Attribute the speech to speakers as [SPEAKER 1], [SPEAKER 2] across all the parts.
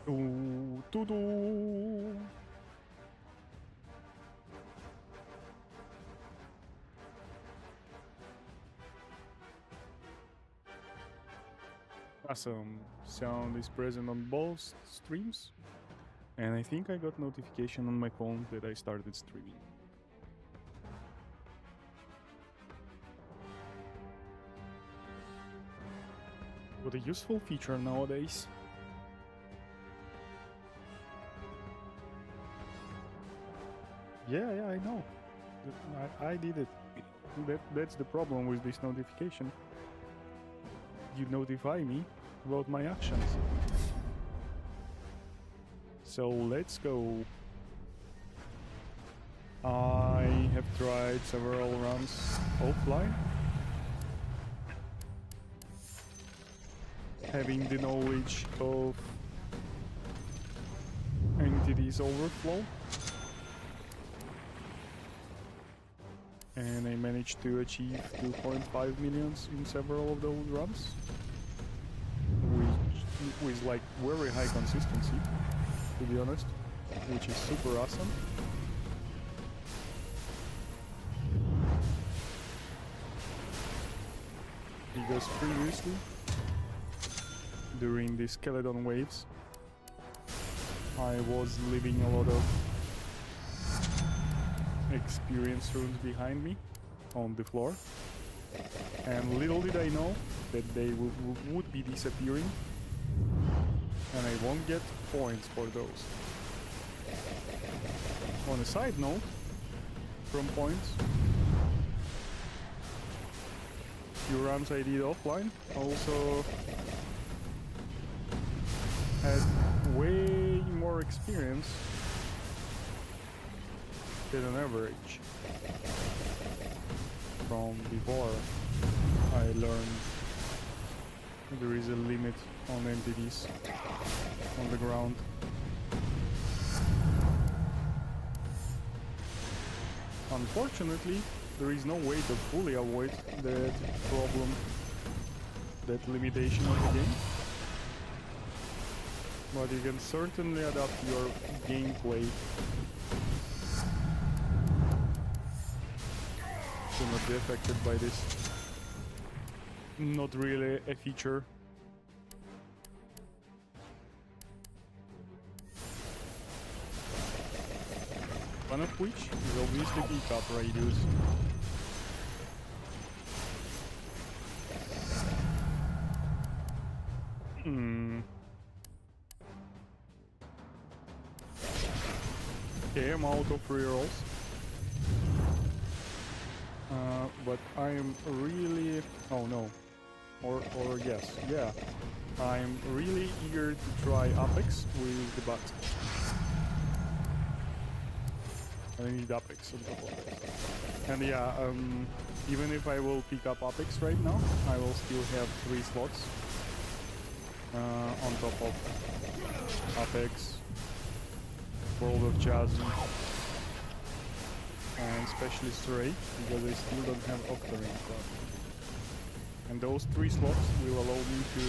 [SPEAKER 1] Doo, doo, doo. Awesome. Sound is present on both streams. And I think I got notification on my phone that I started streaming. What a useful feature nowadays. Yeah, I know. I did it. That's the problem with this notification. You notify me about my actions. So let's go. I have tried several runs offline. Having the knowledge of entities overflow. And I managed to achieve 2.5 millions in several of those runs. With like very high consistency, to be honest, which is super awesome. Because previously, during the skeleton waves, I was leaving a lot of experience runes behind me on the floor, and little did I know that they would be disappearing, and I won't get points for those. On a side note, from points, few runs I did offline also had way more experience than an average from before I learned there is a limit on entities on the ground. Unfortunately, there is no way to fully avoid that problem, that limitation of the game. But you can certainly adapt your gameplay to not be affected by this. Not really a feature. One of which is obviously pickup radius. Okay, I'm out of rerolls. But I am really... Oh no. Or yes, yeah. I'm really eager to try Apex with the bot. I need Apex on top of that. And yeah, even if I will pick up Apex right now, I will still have 3 slots on top of Apex, World of Jazz, and Specialist Ray, because I still don't have Octarine slot. And those 3 slots will allow me to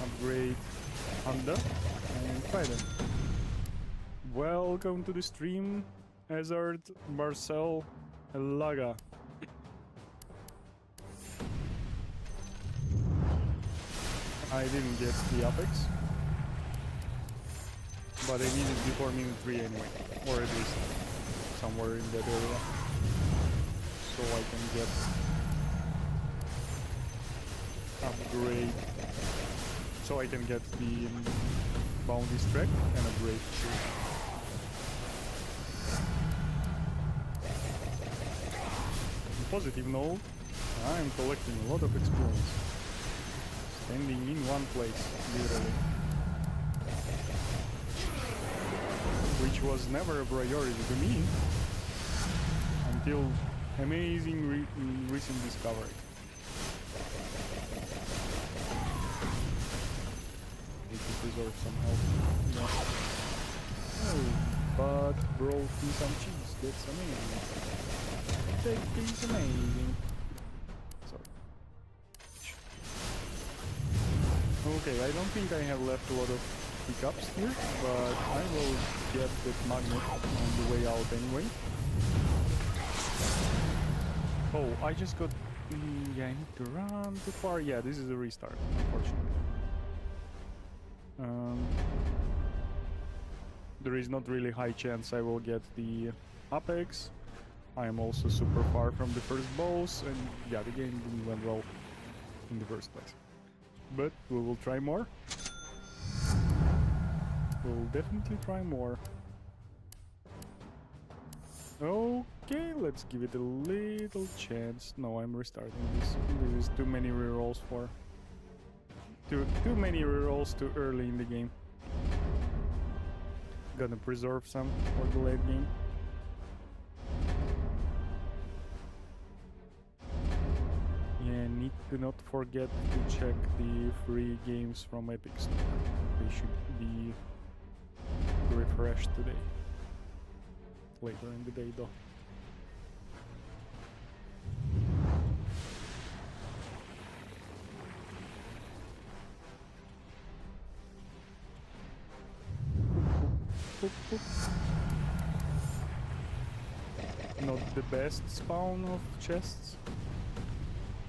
[SPEAKER 1] upgrade Honda and Trident. Welcome to the stream, Hazard, Marcel, Laga. I didn't get the Apex, but I need it before minute 3 anyway, or at least somewhere in that area, so I can get upgrade, so I can get the bounty track and upgrade to. On positive note, I'm collecting a lot of experience, standing in one place, literally, which was never a priority to me until amazing recent discovery. It deserves some help. Yeah. Oh, but brought me some cheese. That's amazing. That is amazing. Sorry. Okay, I don't think I have left a lot of hiccups here, but I will get that magnet on the way out anyway. Oh, I just got... yeah, I need to run too far. Yeah, this is a restart, unfortunately. There is not really high chance I will get the Apex. I am also super far from the first boss, and yeah, the game didn't went well in the first place. But we will try more. We'll definitely try more. Okay, let's give it a little chance. No, I'm restarting this. This is too many rerolls for... Too many rerolls too early in the game. Gonna preserve some for the late game. Yeah, need to not forget to check the free games from Epic Store. They should be refreshed today. Later in the day though. Not the best spawn of chests.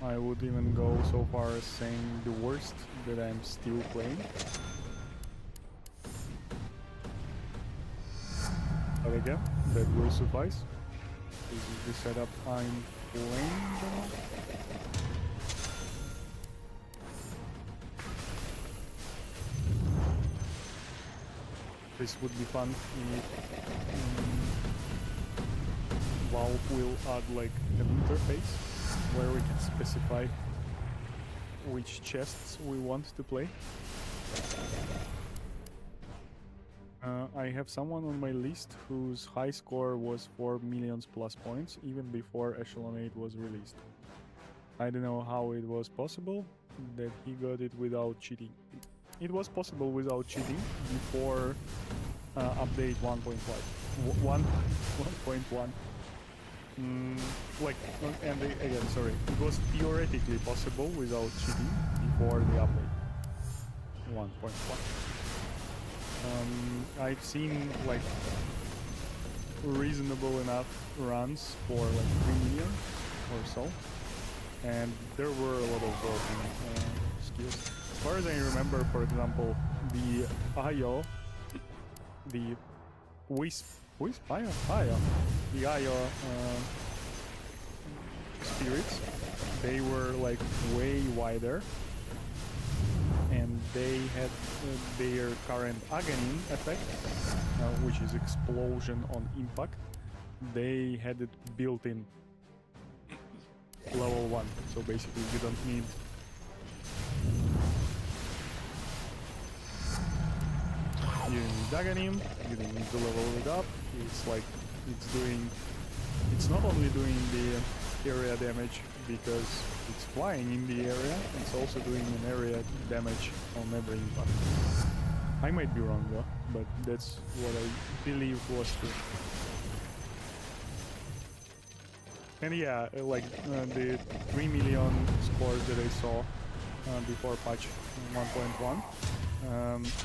[SPEAKER 1] I would even go so far as saying the worst that I'm still playing. But again, that will suffice. This is the setup I'm playing now. This would be fun if Valve will add like an interface where we can specify which chests we want to play. I have someone on my list whose high score was 4 million plus points even before Echelon 8 was released. I don't know how it was possible that he got it without cheating. It was possible without cheating before update 1.1. 1.1. Again, sorry, it was theoretically possible without cheating before the update 1.1. I've seen like reasonable enough runs for like 3 million or so, and there were a lot of broken skills. As far as I remember, for example, the Ayo, the Wisp, Ayo, the Ayo spirits, they were like way wider, and they had their current Aghanim effect, which is explosion on impact. They had it built in level 1, so basically you don't need Aghanim, you don't need to level it up. It's like it's not only doing the area damage because it's flying in the area, it's also doing an area damage on every impact. I might be wrong though, but that's what I believe was true. And yeah, like the 3 million scores that I saw before patch 1.1,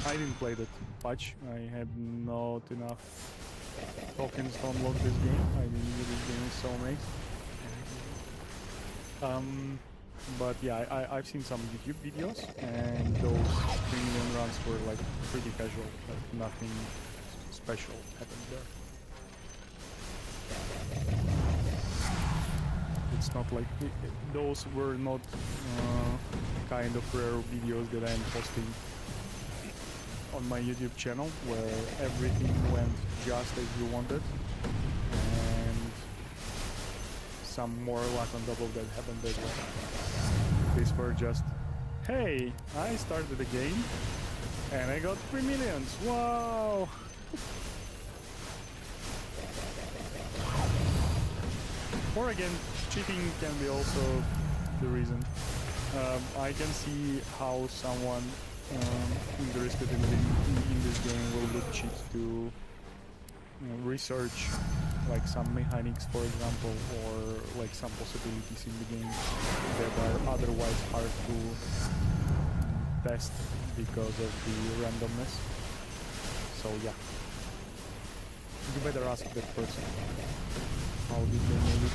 [SPEAKER 1] I didn't play that patch. I had not enough tokens to unlock this game. I mean, this game is so nice. But yeah, I've seen some YouTube videos, and those 3 million runs were like pretty casual, like nothing special happened there. It's not like those were not kind of rare videos that I'm posting on my YouTube channel where everything went just as you wanted and some more luck on top of that happened as well. These were just, hey, I started the game and I got 3 millions, wow! Or again, cheating can be also the reason. I can see how someone interested in this game will look cheap to research like some mechanics, for example, or like some possibilities in the game that are otherwise hard to test because of the randomness. So yeah, you better ask that person how did they made it.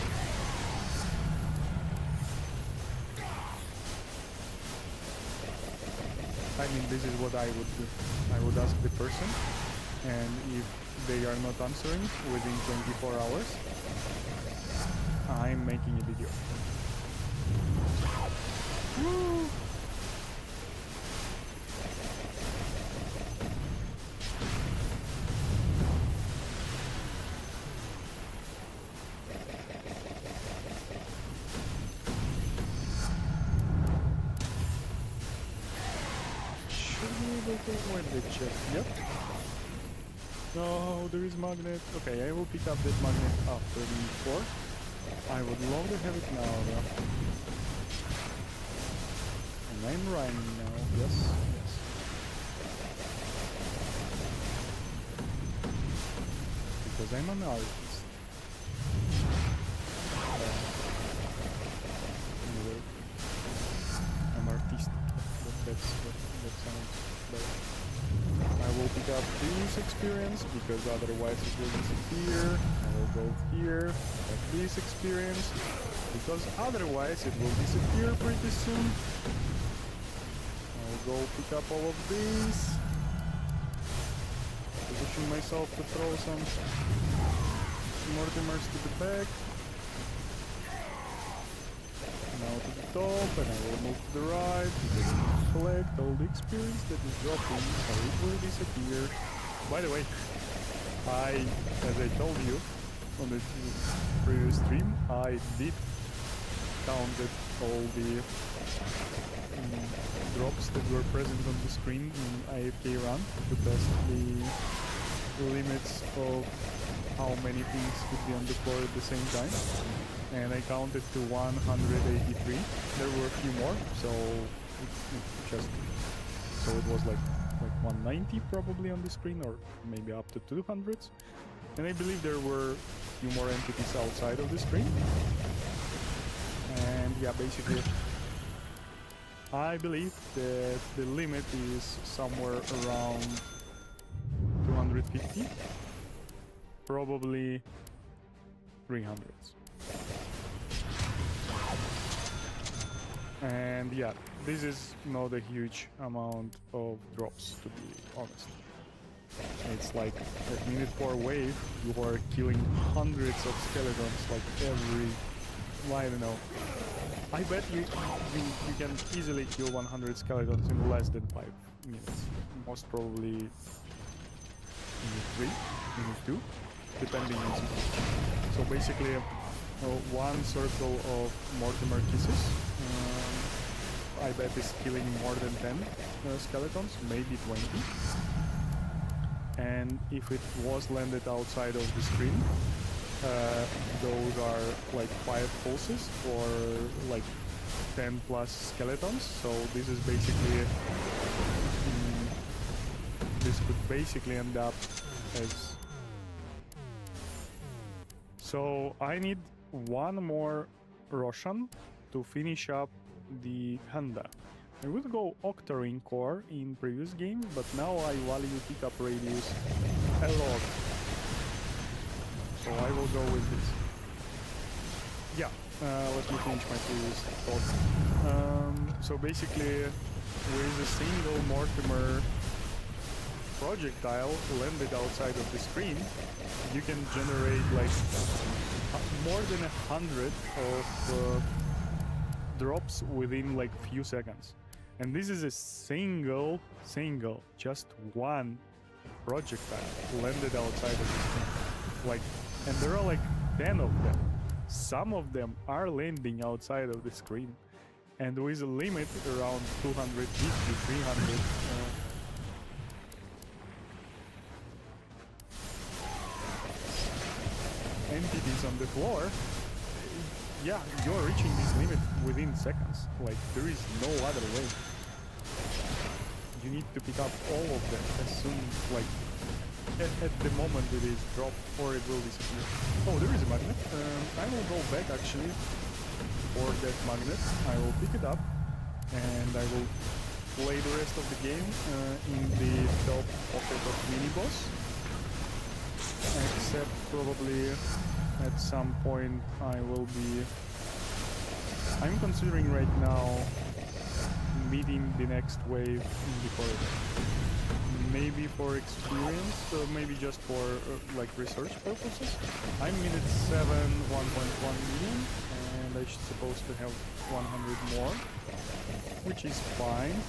[SPEAKER 1] I mean, this is what I would do. I would ask the person, and if they are not answering within 24 hours, I'm making a video. Woo! Where the chest? Yep. No, there is magnet. Okay, I will pick up that magnet after the floor. I would love to have it now, though. And I'm running now. Yes, yes. Because I'm an artist. Anyway, I'm artistic. That sounds better. I will pick up this experience because otherwise it will disappear. I will go here, pick up this experience because otherwise it will disappear pretty soon. I'll go pick up all of these. Position myself to throw some Mortimers to the back. Now to the top, and I will move to the right because I will collect all the experience that is dropping, so it will disappear. By the way, as I told you on the previous stream, I did counted all the drops that were present on the screen in AFK run to test the limits of how many things could be on the floor at the same time. And I counted to 183. There were a few more, so it was like 190 probably on the screen, or maybe up to 200s. And I believe there were a few more entities outside of the screen. And yeah, basically, I believe that the limit is somewhere around 250, probably 300s. And yeah, this is not a huge amount of drops, to be honest. It's like at minute 4 wave, you are killing hundreds of skeletons like every, I don't know. I bet you can easily kill 100 skeletons in less than 5 minutes. Most probably minute 3, minute 2, depending on situation. So basically, one circle of Mortimer kisses, I bet is killing more than 10 skeletons, maybe 20. And if it was landed outside of the screen, those are like 5 pulses for like 10 plus skeletons. So this is basically, this could basically end up as... So I need one more Roshan to finish up the Handa. I would go Octarine core in previous game, but now I value pickup radius a lot. So I will go with this. Yeah, let me finish my previous thought. So basically, with a single Mortimer projectile landed outside of the screen, you can generate like more than 100 of drops within like few seconds. And this is a single, just one projectile landed outside of the screen. Like, and there are like 10 of them. Some of them are landing outside of the screen. And with a limit around 250, 300. Entities on the floor, yeah, you're reaching this limit within seconds. Like, there is no other way. You need to pick up all of them as soon, like, at the moment it is dropped, or it will disappear. Oh, there is a magnet. I will go back actually for that magnet. I will pick it up, and I will play the rest of the game in the top pocket of mini-boss. Except probably at some point I will be... I'm considering right now meeting the next wave in the corridor. Maybe for experience, maybe just for like research purposes. I'm minute 7, 1.1 million, and I'm supposed to have 100 more, which is fine.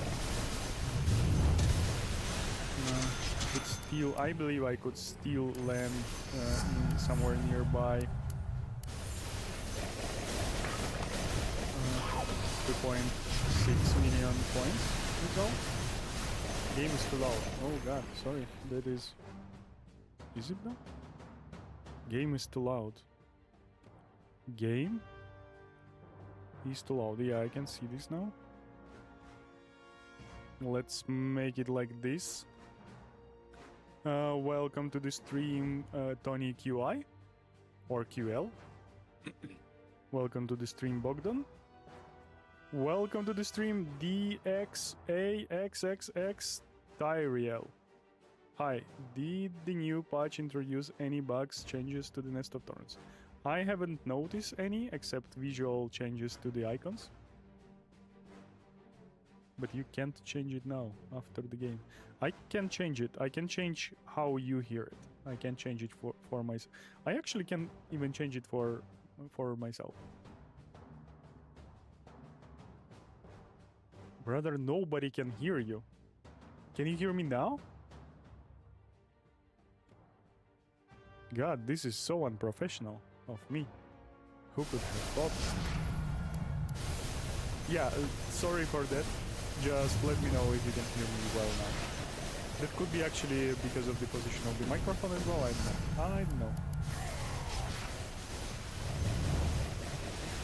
[SPEAKER 1] But still, I believe I could still land somewhere nearby 2.6 million points or so. Game is too loud. Oh god, sorry. That is... Is it though? Game is too loud. Game is too loud. Yeah, I can see this now. Let's make it like this. Welcome to the stream, Tony QI. Or QL. Welcome to the stream, Bogdan. Welcome to the stream, DXAXXX Tyriel. Hi, did the new patch introduce any bugs, changes to the Nest of Thorns? I haven't noticed any, except visual changes to the icons. But you can't change it now, after the game. I can change it. I can change how you hear it. I can change it for myself. I actually can even change it for myself. Brother, nobody can hear you. Can you hear me now? God, this is so unprofessional of me. Who could have thought? Yeah, sorry for that. Just let me know if you can hear me well now. That could be actually because of the position of the microphone as well, I don't know. I don't know.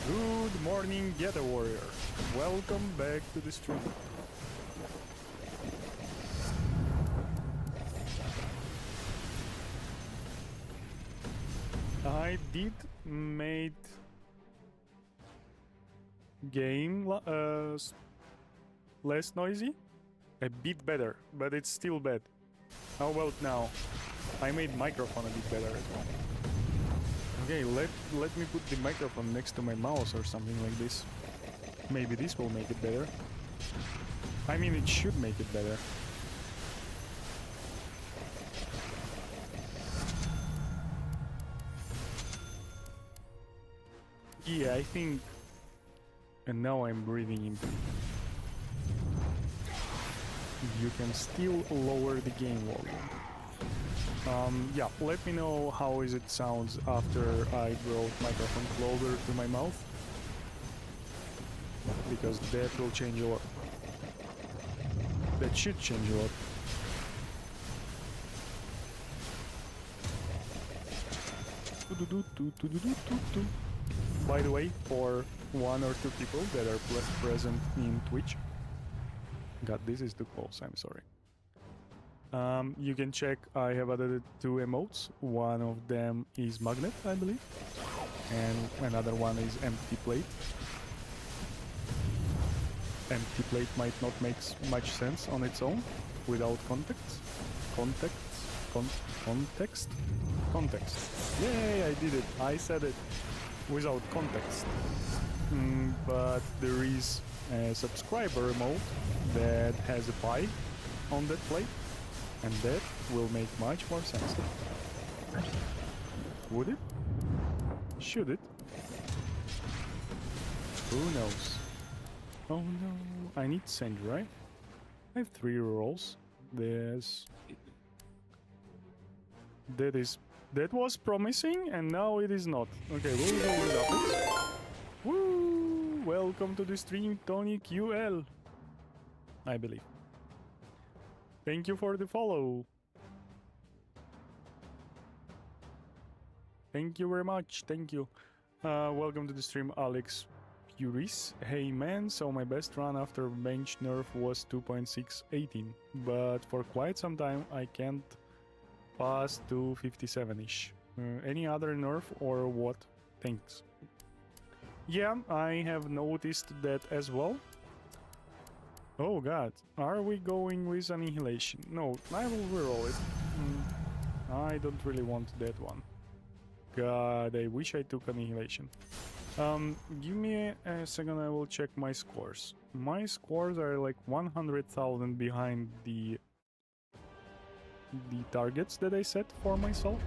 [SPEAKER 1] Good morning, Geta Warrior. Welcome back to the stream. I did made game less noisy, a bit better, but it's still bad. How about now? I made microphone a bit better as well. Okay, let me put the microphone next to my mouse or something like this. Maybe this will make it better. I mean, it should make it better. Yeah, I think... And now I'm breathing in. You can still lower the game volume. Yeah, let me know how is it sounds after I brought microphone closer to my mouth. Because that will change a lot. That should change a lot. By the way, for 1 or 2 people that are present in Twitch. God, this is too close, I'm sorry. You can check, I have added 2 emotes. One of them is Magnet, I believe. And another one is Empty Plate. Empty Plate might not make much sense on its own, without context. Context. Yay, I did it. I said it. Without context. But there is a subscriber emote that has a pie on that plate. And that will make much more sense. Would it? Should it? Who knows? Oh no, I need send, right? I have 3 rolls. That was promising, and now it is not. Okay, we'll go with uppers. Woo! Welcome to the stream, Tony QL. I believe. Thank you for the follow. Thank you very much. Thank you. Welcome to the stream, Alex Puris. Hey man, so my best run after bench nerf was 2.618, but for quite some time I can't pass to 57-ish. Any other nerf or what? Thanks. Yeah, I have noticed that as well. Oh god, are we going with Annihilation? No, I will reroll it. I don't really want that one. God, I wish I took Annihilation. Give me a second, I will check my scores. My scores are like 100,000 behind the targets that I set for myself.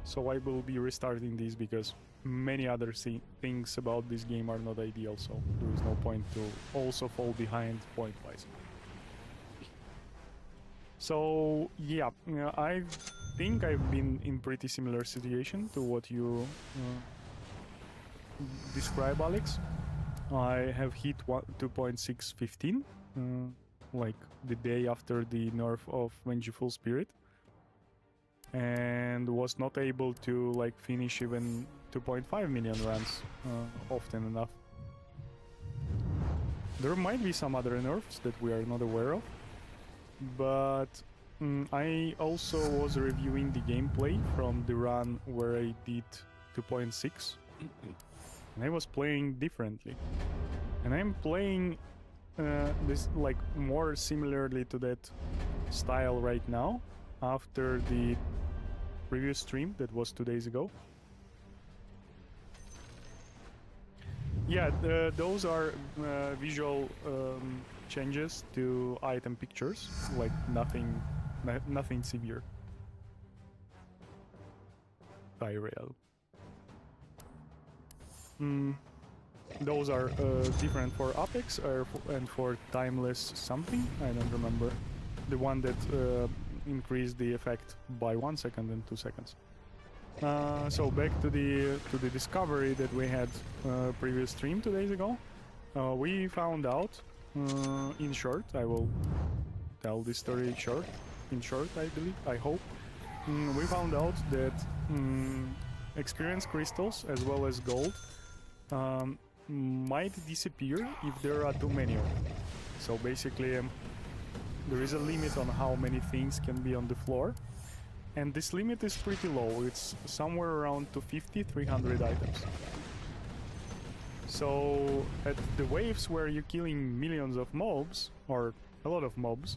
[SPEAKER 1] So I will be restarting these because many other things about this game are not ideal, so there is no point to also fall behind point-wise. So yeah, I think I've been in pretty similar situation to what you describe, Alex. I have hit 2.615, like the day after the nerf of Vengeful Spirit, and was not able to like finish even 2.5 million runs often enough. There might be some other nerfs that we are not aware of, but I also was reviewing the gameplay from the run where I did 2.6, and I was playing differently. And I'm playing this like more similarly to that style right now after the previous stream that was 2 days ago. Yeah, those are visual changes to item pictures, like nothing severe. Tyrell. Those are different for Apex and for Timeless something, I don't remember. The one that increased the effect by 1 second and 2 seconds. So back to the discovery that we had previous stream 2 days ago. We found out, in short, I will tell this story in short, I believe, I hope. We found out that experience crystals as well as gold might disappear if there are too many of them. So basically there is a limit on how many things can be on the floor, and this limit is pretty low. It's somewhere around 250-300 items. So at the waves where you're killing millions of mobs, or a lot of mobs,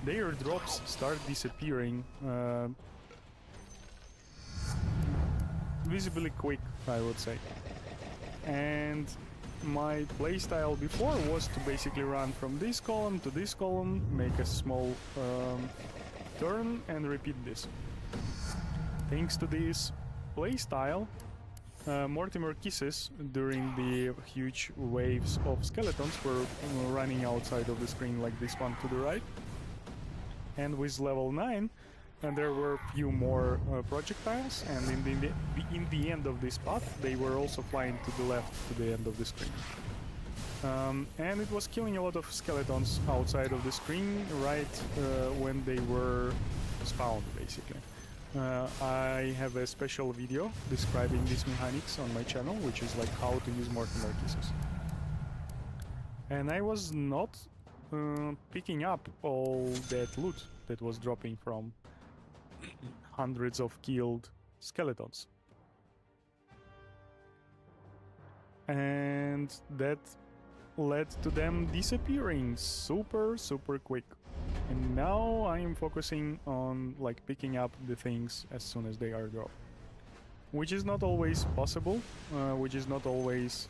[SPEAKER 1] their drops start disappearing visibly quick, I would say. And my playstyle before was to basically run from this column to this column, make a small turn and repeat this. Thanks to this playstyle, Mortimer Kisses during the huge waves of skeletons were running outside of the screen like this one to the right. And with level 9, and there were a few more projectiles, and in the end of this path they were also flying to the left to the end of the screen. And it was killing a lot of skeletons outside of the screen right when they were spawned, basically. I have a special video describing these mechanics on my channel, which is like how to use Mortimer Kisses. And I was not picking up all that loot that was dropping from hundreds of killed skeletons. And that led to them disappearing super quick. And now I am focusing on like picking up the things as soon as they are dropped. Which is not always possible, which is not always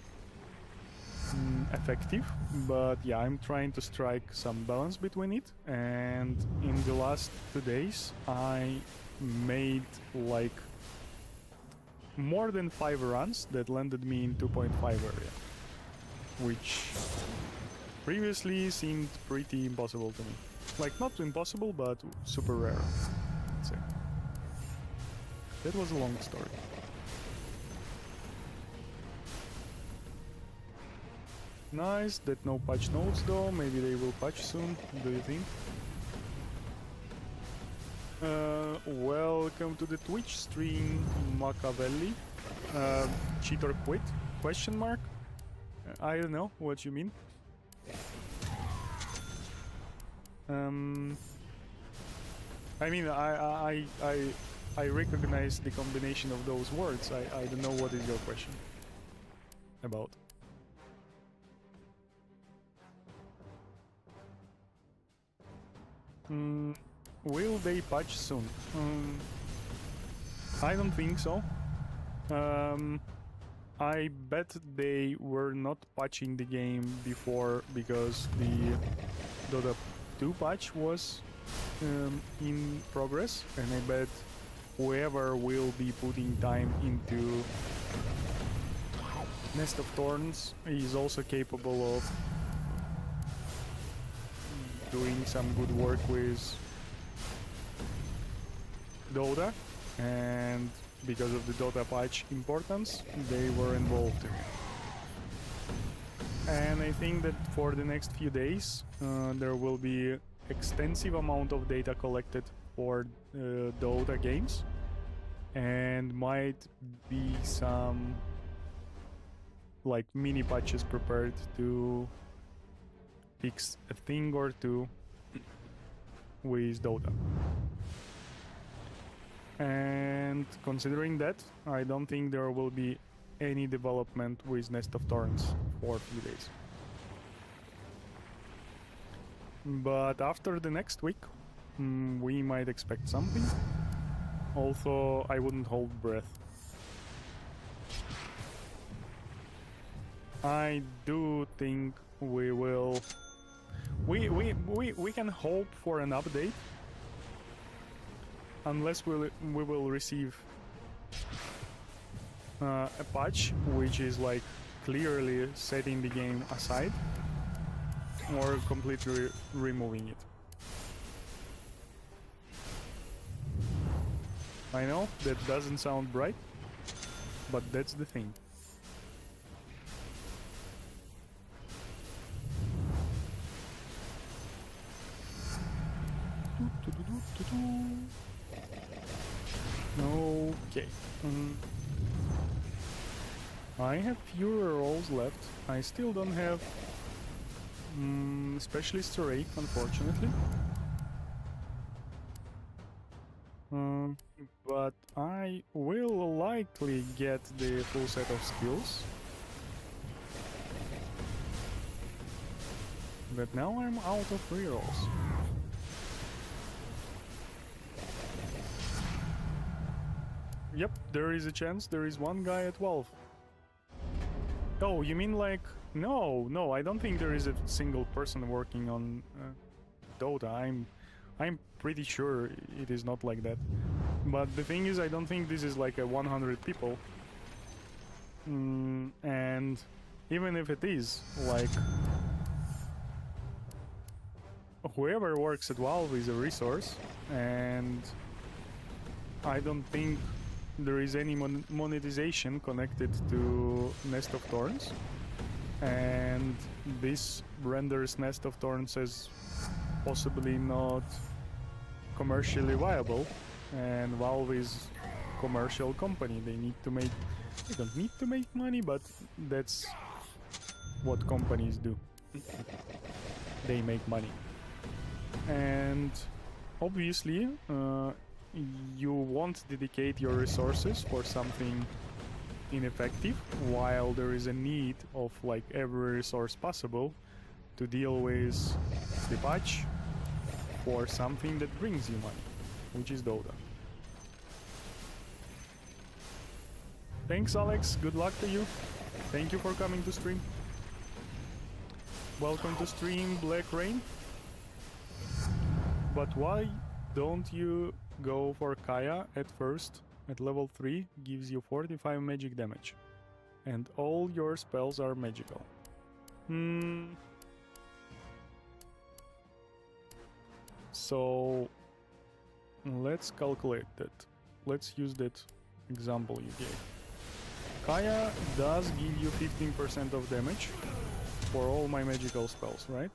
[SPEAKER 1] effective, but yeah, I'm trying to strike some balance between it. And in the last 2 days I made like more than 5 runs that landed me in 2.5 area, which previously seemed pretty impossible to me. Like, not impossible, but super rare, I'd say. That was a long story. Nice that no patch notes though, maybe they will patch soon, do you think? Welcome to the Twitch stream, Machiavelli. Cheater quit? Question mark? I don't know what you mean. I mean, I recognize the combination of those words. I don't know what is your question about. Will they patch soon? I don't think so. I bet they were not patching the game before because the Dota 2 patch was in progress, and I bet whoever will be putting time into Nest of Thorns is also capable of doing some good work with Dota, and because of the Dota patch importance, they were involved in it. And I think that for the next few days, there will be extensive amount of data collected for Dota games, and might be some like mini patches prepared to fix a thing or two with Dota. And considering that, I don't think there will be any development with Nest of Thorns for a few days. But after the next week, we might expect something. Also, I wouldn't hold breath. I do think we will... We can hope for an update, unless we will receive a patch which is like clearly setting the game aside or completely removing it. I know that doesn't sound bright, but that's the thing. Okay. I have fewer rolls left. I still don't have Specialist Array, unfortunately. But I will likely get the full set of skills. But now I'm out of rerolls. Yep, there is a chance. There is one guy at 12. Oh, you mean like... No, I don't think there is a single person working on Dota. I'm pretty sure it is not like that. But the thing is, I don't think this is like a 100 people. And even if it is, like... whoever works at Valve is a resource, and I don't think there is any monetization connected to Nest of Thorns, and this renders Nest of Thorns as possibly not commercially viable, and Valve is a commercial company. They don't need to make money, but that's what companies do. They make money. And obviously, you won't dedicate your resources for something ineffective, while there is a need of like every resource possible to deal with the patch for something that brings you money, which is Dota. Thanks, Alex. Good luck to you. Thank you for coming to stream. Welcome to stream, Black Rain. But why don't you go for Kaya at first? At level 3 gives you 45 magic damage, and all your spells are magical. So let's calculate that. Let's use that example you gave. Kaya does give you 15% of damage for all my magical spells, right?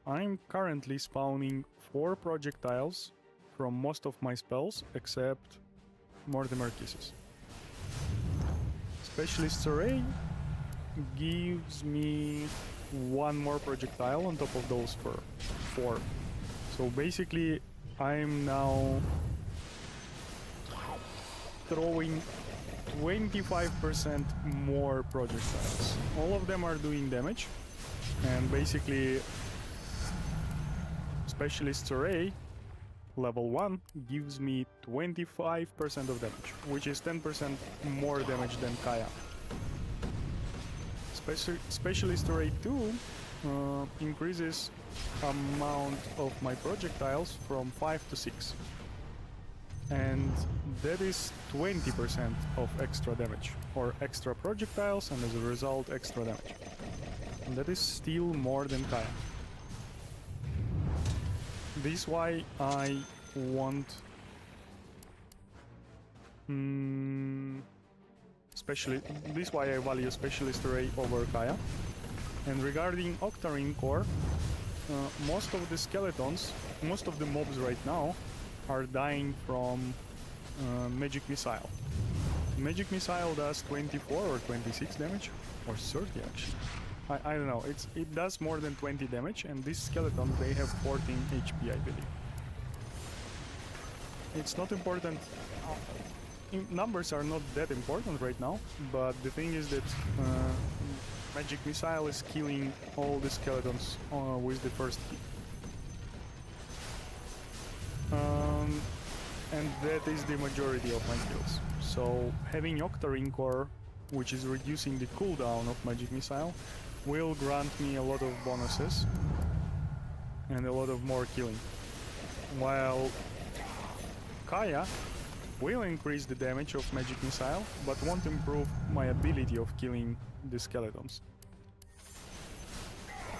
[SPEAKER 1] I'm currently spawning 4 projectiles from most of my spells except Mortimer Kisses. Specialist Array gives me 1 more projectile on top of those 4. So basically I'm now throwing 25% more projectiles. All of them are doing damage, and basically Specialist Array level 1 gives me 25% of damage, which is 10% more damage than Kaya. Specialist Array 2 increases amount of my projectiles from 5 to 6. And that is 20% of extra damage, or extra projectiles, and as a result, extra damage. And that is still more than Kaya. This is why I want this is why I value Specialist Array over Kaya. And regarding Octarine Core, most of the skeletons, most of the mobs right now are dying from Magic Missile. Magic Missile does 24 or 26 damage, or 30 actually. I don't know, it does more than 20 damage, and these skeletons, they have 14 HP, I believe. It's not important, numbers are not that important right now, but the thing is that Magic Missile is killing all the skeletons with the first hit. And that is the majority of my kills. So having Octarine Core, which is reducing the cooldown of Magic Missile, will grant me a lot of bonuses and a lot of more killing. While Kaya will increase the damage of Magic Missile, but won't improve my ability of killing the skeletons.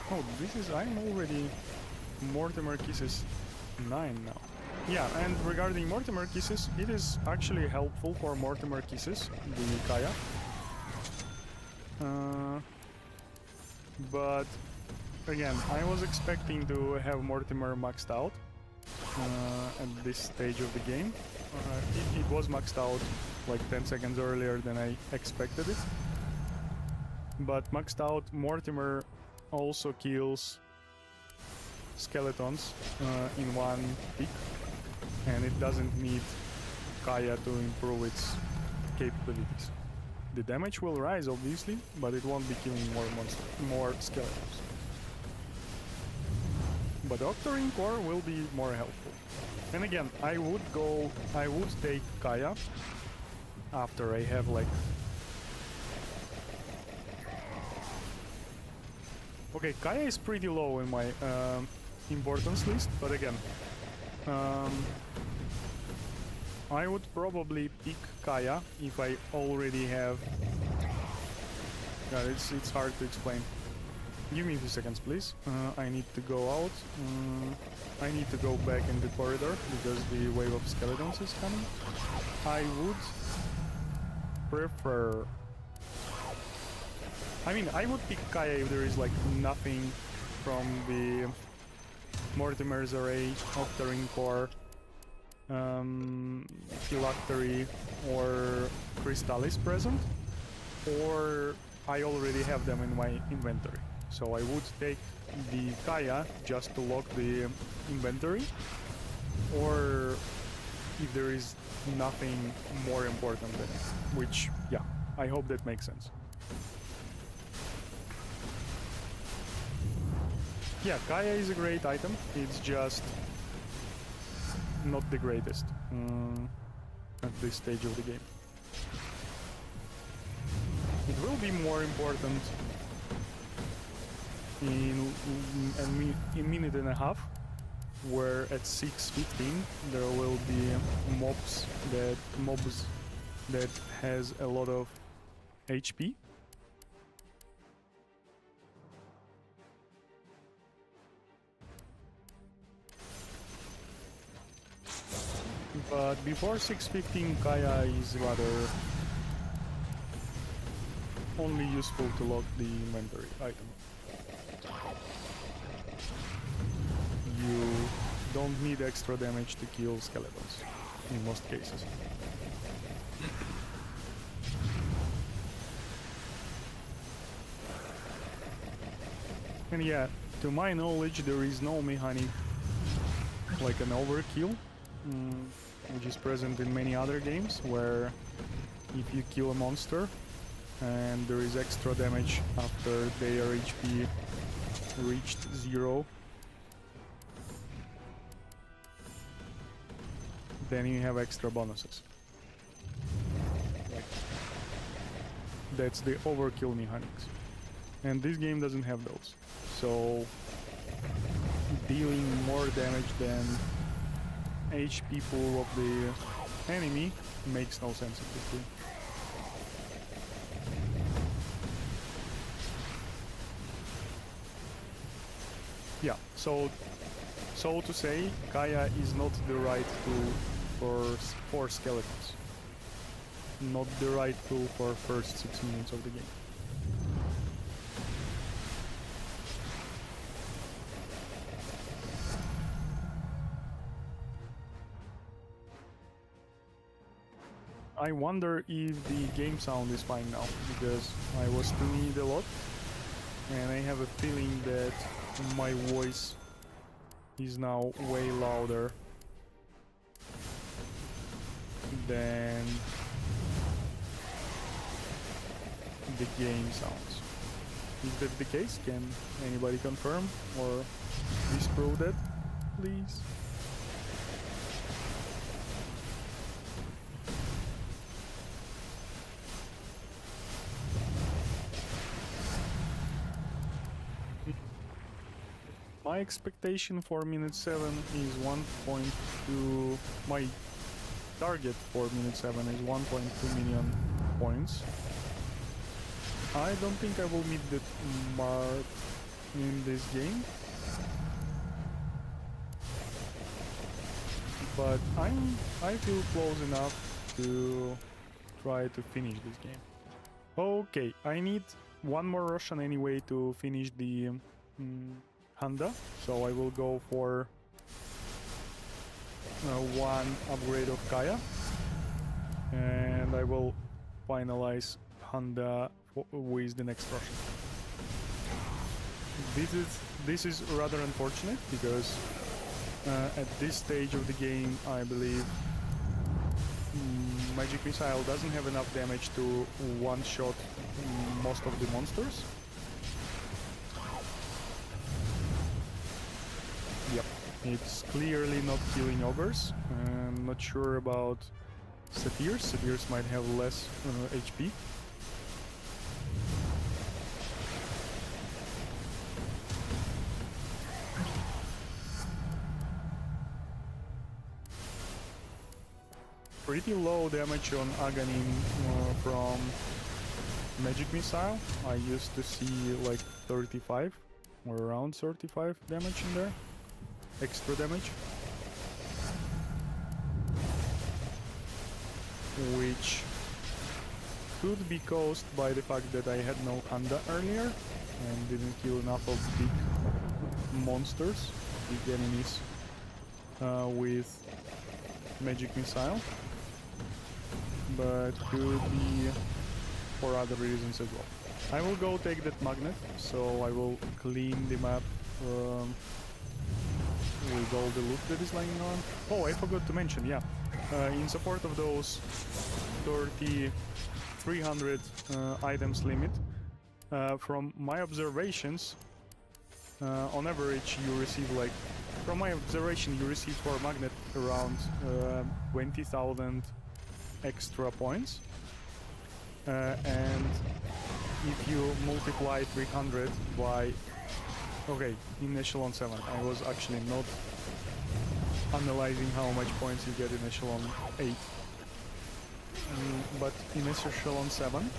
[SPEAKER 1] Oh, this is... I'm already... Mortimer Kisses 9 now. Yeah, and regarding Mortimer Kisses, it is actually helpful for Mortimer Kisses, the Kaya. But again, I was expecting to have Mortimer maxed out at this stage of the game. It was maxed out like 10 seconds earlier than I expected it. But maxed out Mortimer also kills skeletons in one tick, and it doesn't need Kaya to improve its capabilities. The damage will rise obviously, but it won't be killing more skeletons. But Octarine Core will be more helpful. And again, I would take Kaya after I have like... Okay, Kaya is pretty low in my importance list, but again, I would probably pick Kaya if I already have... God, it's hard to explain. Give me a few seconds, please. I need to go out. I need to go back in the corridor because the wave of skeletons is coming. I would prefer... I mean, I would pick Kaya if there is like nothing from the Mortimer's Array, Octarine Core, Phylactery or Crystallis present, or I already have them in my inventory. So I would take the Kaya just to lock the inventory, or if there is nothing more important than it, which, yeah, I hope that makes sense. Yeah, Kaya is a great item, it's just not the greatest at this stage of the game. It will be more important in a minute and a half, where at 6:15 there will be mobs that has a lot of HP. But before 6:15, Kaya is rather only useful to lock the inventory item. You don't need extra damage to kill skeletons, in most cases. And yeah, to my knowledge, there is no mechanic like an overkill, which is present in many other games, where if you kill a monster and there is extra damage after their HP reached 0, then you have extra bonuses. That's the overkill mechanics. And this game doesn't have those. So dealing more damage than HP pool of the enemy makes no sense in this game. Yeah, so to say, Kaya is not the right tool for skeletons. Not the right tool for first 6 minutes of the game. I wonder if the game sound is fine now, because I was tuning it a lot, and I have a feeling that my voice is now way louder than the game sounds. Is that the case? Can anybody confirm or disprove that, please? My expectation for minute 7 is 1.2. My target for minute 7 is 1.2 million points. I don't think I will meet that mark in this game, but I feel close enough to try to finish this game. Okay, I need one more Russian anyway to finish the Honda, so I will go for one upgrade of Kaya, and I will finalize Honda with the next Russian. This is rather unfortunate, because at this stage of the game I believe Magic Missile doesn't have enough damage to one-shot most of the monsters. Yep, it's clearly not killing ogres. I'm not sure about satyrs. Satyrs might have less HP. Pretty low damage on Aghanim from Magic Missile. I used to see like 35 or around 35 damage in there. Extra damage. Which could be caused by the fact that I had no Handa earlier and didn't kill enough of big monsters, big enemies with Magic Missile. But could be for other reasons as well. I will go take that magnet, so I will clean the map with all the loot that is lying on. Oh, I forgot to mention, yeah. In support of those 300 items limit, from my observations, on average you receive like, from my observation you receive for a magnet around 20,000 extra points, and if you multiply 300 by, okay, in Echelon 7, I was actually not analyzing how much points you get in Echelon 8, but in Echelon 7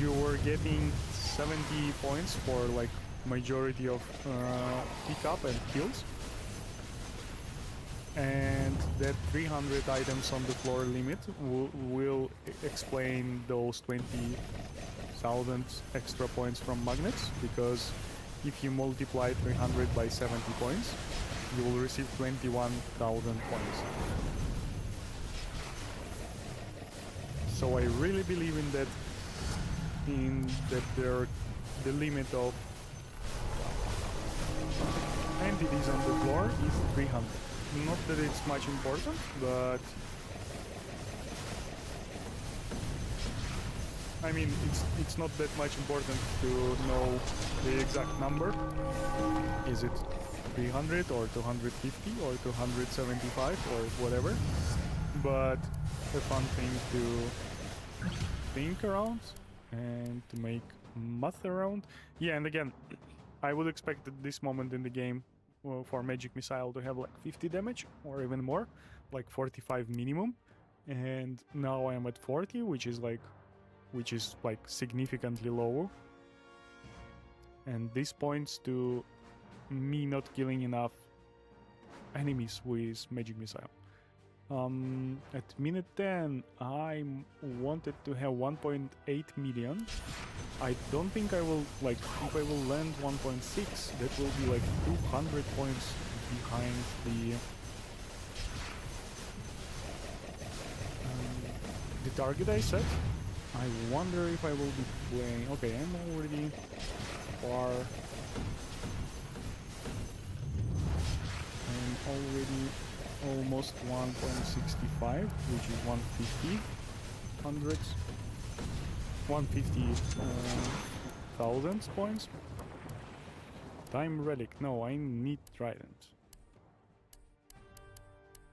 [SPEAKER 1] you were getting 70 points for like majority of pickup and kills. And that 300 items on the floor limit will explain those 20,000 extra points from magnets, because if you multiply 300 by 70 points, you will receive 21,000 points. So I really believe in that the limit of entities on the floor is 300. Not that it's much important, but I mean, it's not that much important to know the exact number. Is it 300 or 250 or 275 or whatever? but a fun thing to think around and to make math around. Yeah, and again, I would expect at this moment in the game for Magic Missile to have like 50 damage or even more, like 45 minimum. And now I'm at 40, which is like significantly lower. And this points to me not killing enough enemies with Magic Missile. At minute 10, I wanted to have 1.8 million. I don't think I will, like, if I will land 1.6, that will be like 200 points behind the target I set. I wonder if I will be playing... Okay, I'm already far. I'm already almost 1.65, which is 150 hundreds. 150 thousands points. Time relic. No, I need trident.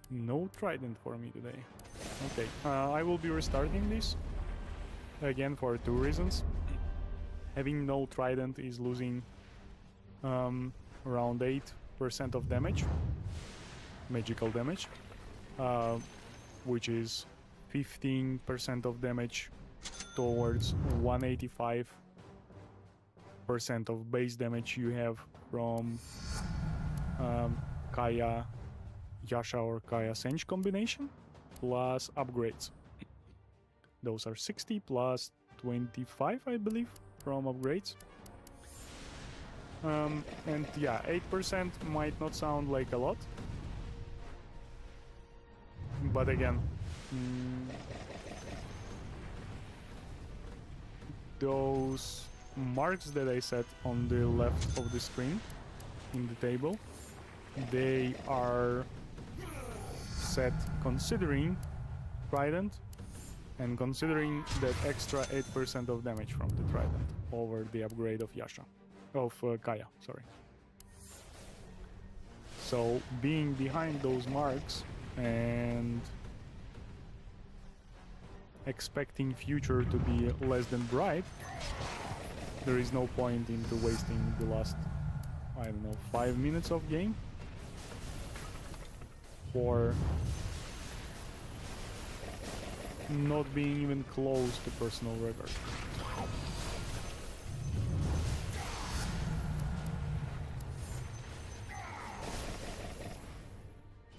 [SPEAKER 1] No trident for me today. Okay, I will be restarting this again for two reasons. Having no trident is losing around 8% of damage, magical damage, which is 15% of damage towards 185% of base damage you have from Kaya Yasha or Kaya Senj combination plus upgrades. Those are 60 plus 25, I believe, from upgrades. And yeah, 8% might not sound like a lot, but again, those marks that I set on the left of the screen in the table, they are set considering trident and considering that extra 8% of damage from the trident over the upgrade of Kaya, sorry. So being behind those marks and expecting future to be less than bright, there is no point into wasting the last, I don't know, 5 minutes of game for not being even close to personal record.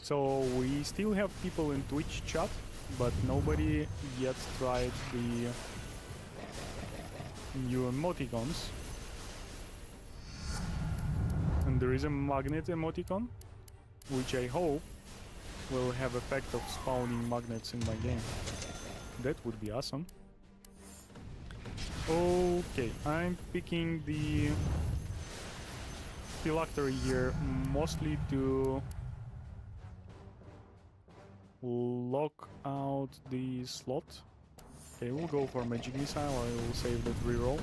[SPEAKER 1] So we still have people in Twitch chat, but nobody yet tried the new emoticons. And there is a magnet emoticon, which I hope will have effect of spawning magnets in my game. That would be awesome. Okay, I'm picking the phylactery here mostly to lock out the slot. Okay, we'll go for Magic Missile. I will save that reroll.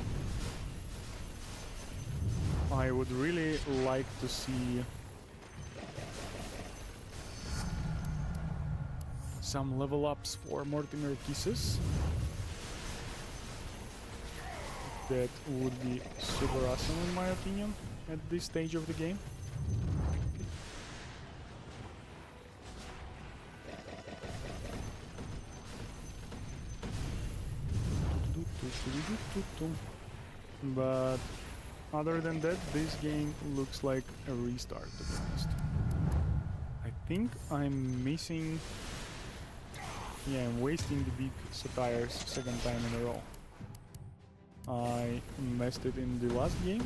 [SPEAKER 1] I would really like to see some level ups for Mortimer Kisses. That would be super awesome in my opinion at this stage of the game. But other than that, this game looks like a restart, to be honest. I think I'm missing... Yeah, I'm wasting the big satires second time in a row. I messed it in the last game,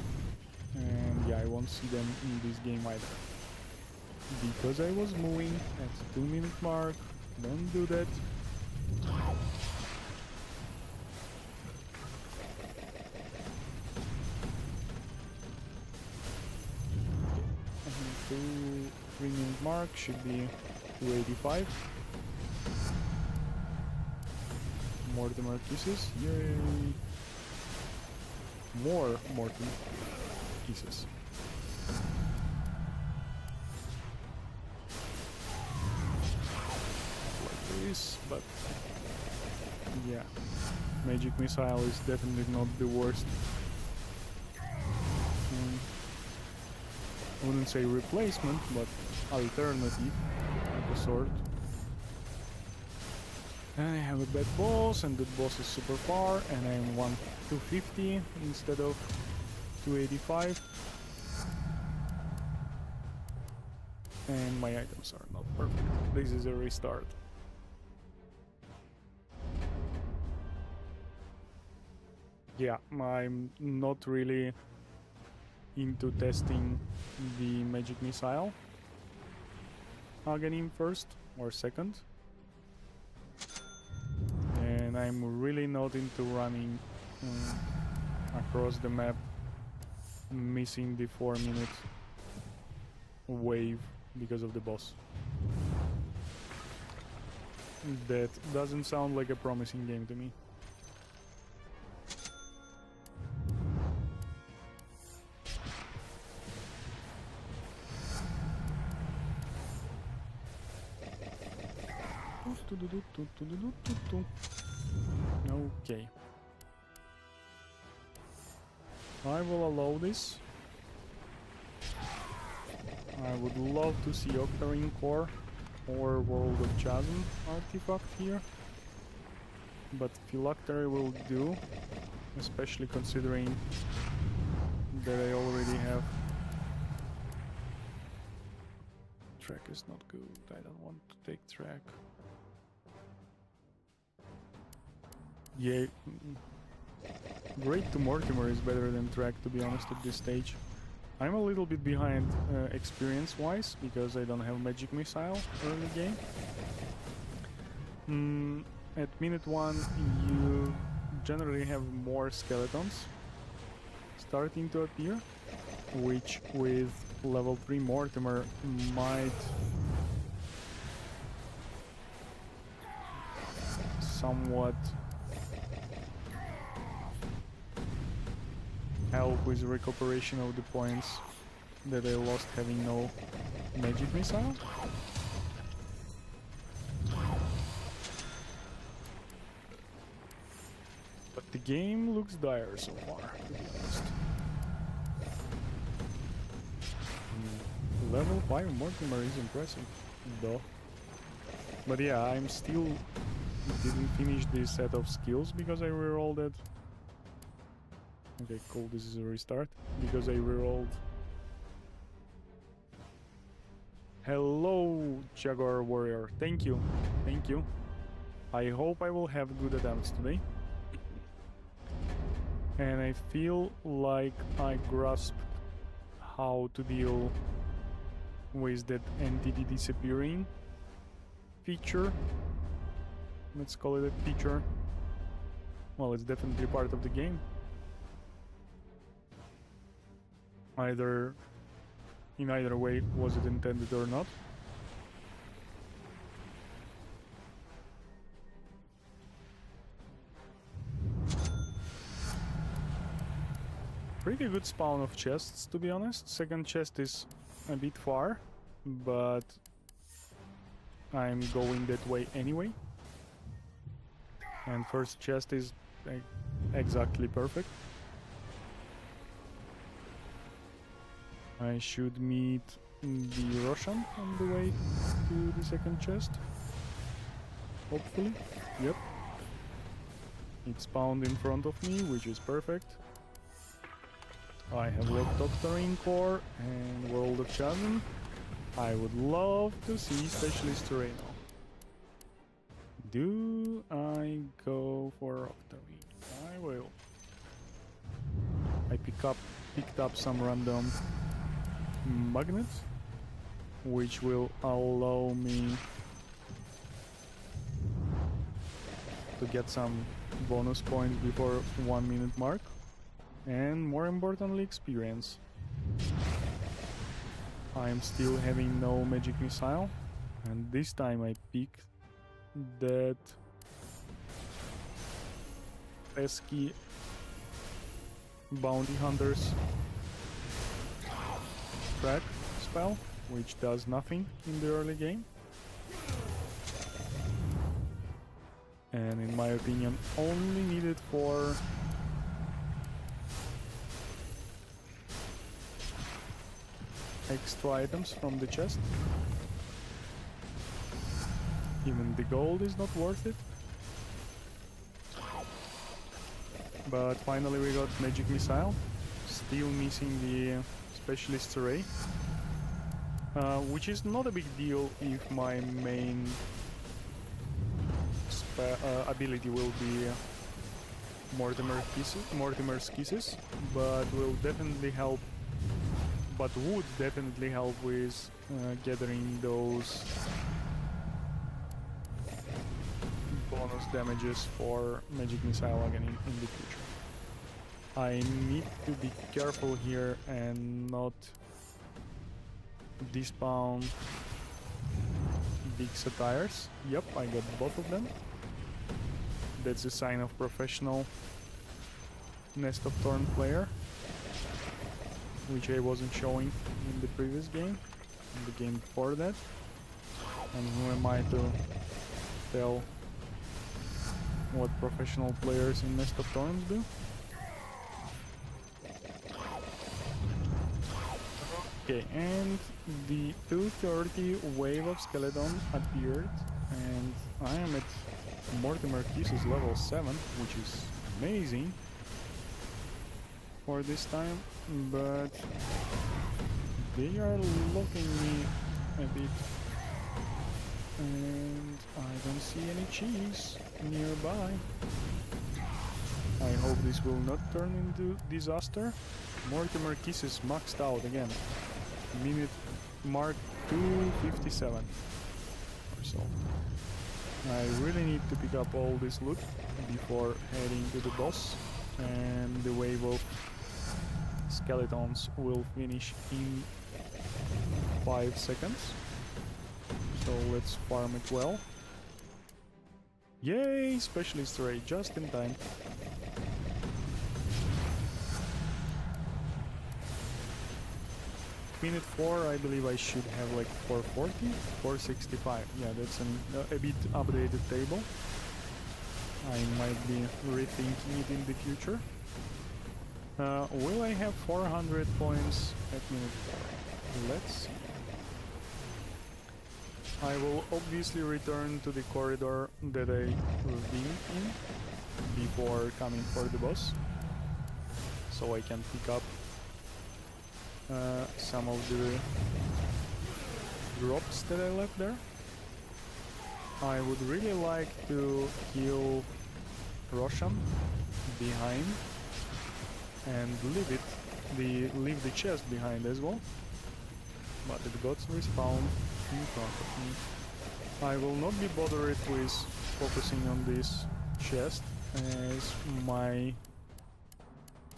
[SPEAKER 1] and yeah, I won't see them in this game either. Because I was moving at the 2-minute mark. Don't do that. And 3-minute mark should be 285. Mortimer Kisses, yay! More Mortimer Kisses. Like this, but yeah, Magic Missile is definitely not the worst. I wouldn't say replacement, but alternative of a sort. And I have a bad boss, and that boss is super far, and I'm 250 instead of 285. And my items are not perfect. This is a restart. Yeah, I'm not really into testing the Magic Missile. Again, first or second. And I'm really not into running across the map, missing the 4-minute wave because of the boss. That doesn't sound like a promising game to me. Okay. I will allow this. I would love to see Octarine Core or World of Chasm artifact here, but Phylactery will do, especially considering that I already have. Track is not good. I don't want to take track. Yeah, Great to Mortimer is better than track, to be honest, at this stage. I'm a little bit behind experience-wise, because I don't have Magic Missile early game. At minute 1 you generally have more skeletons starting to appear, which with level 3 Mortimer might somewhat help with recuperation of the points that I lost having no Magic Missile. But the game looks dire so far, to be honest. Level 5 Mortimer is impressive, though. But yeah, I'm still didn't finish this set of skills because I rerolled it. Okay, cool, this is a restart. Because I rerolled. Hello, Jaguar Warrior. Thank you. Thank you. I hope I will have good attempts today. And I feel like I grasped how to deal with that entity disappearing feature. Let's call it a feature. Well, it's definitely part of the game. In either way, was it intended or not. Pretty good spawn of chests, to be honest. Second chest is a bit far, but I'm going that way anyway. And first chest is exactly perfect. I should meet the Roshan on the way to the second chest. Hopefully. Yep. It spawned in front of me, which is perfect. I have locked Octarine Core and World of Chasm. I would love to see Specialist Terreno. Do I go for Octarine? I will. I picked up some random magnets, which will allow me to get some bonus points before 1 minute mark, and more importantly, experience. I am still having no Magic Missile, and this time I picked that pesky Bounty Hunters track spell, which does nothing in the early game. and in my opinion only needed for extra items from the chest. Even the gold is not worth it. But finally we got magic missile. Still missing the specialist's array. Which is not a big deal if my main ability will be Mortimer's Kisses, but will definitely help. But would definitely help with gathering those bonus damages for magic missile again in the future. I need to be careful here and not despawn big satires. Yep, I got both of them. That's a sign of professional Nest of Thorn player, which I wasn't showing in the previous game, in the game before that. And who am I to tell what professional players in Nest of Thorns do? Okay, and the 230 wave of skeleton appeared, and I am at Mortimer Kisses level 7, which is amazing for this time, but they are locking me a bit, and I don't see any cheese nearby. I hope this will not turn into disaster. Mortimer Kisses maxed out again. Minute mark 257 or so. I really need to pick up all this loot before heading to the boss, and the wave of skeletons will finish in 5 seconds. So let's farm it well. Yay! Specialist array just in time. Minute 4, I believe I should have like 440, 465. Yeah, that's a bit updated table. I might be rethinking it in the future. Will I have 400 points at minute 4? Let's see. I will obviously return to the corridor that I been in before coming for the boss, so I can pick up some of the drops that I left there. I would really like to kill Roshan behind and leave the chest behind as well, but it got respawned in front of me. I will not be bothered with focusing on this chest, as my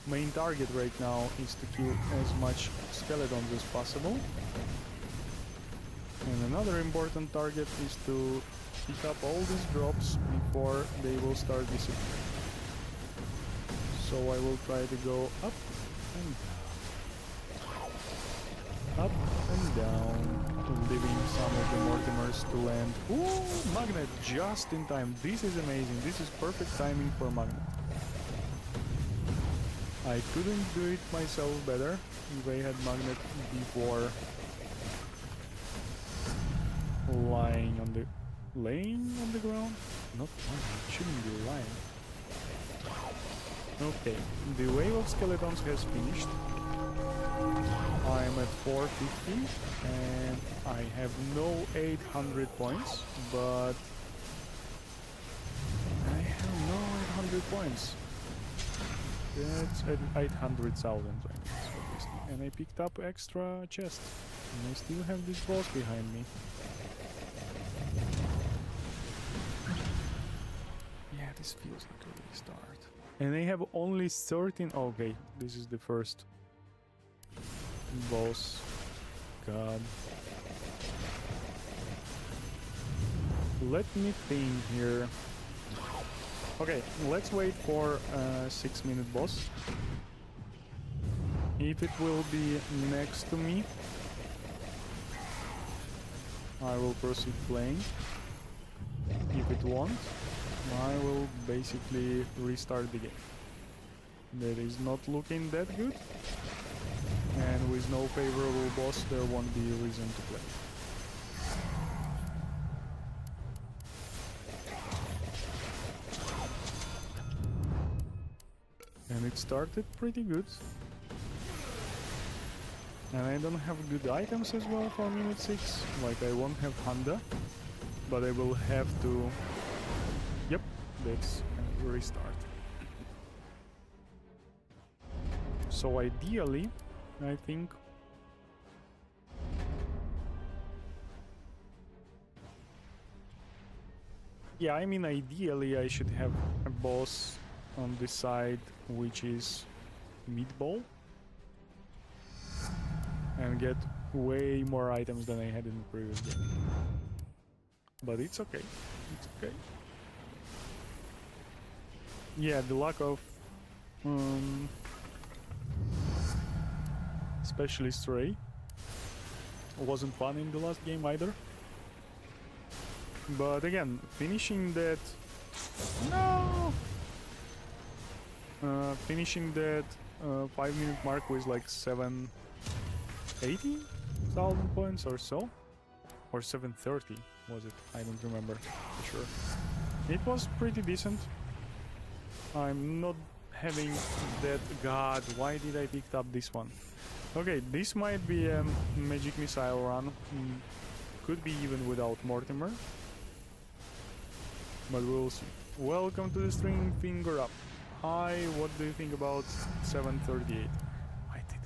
[SPEAKER 1] main target right now is to kill as much skeletons as possible. And another important target is to pick up all these drops before they will start disappearing. So I will try to go up and down. Up and down, leaving some of the Mortimers to land. Ooh, Magnet just in time. This is amazing. This is perfect timing for Magnet. I couldn't do it myself better if I had Magnet before laying on the ground? Not lying, it shouldn't be lying. Okay, the wave of skeletons has finished. I am at 450 and I have no 800 points, but I have no 800 points. That's at 800,000, obviously. And I picked up extra chest. And I still have this boss behind me. Yeah, this feels like a restart. And I have only 13... Okay, this is the first boss. God. Let me think here. Okay, let's wait for a 6-minute boss. If it will be next to me, I will proceed playing. If it won't, I will basically restart the game. That is not looking that good. And with no favorable boss, there won't be a reason to play. And it started pretty good. And I don't have good items as well for minute 6. Like, I won't have Honda, but I will have to... Yep, that's restart. So ideally, I think... Yeah, I mean, ideally I should have a boss on this side, which is Meatball. And get way more items than I had in the previous game. But it's okay. It's okay. Yeah, the lack of Specialist Ray wasn't fun in the last game either. But again, finishing that... No! Finishing that 5-minute mark with like 780,000 points or so, or 730 was it? I don't remember for sure. It was pretty decent. I'm not having that... God, why did I pick up this one? Okay, this might be a magic missile run. Could be even without Mortimer, but we'll see. Welcome to the stream, finger up. Hi, what do you think about 738? I did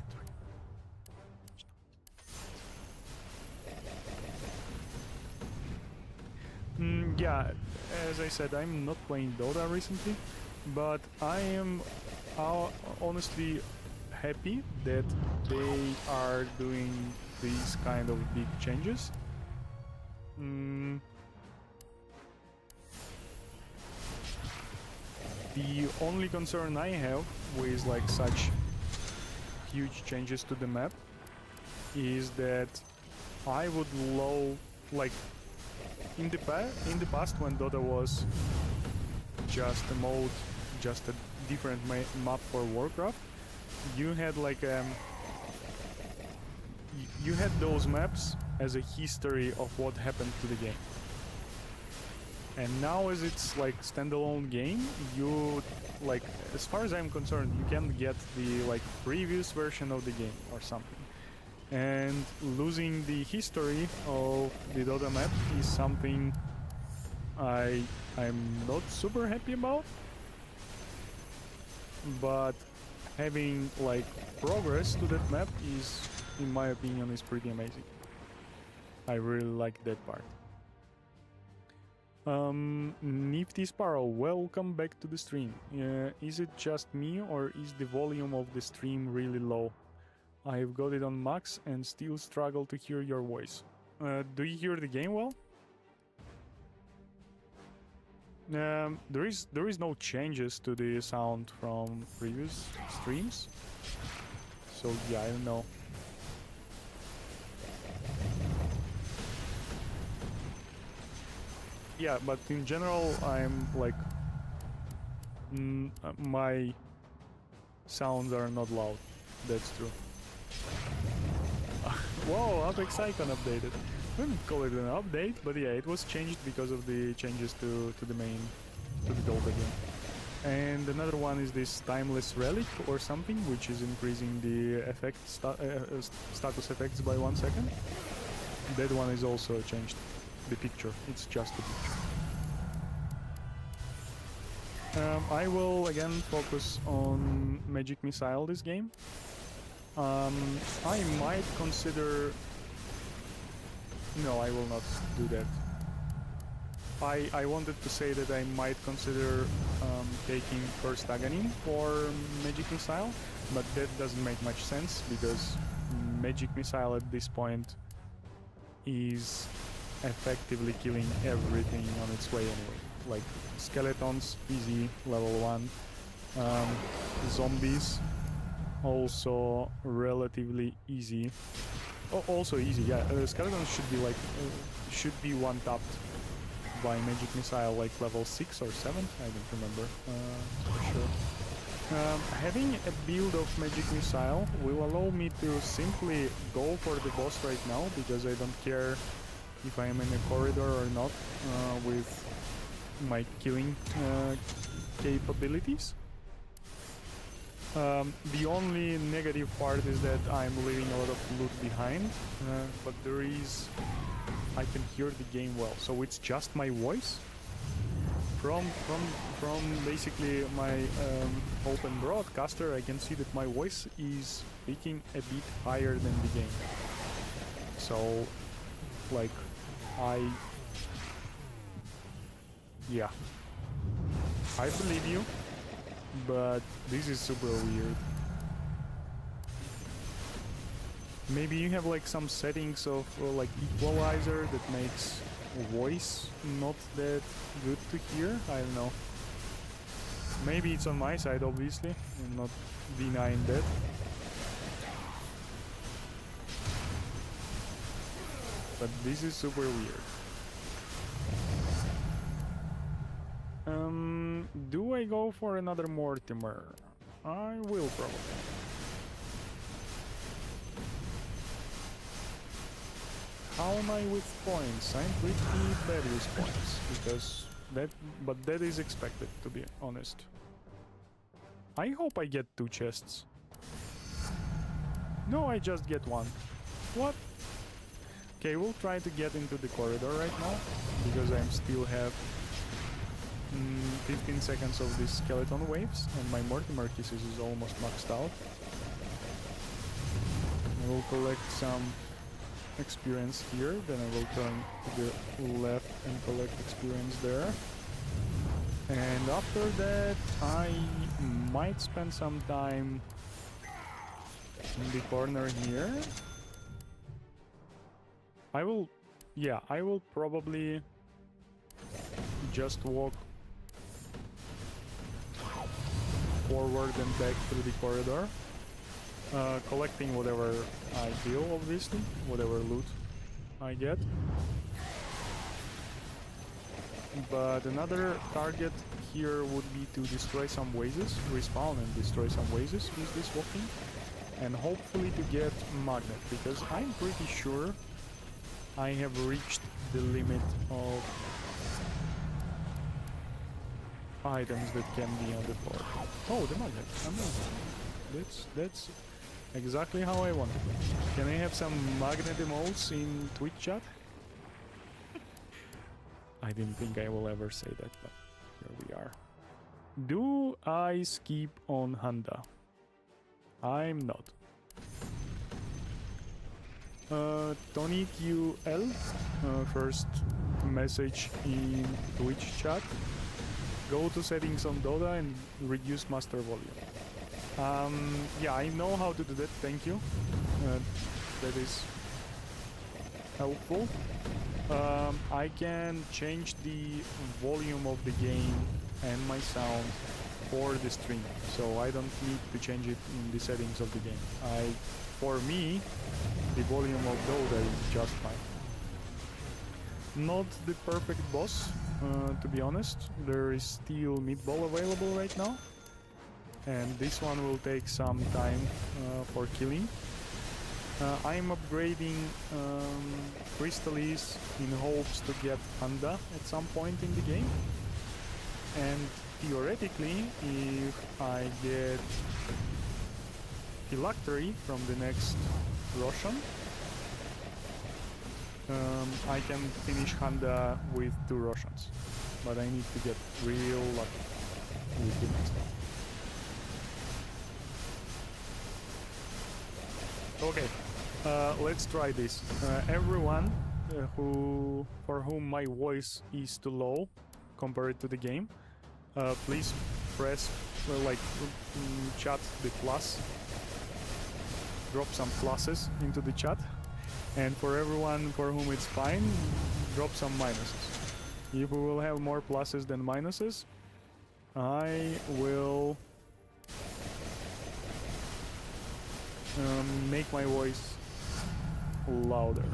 [SPEAKER 1] it. Yeah, as I said, I'm not playing Dota recently, but I am honestly happy that they are doing these kind of big changes. The only concern I have with like such huge changes to the map is that I would like in the past when Dota was just a mode, just a different map for Warcraft, you had like you had those maps as a history of what happened to the game. And now as it's like standalone game, you like, as far as I'm concerned, you can get the like previous version of the game or something. And losing the history of the Dota map is something I'm not super happy about. But having like progress to that map is, in my opinion, is pretty amazing. I really like that part. Nifty Sparrow, welcome back to the stream. Is it just me or is the volume of the stream really low? I've got it on max and still struggle to hear your voice. Do you hear the game well? There is no changes to the sound from previous streams. So yeah, I don't know. Yeah, but in general, I'm like... my sounds are not loud. That's true. Whoa, Apex Icon updated. I wouldn't call it an update, but yeah, it was changed because of the changes to the Dota game. And another one is this Timeless Relic or something, which is increasing the effect status effects by 1 second. That one is also changed. The picture, it's just a picture. I will again focus on Magic Missile this game. I might consider... No, I will not do that. I wanted to say that I might consider taking first Aghanim for Magic Missile, but that doesn't make much sense because Magic Missile at this point is effectively killing everything on its way anyway. Like skeletons, easy, level 1. Zombies, also relatively easy. Oh, also easy, yeah. Skeletons should be like should be one tapped by magic missile like level 6 or 7, I don't remember for sure. Having a build of magic missile will allow me to simply go for the boss right now, because I don't care if I am in a corridor or not with my killing capabilities. The only negative part is that I'm leaving a lot of loot behind, but I can hear the game well, so it's just my voice. From basically my open broadcaster, I can see that my voice is speaking a bit higher than the game. So, like, yeah, I believe you, but this is super weird. Maybe you have like some settings of like equalizer that makes voice not that good to hear. I don't know. Maybe it's on my side, obviously. I'm not denying that. But this is super weird. Do I go for another Mortimer? I will probably. How am I with points? I'm pretty bad with points, because but that is expected, to be honest. I hope I get 2 chests. No, I just get 1. What? Okay, we'll try to get into the corridor right now, because I still have 15 seconds of these skeleton waves, and my Mortimer Kisses is almost maxed out. We'll collect some experience here, then I will turn to the left and collect experience there. And after that, I might spend some time in the corner here. I will probably just walk forward and back through the corridor, collecting whatever I feel, obviously, whatever loot I get. But another target here would be to destroy some vases, respawn and destroy some vases with this walking, and hopefully to get magnet, because I'm pretty sure I have reached the limit of items that can be on the floor. Oh, the magnet, amazing. That's exactly how I want it. Can I have some magnet emotes in Twitch chat? I didn't think I will ever say that, but here we are. Do I skip on Handa? I'm not. Tony QL, first message in Twitch chat. Go to settings on Dota and reduce master volume. Yeah, I know how to do that, thank you. That is helpful. I can change the volume of the game and my sound for the stream, so I don't need to change it in the settings of the game. For me, the volume of Dota is just fine. Not the perfect boss, to be honest. There is still meatball available right now, and this one will take some time for killing. I'm upgrading Crystallis in hopes to get Handa at some point in the game, and theoretically, if I get Phylactery from the next Roshan, I can finish Handa with 2 Roshans, but I need to get real lucky with the next one. Okay, let's try this. Everyone for whom my voice is too low compared to the game, please press chat the plus. Drop some pluses into the chat, and for everyone for whom it's fine, drop some minuses. If we will have more pluses than minuses, I will make my voice louder.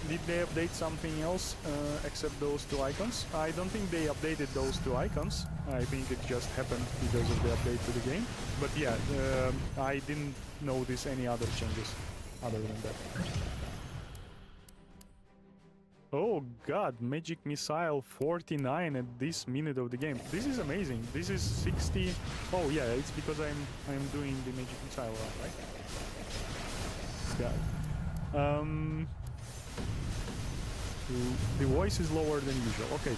[SPEAKER 1] did they update something else except those two icons? I don't think they updated those two icons. I think it just happened because of the update to the game. But yeah, I didn't notice any other changes other than that. Oh god, Magic Missile 49 at this minute of the game. This is amazing. This is 60. Oh yeah, it's because I'm doing the Magic Missile run, right? God. The voice is lower than usual. Okay.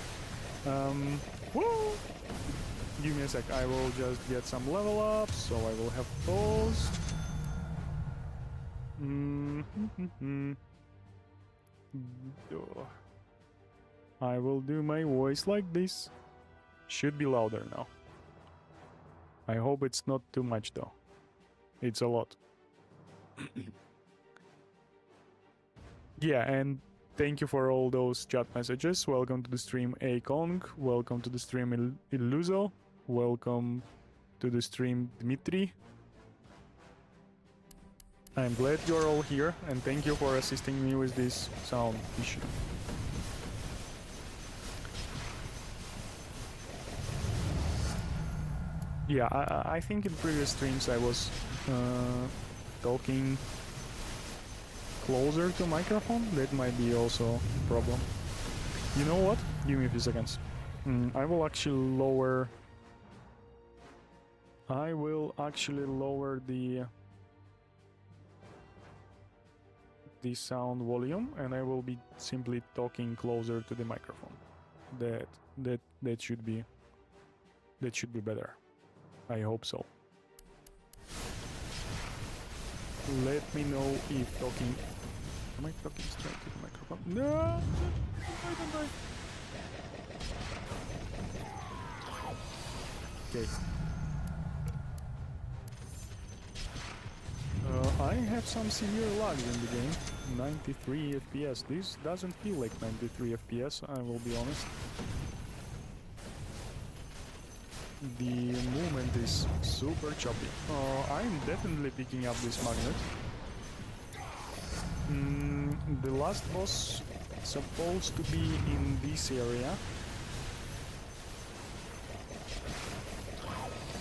[SPEAKER 1] Woo! Give me a sec. I will just get some level ups, so I will have those. I will do my voice like this. Should be louder now. I hope it's not too much though. It's a lot. Yeah, and thank you for all those chat messages. Welcome to the stream Akong. Welcome to the stream Illuzo. Welcome to the stream Dmitry. I'm glad you're all here, and thank you for assisting me with this sound issue. Yeah, I think in previous streams I was talking closer to microphone. That might be also a problem. You know what? Give me a few seconds. I will actually lower the sound volume, and I will be simply talking closer to the microphone. That should be better. I hope so. Let me know if talking. Am I talking straight to the microphone? No! Don't die. Okay. I have some severe lags in the game. 93 FPS. This doesn't feel like 93 FPS, I will be honest. The movement is super choppy. I'm definitely picking up this magnet. The last boss supposed to be in this area.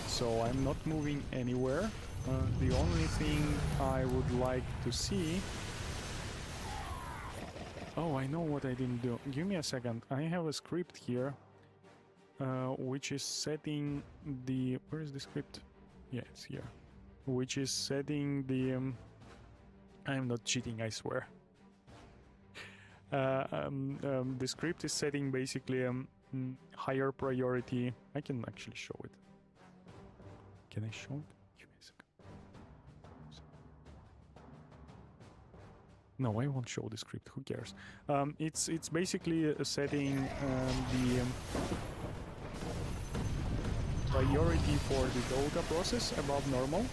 [SPEAKER 1] So I'm not moving anywhere. The only thing I would like to see... Oh, I know what I didn't do. Give me a second. I have a script here. Which is setting the... Where is the script? Yeah, it's here. Which is setting the... I'm not cheating, I swear. The script is setting basically higher priority... I can actually show it. Can I show it? Give me a second. No, I won't show the script, who cares? It's basically setting the... priority for the Dota process above normal,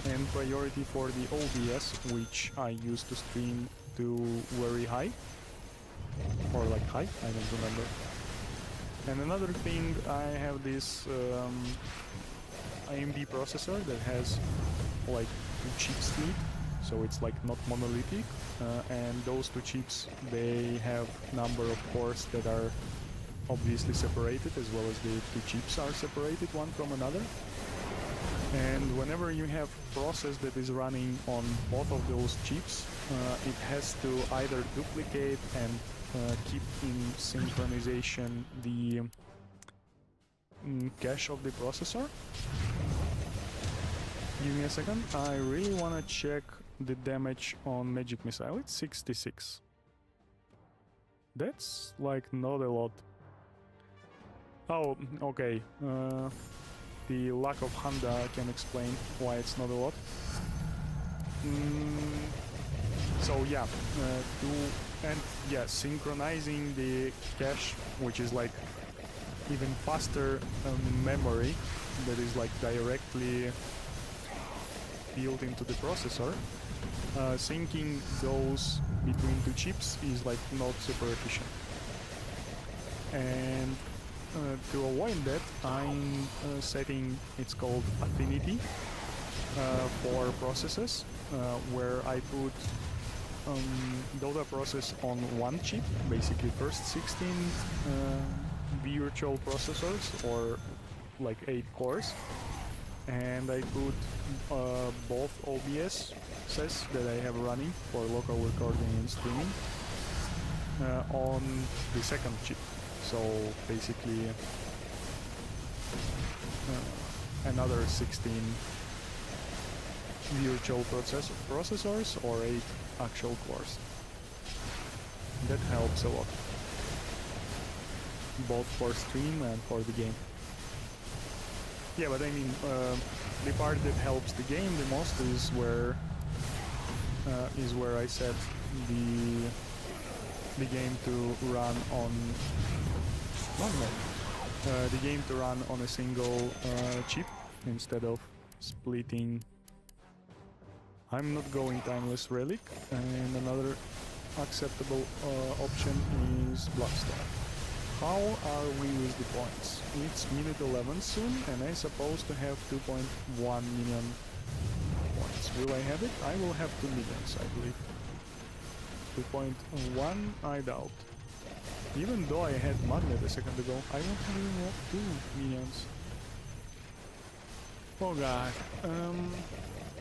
[SPEAKER 1] and priority for the OBS, which I used to stream, to very high, or like high, I don't remember. And another thing, I have this AMD processor that has like 2 chips to it, so it's like not monolithic, and those 2 chips, they have number of cores that are obviously separated, as well as the 2 chips are separated one from another. And whenever you have process that is running on both of those chips, it has to either duplicate and keep in synchronization the cache of the processor. Give me a second. I really want to check the damage on Magic Missile. It's 66. That's like not a lot. Oh, okay. The lack of Handa can explain why it's not a lot. So yeah, synchronizing the cache, which is like even faster memory that is like directly built into the processor. Syncing those between 2 chips is like not super efficient. And to avoid that, I'm setting, it's called affinity for processes, where I put data process on one chip, basically first 16 virtual processors, or like 8 cores, and I put both OBS sets that I have running for local recording and streaming on the second chip. So basically another 16 virtual processors or 8 actual cores. That helps a lot, both for stream and for the game. Yeah, but I mean, the part that helps the game the most is where I set the game to run on the game to run on a single chip instead of splitting. I'm not going Timeless Relic, and another acceptable option is Bloodstone. How are we with the points? It's minute 11 soon, and I'm supposed to have 2.1 million points. Will I have it? I will have 2 millions, I believe. 2.1, I doubt. Even though I had Magnet a second ago, I won't have even 2 millions. Oh god.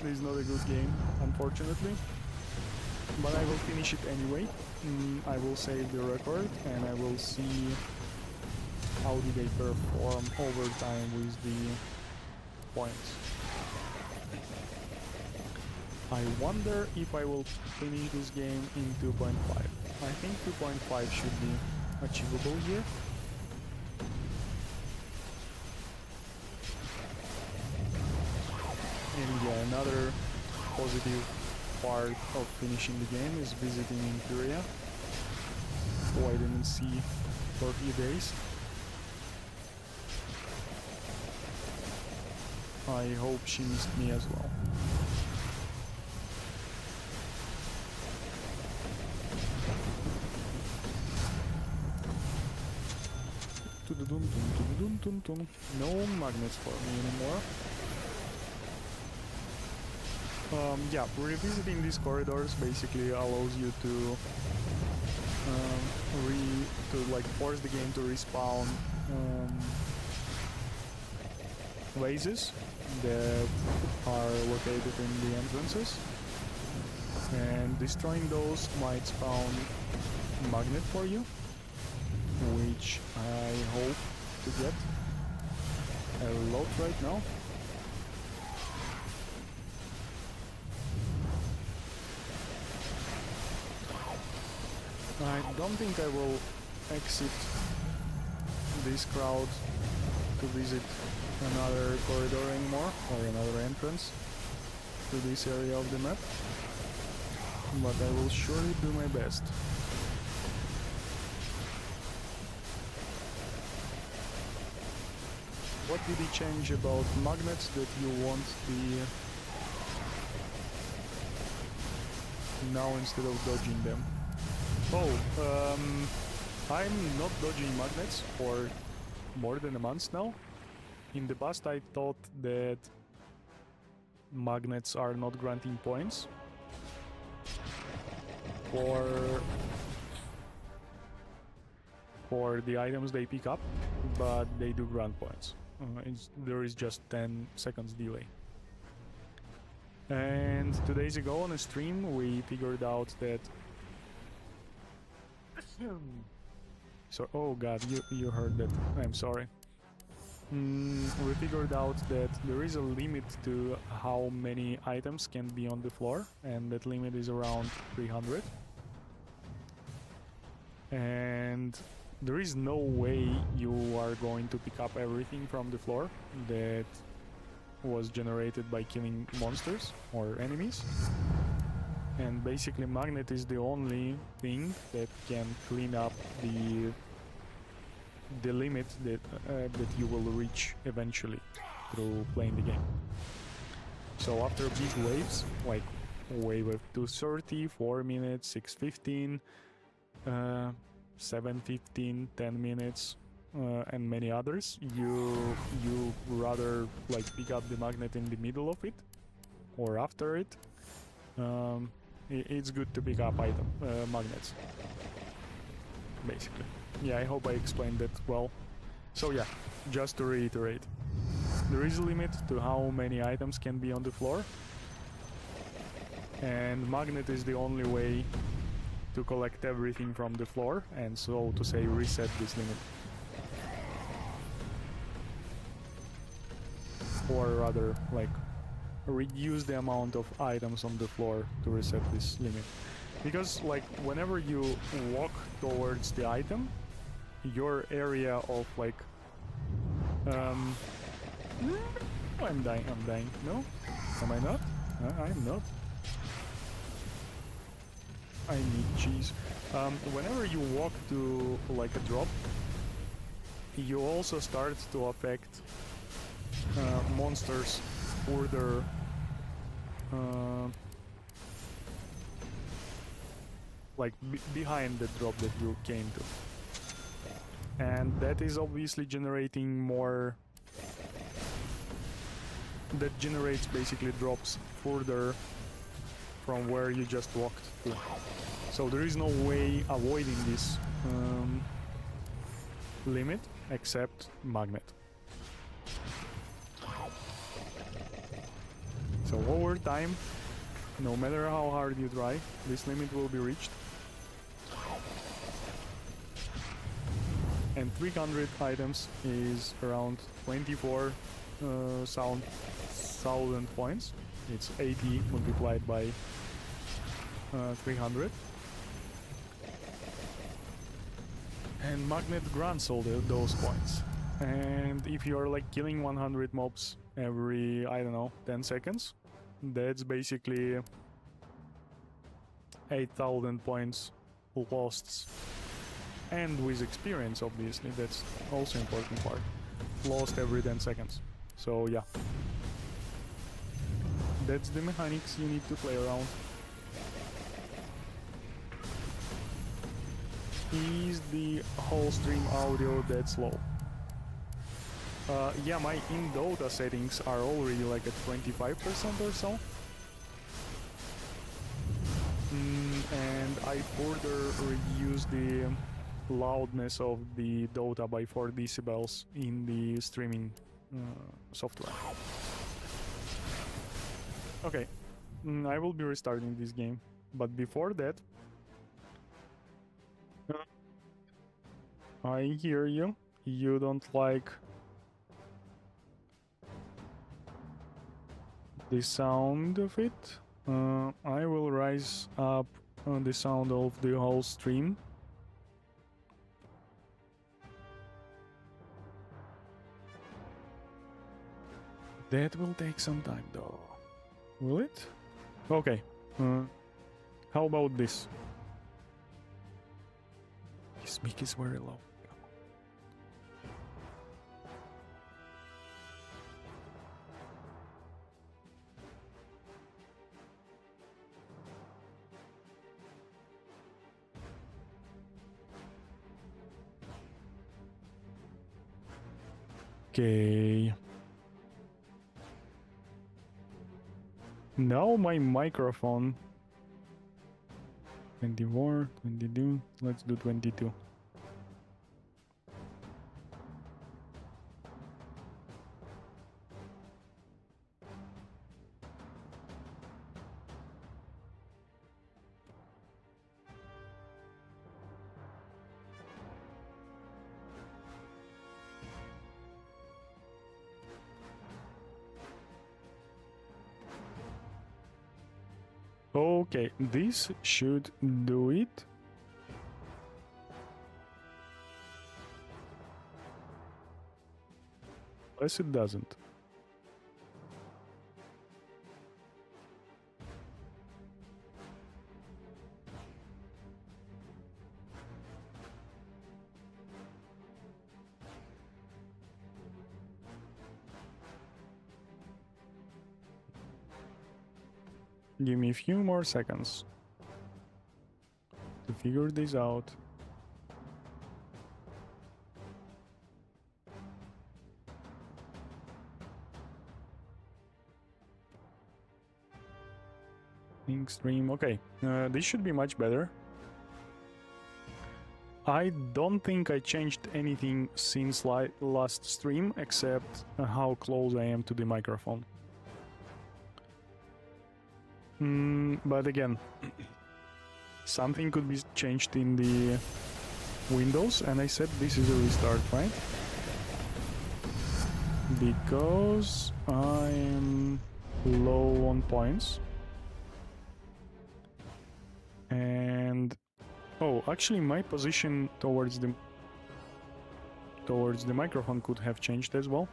[SPEAKER 1] This is not a good game, unfortunately. But I will finish it anyway. I will save the record and I will see how did they perform over time with the points. I wonder if I will finish this game in 2.5. I think 2.5 should be achievable here. And yeah, another positive part of finishing the game is visiting Imperia, who I didn't see for a few days. I hope she missed me as well. No magnets for me anymore. Yeah, revisiting these corridors basically allows you to force the game to respawn vases that are located in the entrances, and destroying those might spawn magnet for you, which I hope to get a lot right now. I don't think I will exit this crowd to visit another corridor anymore, or another entrance to this area of the map, but I will surely do my best. What did he change about magnets that you want the now instead of dodging them? Oh, I'm not dodging magnets for more than a month now. In the past I thought that magnets are not granting points for the items they pick up, but they do grant points. There is just 10 seconds delay. And 2 days ago on a stream we figured out that so, oh god, you heard that. I'm sorry. We figured out that there is a limit to how many items can be on the floor, and that limit is around 300. And there is no way you are going to pick up everything from the floor that was generated by killing monsters or enemies. And basically magnet is the only thing that can clean up the limit that you will reach eventually through playing the game. So after big waves, like wave of 230, 4 minutes, 6:15, 7:15, 10 minutes, and many others, you rather like pick up the magnet in the middle of it or after it. it's good to pick up magnets, basically. Yeah, I hope I explained that well. So yeah, just to reiterate, there is a limit to how many items can be on the floor, and magnet is the only way to collect everything from the floor and, so to say, reset this limit. Or rather, like, reduce the amount of items on the floor to reset this limit. Because, like, whenever you walk towards the item, your area of, like, I'm dying. No? Am I not? I'm not. I need cheese. Whenever you walk to, like, a drop, you also start to affect monsters further like behind the drop that you came to, and that is obviously generating more. That generates basically drops further from where you just walked to. So there is no way avoiding this limit except magnet. So over time, no matter how hard you try, this limit will be reached. And 300 items is around 24,000 points. It's 80 multiplied by 300. And magnet grants all those points. And if you're like killing 100 mobs every, I don't know, 10 seconds, that's basically 8,000 points lost. And with experience, obviously, that's also important part. Lost every 10 seconds. So yeah. That's the mechanics you need to play around. Is the whole stream audio that slow? Yeah, my in-Dota settings are already like at 25% or so. And I further reduced the loudness of the Dota by 4 decibels in the streaming software. Okay, I will be restarting this game, but before that, I hear you. You don't like the sound of it. I will rise up on the sound of the whole stream. That will take some time though. Will it? Okay. How about this? His mic is very low. Okay. Now my microphone. 24, 22. Let's do 22. Okay, this should do it. Unless it doesn't. Give me a few more seconds to figure this out. Ink stream. Okay, this should be much better. I don't think I changed anything since last stream, except how close I am to the microphone. But again, something could be changed in the Windows, and I said this is a restart, right? Because I am low on points. And oh, actually my position towards the microphone could have changed as well.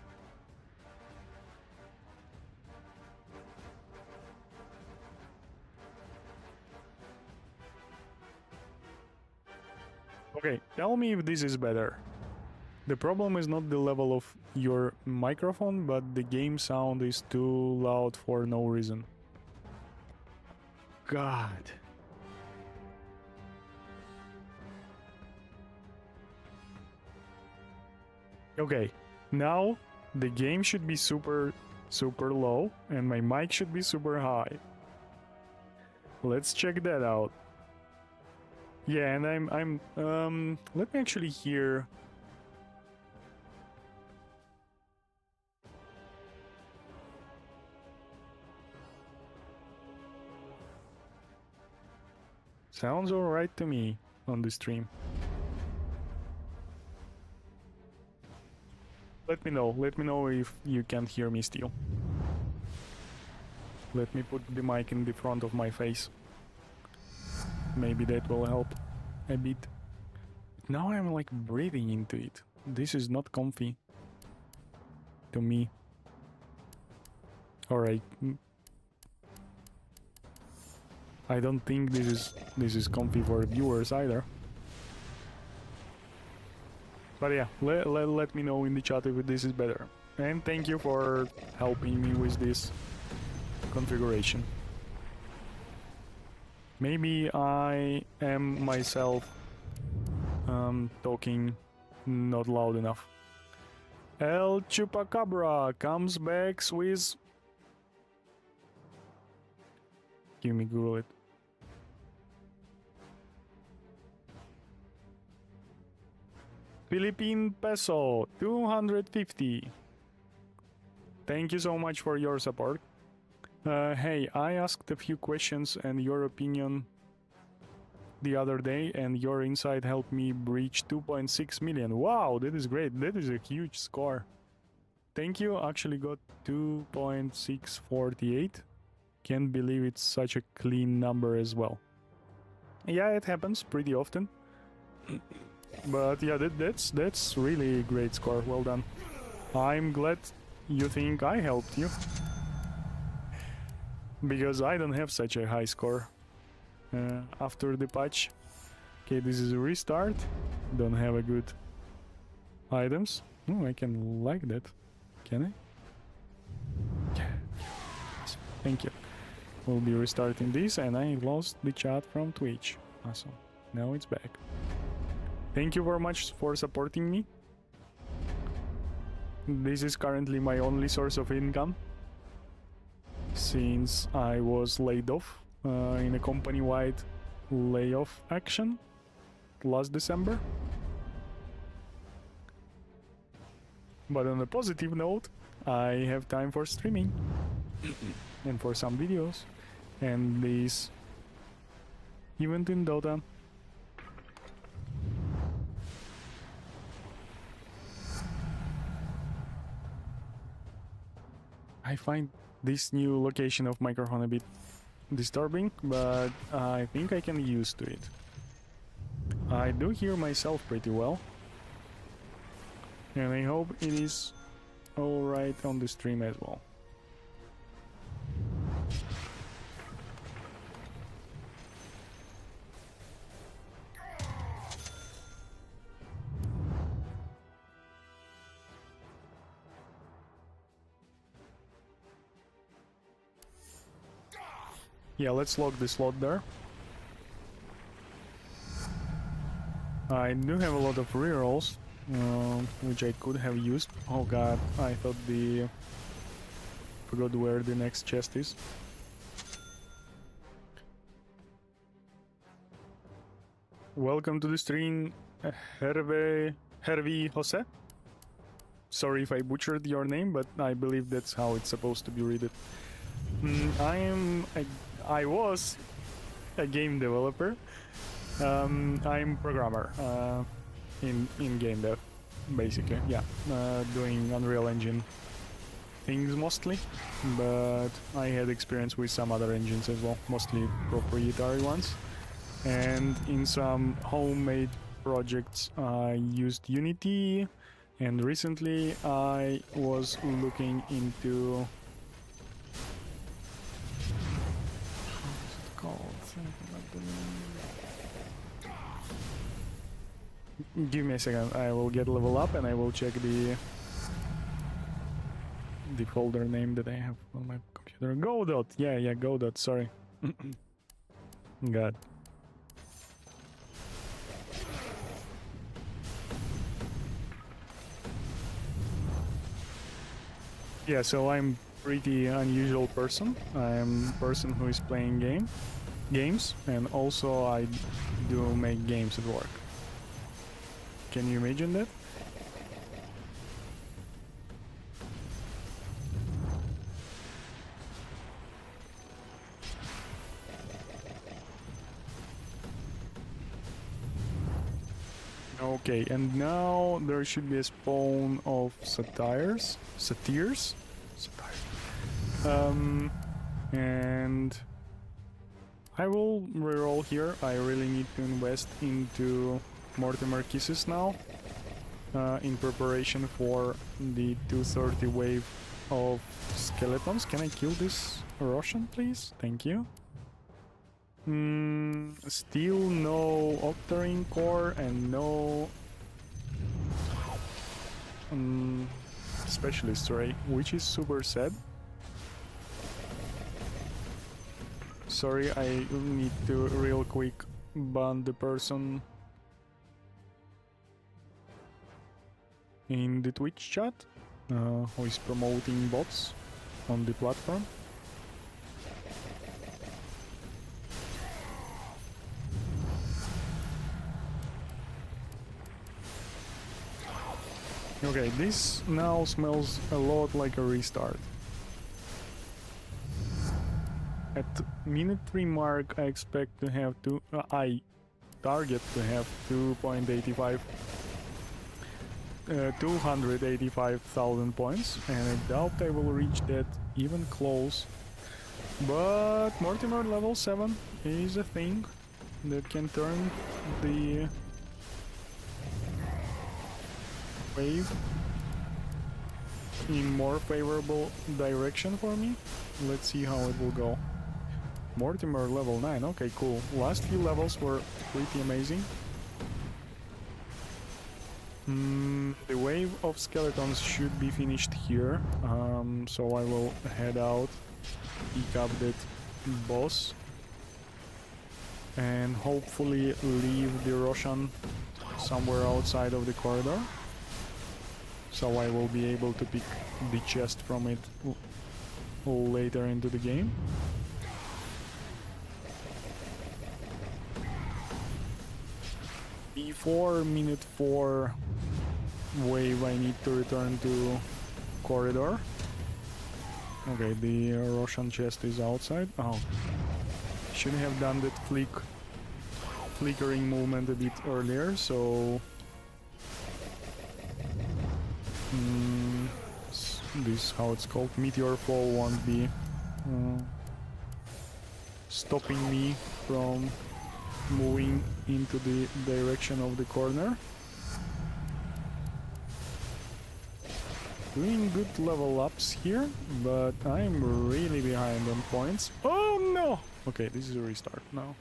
[SPEAKER 1] Okay, tell me if this is better. The problem is not the level of your microphone, but the game sound is too loud for no reason. God. Okay, now the game should be super low and my mic should be super high. Let's check that out. Yeah, and I'm let me actually hear. Sounds alright to me on the stream. Let me know if you can't hear me still. Let me put the mic in the front of my face. Maybe that will help a bit. Now I'm like breathing into it. This is not comfy to me. Alright. I don't think this is comfy for viewers either. But yeah, let me know in the chat if this is better. And thank you for helping me with this configuration. Maybe I am myself talking not loud enough. El Chupacabra comes back with... Give me Google it. Philippine peso, 250. Thank you so much for your support. Hey, I asked a few questions and your opinion the other day, and your insight helped me breach 2.6 million. Wow, that is great. That is a huge score. Thank you. Actually got 2.648. Can't believe it's such a clean number as well. Yeah, it happens pretty often. But yeah, that's really a great score. Well done. I'm glad you think I helped you, because I don't have such a high score after the patch. Okay, this is a restart. Don't have a good items. Oh, I can like that. Can I? Yeah. Thank you. We'll be restarting this, and I lost the chat from Twitch. Awesome. Now it's back. Thank you very much for supporting me. This is currently my only source of income, since I was laid off in a company-wide layoff action last December. But on a positive note, I have time for streaming and for some videos and this event in Dota. I find this new location of microphone a bit disturbing, but I think I can use to it. I do hear myself pretty well, and I hope it is alright on the stream as well. Yeah, let's log the slot there. I do have a lot of rerolls, which I could have used. Oh god, I thought forgot where the next chest is. Welcome to the stream, Hervé Jose. Sorry if I butchered your name, but I believe that's how it's supposed to be read. I was a game developer. I'm programmer in game dev, basically. Yeah, doing Unreal Engine things mostly, but I had experience with some other engines as well, mostly proprietary ones. And in some homemade projects I used Unity, and recently I was looking into... How's it called? Give me a second, I will get level up and I will check the folder name that I have on my computer. Godot! Yeah, Godot, sorry. God. Yeah, so I'm pretty unusual person. I'm a person who is playing games, and also I do make games at work. Can you imagine that? Okay, and now there should be a spawn of satyrs. And I will reroll here. I really need to invest into Mortimer Kisses now, in preparation for the 230 wave of skeletons. Can I kill this Russian, please? Thank you. Still no Octarine core and no specialist ray, which is super sad. Sorry, I need to real quick ban the person in the Twitch chat who is promoting bots on the platform. Okay, this now smells a lot like a restart. At minute 3 mark, I expect to have I target to have 285,000 points, and I doubt I will reach that even close. But Mortimer level 7 is a thing that can turn the wave in more favorable direction for me. Let's see how it will go. Mortimer level 9, okay, cool. Last few levels were pretty amazing. The wave of skeletons should be finished here, so I will head out, pick up that boss, and hopefully leave the Roshan somewhere outside of the corridor, so I will be able to pick the chest from it later into the game. Before minute 4 wave, I need to return to corridor. Okay, the Roshan chest is outside. Oh, should have done that flickering movement a bit earlier, so this, how it's called, meteor fall, won't be stopping me from moving into the direction of the corner. Doing good level ups here, but I'm really behind on points. Oh no! Okay, this is a restart now.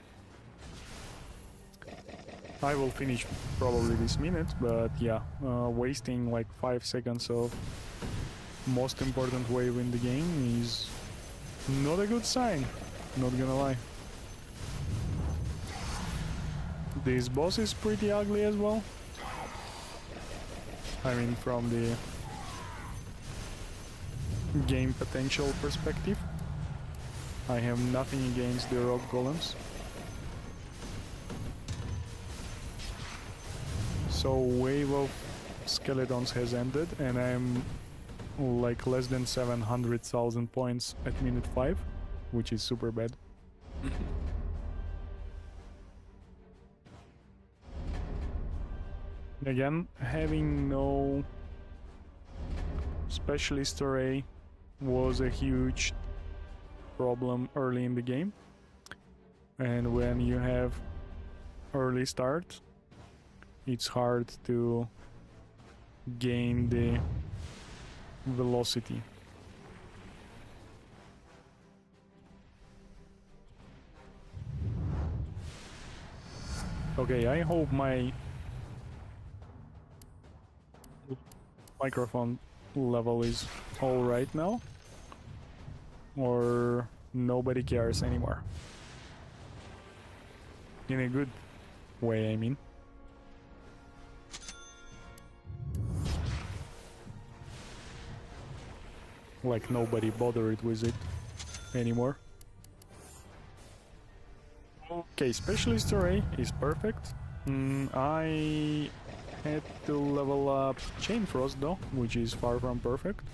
[SPEAKER 1] I will finish probably this minute, but yeah, wasting like 5 seconds of most important wave in the game is not a good sign, not gonna lie. This boss is pretty ugly as well. I mean, from the game potential perspective. I have nothing against the rock golems. So wave of skeletons has ended and I'm like less than 700,000 points at minute 5, which is super bad. Again, having no specialist array was a huge problem early in the game. And when you have early start, it's hard to gain the velocity. Okay, I hope my microphone level is all right now, or nobody cares anymore. In a good way, I mean. Like nobody bothered with it anymore. Okay, specialist array is perfect. I had to level up Chain Frost though, which is far from perfect.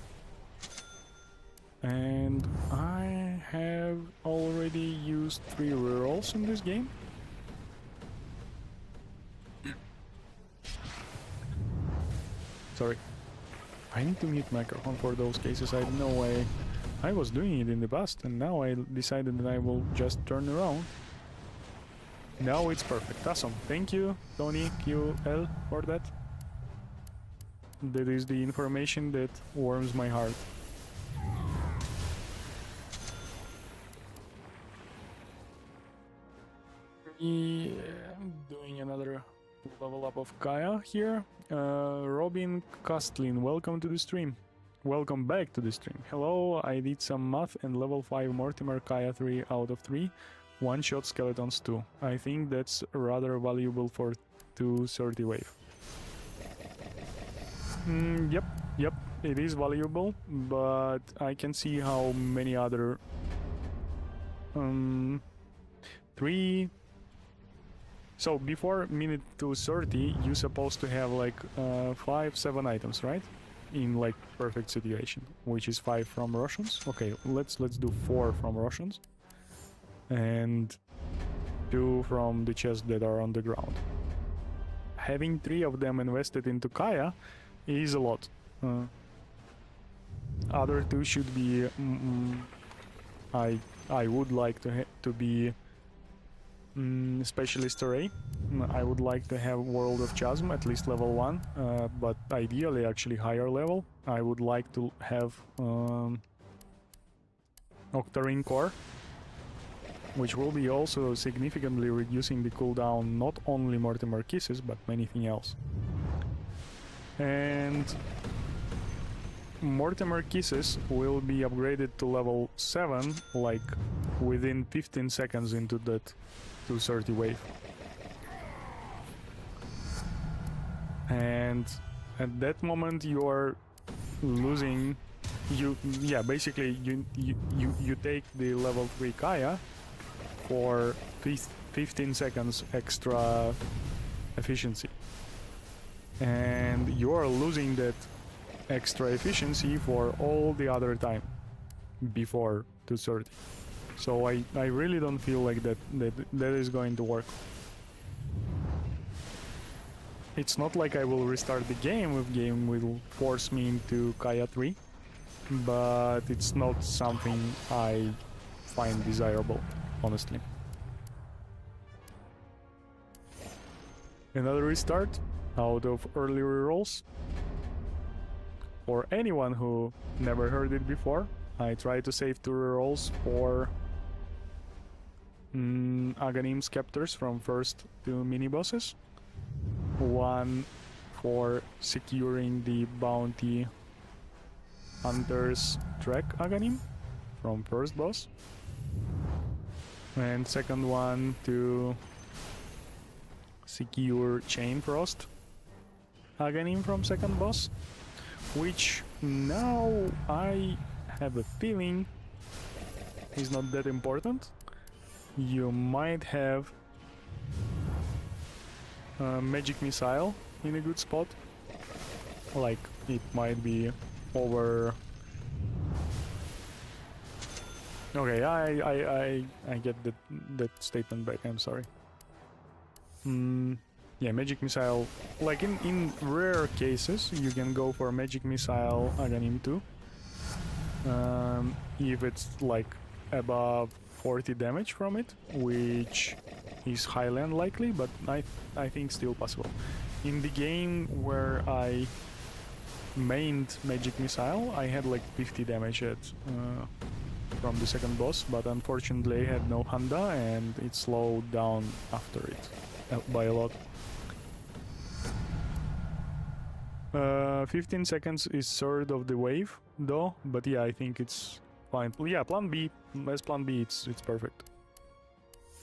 [SPEAKER 1] And I have already used 3 rerolls in this game. Sorry. I need to mute microphone for those cases. I had no way. I was doing it in the past and now I decided that I will just turn around. Now it's perfect. Awesome. Thank you, Tony QL, for that. That is the information that warms my heart. Yeah, I'm doing another level up of Kaya here. Robin Castlin, welcome to the stream. Welcome back to the stream. Hello, I did some math and level 5 Mortimer Kaya 3 out of 3. One-shot skeletons 2. I think that's rather valuable for 230 wave. Yep, it is valuable, but I can see how many other 3. So before minute 230, you're supposed to have like 5-7 items, right? In like perfect situation, which is 5 from Russians. Okay, let's do 4 from Russians. And 2 from the chests that are on the ground. Having 3 of them invested into Kaya is a lot. Other 2 should be. I would like to be specialist array. I would like to have World of Chasm at least level 1, but ideally actually higher level. I would like to have Octarine Core, which will be also significantly reducing the cooldown not only Mortimer Kisses, but anything else. And Mortimer Kisses will be upgraded to level 7, like within 15 seconds into that 230 wave. And at that moment you are losing, basically you take the level 3 Kaya for 15 seconds extra efficiency, and you are losing that extra efficiency for all the other time before 230. So I really don't feel like that is going to work. It's not like I will restart the game will force me into Kaya 3, but it's not something I find desirable, honestly. Another restart out of early rerolls. For anyone who never heard it before, I try to save 2 rerolls for Aghanim Scepters from first 2 mini-bosses. 1 for securing the Bounty Hunter's Track Aghanim from first boss. And second one to secure Chain Frost Aghanim from second boss, which now I have a feeling is not that important. You might have Magic Missile in a good spot. Like, it might be over... Okay, I get that statement back, I'm sorry. Yeah, Magic Missile, like in rare cases, you can go for Magic Missile Aghanim 2. If it's like above 40 damage from it, which is highly unlikely, but I think still possible. In the game where I mained Magic Missile, I had like 50 damage from the second boss, but unfortunately I had no Handa and it slowed down after it by a lot. 15 seconds is third of the wave though, but yeah, I think it's fine. Yeah, plan B, as plan B, it's perfect.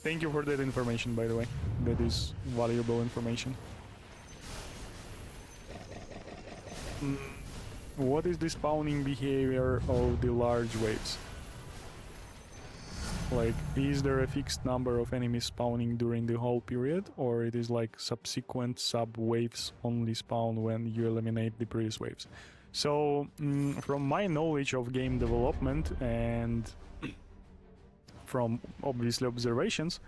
[SPEAKER 1] Thank you for that information, by the way. That is valuable information. What is the spawning behavior of the large waves? Like, is there a fixed number of enemies spawning during the whole period, or it is like subsequent sub-waves only spawn when you eliminate the previous waves? So, from my knowledge of game development and from obviously observations,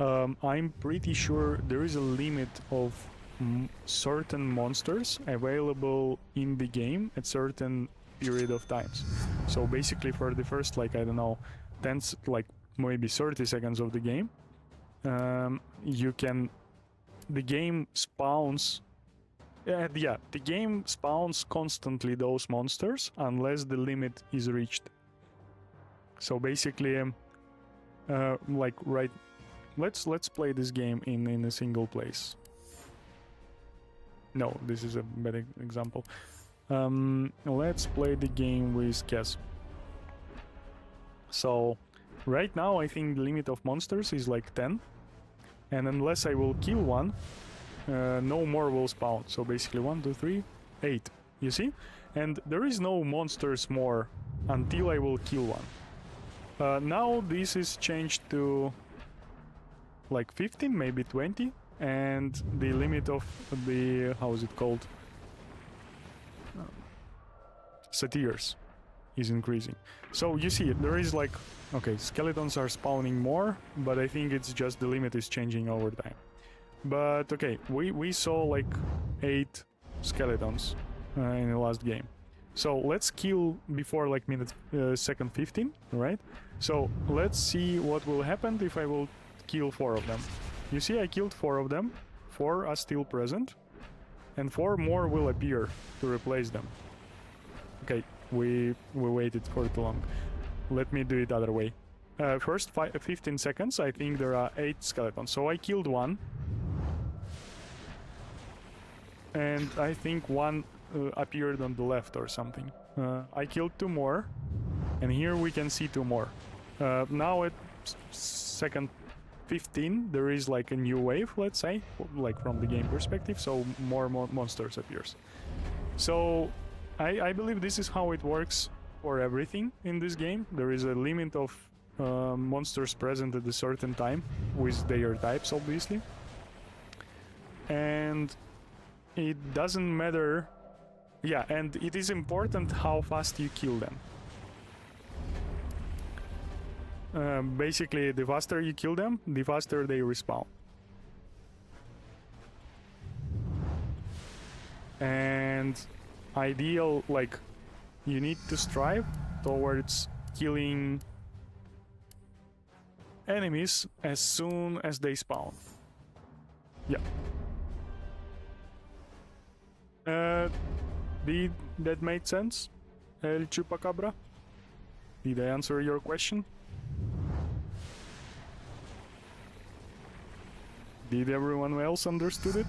[SPEAKER 1] I'm pretty sure there is a limit of certain monsters available in the game at certain period of times. So basically for the first, like, I don't know, like maybe 30 seconds of the game, the game spawns the game spawns constantly those monsters unless the limit is reached. So basically like let's play this game in a single place. No, this is a bad example. Let's play the game with Kes. So right now I think the limit of monsters is like 10, and unless I will kill one, no more will spawn. So basically 1, 2, 3, 8, you see? And there is no monsters more until I will kill one. Now this is changed to like 15, maybe 20, and the limit of the, how is it called? Satyrs is increasing. So you see, there is like, okay, skeletons are spawning more, but I think it's just the limit is changing over time. But okay, we saw like 8 skeletons in the last game. So let's kill before like second 15, right? So let's see what will happen if I will kill 4 of them. You see, I killed 4 of them, 4 are still present, and 4 more will appear to replace them. Okay, we waited for too long. Let me do it other way. First 15 seconds, I think there are 8 skeletons. So I killed 1. And I think 1 appeared on the left or something. I killed 2 more. And here we can see 2 more. Now at second 15, there is like a new wave, let's say, like from the game perspective, so more monsters appears. So I believe this is how it works for everything in this game. There is a limit of monsters present at a certain time with their types, obviously. And it doesn't matter, yeah, and it is important how fast you kill them. Basically, the faster you kill them, the faster they respawn. And ideal, like, you need to strive towards killing enemies as soon as they spawn. Yeah. Did that make sense, El Chupacabra? Did I answer your question? Did everyone else understood it?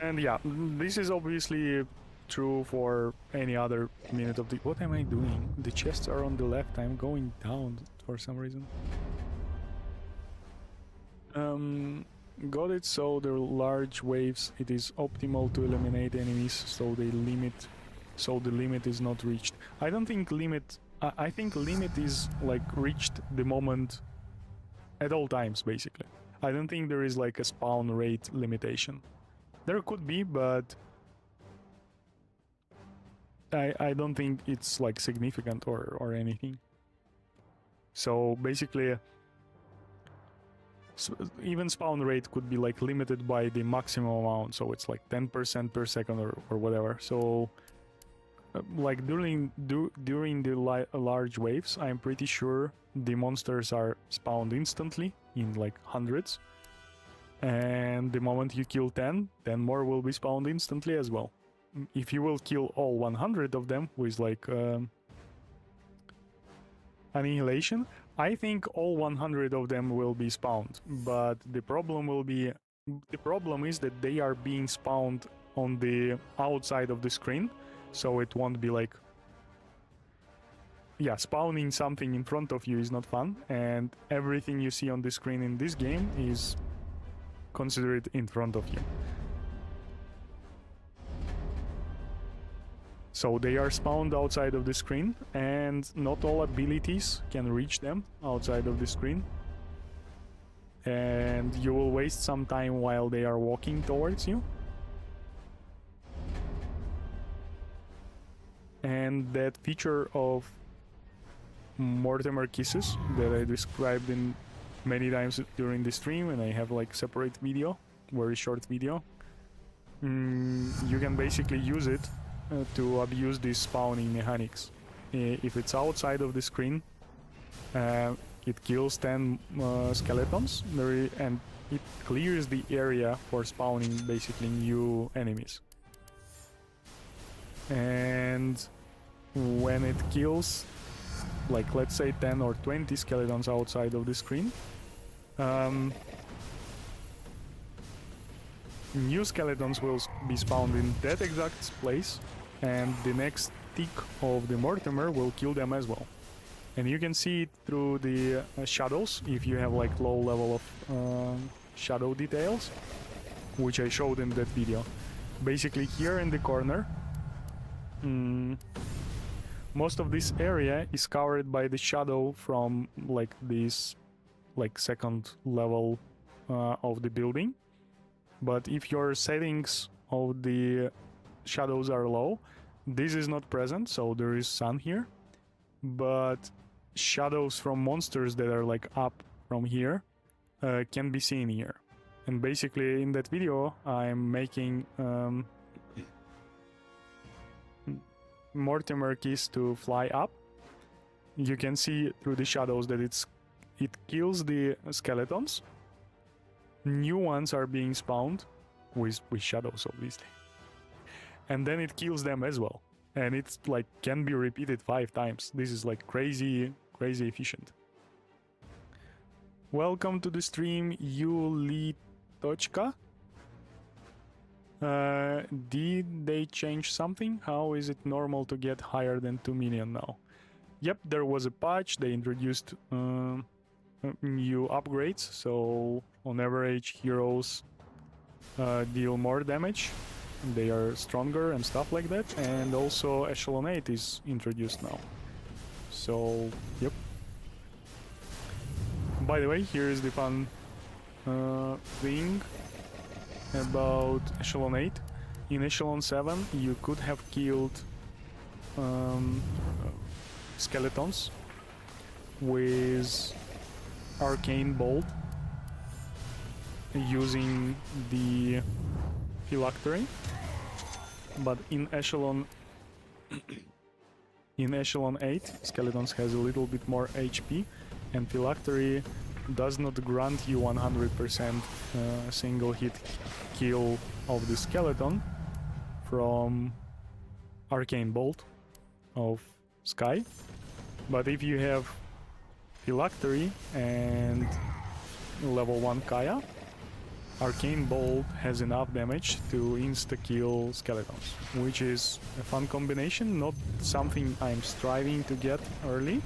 [SPEAKER 1] And yeah, this is obviously true for any other minute of the... What am I doing? The chests are on the left, I'm going down for some reason. Got it, so the large waves, it is optimal to eliminate enemies, so the limit is not reached. I don't think limit... I think limit is like reached the moment at all times, basically. I don't think there is like a spawn rate limitation. There could be, but I don't think it's like significant or anything. So basically, even spawn rate could be like limited by the maximum amount, so it's like 10% per second or whatever. So like during the large waves, I'm pretty sure the monsters are spawned instantly in like hundreds, and the moment you kill 10 more will be spawned instantly as well. If you will kill all 100 of them with like annihilation, I think all 100 of them will be spawned, but the problem is that they are being spawned on the outside of the screen, so it won't be like, yeah, spawning something in front of you is not fun, and everything you see on the screen in this game is considered in front of you. So they are spawned outside of the screen, and not all abilities can reach them outside of the screen. And you will waste some time while they are walking towards you. And that feature of Mortimer kisses that I described in many times during the stream, and I have like separate video, very short video, you can basically use it to abuse these spawning mechanics. If it's outside of the screen, it kills 10 skeletons, and it clears the area for spawning basically new enemies. And when it kills, like let's say 10 or 20 skeletons outside of the screen, new skeletons will be spawned in that exact place, and the next tick of the Mortimer will kill them as well. And you can see it through the shadows if you have like low level of shadow details, which I showed in that video. Basically here in the corner, most of this area is covered by the shadow from like this like second level of the building. But if your settings of the shadows are low, this is not present, so there is sun here. But shadows from monsters that are like up from here can be seen here. And basically in that video I'm making Mortimer keys to fly up. You can see through the shadows that it kills the skeletons. New ones are being spawned with shadows, obviously, and then it kills them as well, and it's like can be repeated 5 times. This is like crazy efficient. Welcome to the stream, Yulitochka. Did they change something? How is it normal to get higher than 2 million now? Yep, there was a patch. They introduced new upgrades, so on average heroes deal more damage, they are stronger and stuff like that, and also Echelon 8 is introduced now. So yep. By the way, here is the fun thing about Echelon 8. In Echelon 7 you could have killed skeletons with Arcane Bolt using the Phylactery, but in Echelon 8 skeletons has a little bit more HP, and Phylactery does not grant you 100% single hit kill of the skeleton from Arcane Bolt of Sky. But if you have Phylactery and level 1 Kaya, Arcane Bolt has enough damage to insta-kill skeletons, which is a fun combination, not something I'm striving to get early,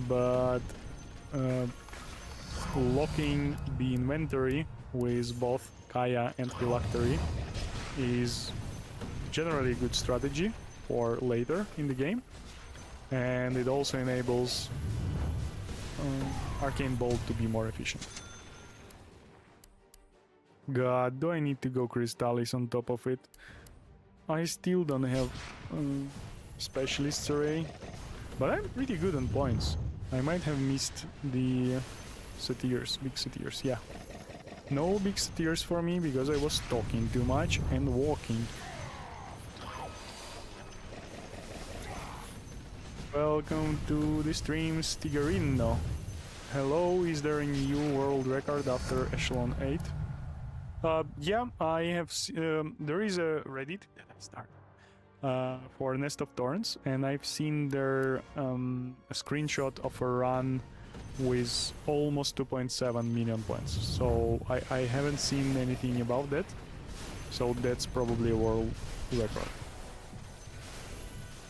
[SPEAKER 1] but locking the inventory with both Kaya and Phylactery is generally a good strategy for later in the game, and it also enables Arcane Bolt to be more efficient. God, do I need to go Crystallis on top of it? I still don't have Specialist's Array, but I'm pretty good on points. I might have missed the Satyrs, big Satyrs, yeah. No big Satyrs for me because I was talking too much and walking. Welcome to the stream, Stigarino. Hello, is there a new world record after Echelon 8? Yeah, I have. There is a Reddit that I started for Nest of Thorns, and I've seen their a screenshot of a run with almost 2.7 million points. So I haven't seen anything about that. So that's probably a world record.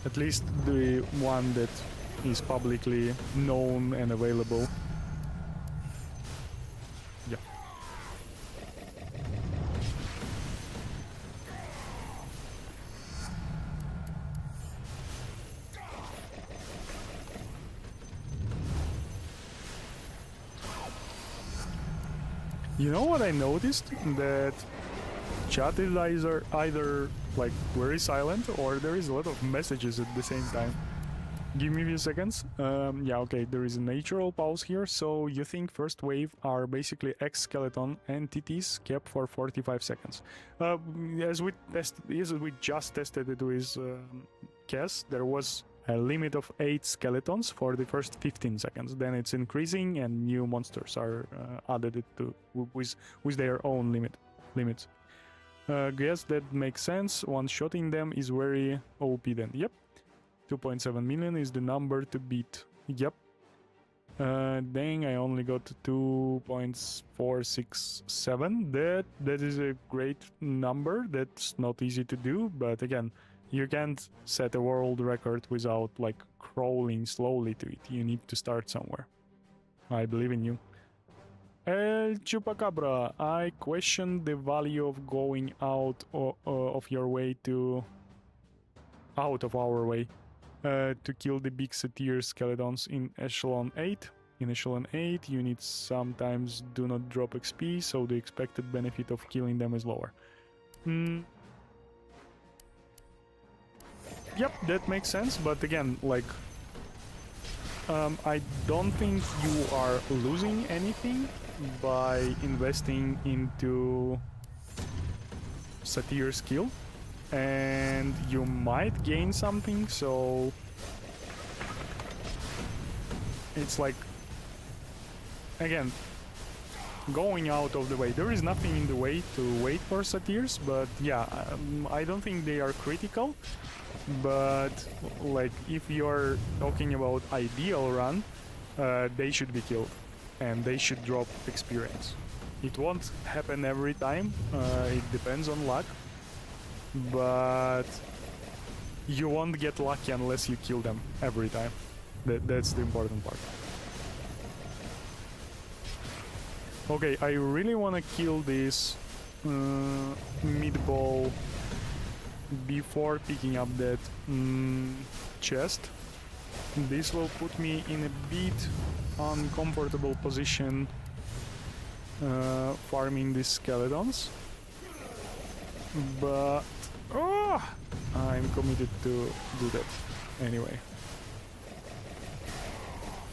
[SPEAKER 1] At least the one that is publicly known and available. Yeah. You know what I noticed? That chat is either like very silent or there is a lot of messages at the same time. Give me a few seconds. Yeah, okay, there is a natural pause here. So you think first wave are basically X-skeleton entities kept for 45 seconds. As we just tested it with Cass, there was a limit of 8 skeletons for the first 15 seconds. Then it's increasing and new monsters are added to with their own limits. Guess that makes sense. One-shotting them is very OP then. Yep. 2.7 million is the number to beat. Yep. Dang, I only got 2.467. That is a great number. That's not easy to do, but again, you can't set a world record without like crawling slowly to it. You need to start somewhere. I believe in you. El Chupacabra, I question the value of going out of your way to... out of our way to kill the big satyr skeletons in Echelon 8. In Echelon 8, units sometimes do not drop XP, so the expected benefit of killing them is lower. Yep, that makes sense, but again, like... I don't think you are losing anything by investing into Satyr skill, and you might gain something, so it's like, again, going out of the way. There is nothing in the way to wait for Satyrs, but yeah, I don't think they are critical. But like, if you're talking about ideal run, they should be killed and they should drop experience. It won't happen every time, it depends on luck, but you won't get lucky unless you kill them every time. That's the important part. Okay, I really want to kill this meatball before picking up that chest. This will put me in a bit uncomfortable position farming these skeletons, but I'm committed to do that anyway.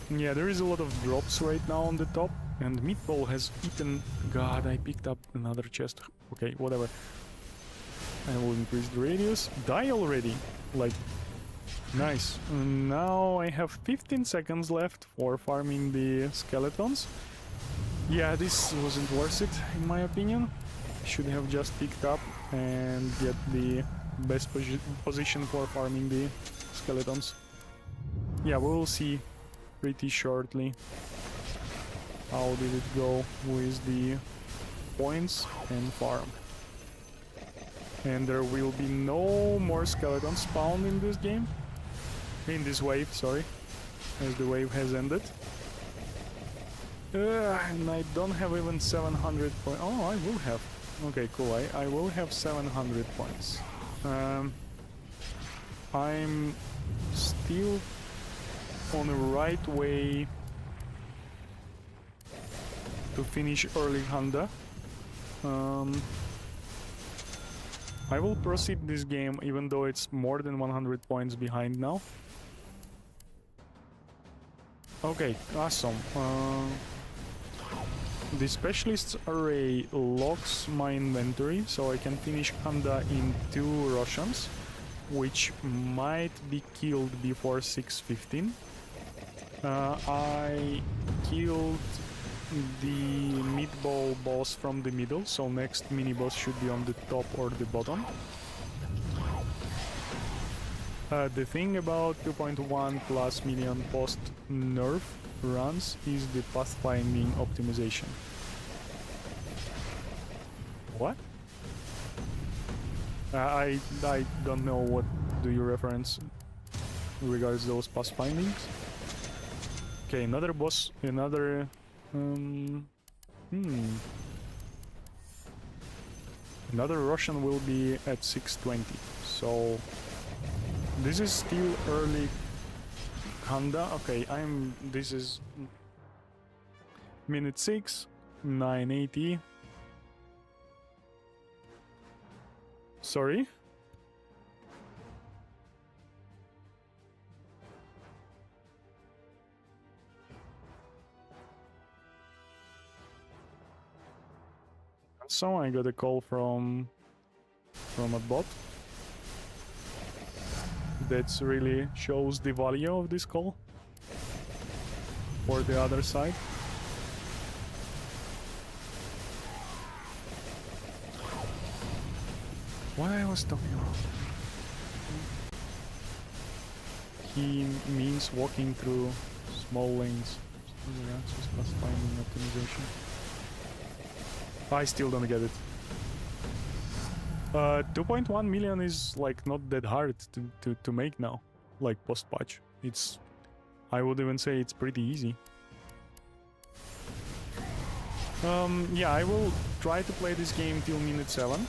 [SPEAKER 1] Yeah, there is a lot of drops right now on the top, and Meatball has eaten... God, I picked up another chest. Okay, whatever. I will increase the radius. Die already! Like, nice. Now I have 15 seconds left for farming the skeletons. Yeah, this wasn't worth it, in my opinion. Should have just picked up and get the best position for farming the skeletons. Yeah, we will see pretty shortly how did it go with the points and farm. And there will be no more skeletons spawned in this game. In this wave, sorry. As the wave has ended. And I don't have even 700 points. Oh, I will have. Okay, cool. I will have 700 points. I'm still on the right way to finish early Honda. I will proceed this game even though it's more than 100 points behind now. Okay, awesome. The Specialist's Array locks my inventory, so I can finish Honda in 2 Russians, which might be killed before 6:15. I killed the mid-ball boss from the middle, so next mini-boss should be on the top or the bottom. The thing about 2.1 plus million post-nerf runs is the pathfinding optimization. What? I don't know what do you reference regards those pathfindings. Okay, another boss, another another Russian will be at 6:20, so this is still early Honda. Okay, this is minute 6, 980. Sorry? So I got a call from a bot. That really shows the value of this call for the other side. What I was talking about? He means walking through small lanes. Finding optimization. I still don't get it. 2.1 million is like not that hard to make now, like post-patch. I would even say it's pretty easy. Yeah, I will try to play this game till minute 7.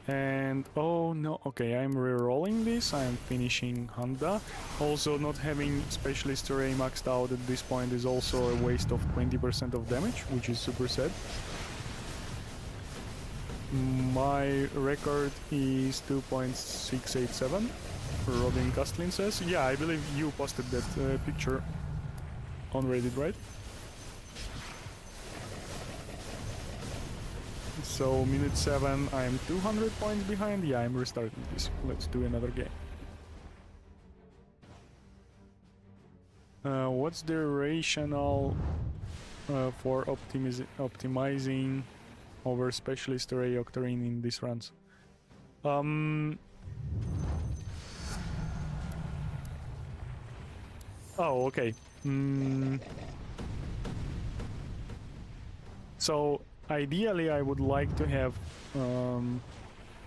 [SPEAKER 1] And oh no, okay, I'm re-rolling this, I'm finishing Honda. Also, not having Specialist Array maxed out at this point is also a waste of 20% of damage, which is super sad. My record is 2.687, Robin Castlin says. Yeah, I believe you posted that picture on Reddit, right? So, minute 7, I am 200 points behind. Yeah, I'm restarting this. Let's do another game. What's the rationale for optimizing over Specialist Array Octarine in these runs? Oh, okay. So, ideally, I would like to have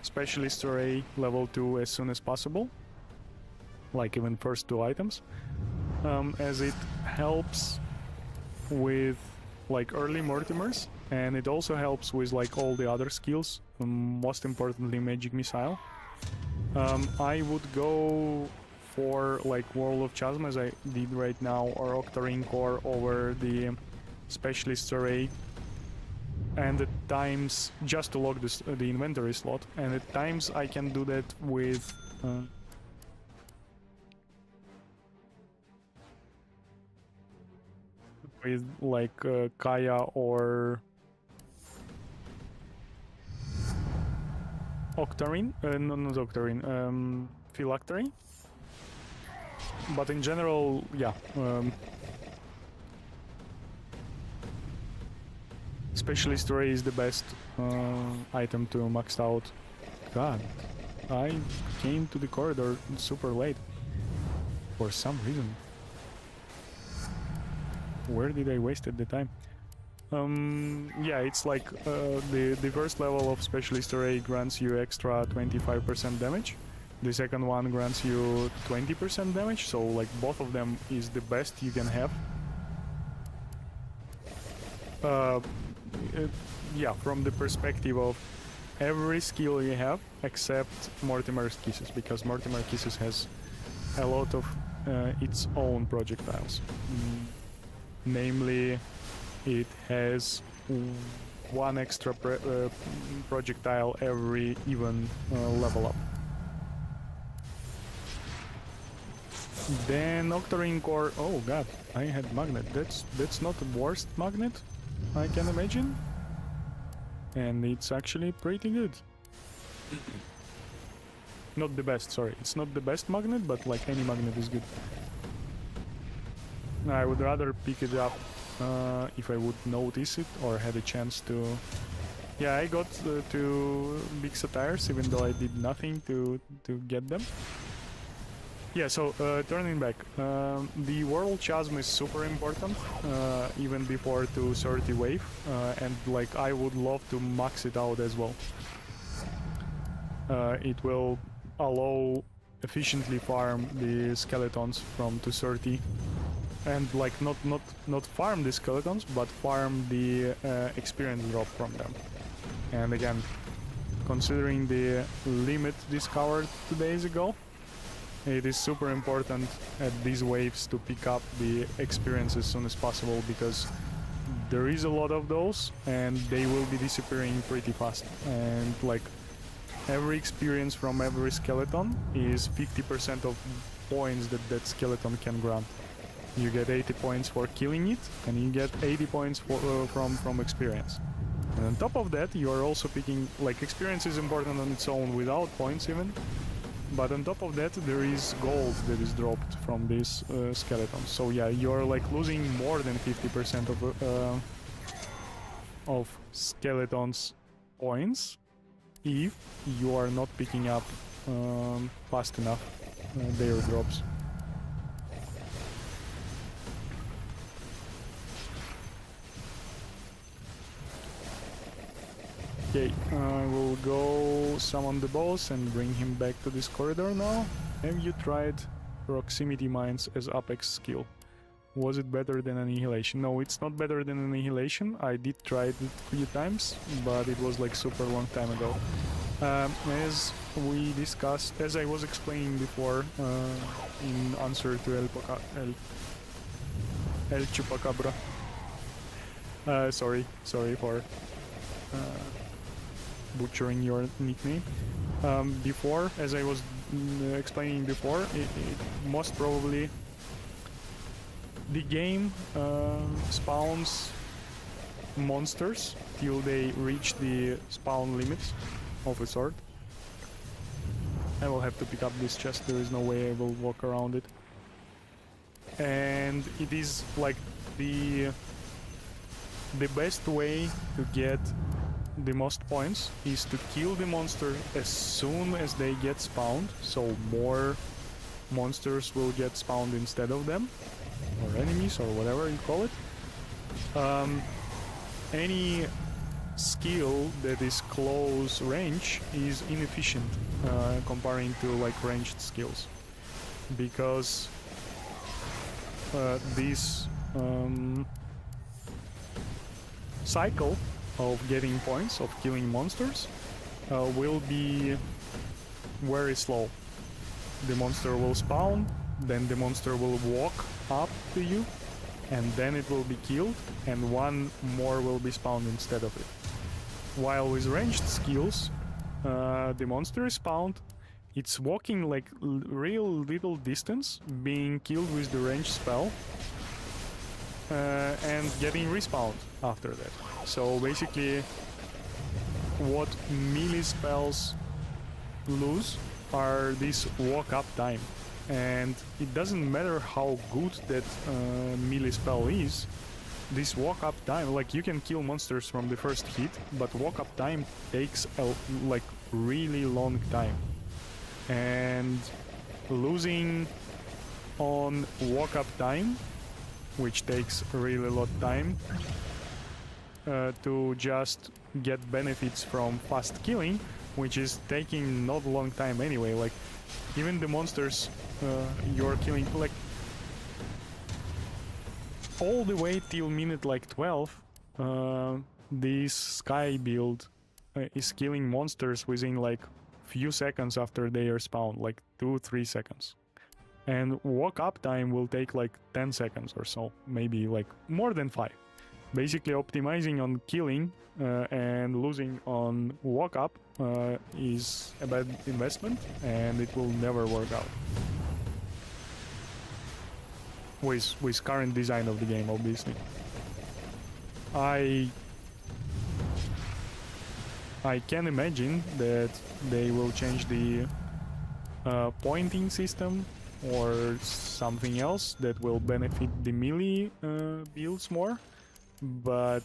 [SPEAKER 1] Specialist Array level 2 as soon as possible, like even first 2 items, as it helps with like early Mortimers, and it also helps with like all the other skills, most importantly Magic Missile. I would go for like Whirl of Chasm as I did right now, or Octarine Core over the Specialist Array. And at times, just to lock the inventory slot, and at times I can do that with like Kaya or Octarine, no, not Octarine, Phylactery. But in general, yeah. Specialist Array is the best item to max out. God, I came to the corridor super late for some reason. Where did I waste the time? Yeah, it's like the first level of Specialist Array grants you extra 25% damage. The second one grants you 20% damage, so like both of them is the best you can have. Yeah, from the perspective of every skill you have except Mortimer's Kisses, because Mortimer Kisses has a lot of its own projectiles. Namely it has one extra projectile every even level up. Then Octarine Core. Oh god, I had magnet. That's not the worst magnet I can imagine, and it's actually pretty good. Not the best, sorry. It's not the best magnet, but like any magnet is good. I would rather pick it up if I would notice it or had a chance to. Yeah, I got 2 big satires, even though I did nothing to get them. Yeah, so turning back, the World Chasm is super important, even before 230 wave, and like I would love to max it out as well. It will allow efficiently farm the skeletons from 230, and like not farm the skeletons, but farm the experience drop from them. And again, considering the limit discovered 2 days ago, it is super important at these waves to pick up the experience as soon as possible, because there is a lot of those and they will be disappearing pretty fast. And like every experience from every skeleton is 50% of points that skeleton can grant. You get 80 points for killing it, and you get 80 points for, from experience. And on top of that, you are also picking, like, experience is important on its own without points even, but on top of that there is gold that is dropped from these skeletons. So yeah, you're like losing more than 50% of skeletons points if you are not picking up fast enough their drops. Okay, we'll go summon the boss and bring him back to this corridor now. Have you tried proximity mines as Apex skill? Was it better than Annihilation? No, it's not better than Annihilation. I did try it a few times, but it was like super long time ago. As we discussed, as I was explaining before in answer to El Chupacabra. Sorry for butchering your nickname. Before, as I was explaining before, it most probably the game spawns monsters till they reach the spawn limits of a sort. I will have to pick up this chest, there is no way I will walk around it. And it is like the best way to get the most points is to kill the monster as soon as they get spawned, so more monsters will get spawned instead of them, or enemies, or whatever you call it. Any skill that is close range is inefficient comparing to like ranged skills, because this cycle of getting points, of killing monsters, will be very slow. The monster will spawn, then the monster will walk up to you, and then it will be killed, and one more will be spawned instead of it. While with ranged skills, the monster is spawned, it's walking like real little distance, being killed with the ranged spell, and getting respawned after that. So basically, what melee spells lose are this walk-up time. And it doesn't matter how good that melee spell is, this walk-up time, like you can kill monsters from the first hit, but walk-up time takes a like really long time. And losing on walk-up time, which takes really lot of time, to just get benefits from fast killing, which is taking not a long time anyway. Like even the monsters you're killing, like all the way till minute like 12, this sky build is killing monsters within like few seconds after they are spawned, like 2-3 seconds. And walk up time will take like 10 seconds or so, maybe like more than 5. basically optimizing on killing and losing on walk up is a bad investment, and it will never work out with current design of the game, obviously. I can imagine that they will change the pointing system or something else that will benefit the melee builds more, but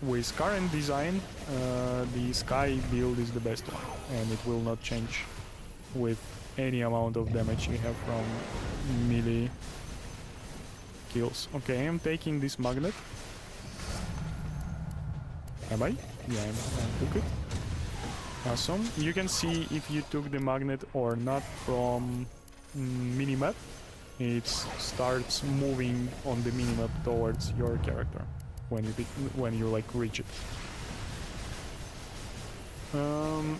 [SPEAKER 1] with current design the Sky build is the best one, and it will not change with any amount of damage you have from melee kills. Okay, I'm taking this magnet. Am I? Yeah, I took it. Awesome. You can see if you took the magnet or not from minimap. It starts moving on the minimap towards your character when you like reach it.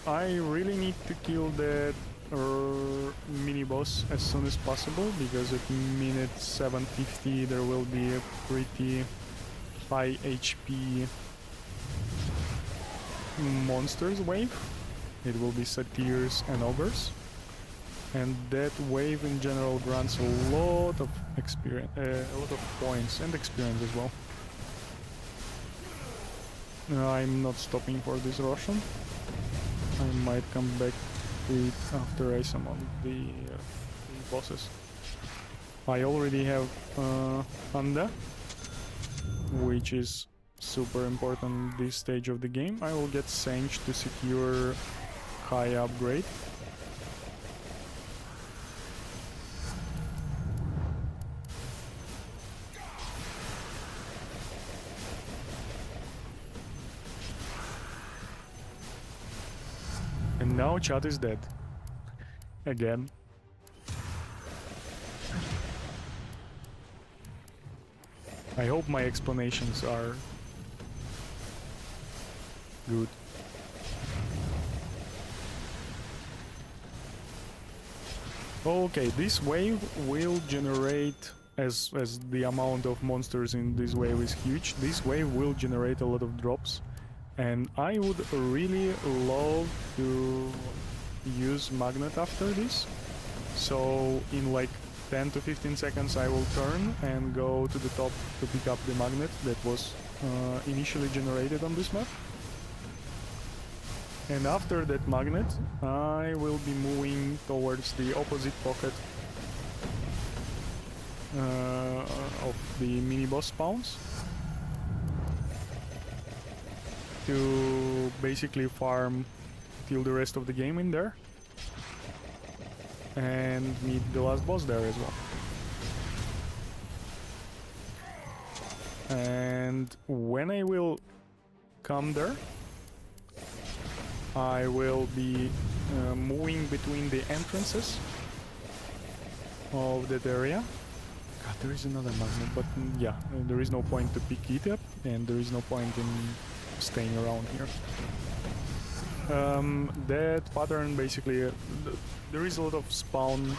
[SPEAKER 1] I really need to kill that mini boss as soon as possible, because at minute 750 there will be a pretty high HP monsters wave. It will be satyrs and ogres, and that wave in general grants a lot of experience, a lot of points and experience as well. I'm not stopping for this Russian. I might come back to it after I summon the bosses. I already have Panda, which is super important this stage of the game. I will get Sange to secure high upgrade. And now Chat is dead. Again. I hope my explanations are good. Okay, this wave will generate, as the amount of monsters in this wave is huge, this wave will generate a lot of drops, and I would really love to use magnet after this. So in like 10 to 15 seconds I will turn and go to the top to pick up the magnet that was initially generated on this map. And after that magnet, I will be moving towards the opposite pocket of the mini-boss spawns to basically farm till the rest of the game in there and meet the last boss there as well. And when I will come there, I will be moving between the entrances of that area. God, there is another magnet, but yeah, there is no point to pick it up, and there is no point in staying around here. That pattern basically, there is a lot of spawn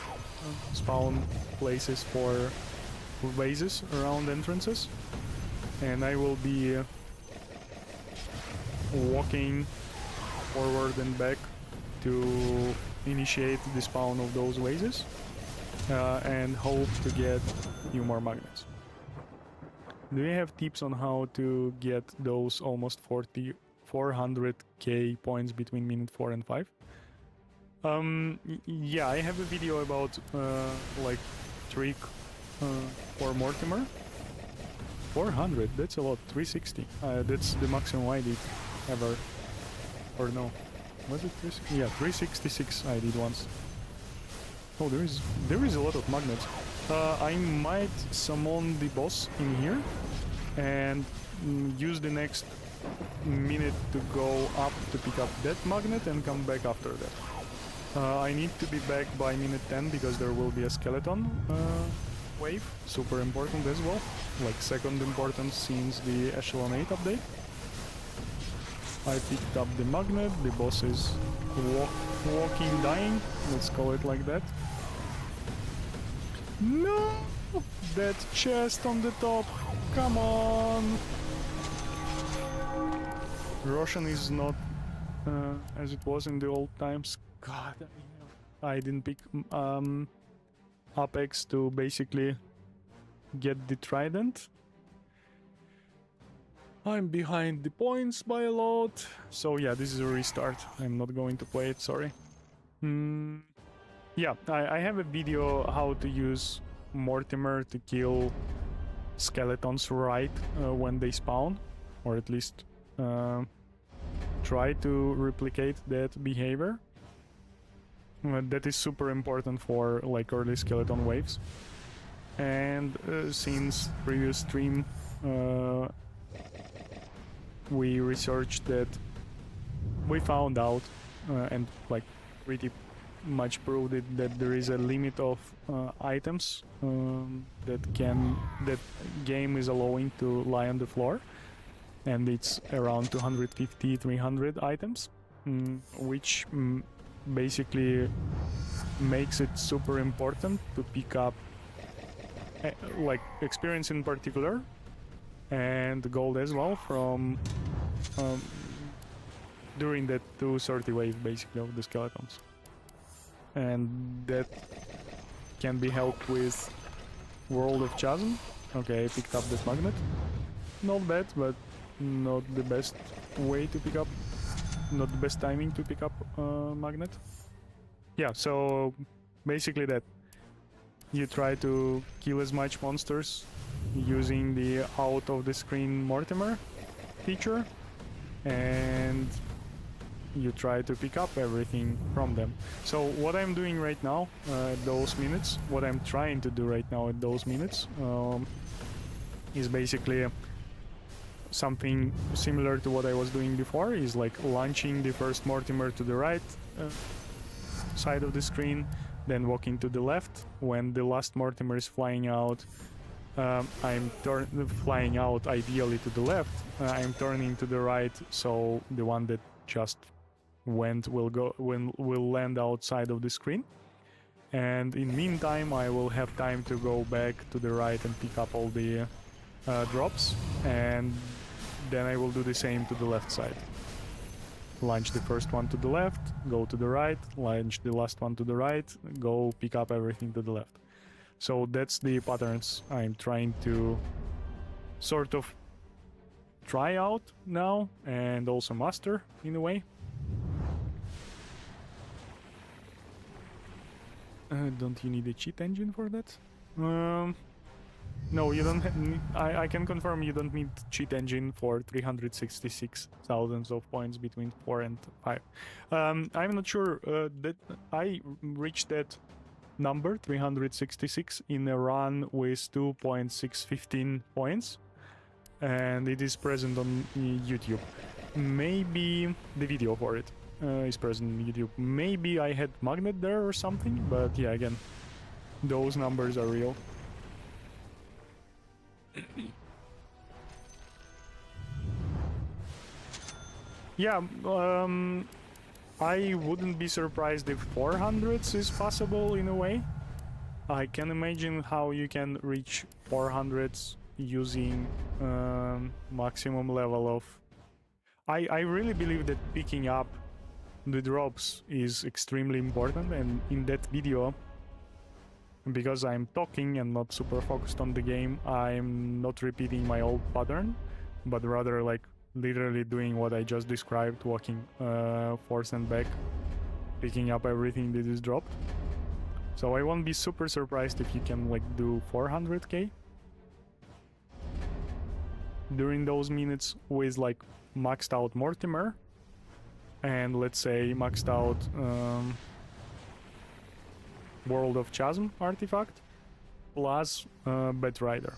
[SPEAKER 1] places for bases around entrances, and I will be walking forward and back to initiate the spawn of those vases and hope to get a few more magnets. Do you have tips on how to get those almost 400k points between minute 4 and 5? Yeah, I have a video about like trick for Mortimer. 400, that's a lot. 360, that's the maximum I did ever. Or no, was it 360? Yeah, 366 I did once. Oh, there is a lot of magnets. I might summon the boss in here and use the next minute to go up to pick up that magnet and come back after that. I need to be back by minute 10 because there will be a skeleton wave, super important as well, like second importance since the Echelon 8 update. I picked up the magnet, the boss is walking, dying, let's call it like that. No! That chest on the top. Come on. Roshan is not as it was in the old times. God, I didn't pick Apex to basically get the trident. I'm behind the points by a lot. So yeah, this is a restart. I'm not going to play it, sorry. Yeah, I have a video how to use Mortimer to kill skeletons right when they spawn, or at least try to replicate that behavior. That is super important for like early skeleton waves. And since previous stream we researched that, we found out and like pretty much proved it that there is a limit of items that game is allowing to lie on the floor, and it's around 250-300 items, which basically makes it super important to pick up like experience in particular and gold as well from during that 230 wave basically of the skeletons. And that can be helped with World of Chasm. Okay, I picked up that magnet. Not bad, but not the best way to pick up, not the best timing to pick up magnet. Yeah, so basically that. You try to kill as much monsters using the out of the screen Mortimer feature, and you try to pick up everything from them. So what I'm doing right now at those minutes, what I'm trying to do right now at those minutes is basically something similar to what I was doing before, is like launching the first Mortimer to the right side of the screen, then walking to the left. When the last Mortimer is flying out, I'm flying out ideally to the left. I'm turning to the right, so the one that just went will land outside of the screen. And in meantime, I will have time to go back to the right and pick up all the drops, and then I will do the same to the left side. Launch the first one to the left, go to the right, launch the last one to the right, go pick up everything to the left. So that's the patterns I'm trying to sort of try out now and also master in a way. Don't you need a cheat engine for that? No, you don't. I can confirm you don't need cheat engine for 366,000 of points between 4 and 5. I'm not sure that I reached that number 366 in a run with 2.615 points, and it is present on YouTube. Maybe the video for it is present on YouTube. Maybe I had magnet there or something, but yeah, again, those numbers are real. Yeah, I wouldn't be surprised if 400s is possible in a way. I can imagine how you can reach 400s using maximum level of... I really believe that picking up the drops is extremely important, and in that video, because I'm talking and not super focused on the game, I'm not repeating my old pattern, but rather like literally doing what I just described, walking forth and back, picking up everything that is dropped. So I won't be super surprised if you can like do 400k during those minutes with like maxed out Mortimer and let's say maxed out World of Chasm artifact plus Bat Rider.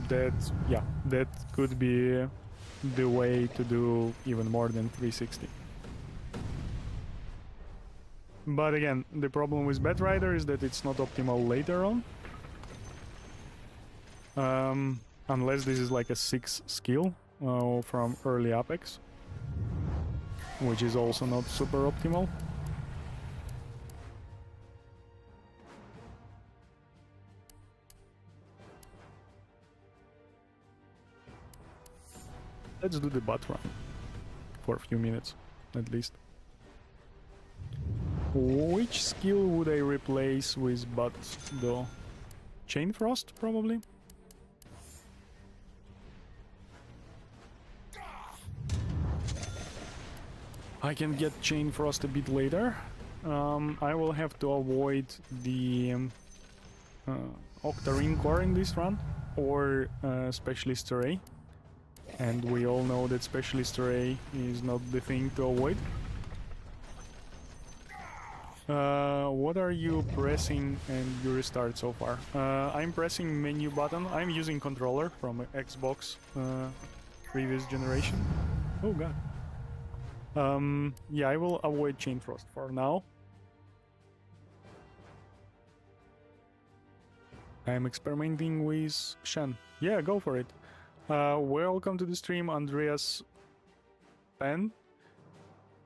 [SPEAKER 1] That, yeah, that could be the way to do even more than 360. But again, the problem with Bat Rider is that it's not optimal later on. Unless this is like a 6 skill from early Apex, which is also not super optimal. Let's do the bot run for a few minutes, at least. Which skill would I replace with bot, though? Chain Frost, probably? I can get Chain Frost a bit later. I will have to avoid the Octarine Core in this run, or Specialist Array. And we all know that Specialist Array is not the thing to avoid. What are you pressing and you restart so far? I'm pressing menu button. I'm using controller from Xbox previous generation. Oh god. Yeah, I will avoid Chain Frost for now. I'm experimenting with Shen. Yeah, go for it. Welcome to the stream, Andreas Penn.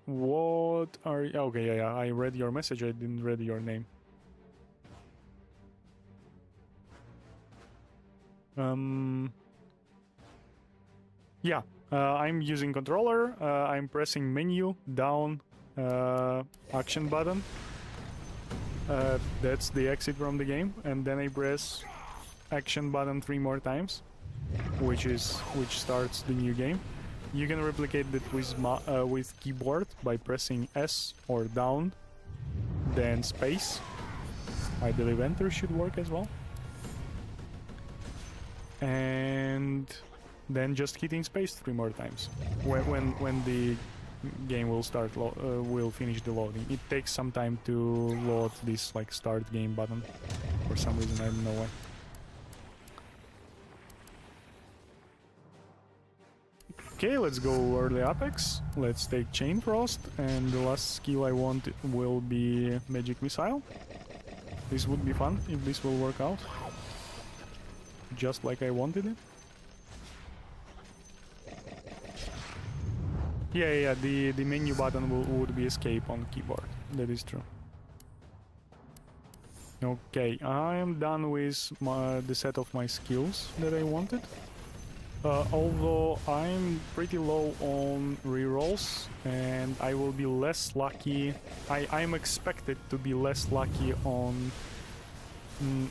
[SPEAKER 1] What are you... Okay, yeah, I read your message, I didn't read your name. Yeah, I'm using controller, I'm pressing menu, down, action button. That's the exit from the game, and then I press action button 3 more times, which starts the new game. You can replicate that with keyboard by pressing S or down, then space. I believe enter should work as well. And then just hitting space 3 more times when the game will start will finish the loading. It takes some time to load this like start game button for some reason, I don't know why. Okay, let's go early Apex. Let's take Chain Frost, and the last skill I want will be Magic Missile. This would be fun if this will work out, just like I wanted it. Yeah, the menu button would be escape on keyboard. That is true. Okay, I am done with the set of my skills that I wanted. Although I'm pretty low on rerolls, and I will be less lucky. I'm expected to be less lucky on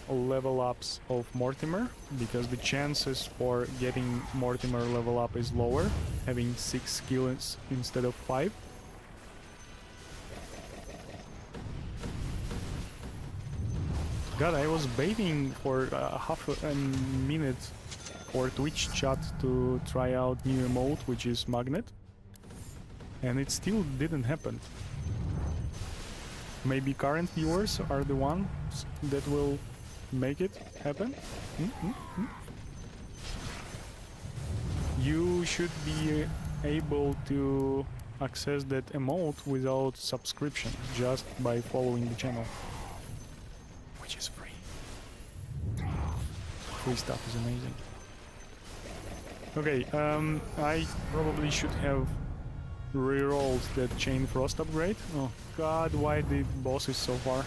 [SPEAKER 1] level ups of Mortimer, because the chances for getting Mortimer level up is lower, having 6 skills instead of 5. God, I was waiting for half a minute for Twitch chat to try out new emote, which is Magnet, and it still didn't happen. Maybe current viewers are the ones that will make it happen? You should be able to access that emote without subscription, just by following the channel, which is free. Free stuff is amazing. Okay, I probably should have rerolled that Chain Frost upgrade. Oh god, why the boss is so far?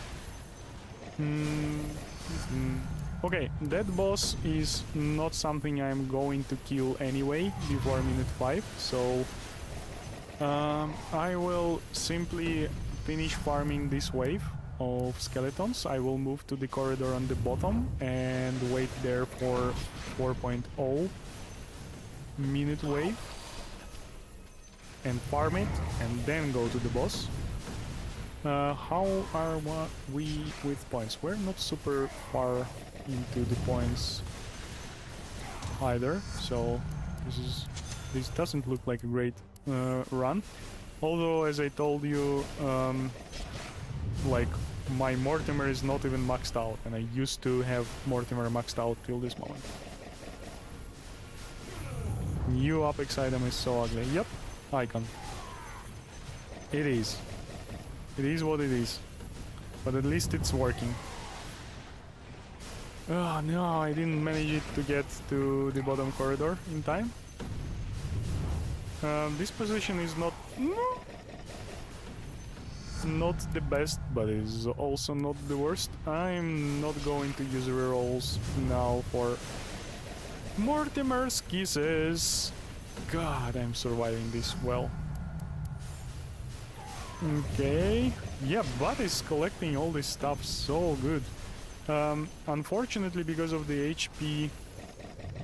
[SPEAKER 1] Okay, that boss is not something I'm going to kill anyway before minute 5, so I will simply finish farming this wave of skeletons. I will move to the corridor on the bottom and wait there for 4.0 minute wave and farm it, and then go to the boss. How are we with points? We're not super far into the points either, so this doesn't look like a great run. Although, as I told you, like my Mortimer is not even maxed out, and I used to have Mortimer maxed out till this moment. New Apex item is so ugly. Yep, icon. It is. It is what it is. But at least it's working. Oh no, I didn't manage it to get to the bottom corridor in time. This position is not the best, but is also not the worst. I'm not going to use rerolls now for Mortimer's kisses. God, I'm surviving this well. Okay. Yeah, Bud is collecting all this stuff so good. Unfortunately, because of the HP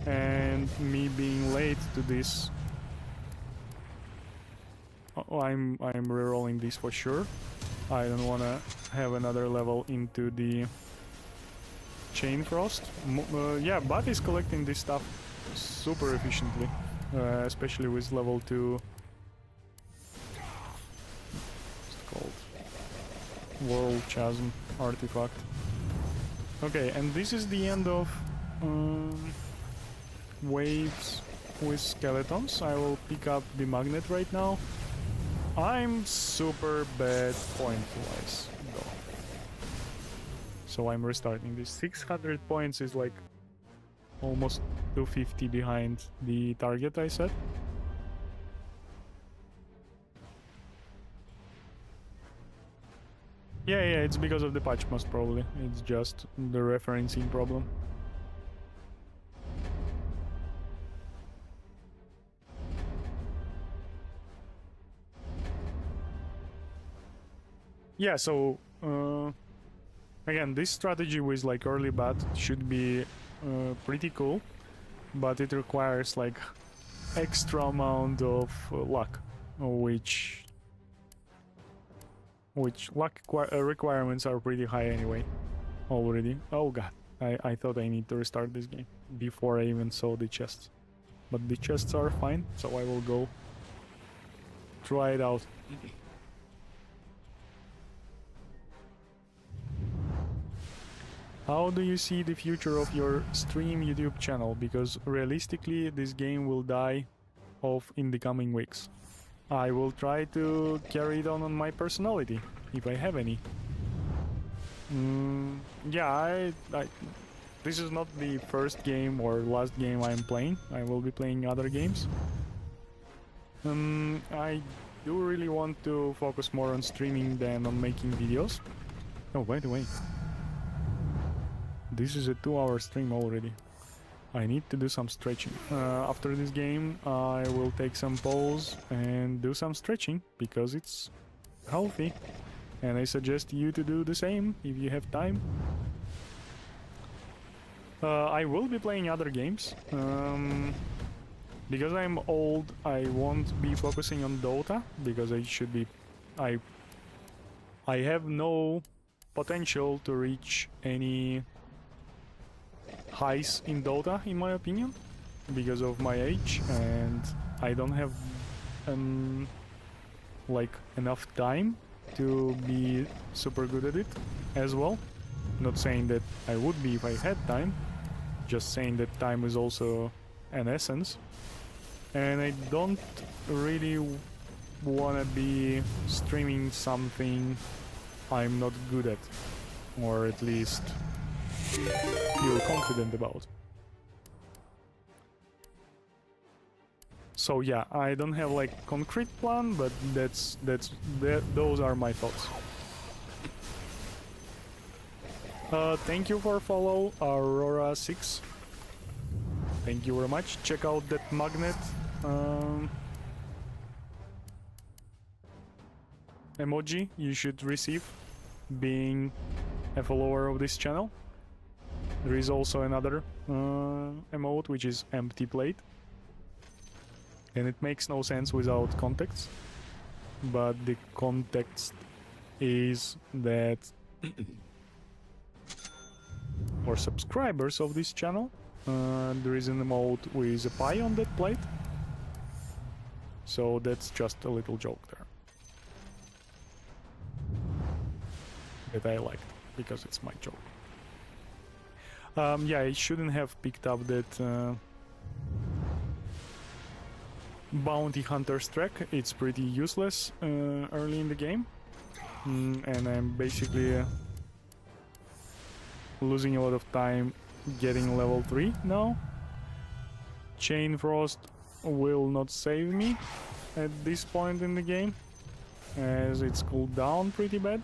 [SPEAKER 1] and me being late to this, I'm rerolling this for sure. I don't want to have another level into the Chain Frost. Yeah, Bud is collecting this stuff super efficiently, especially with level 2. What's it called? World Chasm artifact. Okay, and this is the end of waves with skeletons. I will pick up the magnet right now. I'm super bad point-wise, though. So I'm restarting this. 600 points is like almost 250 behind the target I set. Yeah, it's because of the patch most probably. It's just the referencing problem. Yeah, so again, this strategy with like early bat should be pretty cool, but it requires like extra amount of luck, which luck requirements are pretty high anyway already. Oh god, I thought I need to restart this game before I even saw the chests, but the chests are fine, so I will go try it out. How do you see the future of your stream YouTube channel? Because realistically this game will die off in the coming weeks. I will try to carry it on my personality, if I have any. Yeah, this is not the first game or last game I'm playing. I will be playing other games. I do really want to focus more on streaming than on making videos. Oh, by the way, this is a 2-hour stream already. I need to do some stretching. After this game, I will take some pause and do some stretching because it's healthy. And I suggest you to do the same if you have time. I will be playing other games. Because I'm old, I won't be focusing on Dota because I should be... I have no potential to reach any highs in Dota, in my opinion, because of my age, and I don't have like enough time to be super good at it as well. Not saying that I would be if I had time, just saying that time is also an essence, and I don't really want to be streaming something I'm not good at, or at least feel confident about. So yeah, I don't have like concrete plan, but those are my thoughts. Thank you for follow, Aurora6. Thank you very much. Check out that magnet emoji you should receive being a follower of this channel. There is also another emote, which is empty plate, and it makes no sense without context, but the context is that for subscribers of this channel there is an emote with a pie on that plate, so that's just a little joke there that I liked because it's my joke. Yeah, I shouldn't have picked up that bounty hunter's track. It's pretty useless early in the game, and I'm basically losing a lot of time getting level 3 now. Chain Frost will not save me at this point in the game, as it's cooled down pretty bad.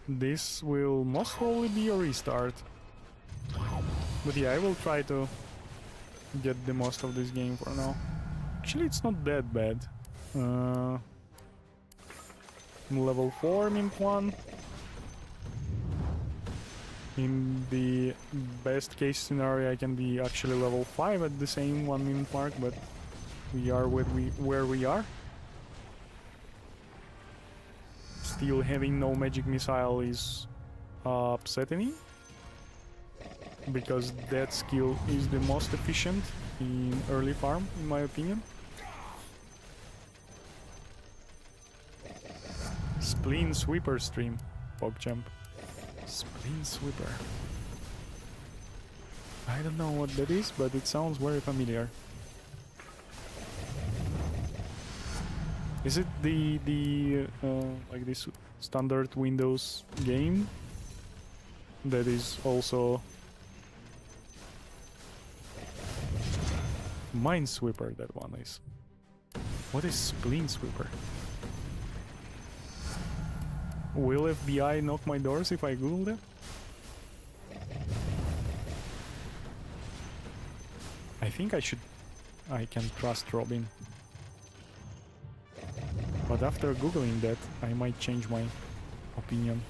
[SPEAKER 1] This will most probably be a restart. But yeah, I will try to get the most of this game for now. Actually, it's not that bad. Level 4 mint 1. In the best case scenario, I can be actually level 5 at the same 1 minute mark, but we are where we are. Still having no magic missile is upsetting me, because that skill is the most efficient in early farm, in my opinion. Spleen Sweeper stream, PogChamp. Spleen Sweeper. I don't know what that is, but it sounds very familiar. Is it the like this standard Windows game that is also Minesweeper? That one is. What is Spleen Sweeper? Will FBI knock my doors if I Google that? I think I can trust Robin. But after Googling that, I might change my opinion.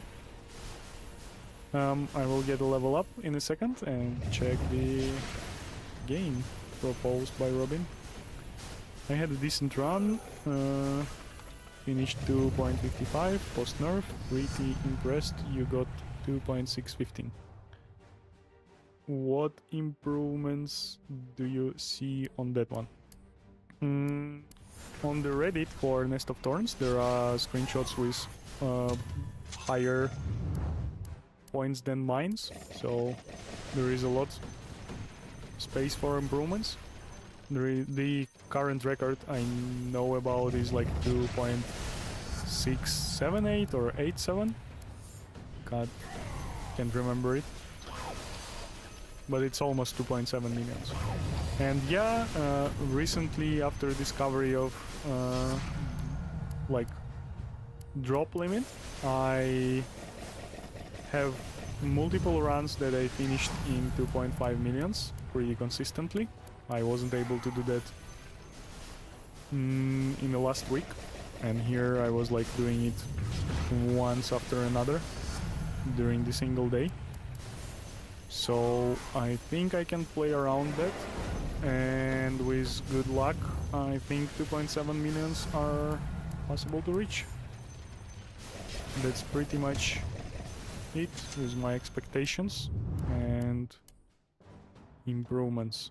[SPEAKER 1] I will get a level up in a second and check the game proposed by Robin. I had a decent run. Finished 2.55 post-nerf. Pretty impressed. You got 2.615. What improvements do you see on that one? On the Reddit for Nest of Thorns, there are screenshots with higher points than mines, so there is a lot space for improvements. The current record I know about is like 2.678 or 87. God, can't remember it. But it's almost 2.7 millions. And yeah, recently after discovery of like drop limit, I have multiple runs that I finished in 2.5 millions pretty consistently. I wasn't able to do that in the last week, and here I was like doing it once after another during the single day. So I think I can play around that, and with good luck I think 2.7 millions are possible to reach. That's pretty much it with my expectations and improvements.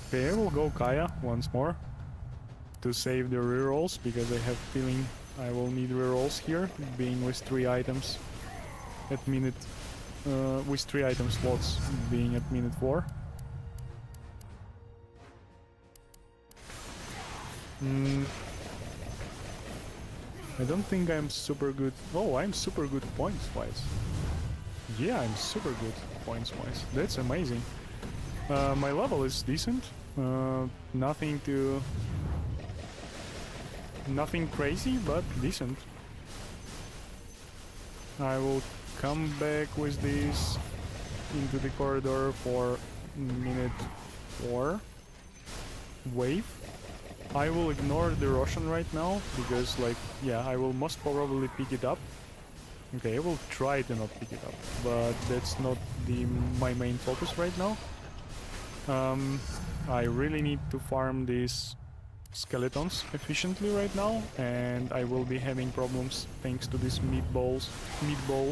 [SPEAKER 1] Okay, I will go Kaya once more to save the rerolls, because I have feeling I will need rerolls here, being with 3 items at minute with 3 item slots being at minute 4. I don't think I'm super good. Oh, I'm super good points wise. Yeah, I'm super good points wise. That's amazing. My level is decent. Nothing crazy, but decent. I will come back with this into the corridor for minute 4 wave. I will ignore the Roshan right now, because like, yeah, I will most probably pick it up. Okay, I will try to not pick it up, but that's not my main focus right now. I really need to farm these skeletons efficiently right now, and I will be having problems thanks to this meatball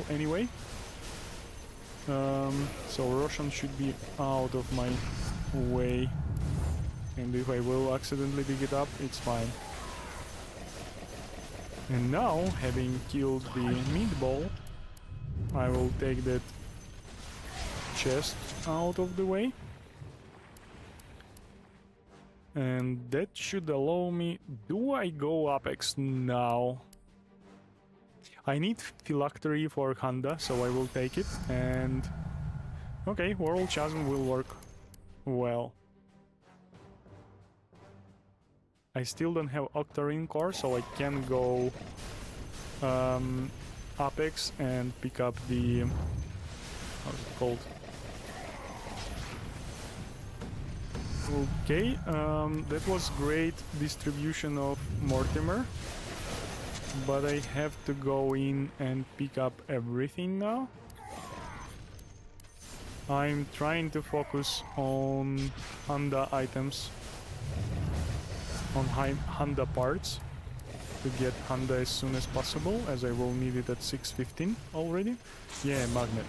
[SPEAKER 1] anyway. So Roshan should be out of my way, and if I will accidentally pick it up, it's fine. And now, having killed the meatball, I will take that chest out of the way. And that should allow me... Do I go Apex now? I need Phylactery for Handa, so I will take it. And... okay, World Chasm will work well. I still don't have Octarine Core, so I can go Apex and pick up the... how's it called? Okay, that was great distribution of Mortimer, but I have to go in and pick up everything now. I'm trying to focus on Honda items, on Honda parts, to get Honda as soon as possible, as I will need it at 6:15 already. Yeah, magnet.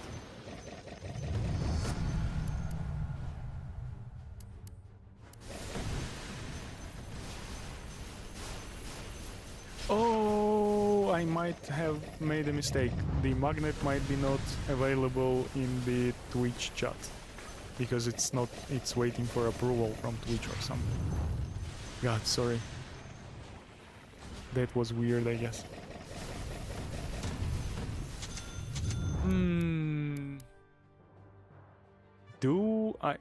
[SPEAKER 1] Oh, I might have made a mistake. The magnet might be not available in the Twitch chat because it's waiting for approval from Twitch or something. God, sorry. That was weird, I guess.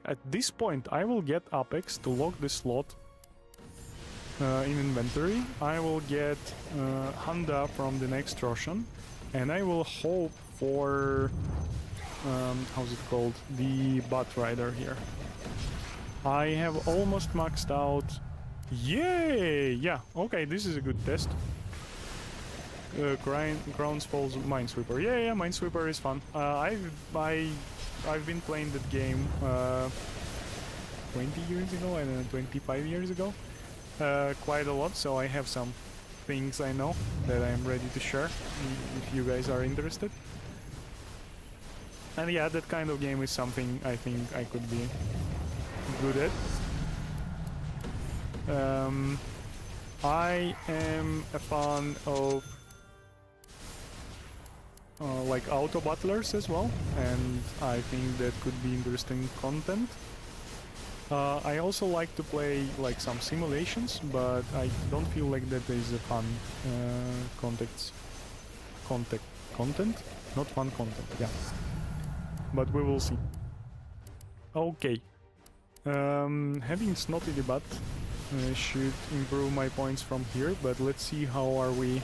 [SPEAKER 1] At this point I will get Apex to lock the slot in inventory. I will get Honda from the next Roshan, and I will hope for how's it called? The Bat Rider here. I have almost maxed out. Yay! Yeah, okay, this is a good test. Crowns Falls Minesweeper. Yeah, Minesweeper is fun. I've been playing that game 20 years ago, I don't know, 25 years ago. Quite a lot, so I have some things I know that I'm ready to share if you guys are interested. And yeah, that kind of game is something I think I could be good at. I am a fan of like auto battlers as well, and I think that could be interesting content. I also like to play like some simulations, but I don't feel like that is a fun content, not fun content. Yeah, but we will see. Okay, having Snotty the Bat should improve my points from here, but let's see how are we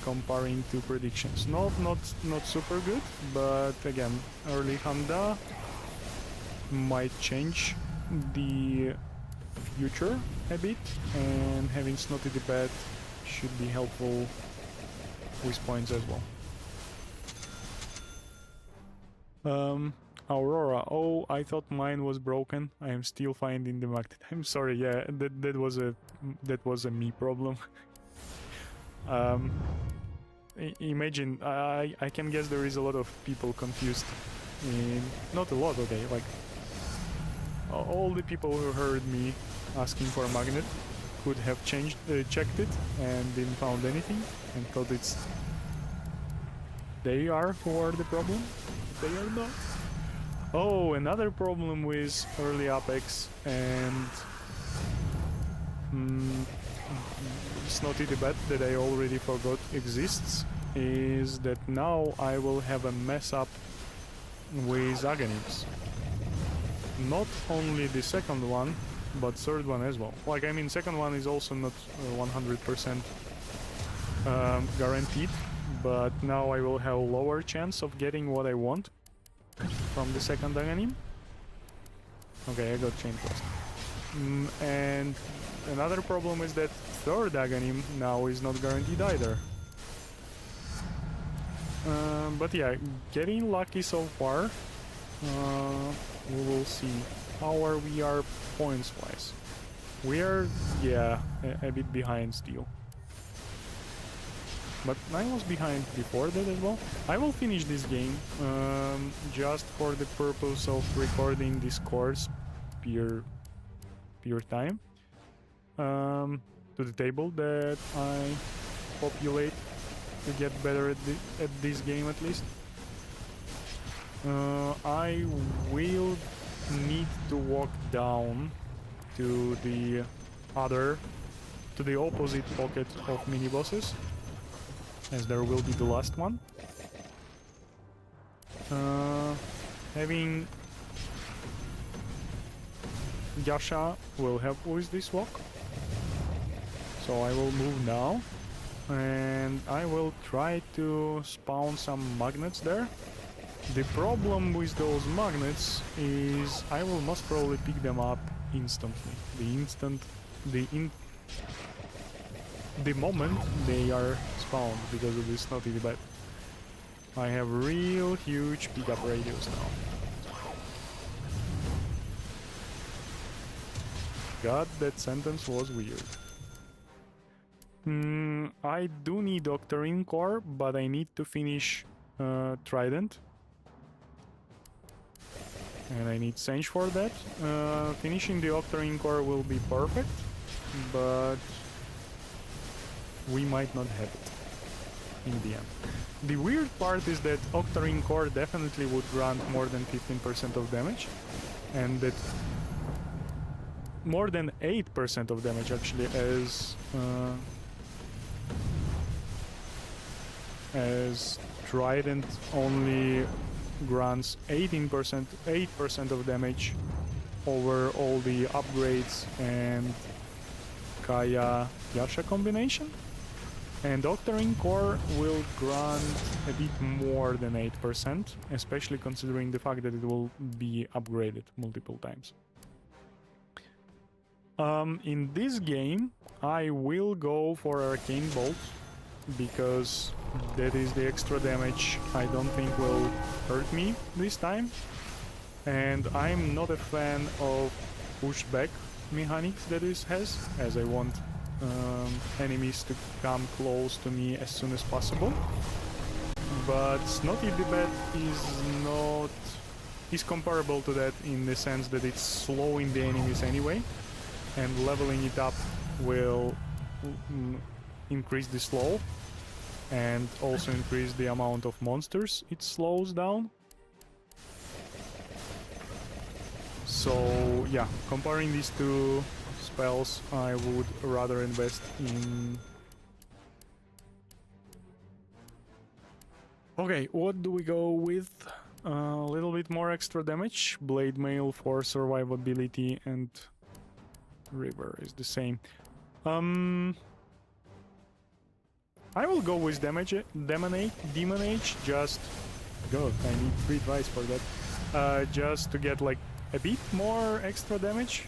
[SPEAKER 1] comparing to predictions. Not super good, but again, early Honda might change the future a bit, and having Snotty the Bat should be helpful with points as well. Aurora. Oh, I thought mine was broken. I am still finding the magnet. I'm sorry. Yeah, that was a me problem. Imagine, I can guess there is a lot of people confused. Not a lot, okay, like all the people who heard me asking for a magnet could have checked it and didn't found anything and thought it's they are who are the problem. They are not. Oh, another problem with early Apex and Snotty the Bat that I already forgot exists is that now I will have a mess up with Aghanims. Not only the second one, but third one as well. Like, I mean, second one is also not 100% guaranteed, but now I will have a lower chance of getting what I want from the second Aghanim. Okay, I got chain first. And another problem is that third Aghanim now is not guaranteed either. But yeah, getting lucky so far. We will see how are we are points wise. We are, yeah, a bit behind still. But I was behind before that as well. I will finish this game just for the purpose of recording the scores pure time to the table that I populate to get better at this game at least. I will need to walk down to the opposite pocket of mini bosses, as there will be the last one. Having Yasha will help with this walk, so I will move now and I will try to spawn some magnets there The problem with those magnets is I will most probably pick them up instantly. The moment they are spawned because of this snotty bat. I have real huge pickup radius now. God, that sentence was weird. I do need Octarine Core, but I need to finish Trident. And I need Sage for that. Finishing the Octarine Core will be perfect, but we might not have it in the end. The weird part is that Octarine Core definitely would grant more than 15% of damage, and that more than 8% of damage actually, as Trident only grants 8% of damage over all the upgrades and Kaya Yasha combination. And Octarine Core will grant a bit more than 8%, especially considering the fact that it will be upgraded multiple times. In this game, I will go for Arcane Bolt, because that is the extra damage I don't think will hurt me this time. And I'm not a fan of pushback mechanics that it has, as I want enemies to come close to me as soon as possible. But Snotty the Bat is comparable to that in the sense that it's slowing the enemies anyway, and leveling it up will increase the slow and also increase the amount of monsters it slows down. So yeah, comparing these two spells, I would rather invest in... Okay, what do we go with? A little bit more extra damage, Blade Mail for survivability, and River is the same. I will go with Demon Age, just... God, I need 3 tries for that. Just to get like a bit more extra damage.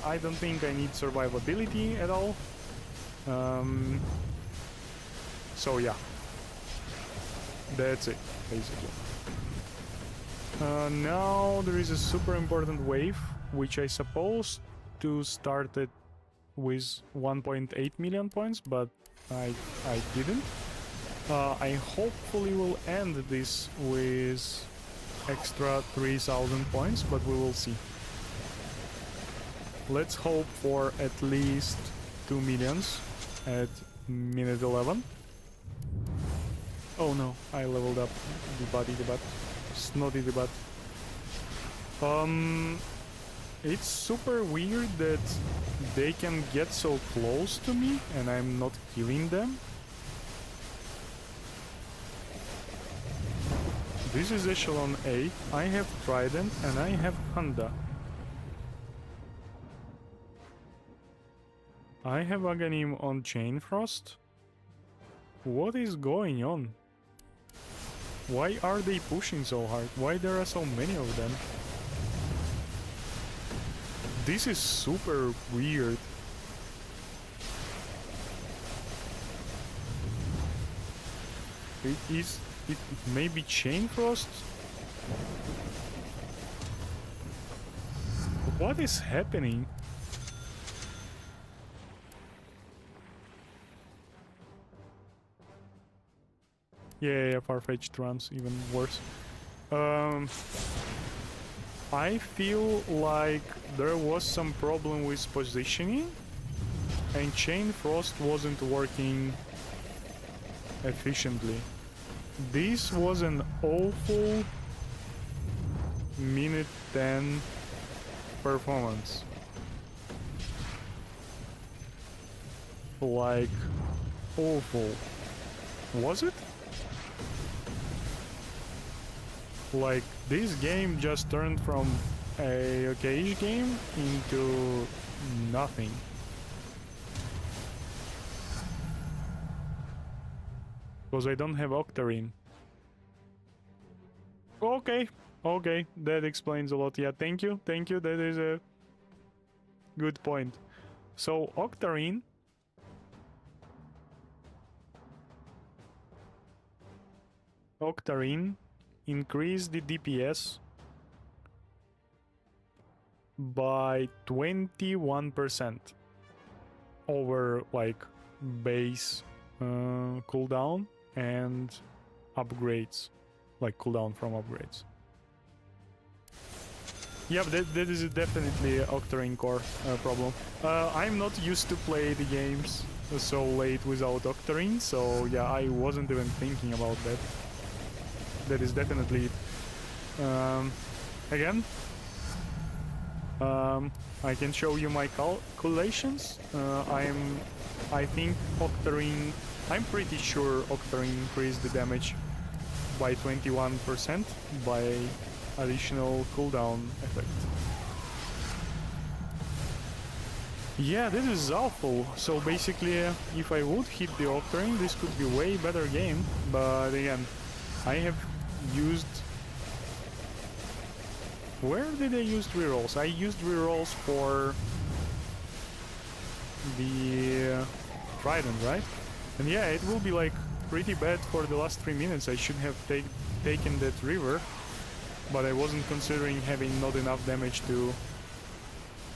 [SPEAKER 1] I don't think I need survivability at all. So yeah. That's it, basically. Now there is a super important wave, which I supposed to start it with 1.8 million points, but I didn't. I hopefully will end this with extra 3,000 points, but we will see. Let's hope for at least 2 millions at minute 11. Oh no, I leveled up the butt. Snotty the butt. It's super weird that they can get so close to me and I'm not killing them. This is Echelon A, I have Trident and I have Honda. I have Aghanim on Chain Frost. What is going on? Why are they pushing so hard? Why there are so many of them? This is super weird. It may be Chain Frost? What is happening? Yeah, far-fetched runs, even worse. I feel like there was some problem with positioning and Chain Frost wasn't working efficiently. This was an awful minute 10 performance. Like, awful. Was it? Like, this game just turned from a okay-ish game into nothing. Because I don't have Octarine. Okay, okay, that explains a lot. Yeah, thank you, that is a good point. So Octarine increased the DPS by 21% over like base cooldown and upgrades, like cooldown from upgrades. Yeah, that is definitely Octarine core problem. I'm not used to play the games so late without Octarine, so yeah, I wasn't even thinking about that. That is definitely it. Again, I can show you my calculations. I think Octarine, I'm pretty sure Octarine increased the damage by 21% by additional cooldown effect. Yeah, this is awful. So basically, if I would hit the Octarine, this could be way better game. But again, I have used... Where did I use rerolls? I used rerolls for the Trident, right? And yeah, it will be like pretty bad for the last 3 minutes. I should have taken that river, but I wasn't considering having not enough damage to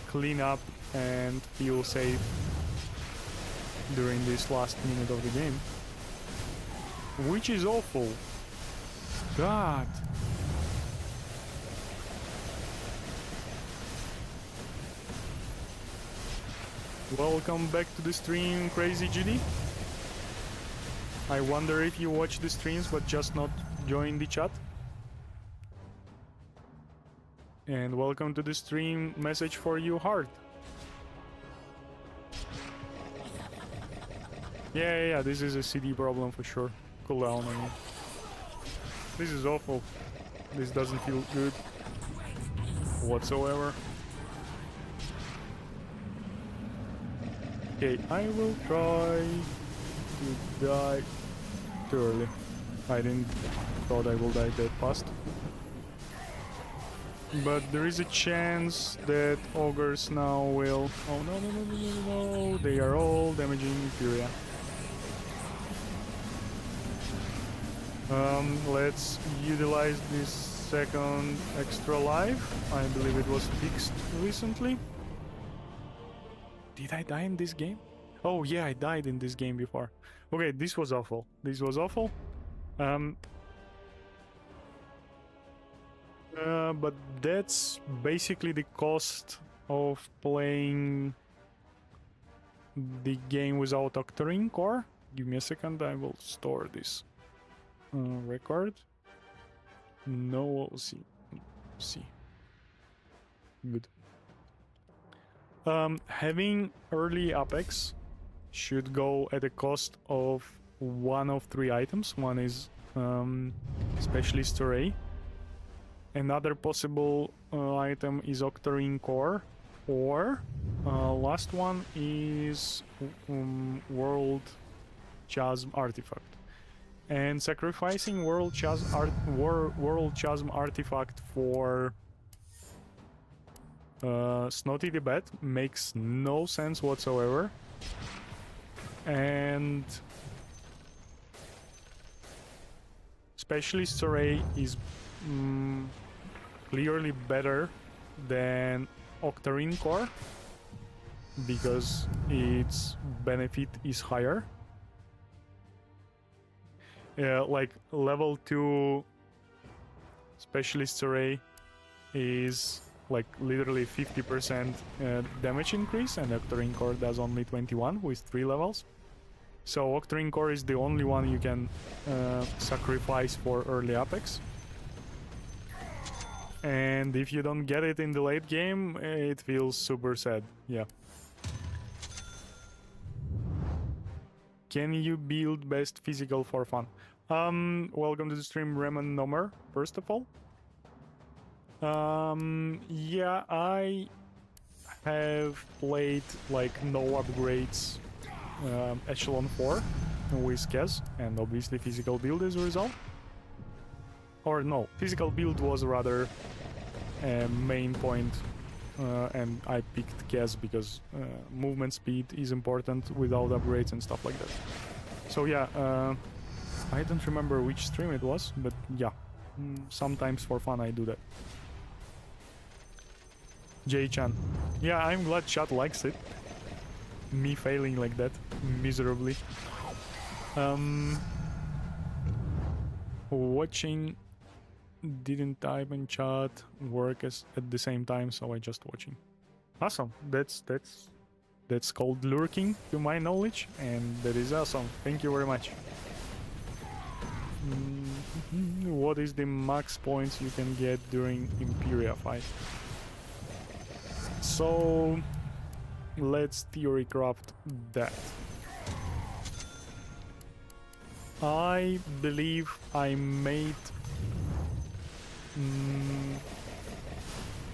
[SPEAKER 1] clean up and feel safe during this last minute of the game. Which is awful. God. Welcome back to the stream, Crazy GD. I wonder if you watch the streams but just not join the chat. And welcome to the stream, message for you, Heart. Yeah, this is a CD problem for sure. Cooldown, I mean. This is awful. This doesn't feel good whatsoever. Okay, I will try to die too early. I didn't thought I will die that fast. But there is a chance that ogres now will... Oh no, they are all damaging Furia. Let's utilize this second extra life. I believe it was fixed recently. Did I die in this game? Oh yeah, I died in this game before. Okay, this was awful. This was awful. But that's basically the cost of playing the game without Octarine core. Give me a second, I will store this record. No, see. Good. Having early Apex should go at a cost of one of 3 items. One is Specialist Array. Another possible item is Octarine Core, or last one is World Chasm Artifact. And sacrificing World Chasm Artifact for Snotty the Bat makes no sense whatsoever. And Specialist Array is clearly better than Octarine Core because its benefit is higher. Like level 2 Specialist Array is like literally 50% damage increase, and Octarine Core does only 21 with 3 levels. So Octarine Core is the only one you can sacrifice for early Apex. And if you don't get it in the late game, it feels super sad. Yeah. Can you build best physical for fun? Welcome to the stream, Reman Nomer, first of all. Yeah, I have played like no upgrades Echelon 4 with Kez, and obviously physical build as a result. Or no, physical build was rather a main point, and I picked Kez because movement speed is important without upgrades and stuff like that. So yeah, I don't remember which stream it was, but yeah, sometimes for fun I do that. Jay-chan. Yeah, I'm glad chat likes it. Me failing like that, miserably. Watching didn't type and chat work at the same time, so I just watching. Awesome. That's called lurking, to my knowledge, and that is awesome. Thank you very much. What is the max points you can get during Imperia fight? So let's theory craft that. I believe I made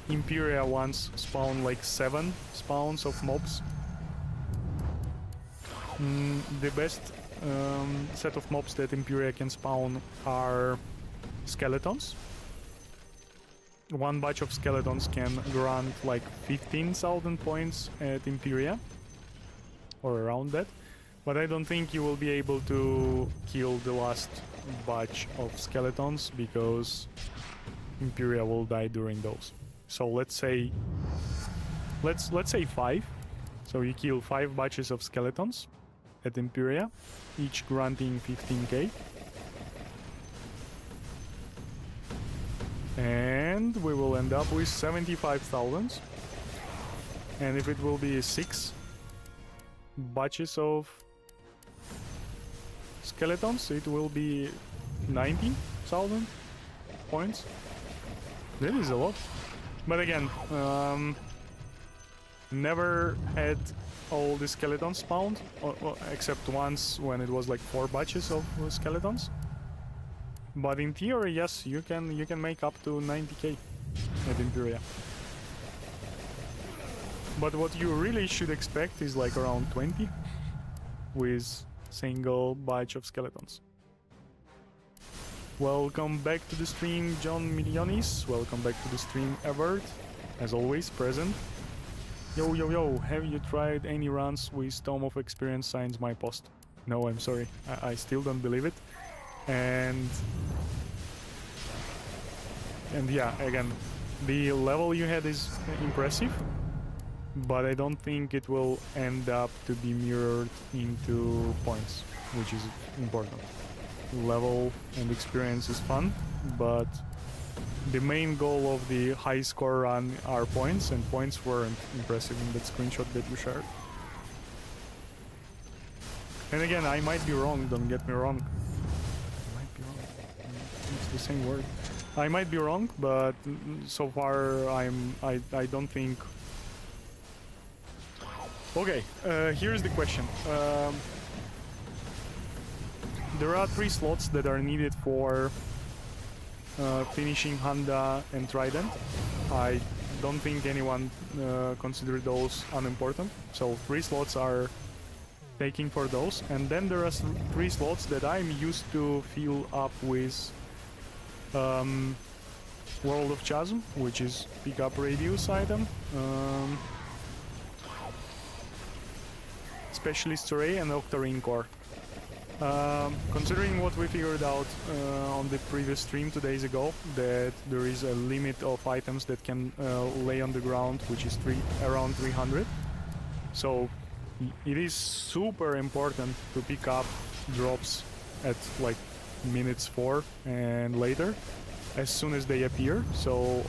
[SPEAKER 1] Imperia once spawn like 7 spawns of mobs. The best set of mobs that Imperia can spawn are skeletons. One batch of skeletons can grant like 15,000 points at Imperia, or around that. But I don't think you will be able to kill the last batch of skeletons because Imperia will die during those. So let's say 5. So you kill 5 batches of skeletons at Imperia, each granting 15k. And we will end up with 75,000. And if it will be 6 batches of skeletons, it will be 90,000 points. That is a lot. But again, never had all the skeletons spawned, except once when it was like 4 batches of skeletons. But in theory, yes, you can make up to 90k at Imperia. But what you really should expect is like around 20 with single batch of skeletons. Welcome back to the stream, John Milionis. Welcome back to the stream, Evert. As always, present. Yo, yo, yo, have you tried any runs with Tome of Experience Signs My Post? No, I'm sorry. I still don't believe it. And yeah, again, the level you had is impressive, but I don't think it will end up to be mirrored into points, which is important. Level and experience is fun, but the main goal of the high score run are points, and points weren't impressive in that screenshot that you shared. And again, I might be wrong, don't get me wrong. I might be wrong. It's the same word. I might be wrong, but so far I don't think. Okay, here's the question. There are 3 slots that are needed for finishing Handa and Trident. I don't think anyone considered those unimportant. So 3 slots are taking for those, and then there are 3 slots that I'm used to fill up with World of Chasm, which is pick up radius item, Specialist Array, and Octarine Core. Considering what we figured out on the previous stream 2 days ago, that there is a limit of items that can lay on the ground, which is around 300. So it is super important to pick up drops at like minutes 4 and later, as soon as they appear. So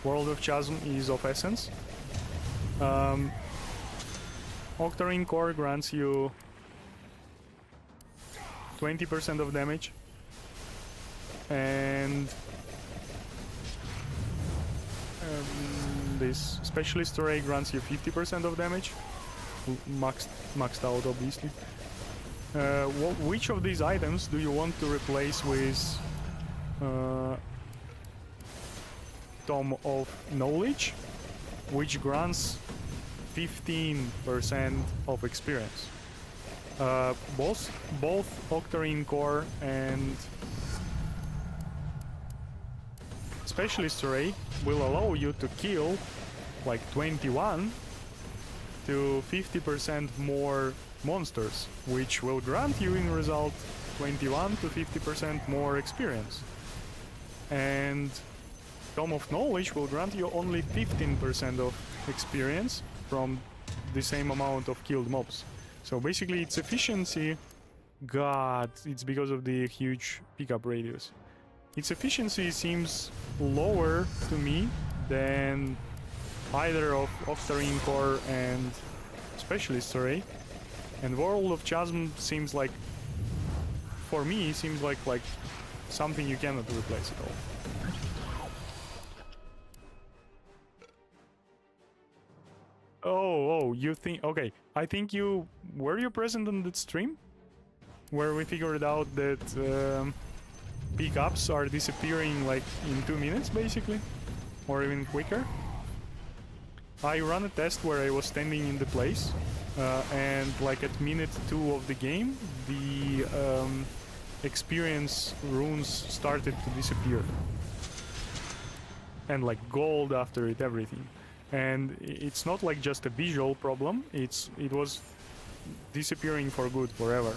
[SPEAKER 1] World of Chasm is of essence. Octarine Core grants you 20% of damage, and this Specialist Array grants you 50% of damage, maxed out obviously. Which of these items do you want to replace with Tome of Knowledge, which grants 15% of experience? Both Octarine Core and Specialist Array will allow you to kill like 21 to 50% more monsters, which will grant you in result 21 to 50% more experience. And Tome of Knowledge will grant you only 15% of experience from the same amount of killed mobs. So basically its efficiency, God, it's because of the huge pickup radius. Its efficiency seems lower to me than either of Octarine Core and Specialist Array. And World of Chasm seems like, for me, seems like something you cannot replace at all. Oh, you think... Okay, I think you... Were you present on that stream? Where we figured out that pickups are disappearing like in 2 minutes, basically? Or even quicker? I ran a test where I was standing in the place, and like at minute 2 of the game, the experience runes started to disappear. And like gold after it, everything. And it's not like just a visual problem, it was disappearing for good, forever.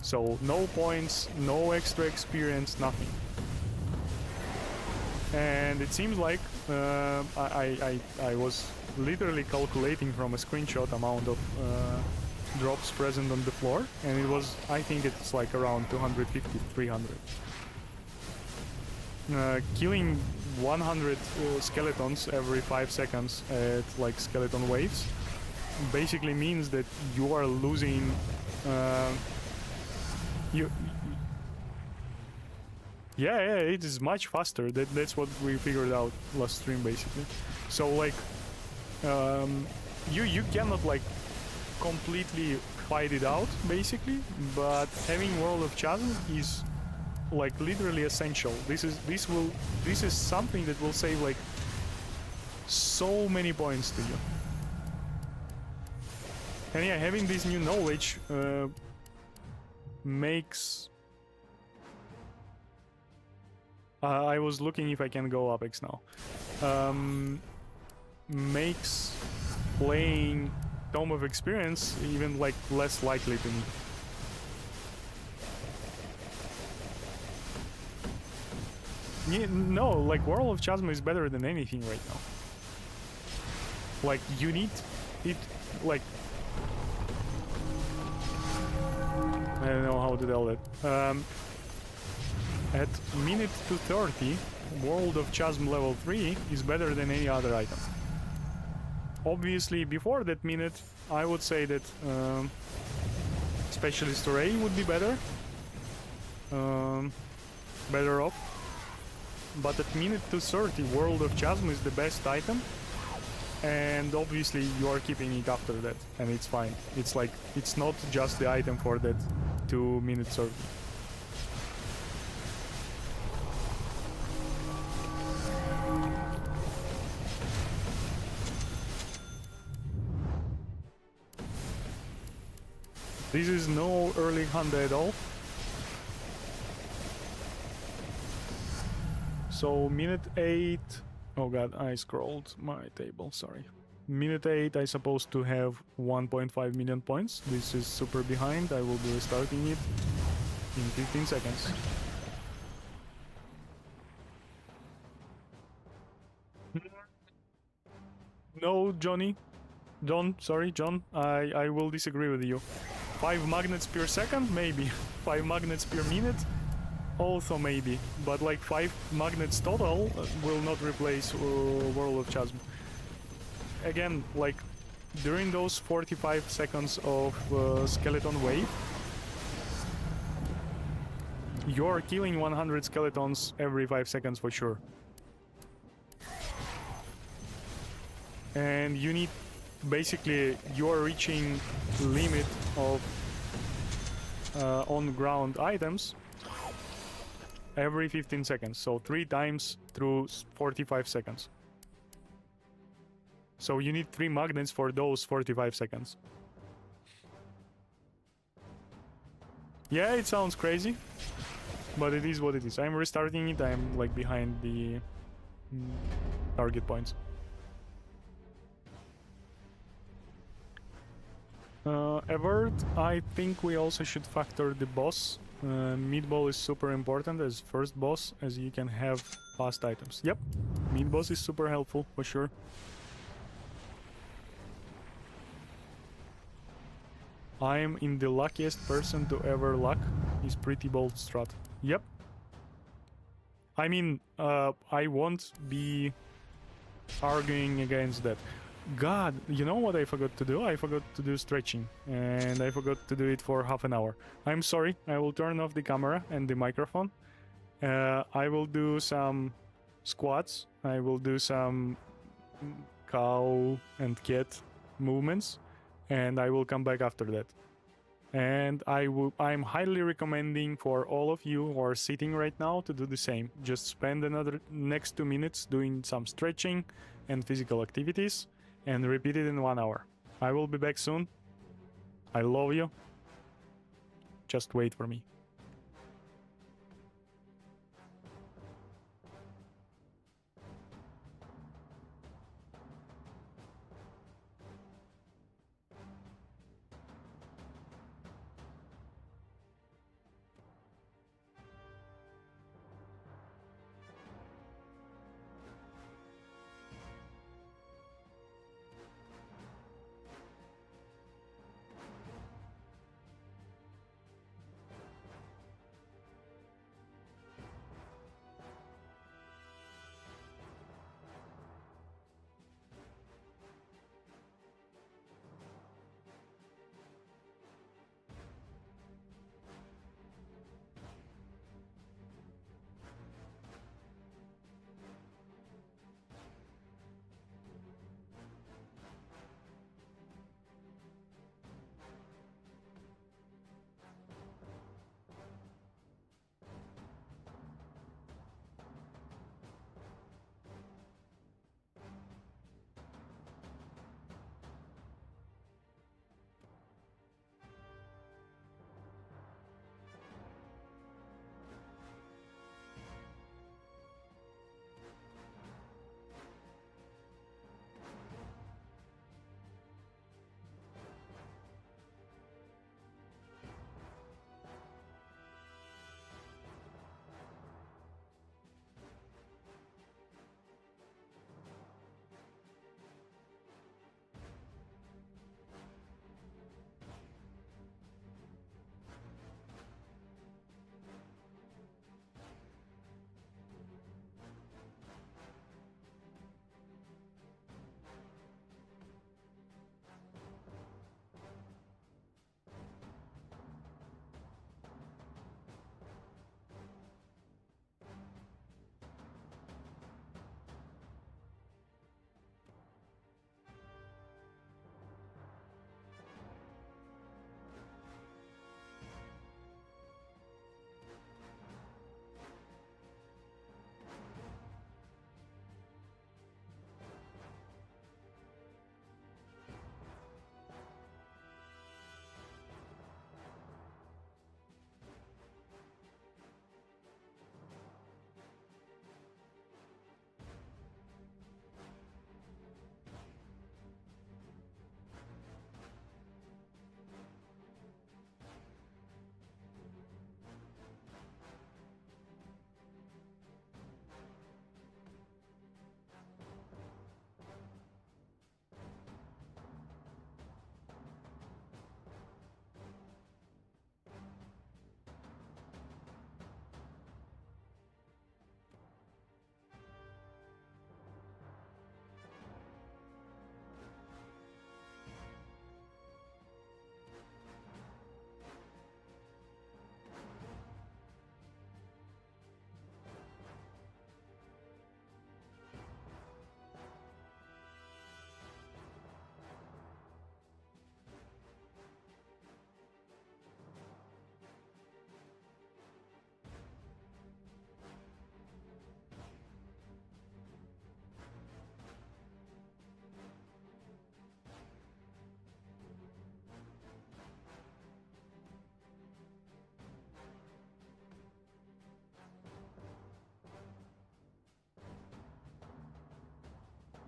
[SPEAKER 1] So no points, no extra experience, nothing. And it seems like I was literally calculating from a screenshot amount of drops present on the floor, and it was, I think it's like around 250, 300. Killing 100 skeletons every 5 seconds at like skeleton waves basically means that you are losing yeah, it is much faster. That's what we figured out last stream, basically. So like you cannot like completely fight it out, basically, but having World of Chasm is like literally essential. This is something that will save like so many points to you. And yeah, having this new knowledge makes... I was looking if I can go Apex now. Makes playing Tome of Experience even like less likely to me. Yeah, no, like World of Chasm is better than anything right now. Like you need it, like I don't know how to tell it. At minute 230, World of Chasm level 3 is better than any other item. Obviously, before that minute, I would say that Specialist Array would be better. Better off. But at minute 230, World of Chasm is the best item. And obviously, you are keeping it after that, and it's fine. It's like, it's not just the item for that 2 minute 30. This is no early Honda at all. So minute 8... Oh god, I scrolled my table, sorry. Minute 8, I supposed to have 1.5 million points. This is super behind, I will be restarting it in 15 seconds. No, Johnny. John, sorry, John, I will disagree with you. 5 magnets per second? Maybe. 5 magnets per minute? Also maybe. But like 5 magnets total will not replace World of Chasm. Again, like during those 45 seconds of skeleton wave, you're killing 100 skeletons every 5 seconds for sure. And you need... Basically, you're reaching limit of on-ground items every 15 seconds. So 3 times through 45 seconds. So you need 3 magnets for those 45 seconds. Yeah, it sounds crazy, but it is what it is. I'm restarting it. I'm like behind the target points. Evert, I think we also should factor the boss. Meatball is super important as first boss, as you can have fast items. Yep, meatboss is super helpful for sure. I am in the luckiest person to ever luck. Is pretty bold strat. Yep. I mean, I won't be arguing against that. God, you know what I forgot to do? I forgot to do stretching, and I forgot to do it for half an hour. I'm sorry, I will turn off the camera and the microphone. I will do some squats, I will do some cow and cat movements, and I will come back after that. And I'm highly recommending for all of you who are sitting right now to do the same. Just spend another next 2 minutes doing some stretching and physical activities, and repeat it in 1 hour. I will be back soon. I love you. Just wait for me.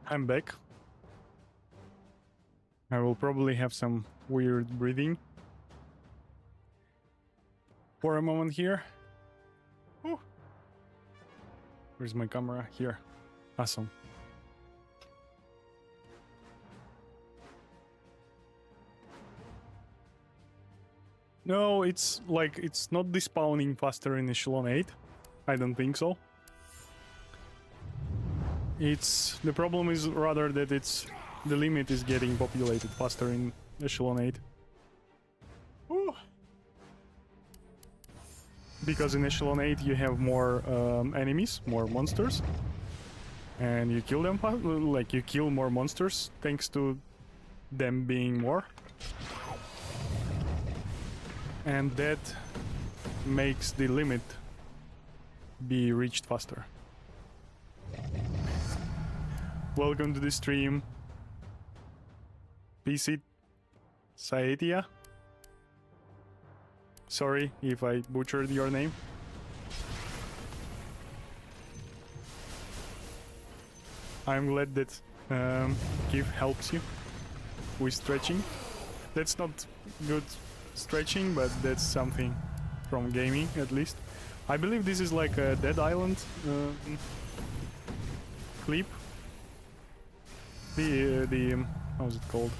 [SPEAKER 1] I'm back. I will probably have some weird breathing for a moment here. Ooh. Where's my camera? Here. Awesome. No, it's like, it's not despawning faster in Echelon 8. I don't think so. It's... the problem is rather that it's... the limit is getting populated faster in Echelon 8. Ooh. Because in Echelon 8 you have more enemies, more monsters. And you kill them, like you kill more monsters thanks to them being more. And that makes the limit be reached faster. Welcome to the stream, PC Saetia. Sorry if I butchered your name. I'm glad that Kif helps you with stretching. That's not good stretching, but that's something from gaming at least. I believe this is like a Dead Island clip. The how's it called?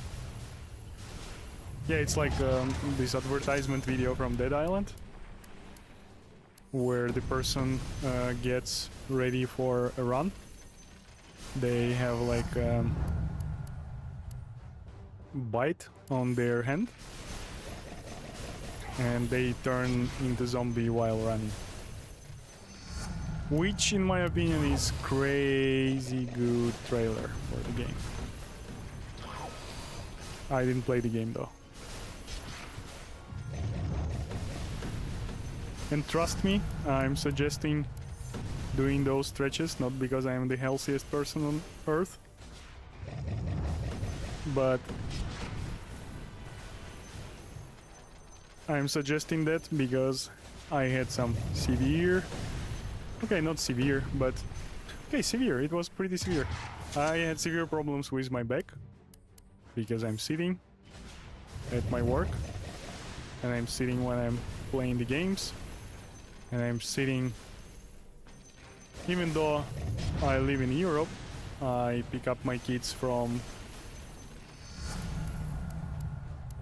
[SPEAKER 1] Yeah, it's like this advertisement video from Dead Island, where the person gets ready for a run. They have like bite on their hand, and they turn into zombie while running. Which, in my opinion, is crazy good trailer for the game. I didn't play the game though. And trust me, I'm suggesting doing those stretches, not because I am the healthiest person on Earth, but I'm suggesting that because I had some severe... okay, not severe, but... okay, severe, it was pretty severe. I had severe problems with my back, because I'm sitting at my work, and I'm sitting when I'm playing the games, and I'm sitting... even though I live in Europe, I pick up my kids from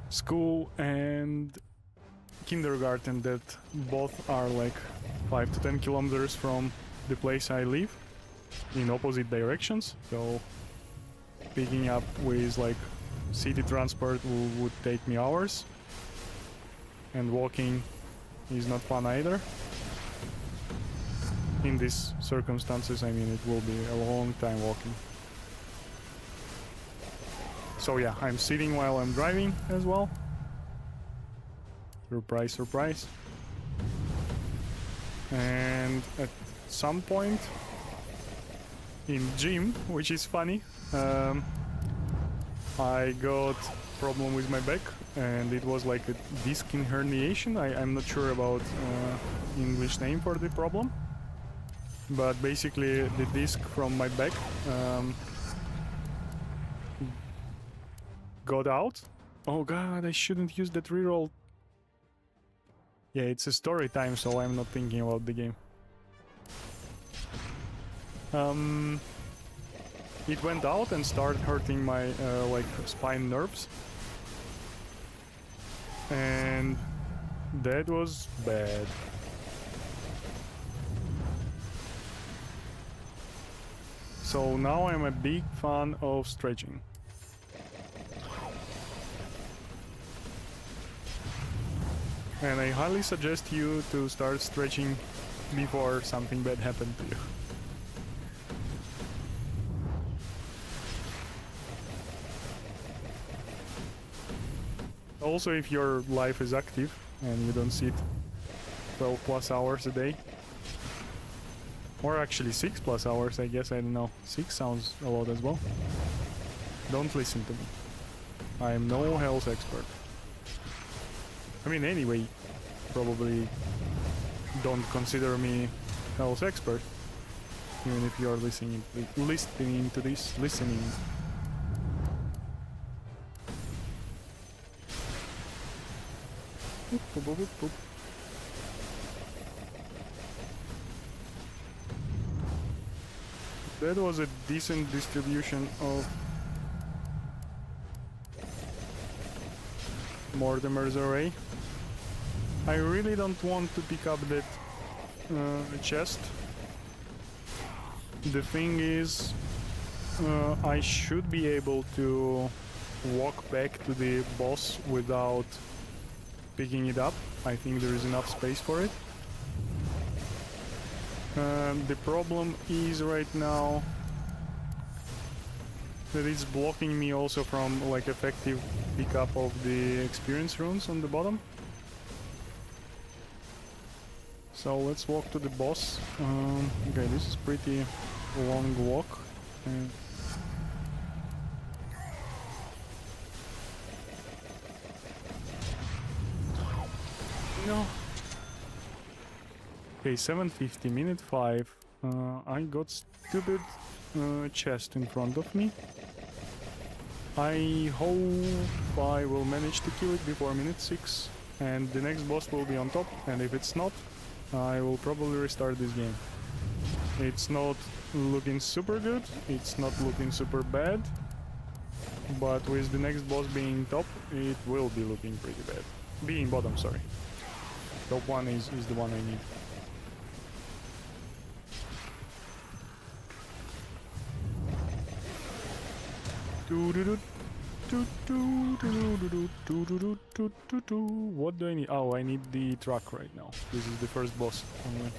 [SPEAKER 1] school and kindergarten that both are like 5 to 10 kilometers from the place I live in opposite directions, so picking up with like city transport would take me hours, and walking is not fun either. In these circumstances, I mean, it will be a long time walking. So yeah, I'm sitting while I'm driving as well. Surprise, surprise. And at some point in gym, which is funny, I got problem with my back, and it was like a disc herniation. I'm not sure about English name for the problem, but basically the disc from my back got out. Oh god, I shouldn't use that reroll. Yeah, it's a story time, so I'm not thinking about the game. It went out and started hurting my like spine nerves, and that was bad. So now I'm a big fan of stretching. And I highly suggest you to start stretching before something bad happened to you. Also, if your life is active and you don't sit 12 plus hours a day, or actually 6 plus hours, I guess, I don't know. 6 sounds a lot as well. Don't listen to me. I am no health expert. I mean, anyway, probably don't consider me health expert. even if you are listening to this, listening. Boop, boop, boop, boop, boop. That was a decent distribution of Mortimer's array. I really don't want to pick up that chest. The thing is, I should be able to walk back to the boss without picking it up. I think there is enough space for it. The problem is right now that it's blocking me also from like effective pickup of the experience runes on the bottom. So let's walk to the boss. Okay, this is pretty long walk. No. Okay, 7:50, minute 5. I got stupid chest in front of me. I hope I will manage to kill it before minute 6, and the next boss will be on top, and if it's not, I will probably restart this game. It's not looking super good, it's not looking super bad, but with the next boss being top, it will be looking pretty bad. Being bottom, sorry. Top 1 is the one I need. What do I need? Oh, I need the truck right now. This is the first boss only.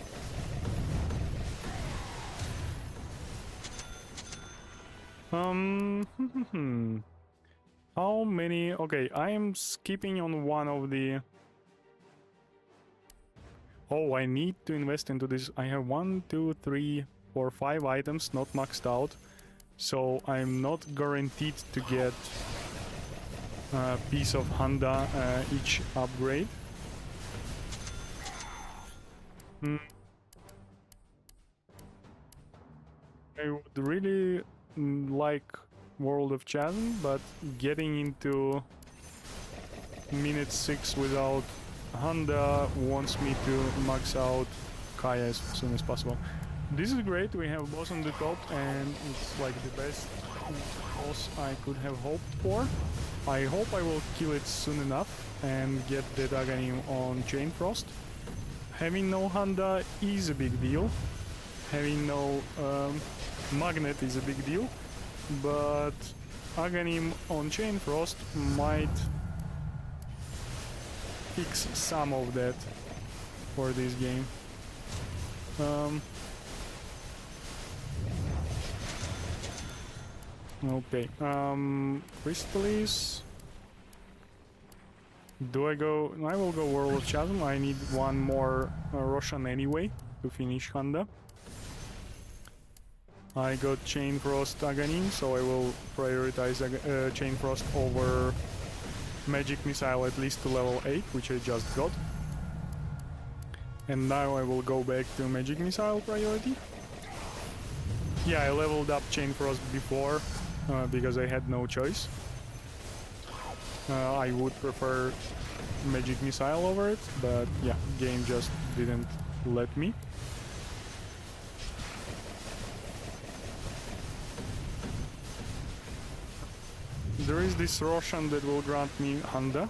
[SPEAKER 1] How many? Okay, I am skipping on one of the. Oh, I need to invest into this. I have 1, 2, 3, 4, 5 items not maxed out. So I'm not guaranteed to get a piece of Honda each upgrade. I would really like World of Chasm, but getting into minute 6 without Honda wants me to max out Kaya as soon as possible. This is great, we have a boss on the top and it's like the best boss I could have hoped for. I hope I will kill it soon enough and get the Aghanim on Chain Frost. Having no Honda is a big deal. Having no Magnet is a big deal. But Aghanim on Chain Frost might fix some of that for this game. Okay, Crystallis. Do I go? I will go World of Chasm. I need one more Roshan anyway to finish Honda. I got Chain Frost Aghanim, so I will prioritize Chain Frost over Magic Missile at least to level 8, which I just got. And now I will go back to Magic Missile priority. Yeah, I leveled up Chain Frost before because I had no choice. I would prefer Magic Missile over it, but yeah, game just didn't let me. There is this Roshan that will grant me Honda.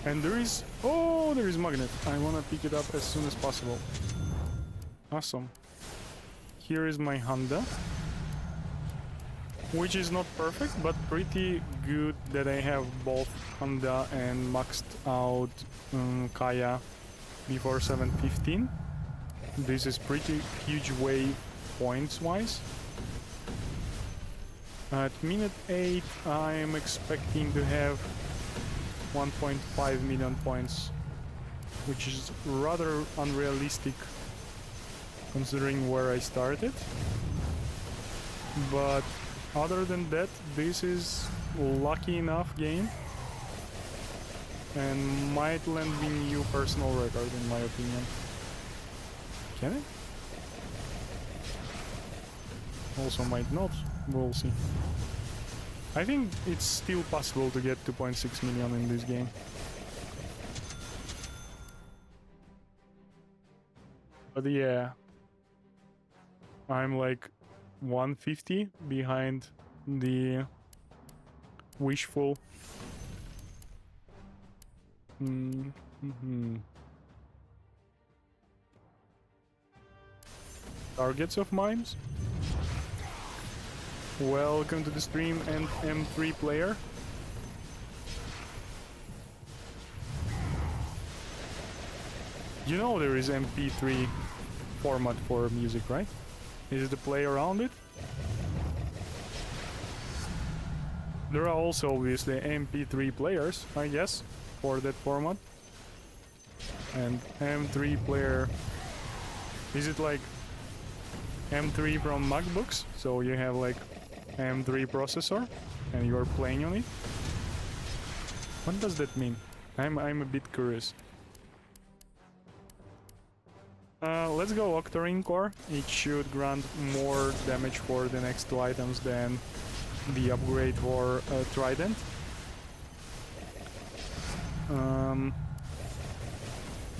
[SPEAKER 1] And there is... Oh, there is Magnet. I wanna pick it up as soon as possible. Awesome. Here is my Honda. Which is not perfect, but pretty good that I have both Honda and maxed out Kaya before 7:15. This is pretty huge wave points-wise. At minute 8, I am expecting to have 1.5 million points, which is rather unrealistic considering where I started. But other than that, this is lucky enough game and might land me new personal record in my opinion. Can it? also might not. We'll see. I think it's still possible to get 2.6 million in this game. But yeah, I'm like 150 behind the wishful. Targets of mine. Welcome to the stream, and M3 player. You know there is MP3 format for music, right? Is it a play around it? There are also obviously MP3 players, I guess, for that format. And M3 player, is it like M3 from MacBooks? So you have like M3 processor and you are playing on it? What does that mean? I'm a bit curious. Let's go Octarine Core. It should grant more damage for the next two items than the upgrade for Trident.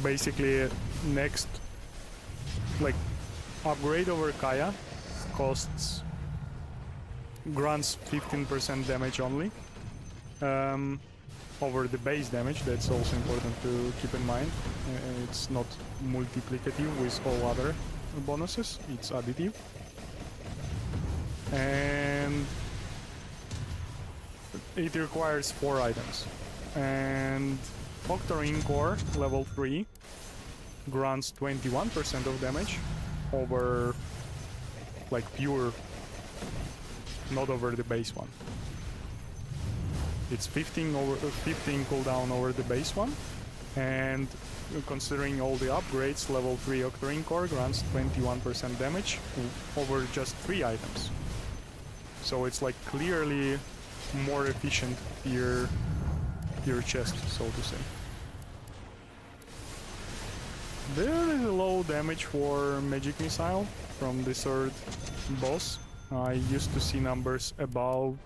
[SPEAKER 1] Basically, next like upgrade over Kaya grants 15% damage only over the base damage. That's also important to keep in mind. It's not multiplicative with all other bonuses, it's additive. And it requires 4 items. And Octarine Core level 3 grants 21% of damage over like pure, not over the base one. It's 15 cooldown over the base one, and considering all the upgrades, level 3 Octarine Core grants 21% damage over just 3 items. So it's like clearly more efficient tier chest, so to say. There is a low damage for Magic Missile from the 3rd boss. I used to see numbers about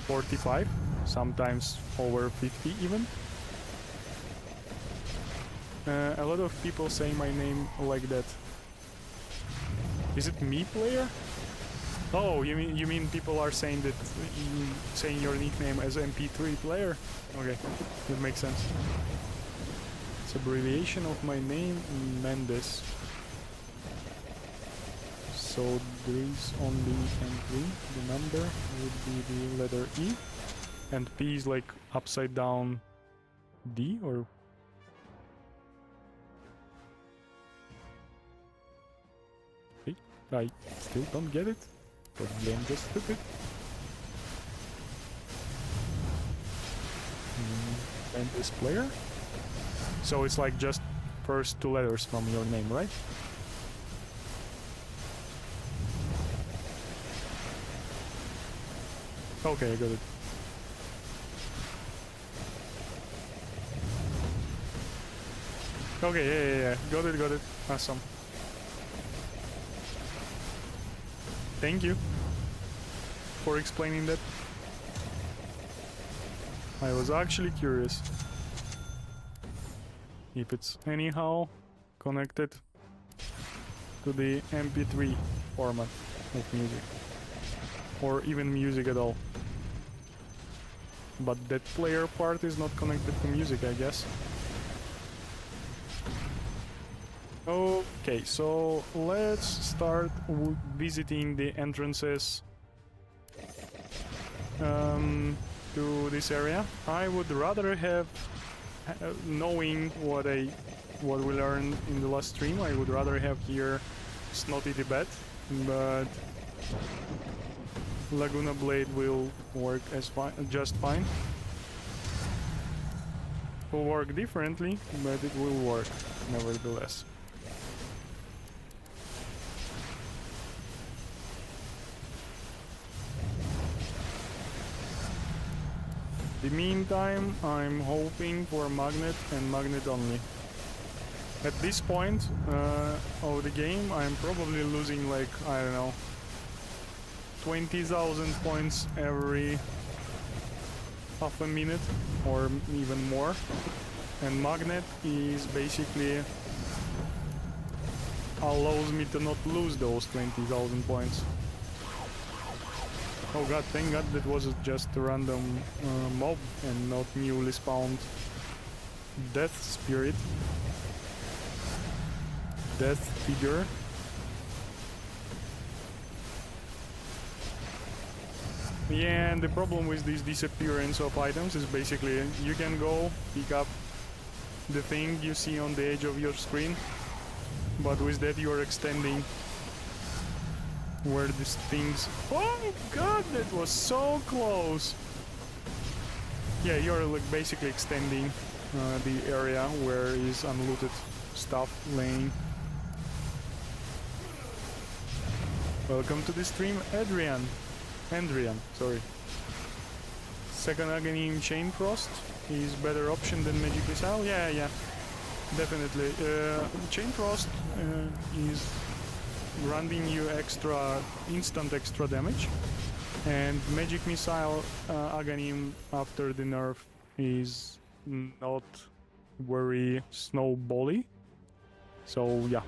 [SPEAKER 1] 45, sometimes over 50 even. A lot of people say my name like that. Is it me, player? Oh, you mean people are saying that saying your nickname as MP3 player? Okay, that makes sense. It's abbreviation of my name, Mendes. So there is only M3. The number would be the letter E, and P is like upside down D, or I still don't get it. Probably I'm just stupid. And this player? So it's like just first 2 letters from your name, right? Okay, I got it. Okay, yeah. Got it. Awesome. Thank you for explaining that. I was actually curious if it's anyhow connected to the MP3 format of music, or even music at all. But that player part is not connected to music, I guess. Okay, so let's start visiting the entrances to this area. I would rather have, knowing what we learned in the last stream, I would rather have here Snotty Tibet, but Laguna Blade will work just fine. Will work differently, but it will work nevertheless. the meantime, I'm hoping for magnet and magnet only. At this point of the game, I'm probably losing like, I don't know, 20,000 points every half a minute or even more. And magnet is basically allows me to not lose those 20,000 points. Oh god, thank god that was just a random mob and not newly spawned death spirit. Death figure. Yeah, and the problem with this disappearance of items is basically you can go pick up the thing you see on the edge of your screen, but with that you are extending where these things... Oh god, that was so close! Yeah, you're like basically extending the area where is unlooted stuff laying. Welcome to the stream, Adrian, sorry. Second agony in Chain Frost is better option than Magic Missile? Yeah, definitely. Chain Frost is granting you instant extra damage, and Magic Missile Aghanim after the nerf is not very snowbally. So yeah.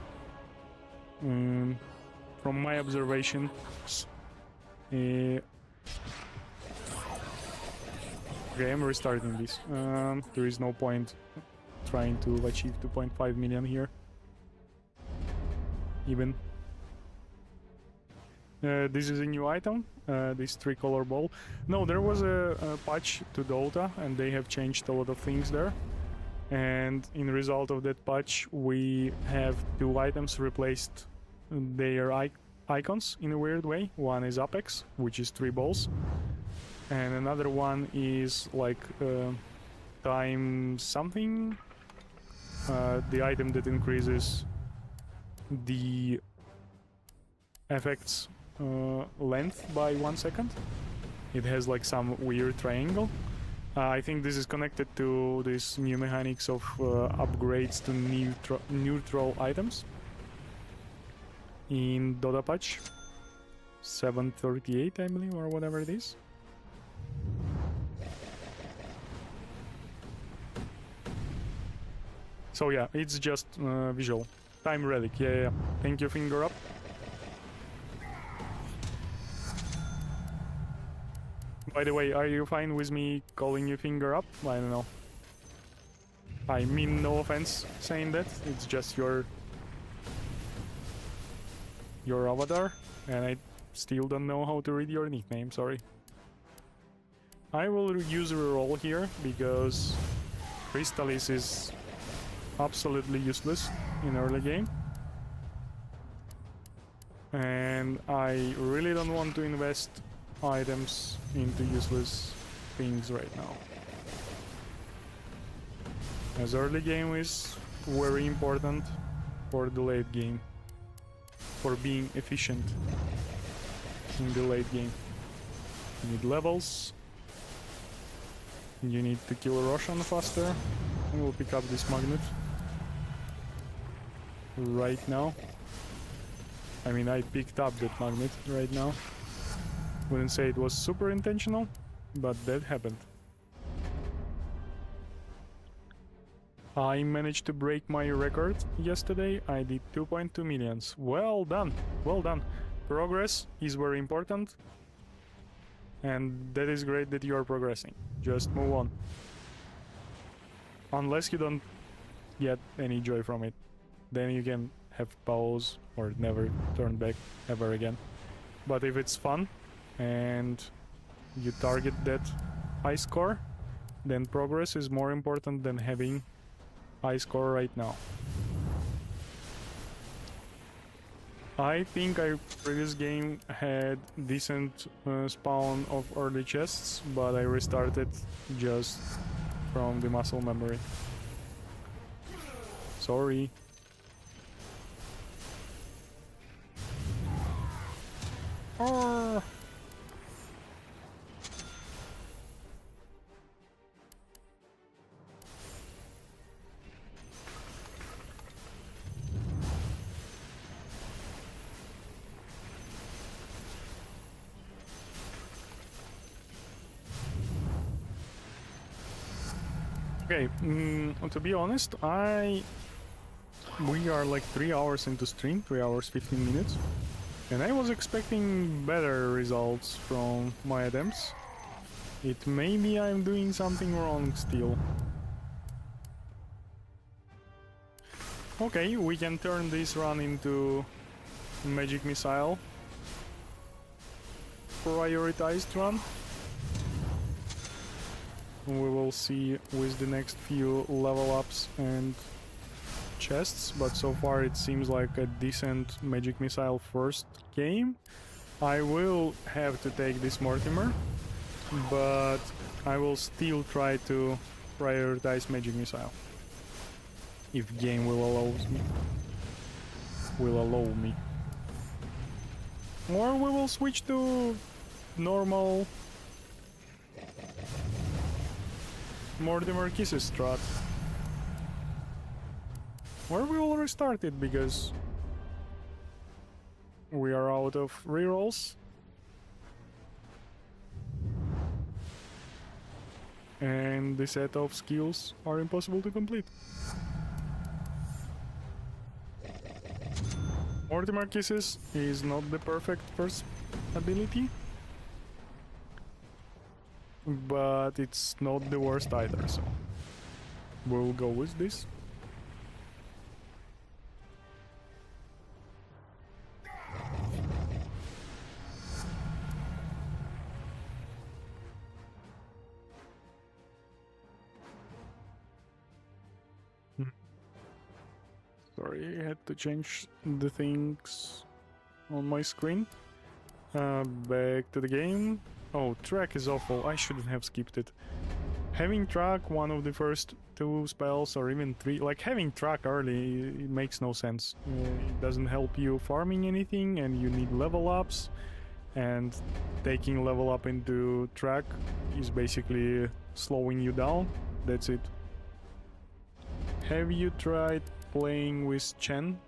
[SPEAKER 1] From my observation, okay, I'm restarting this. There is no point trying to achieve 2.5 million here. Even. This is a new item, this tricolor ball. No, there was a patch to Dota and they have changed a lot of things there. And in result of that patch, we have two items replaced their icons in a weird way. One is Apex, which is 3 balls, and another one is like time something, the item that increases the effects length by 1 second. It has like some weird triangle. I think this is connected to this new mechanics of upgrades to neutral items in Dota patch 738, I believe, or whatever it is. So yeah, it's just visual. Time relic, yeah. Thank you, finger up. By the way, are you fine with me calling you finger up? I don't know. I mean no offense saying that, it's just your avatar, and I still don't know how to read your nickname, sorry. I will use a reroll here, because Crystallis is absolutely useless in early game. And I really don't want to invest items into useless things right now. As early game is very important for the late game. For being efficient in the late game. You need levels. You need to kill Roshan faster. And we'll pick up this magnet right now. I mean, I picked up that magnet right now. Wouldn't say it was super intentional, but that happened. I managed to break my record yesterday. I did 2.2 millions. Well done, well done. Progress is very important, and that is great that you are progressing. Just move on. Unless you don't get any joy from it, then you can have pause or never turn back ever again. But if it's fun and you target that high score, then progress is more important than having high score right now. I think our previous game had decent spawn of early chests, but I restarted just from the muscle memory. Sorry. Oh. Okay, to be honest, we are like 3 hours into stream, 3 hours 15 minutes, and I was expecting better results from my attempts. It may be I'm doing something wrong still. Okay, we can turn this run into magic missile prioritized run. We will see with the next few level ups and chests, but so far it seems like a decent magic missile first game. I will have to take this Mortimer, but I will still try to prioritize magic missile if game will allow me. Or we will switch to normal Mortimer Kisses strat. Or we will restart it because we are out of rerolls. And the set of skills are impossible to complete. Mortimer Kisses is not the perfect first ability, but it's not the worst either, so we'll go with this. Sorry, I had to change the things on my screen. Back to the game. Oh, track is awful. I shouldn't have skipped it. Having track one of the first 2 spells, or even 3, like having track early, it makes no sense. It doesn't help you farming anything, and you need level ups, and taking level up into track is basically slowing you down. That's it. Have you tried playing with Chen?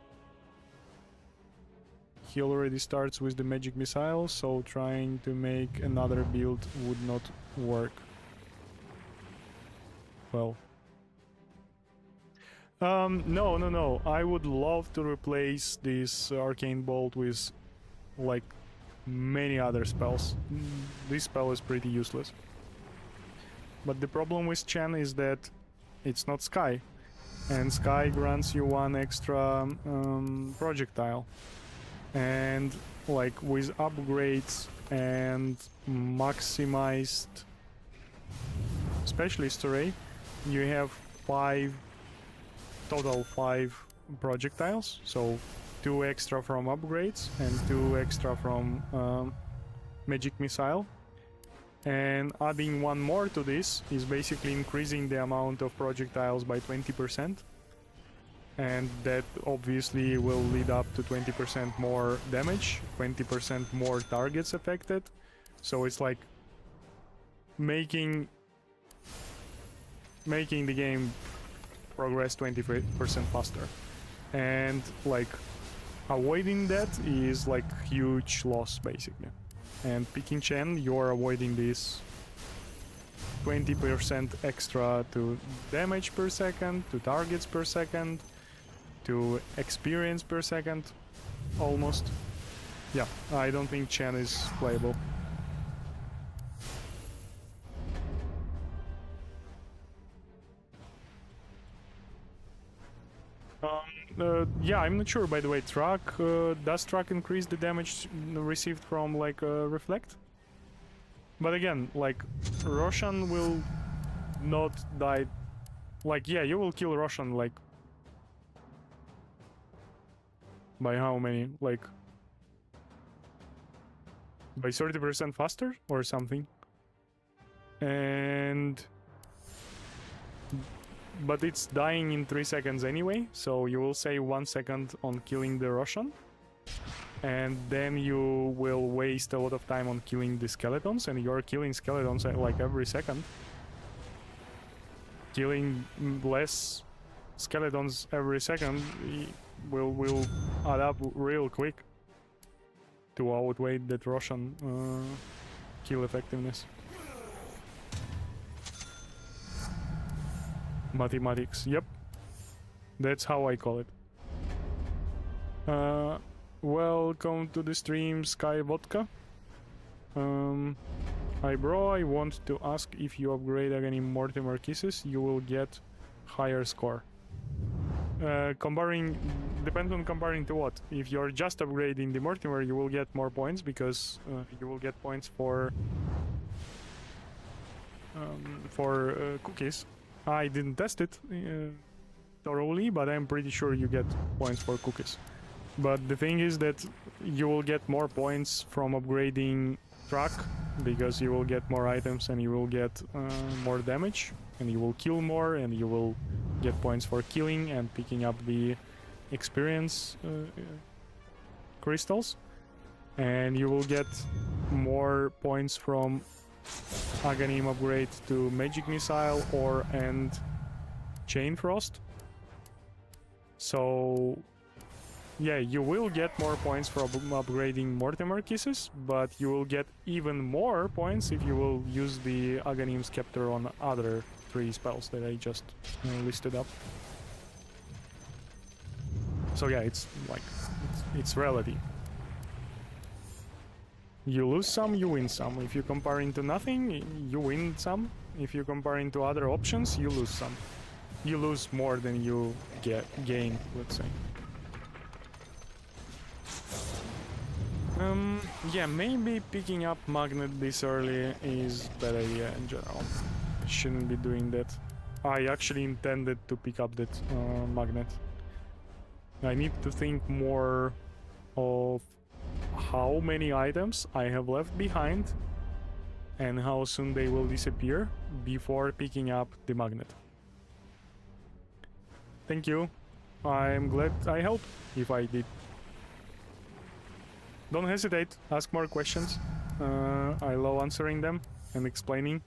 [SPEAKER 1] He already starts with the magic missile, so trying to make another build would not work. Well, no. I would love to replace this arcane bolt with like many other spells. This spell is pretty useless. But the problem with Chen is that it's not Sky, and Sky grants you 1 extra projectile. And like with upgrades and maximized specialist array, you have 5 projectiles, so 2 extra from upgrades and 2 extra from magic missile, and adding 1 more to this is basically increasing the amount of projectiles by 20%, and that obviously will lead up to 20% more damage, 20% more targets affected, so it's like making the game progress 20% faster, and like avoiding that is like huge loss basically. And picking Chen, you're avoiding this 20% extra to damage per second, to targets per second, to experience per second, almost. Yeah, I don't think Chen is playable. Yeah, I'm not sure, by the way. Does track increase the damage received from, like, Reflect? But again, like, Roshan will not die... Like, yeah, you will kill Roshan, like... By how many? Like... By 30% faster? Or something? And... But it's dying in 3 seconds anyway, so you will save 1 second on killing the Roshan. And then you will waste a lot of time on killing the skeletons, and you're killing skeletons like every second. Killing less skeletons every second will add up real quick to outweigh that Roshan kill effectiveness. Mathematics, yep. That's how I call it. Welcome to the stream, Sky Vodka. Hi bro, I want to ask if you upgrade any Mortimer kisses, you will get higher score. Depends on comparing to what. If you're just upgrading the Mortimer, you will get more points because you will get points for cookies. I didn't test it thoroughly, but I'm pretty sure you get points for cookies. But the thing is that you will get more points from upgrading truck because you will get more items and you will get more damage and you will kill more and you will get points for killing and picking up the experience crystals, and you will get more points from Aghanim upgrade to magic missile and chain frost. So yeah, you will get more points from upgrading Mortimer kisses, but you will get even more points if you will use the Aghanim scepter on other 3 spells that I just listed up. So yeah, it's like it's relative. You lose some, you win some. If you compare into nothing, you win some. If you compare into other options, you lose some. You lose more than you gain, let's say. Yeah, maybe picking up magnet this early is a bad idea in general. Shouldn't be doing that. I actually intended to pick up that magnet. I need to think more of how many items I have left behind and how soon they will disappear before picking up the magnet. Thank you. I'm glad I helped if I did. Don't hesitate, ask more questions. I love answering them and explaining.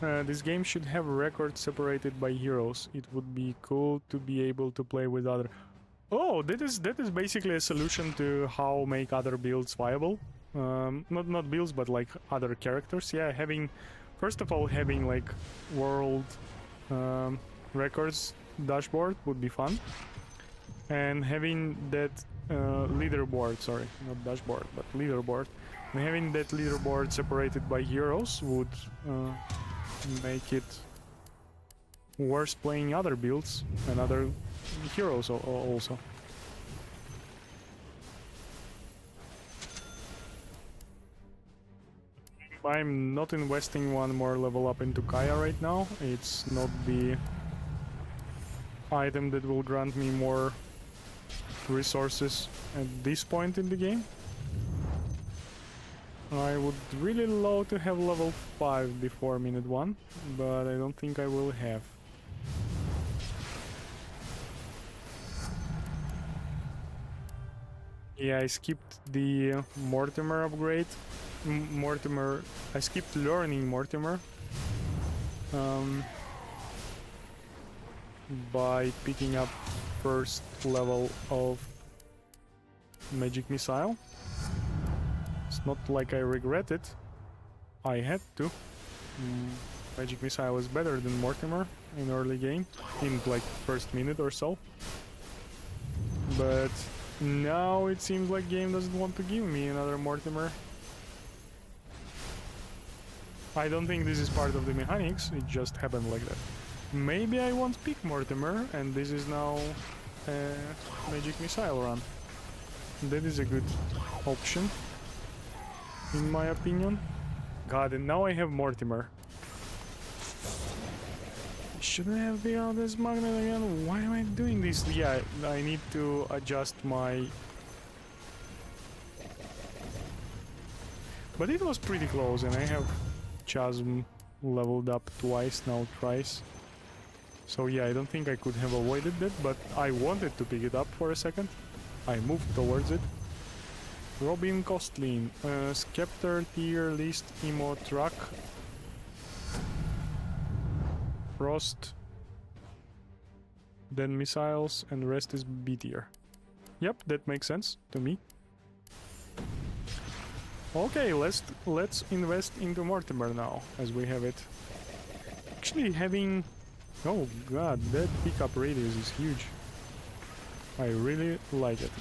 [SPEAKER 1] This game should have records separated by heroes. It would be cool to be able to play with other... Oh, that is basically a solution to how make other builds viable. Not builds, but like other characters. Yeah, first of all, having like world records dashboard would be fun. And having that leaderboard, sorry, not dashboard, but leaderboard. And having that leaderboard separated by heroes would make it worth playing other builds and other heroes also. I'm not investing one more level up into Kaya right now. It's not the item that will grant me more resources at this point in the game. I would really love to have level 5 before minute 1, but I don't think I will have. Yeah, I skipped the Mortimer upgrade. I skipped learning Mortimer by picking up first level of magic missile. It's not like I regret it. I had to. Magic missile is better than Mortimer in early game, in like first minute or so. But now it seems like game doesn't want to give me another Mortimer. I don't think this is part of the mechanics, it just happened like that. Maybe I won't pick Mortimer and this is now a magic missile run. That is a good option, in my opinion. God, and now I have Mortimer. Shouldn't I have the this magnet again? Why am I doing this? Yeah, I need to adjust my... But it was pretty close and I have Chasm leveled up twice, now thrice. So yeah, I don't think I could have avoided that, but I wanted to pick it up for a second. I moved towards it. Robin Costlin, Scepter tier list emo truck. Frost. Then missiles and rest is B tier. Yep, that makes sense to me. Okay, let's invest into Mortimer now, as we have it. actually having... Oh god, that pickup radius is huge. I really like it.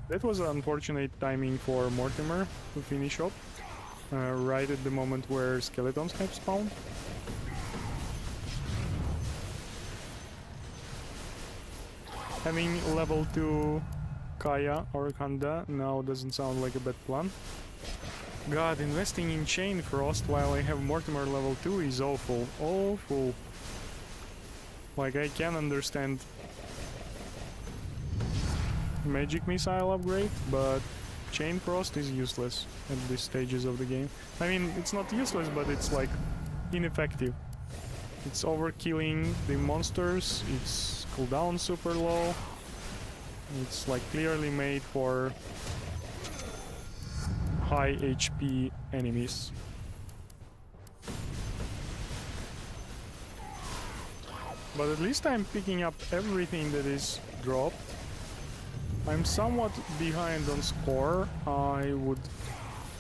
[SPEAKER 1] That was unfortunate timing for Mortimer to finish up, right at the moment where skeletons have spawned. Having level 2 Kaya or Kanda now doesn't sound like a bad plan. God, investing in Chain Frost while I have Mortimer level 2 is awful. Awful. Like, I can understand Magic Missile upgrade, but Chain Frost is useless at these stages of the game. I mean, it's not useless, but it's like ineffective. It's overkilling the monsters, its cooldown super low. It's like clearly made for high HP enemies. But at least I'm picking up everything that is dropped. I'm somewhat behind on score. I would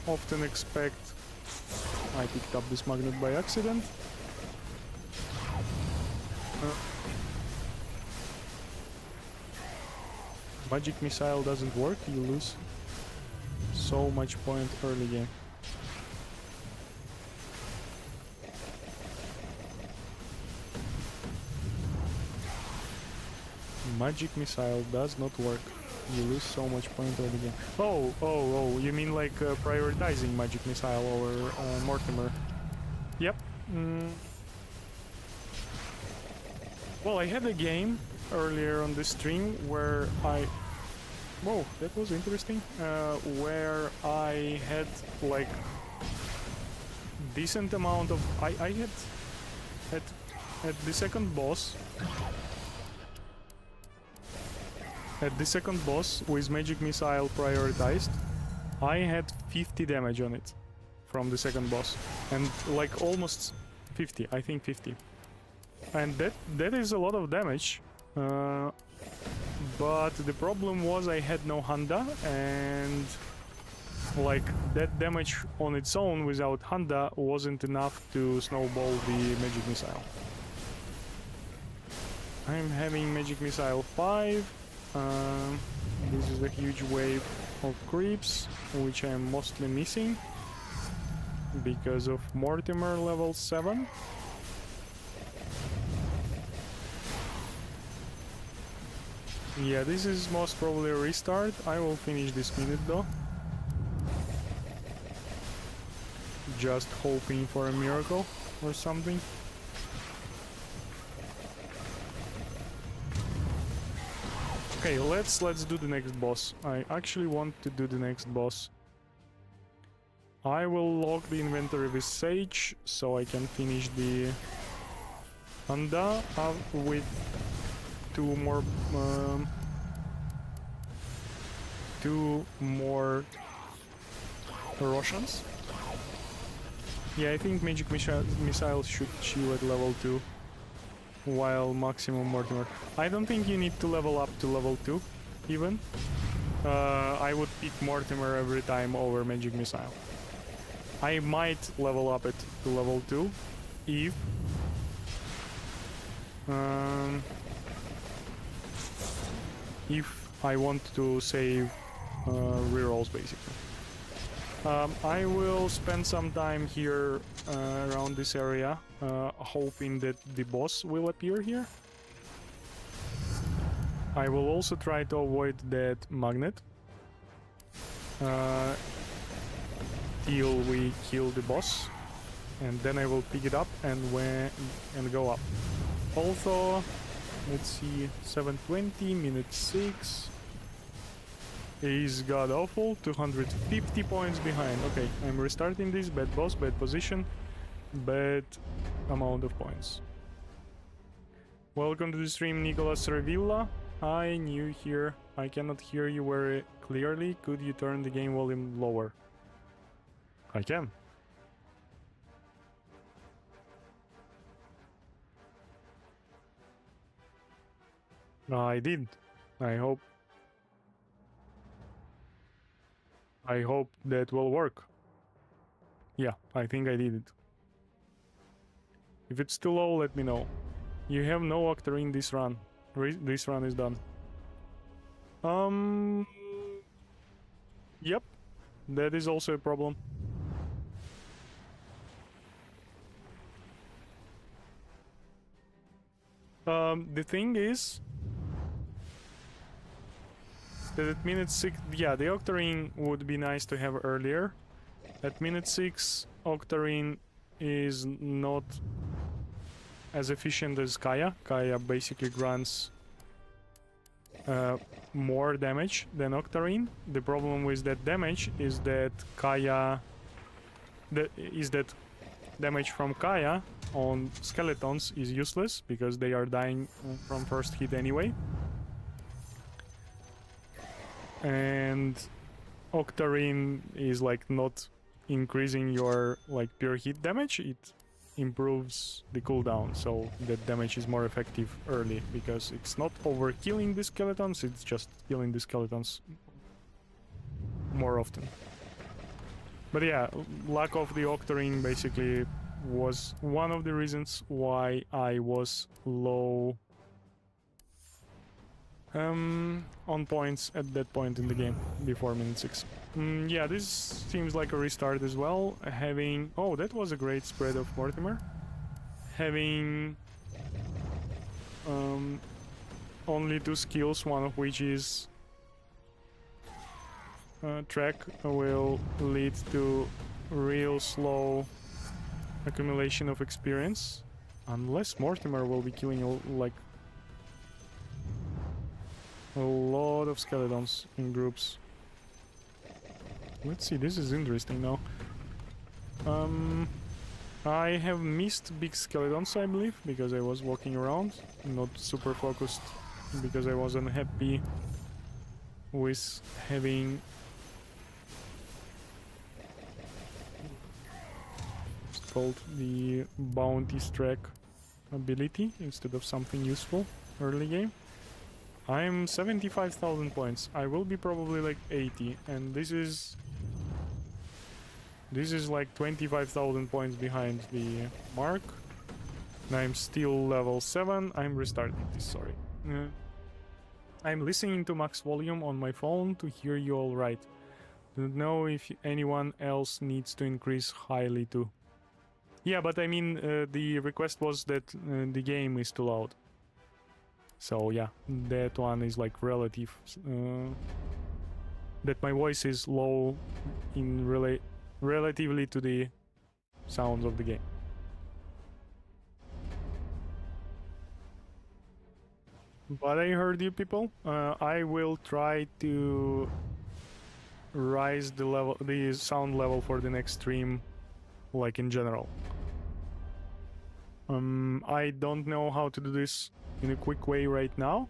[SPEAKER 1] often expect... I picked up this magnet by accident. Magic Missile doesn't work, you lose so much point early game. Magic Missile does not work. You lose so much point early game. Oh, you mean like prioritizing Magic Missile over Mortimer? Yep. Well, I had a game earlier on the stream where I... Whoa, that was interesting. Where I had like decent amount of... I had at the second boss... At the second boss with Magic Missile prioritized, I had 50 damage on it from the second boss. And like almost 50, I think 50. And that is a lot of damage. But the problem was I had no Handa, and like that damage on its own without Handa wasn't enough to snowball the Magic Missile. I'm having Magic Missile 5. This is a huge wave of creeps, which I'm mostly missing because of Mortimer level 7. Yeah, this is most probably a restart. I will finish this minute though. Just hoping for a miracle or something. Okay, let's do the next boss. I actually want to do the next boss. I will log the inventory with Sage so I can finish the Handa with two more Roshan's. Yeah, I think Magic Missile should chew at level 2. While maximum Mortimer. I don't think you need to level up to level 2, even. I would pick Mortimer every time over Magic Missile. I might level up it to level 2, if I want to save rerolls, basically. I will spend some time here around this area, hoping that the boss will appear here. I will also try to avoid that magnet till we kill the boss, and then I will pick it up and go up. Also, let's see, 7:20, minute 6. He's god awful, 250 points behind. Okay, I'm restarting this. Bad boss, bad position, bad amount of points. Welcome to the stream, Nicolas Revilla. Hi, new here. I cannot hear you very clearly. Could you turn the game volume lower? I can. I did. I hope that will work. Yeah, I think I did it. If it's too low, let me know. You have no Octarine this run. This run is done. Yep. That is also a problem. The thing is that at minute 6, yeah, the Octarine would be nice to have earlier. At minute 6, Octarine is not as efficient as Kaya. Kaya basically grants more damage than Octarine. The problem with that damage is that that damage from Kaya on skeletons is useless because they are dying from first hit anyway. And Octarine is like not increasing your like pure hit damage, it improves the cooldown, so that damage is more effective early because it's not overkilling the skeletons, it's just killing the skeletons more often. But yeah, lack of the Octarine basically was one of the reasons why I was low on points at that point in the game, before minute 6. Yeah, this seems like a restart as well, having... Oh, that was a great spread of Mortimer. Having only 2 skills, one of which is track, will lead to real slow accumulation of experience. Unless Mortimer will be killing like a lot of skeletons in groups. Let's see, this is interesting now. I have missed big skeletons, I believe, because I was walking around, not super focused, because I wasn't happy with having... It's called the bounty track ability instead of something useful early game. I'm 75,000 points. I will be probably like 80, and this is like 25,000 points behind the mark. And I'm still level 7. I'm restarting this, sorry. I'm listening to max volume on my phone to hear you all right. Don't know if anyone else needs to increase highly too. Yeah, but I mean, the request was that the game is too loud. So yeah, that one is like relative. That my voice is low in relatively to the sounds of the game. But I heard you people. I will try to rise the sound level for the next stream, like in general. I don't know how to do this in a quick way right now,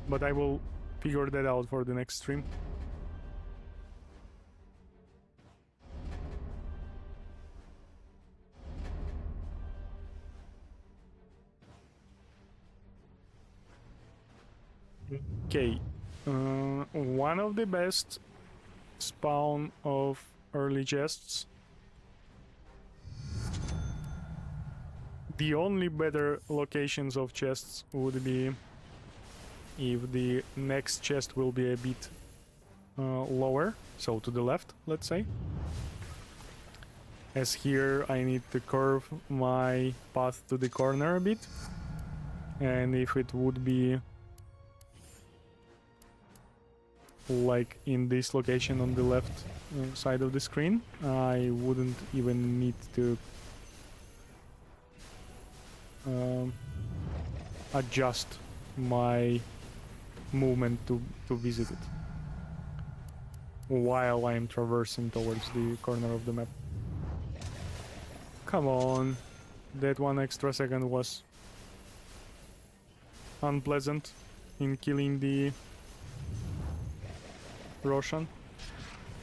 [SPEAKER 1] but I will figure that out for the next stream. Okay, one of the best spawn of early chests. The only better locations of chests would be if the next chest will be a bit lower, so to the left, let's say. As here I need to curve my path to the corner a bit, and if it would be like in this location on the left side of the screen, I wouldn't even need to adjust my movement to visit it while I'm traversing towards the corner of the map. Come on, that 1 extra second was unpleasant in killing the Roshan.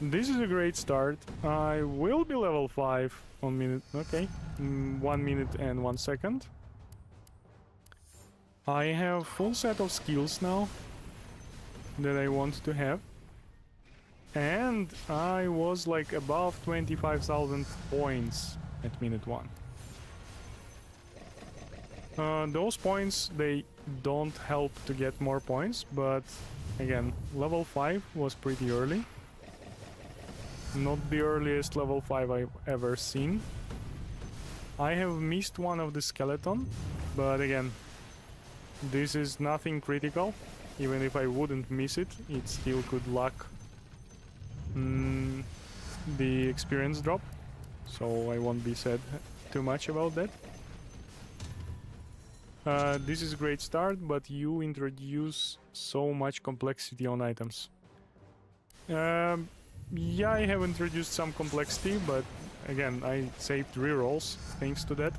[SPEAKER 1] This is a great start. I will be level 5 on minute... Okay, 1 minute and 1 second. I have full set of skills now that I want to have. And I was like above 25,000 points at minute 1. Those points, they don't help to get more points, but again, level 5 was pretty early. Not the earliest level 5 I've ever seen. I have missed one of the skeleton, but again, this is nothing critical. Even if I wouldn't miss it, it still could lack the experience drop, so I won't be sad too much about that. This is a great start, but you introduce so much complexity on items. Yeah, I have introduced some complexity, but again, I saved rerolls thanks to that.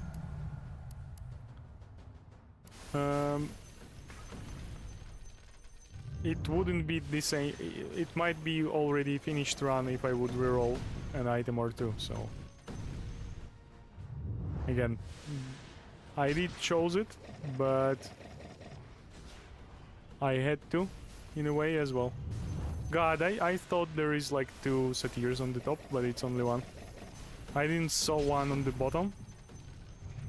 [SPEAKER 1] It wouldn't be the same. It might be already finished run if I would reroll an item or two, so again, I did chose it, but I had to in a way as well. God, I thought there is like 2 satyrs on the top, but it's only 1. I didn't saw one on the bottom.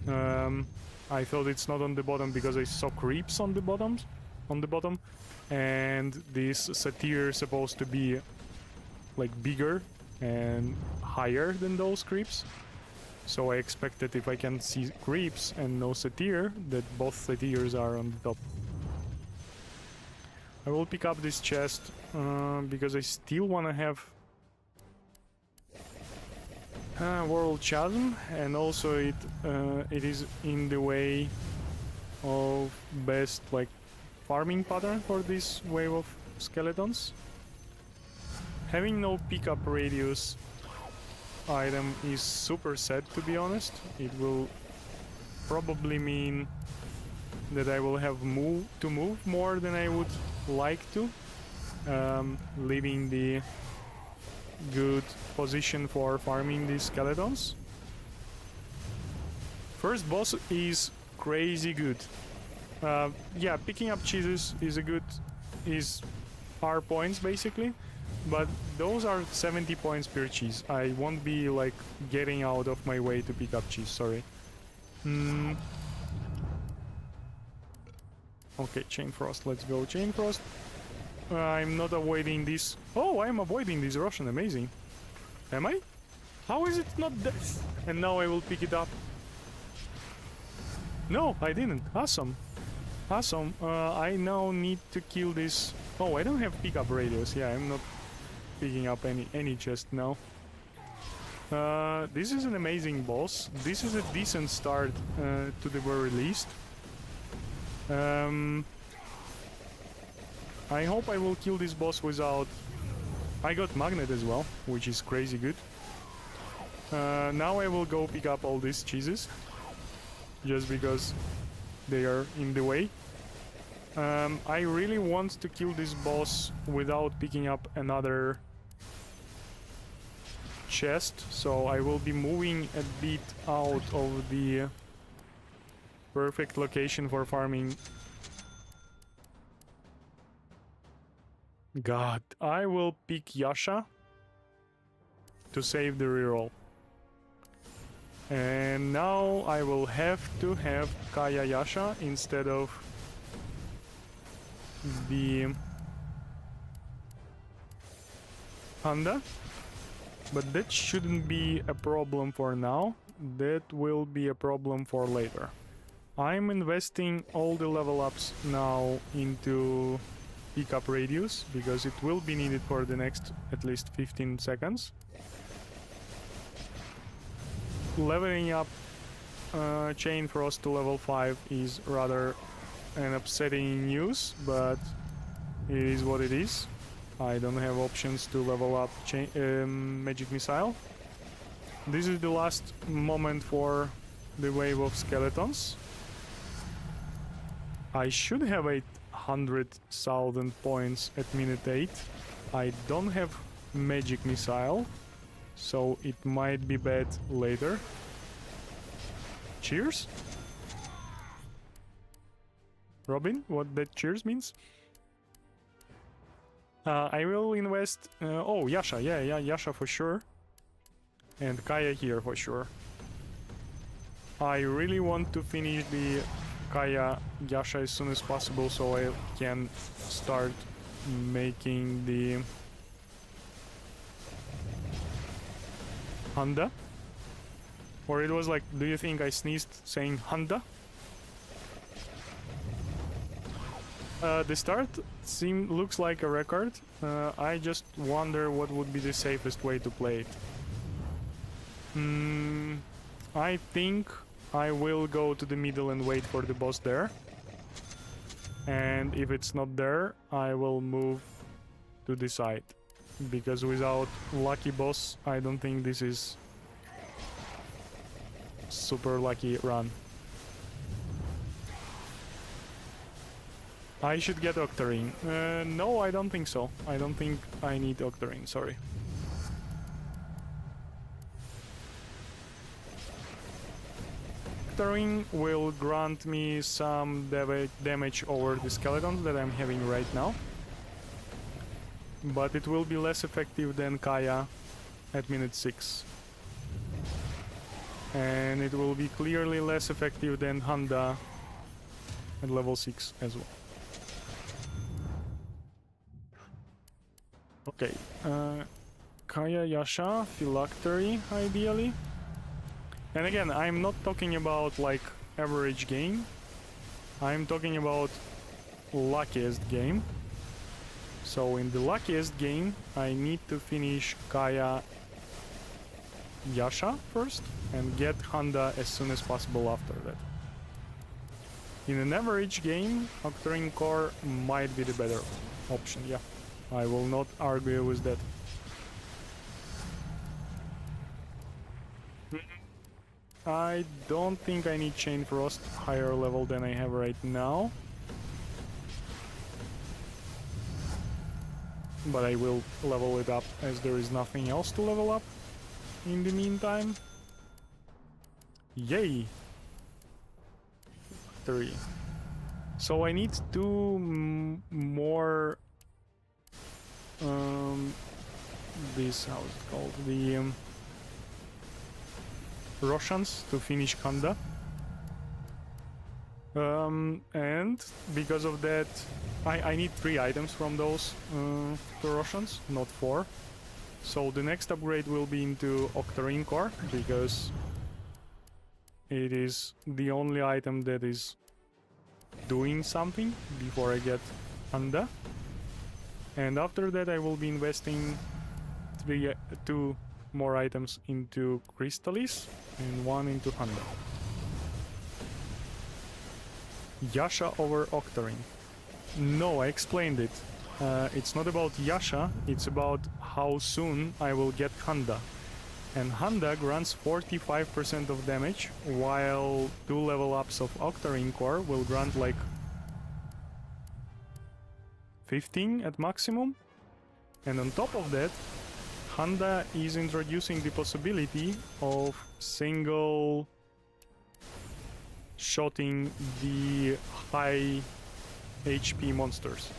[SPEAKER 1] I thought it's not on the bottom because I saw creeps on the bottom, and this satyr is supposed to be like bigger and higher than those creeps. So I expected if I can see creeps and no satyr, that both satyrs are on the top. I will pick up this chest because I still want to have World Chasm, and also it is in the way of best like farming pattern for this wave of skeletons. Having no pickup radius item is super sad, to be honest. It will probably mean that I will have to move more than I would like to, leaving the good position for farming these skeletons. First boss is crazy good. Yeah, picking up cheeses is R points basically, but those are 70 points per cheese. I won't be like getting out of my way to pick up cheese, sorry. Okay, Chain Frost, let's go Chain Frost. I'm not avoiding this. Oh, I'm avoiding this Russian, amazing. Am I? How is it not death? And now I will pick it up. No, I didn't. Awesome. Awesome. I now need to kill this. Oh, I don't have pickup radius. Yeah, I'm not picking up any chest now. This is an amazing boss. This is a decent start to the very least. I hope I will kill this boss without... I got magnet as well, which is crazy good. Now I will go pick up all these cheeses, just because they are in the way. I really want to kill this boss without picking up another chest, so I will be moving a bit out of the perfect location for farming. God, I will pick Yasha to save the reroll. And now I will have to have Kaya Yasha instead of the Panda. But that shouldn't be a problem for now. That will be a problem for later. I'm investing all the level ups now into pickup radius because it will be needed for the next at least 15 seconds. Leveling up Chain Frost to level 5 is rather an upsetting news, but it is what it is. I don't have options to level up Magic Missile. This is the last moment for the wave of skeletons. I should have 800,000 points at minute 8. I don't have Magic Missile, so it might be bad later. Cheers? Robin, what that cheers means? I will invest... oh, Yasha. Yeah, Yasha for sure. And Kaya here for sure. I really want to finish the Kaya Yasha as soon as possible so I can start making the Honda. Or it was like, do you think I sneezed saying Honda? The start looks like a record. I just wonder what would be the safest way to play it. I think I will go to the middle and wait for the boss there. And if it's not there, I will move to the side. Because without lucky boss, I don't think this is super lucky run. I should get Octarine. No, I don't think so. I don't think I need Octarine, sorry. Octarine will grant me some damage over the skeletons that I'm having right now. But it will be less effective than Kaya at minute 6. And it will be clearly less effective than Honda at level 6 as well. Okay, Kaya, Yasha, Phylactery, ideally. And again, I'm not talking about like average game. I'm talking about luckiest game. So in the luckiest game, I need to finish Kaya, Yasha first and get Honda as soon as possible after that. In an average game, Octarine Core might be the better option, yeah. I will not argue with that. I don't think I need Chain Frost higher level than I have right now. But I will level it up as there is nothing else to level up in the meantime. Yay! 3. So I need 2 more... this, how's it called? The Roshans to finish Honda. And because of that, I need 3 items from those to Roshans, not 4. So the next upgrade will be into Octarine Core, because it is the only item that is doing something before I get Honda. And after that I will be investing 2 more items into Crystallis and 1 into Honda. Yasha over Octarine. No, I explained it. It's not about Yasha, it's about how soon I will get Honda. And Honda grants 45% of damage, while 2 level ups of Octarine Core will grant like 15 at maximum. And on top of that, Honda is introducing the possibility of single shotting the high HP monsters.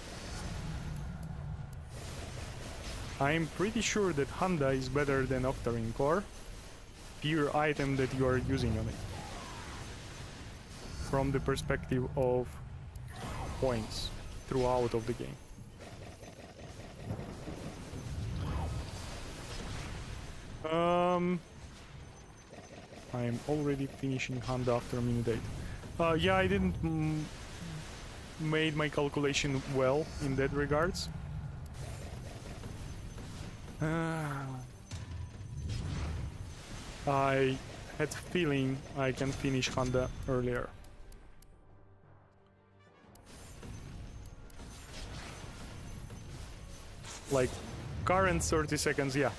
[SPEAKER 1] I'm pretty sure that Honda is better than Octarine Core, pure item that you are using on it. From the perspective of points throughout of the game. I am already finishing Honda after minute 8. Yeah, I didn't made my calculation well in that regards. I had feeling I can finish Honda earlier. Like current 30 seconds, yeah.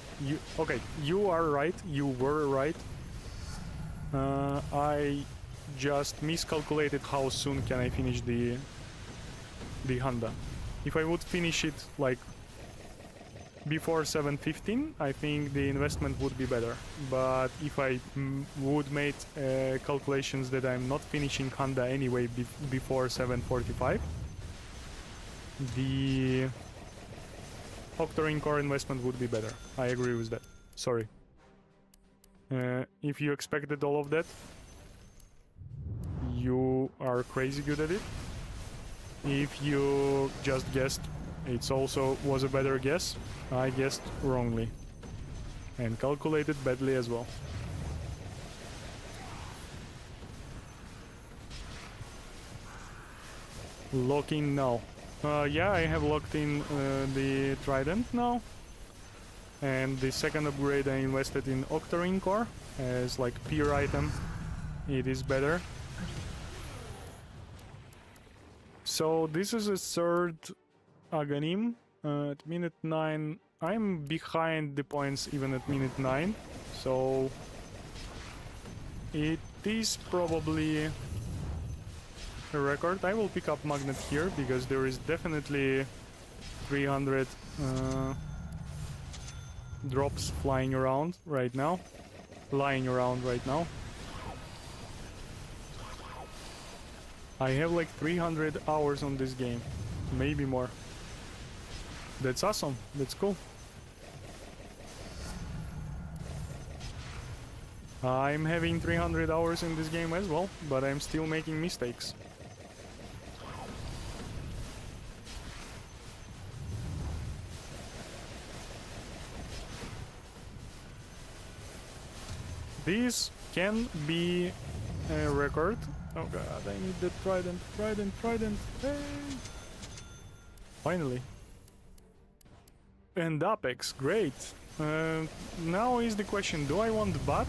[SPEAKER 1] Okay, you are right, you were right. I just miscalculated how soon can I finish the Honda. If I would finish it like before 7:15, I think the investment would be better. But if I would make calculations that I'm not finishing Honda anyway before 7:45, the Octarine core investment would be better. I agree with that. Sorry. If you expected all of that, you are crazy good at it. If you just guessed, it's also was a better guess. I guessed wrongly. And calculated badly as well. Lock in now. Yeah, I have locked in the Trident now. And the second upgrade I invested in Octarine core as like peer item. It is better. So this is a third Aghanim at minute 9. I'm behind the points even at minute 9. So it is probably a record. I will pick up Magnet here because there is definitely 300 drops flying around right now. Lying around right now. I have like 300 hours on this game. Maybe more. That's awesome. That's cool. I'm having 300 hours in this game as well, but I'm still making mistakes. This can be a record. Oh god, I need the Trident, Trident. Hey! Finally. And Apex, great. Now is the question, do I want Bat?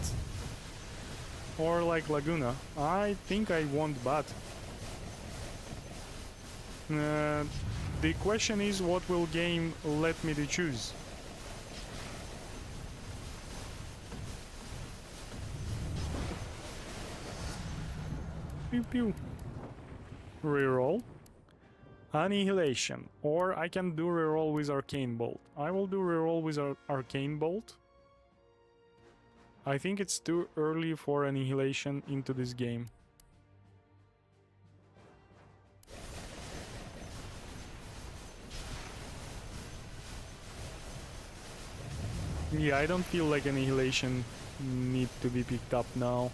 [SPEAKER 1] Or like Laguna? I think I want Bat. The question is, what will game let me to choose? Pew pew. Reroll. Annihilation. Or I can do reroll with Arcane Bolt. I will do reroll with Arcane Bolt. I think it's too early for Annihilation into this game. Yeah, I don't feel like Annihilation need to be picked up now.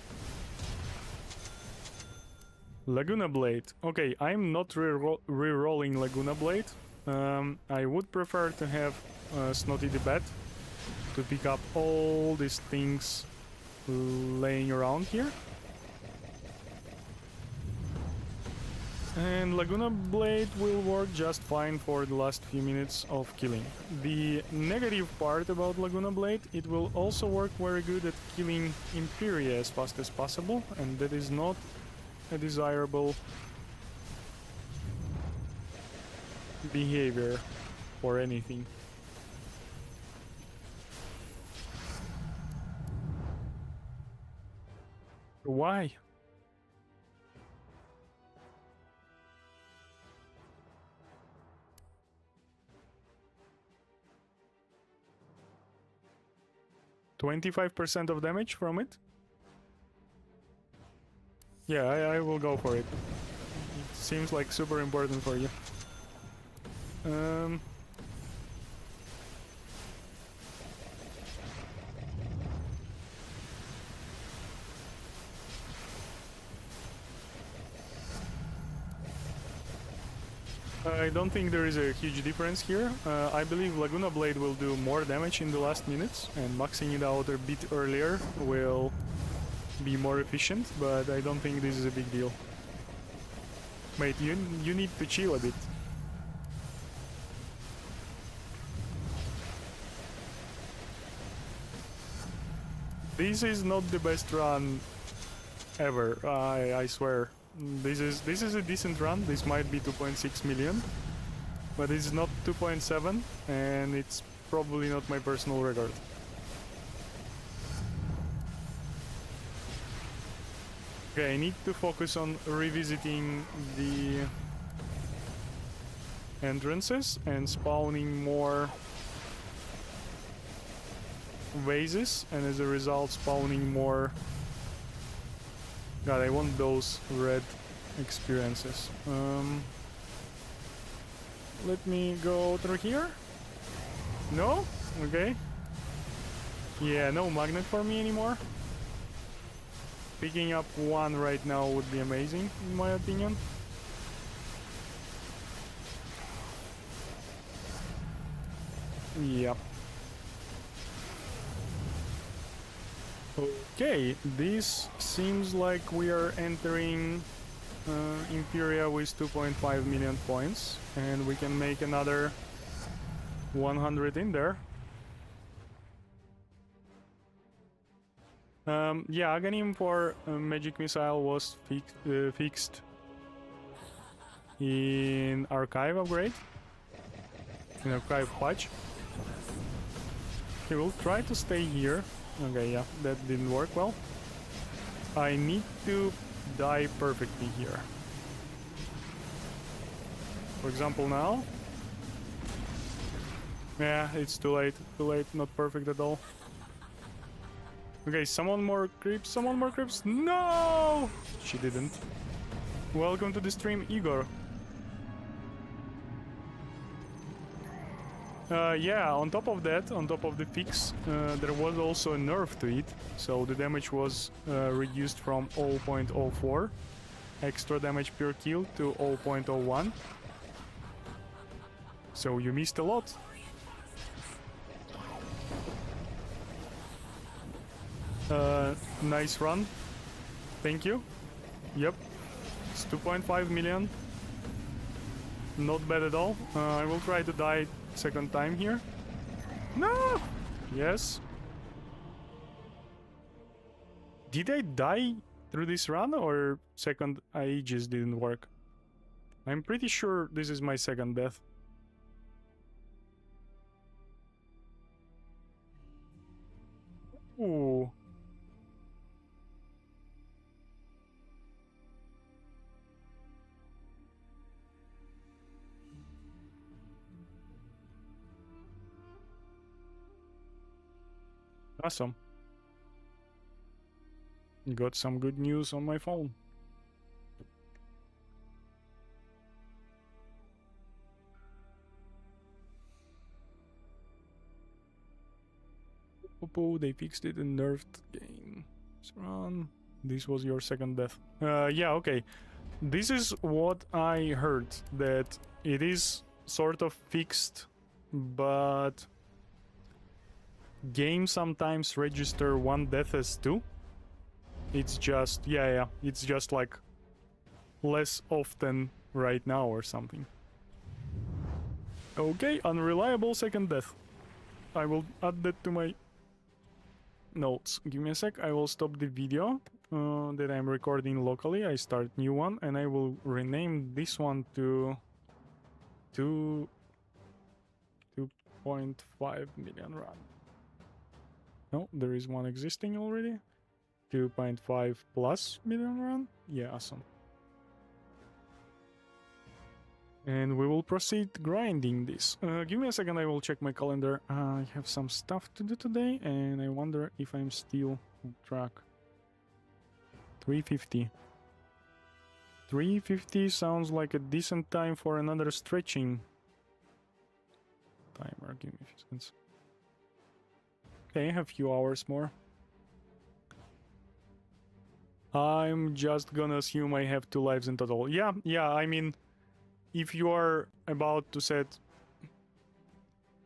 [SPEAKER 1] Laguna Blade. Okay, I'm not re-rolling Laguna Blade. I would prefer to have Snotty the Bat to pick up all these things laying around here. And Laguna Blade will work just fine for the last few minutes of killing. The negative part about Laguna Blade, it will also work very good at killing Imperia as fast as possible, and that is not a desirable behavior or anything. Why? $25% of damage from it? Yeah, I will go for it. It seems like super important for you. I don't think there is a huge difference here. I believe Laguna Blade will do more damage in the last minutes, and maxing it out a bit earlier will be more efficient, but I don't think this is a big deal. Wait, you need to chill a bit. This is not the best run ever, I swear. This is a decent run. This might be 2.6 million, but it's not 2.7, and it's probably not my personal record. Okay, I need to focus on revisiting the entrances and spawning more vases, and as a result spawning more... God, I want those red experiences. Let me go through here. No? Okay. Yeah, no magnet for me anymore. Picking up one right now would be amazing, in my opinion. Yep. Okay, this seems like we are entering Imperia with 2.5 million points, and we can make another 100 in there. Yeah, Aghanim for Magic Missile was fixed in Archive upgrade, in Archive patch. Okay, we'll try to stay here. Okay, yeah, that didn't work well. I need to die perfectly here. For example, now. Yeah, it's too late. Too late, not perfect at all. Okay, summon more creeps, summon more creeps. No! She didn't. Welcome to the stream, Igor. Yeah, on top of that, on top of the fix, there was also a nerf to it. So the damage was reduced from 0.04 extra damage per kill to 0.01. So you missed a lot. Nice run. Thank you. Yep. It's 2.5 million. Not bad at all. I will try to die second time here. No! Yes. Did I die through this run, or second Aegis didn't work? I'm pretty sure this is my second death. Ooh. Awesome. Got some good news on my phone. Popo, they fixed it and nerfed game. Run. This was your second death. Yeah, okay. This is what I heard, that it is sort of fixed, but games sometimes register one death as two. It's just, yeah, it's just like less often right now or something. Okay, unreliable second death. I will add that to my notes. Give me a sec, I will stop the video that I'm recording locally. I start new one, and I will rename this one to 2.5 million run. No, there is one existing already. 2.5 plus million run. Yeah, awesome. And we will proceed grinding this. Give me a second, I will check my calendar. I have some stuff to do today, and I wonder if I'm still on track. 350. 350 sounds like a decent time for another stretching timer. Give me a few seconds. Okay, a few hours more. I'm just gonna assume I have 2 lives in total. Yeah, I mean, if you are about to set...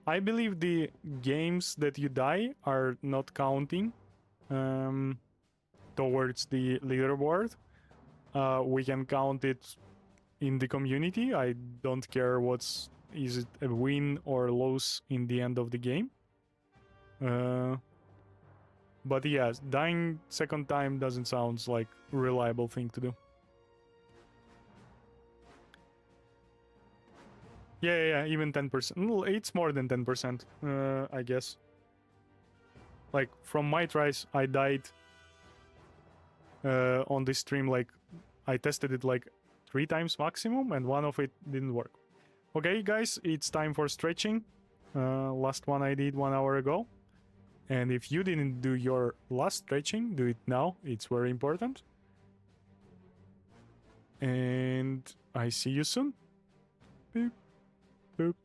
[SPEAKER 1] I believe the games that you die are not counting towards the leaderboard. We can count it in the community. I don't care is it a win or loss in the end of the game. But yes, dying second time doesn't sound like a reliable thing to do. Yeah, even 10%. It's more than 10%, I guess. Like, from my tries, I died on this stream, like, I tested it like 3 times maximum, and one of it didn't work. Okay, guys, it's time for stretching. Last one I did 1 hour ago. And if you didn't do your last stretching, do it now. It's very important. And I see you soon. Boop, boop.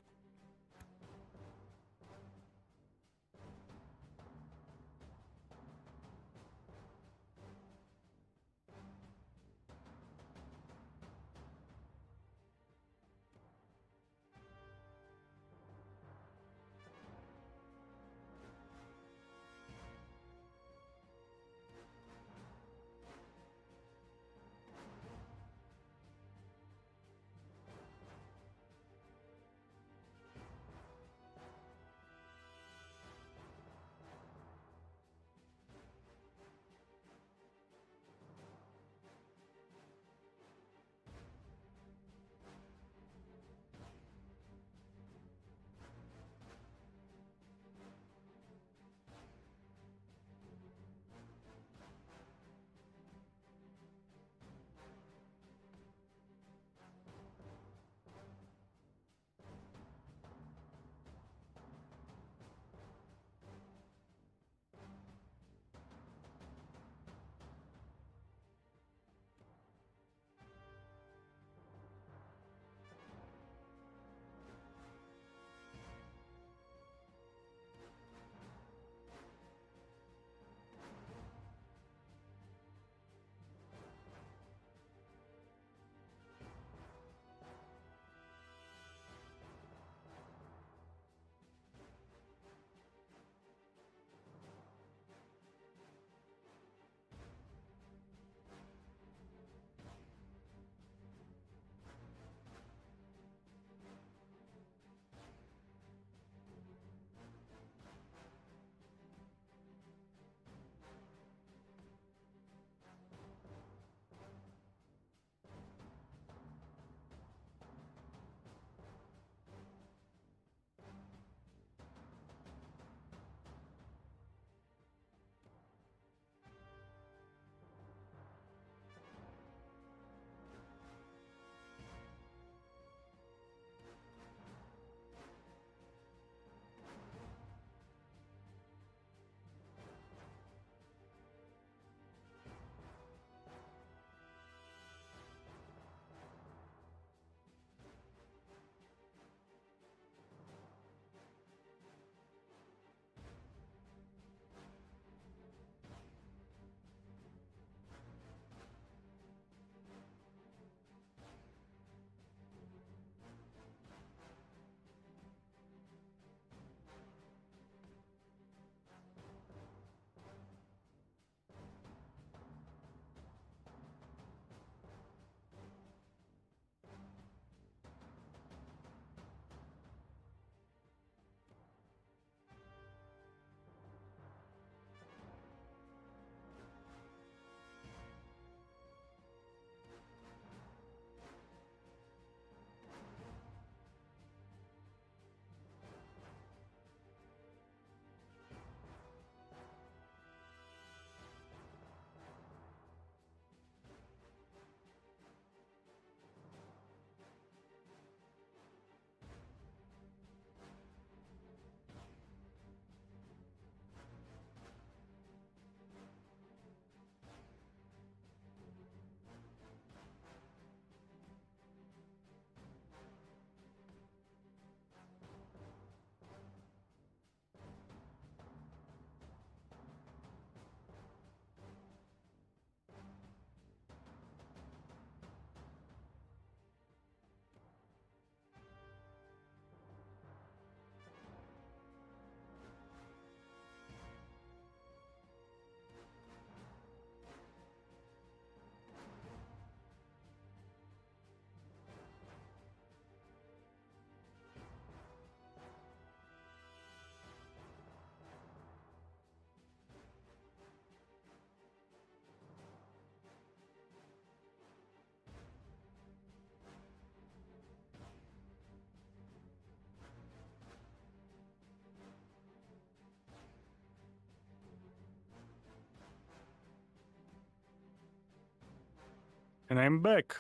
[SPEAKER 1] And I'm back.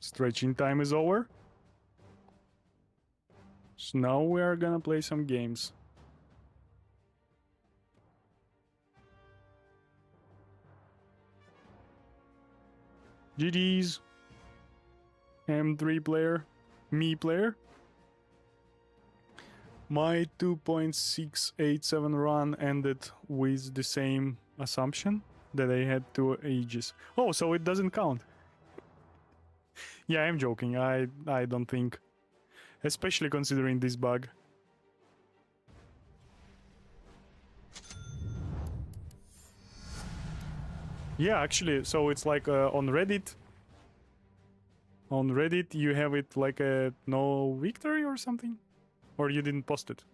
[SPEAKER 1] Stretching time is over. So now we are gonna play some games. GG's. M3 player. Me player. My 2.687 run ended with the same assumption that I had 2 ages. Oh, so it doesn't count. Yeah, I'm joking. I don't think. Especially considering this bug. Yeah, actually, so it's like on Reddit. On Reddit, you have it like a no victory or something? Or you didn't post it?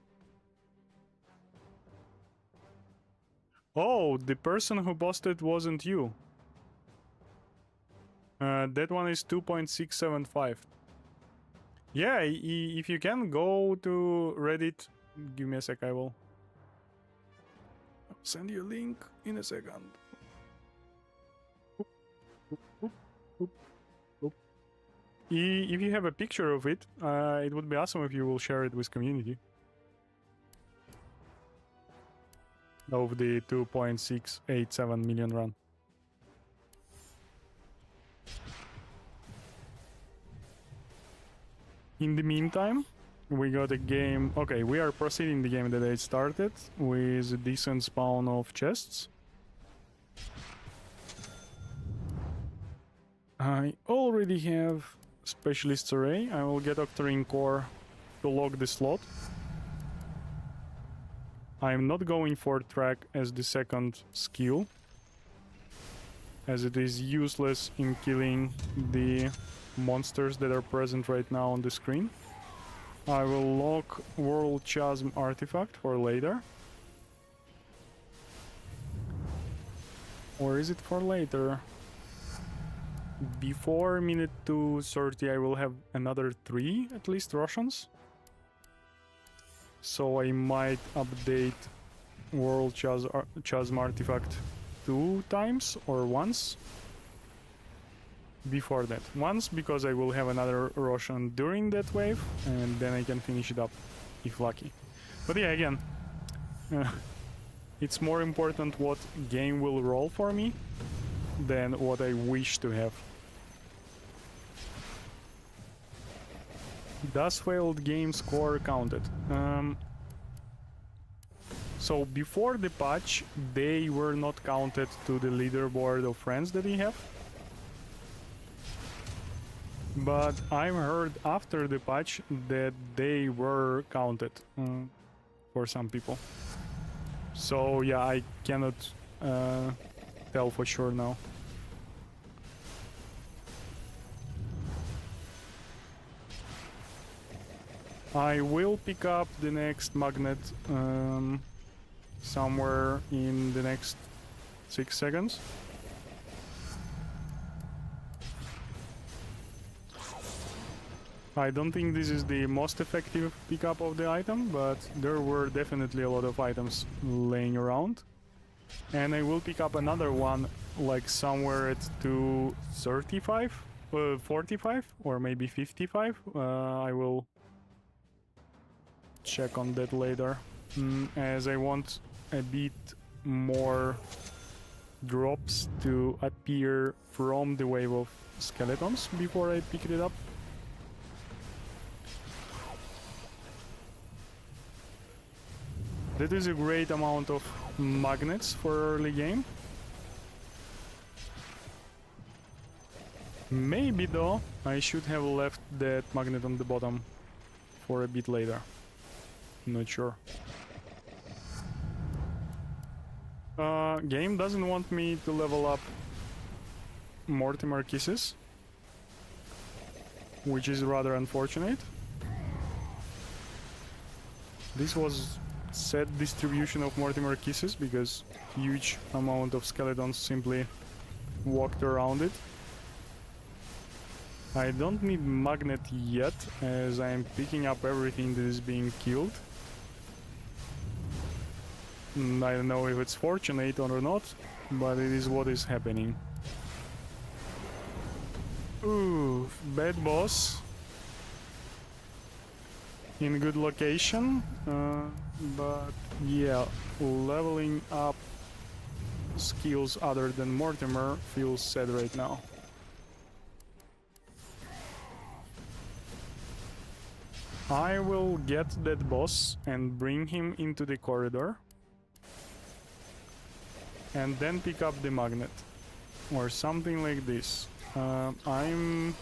[SPEAKER 1] Oh, the person who posted wasn't you. That one is 2.675. Yeah, if you can go to Reddit, give me a sec, I will send you a link in a second. If you have a picture of it, it would be awesome if you will share it with community. Of the 2.687 million run. In the meantime, we got a game. Okay, we are proceeding the game that I started with a decent spawn of chests. I already have Specialist's Array. I will get Octarine Core to lock the slot. I'm not going for track as the second skill, as it is useless in killing the monsters that are present right now on the screen. I will lock World Chasm Artifact for later. Or is it for later? Before minute 2:30 I will have another 3 at least Russians. So I might update World Chasm Artifact 2 times or once. Before that. Once because I will have another Russian during that wave, and then I can finish it up if lucky. But yeah, again, it's more important what game will roll for me than what I wish to have. Does failed game score counted? So before the patch, they were not counted to the leaderboard of friends that we have. But I've heard after the patch that they were counted for some people. So yeah, I cannot tell for sure now. I will pick up the next magnet somewhere in the next 6 seconds. I don't think this is the most effective pickup of the item, but there were definitely a lot of items laying around. And I will pick up another one like somewhere at 235, 45 or maybe 55. I will check on that later, as I want a bit more drops to appear from the wave of skeletons before I pick it up. That is a great amount of magnets for early game. Maybe though, I should have left that magnet on the bottom for a bit later. Not sure. Game doesn't want me to level up Mortimer Kisses, which is rather unfortunate. This was set distribution of Mortimer Kisses because huge amount of skeletons simply walked around it. I don't need magnet yet, as I am picking up everything that is being killed. I don't know if it's fortunate or not, but it is what is happening. Ooh, bad boss. In good location, but yeah, leveling up skills other than Mortimer feels sad right now. I will get that boss and bring him into the corridor. And then pick up the magnet. Or something like this. I'm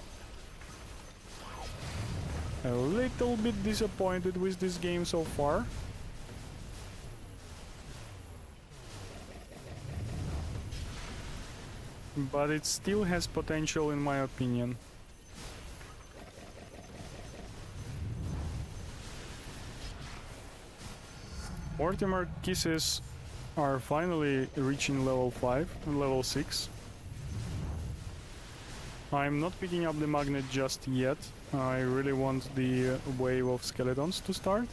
[SPEAKER 1] a little bit disappointed with this game so far. But it still has potential in my opinion. Mortimer kisses are finally reaching level 5 and level 6. I'm not picking up the magnet just yet. I really want the wave of skeletons to start.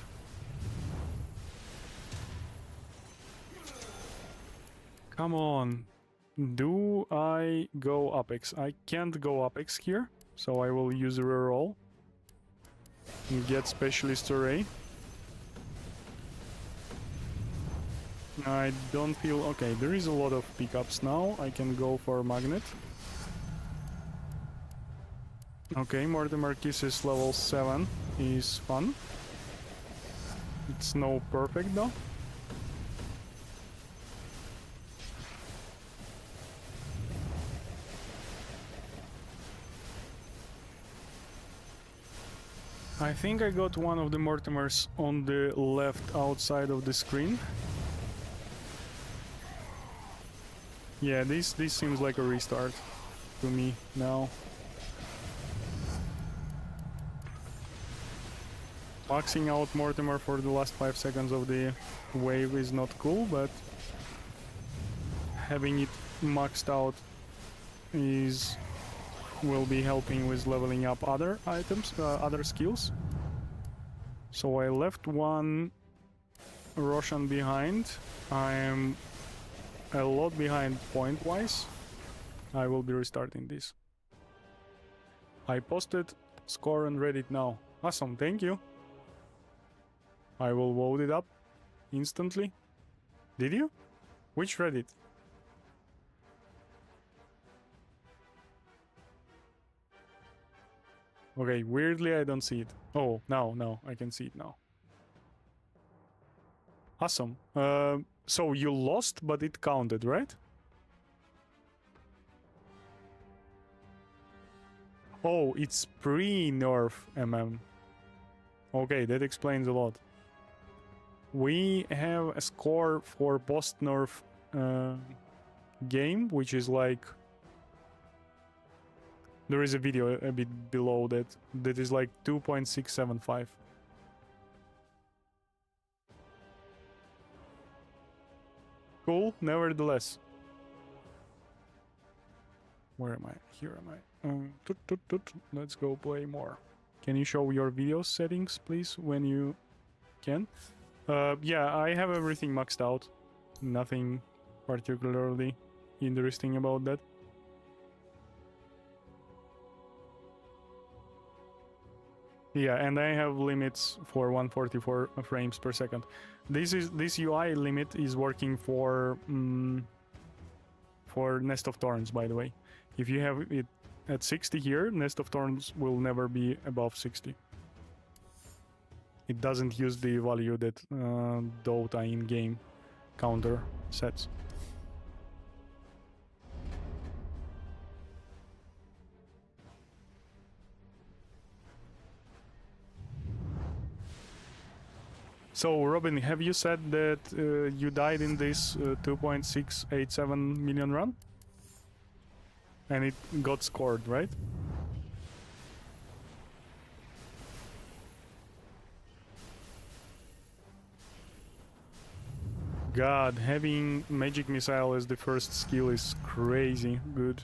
[SPEAKER 1] Come on. Do I go Apex? I can't go Apex here, so I will use reroll and get Specialist Array. I don't feel... okay, there is a lot of pickups now. I can go for Magnet. Okay, Mortimer Kisses level 7 is fun. It's no perfect though. I think I got one of the Mortimers on the left outside of the screen. Yeah, this seems like a restart to me now. Maxing out Mortimer for the last 5 seconds of the wave is not cool, but having it maxed out will be helping with leveling up other items, other skills. So I left one Roshan behind. I am a lot behind point-wise. I will be restarting this. I posted score on Reddit now. Awesome, thank you. I will vote it up instantly. Did you? Which Reddit? Okay, weirdly I don't see it. Oh, now, I can see it now. Awesome. So you lost, but it counted, right? Oh, it's pre-nerf MM. Okay, that explains a lot. We have a score for post-nerf game, which is like... there is a video a bit below that. That is like 2.675. Cool, nevertheless. Where am I? Here am I. Let's go play more. Can you show your video settings, please, when you can? Yeah, I have everything maxed out. Nothing particularly interesting about that. Yeah, and I have limits for 144 frames per second. This UI limit is working for Nest of Thorns, by the way. If you have it at 60 here, Nest of Thorns will never be above 60. It doesn't use the value that Dota in-game counter sets. So, Robin, have you said that you died in this 2.687 million run? And it got scored, right? God, having Magic Missile as the first skill is crazy good.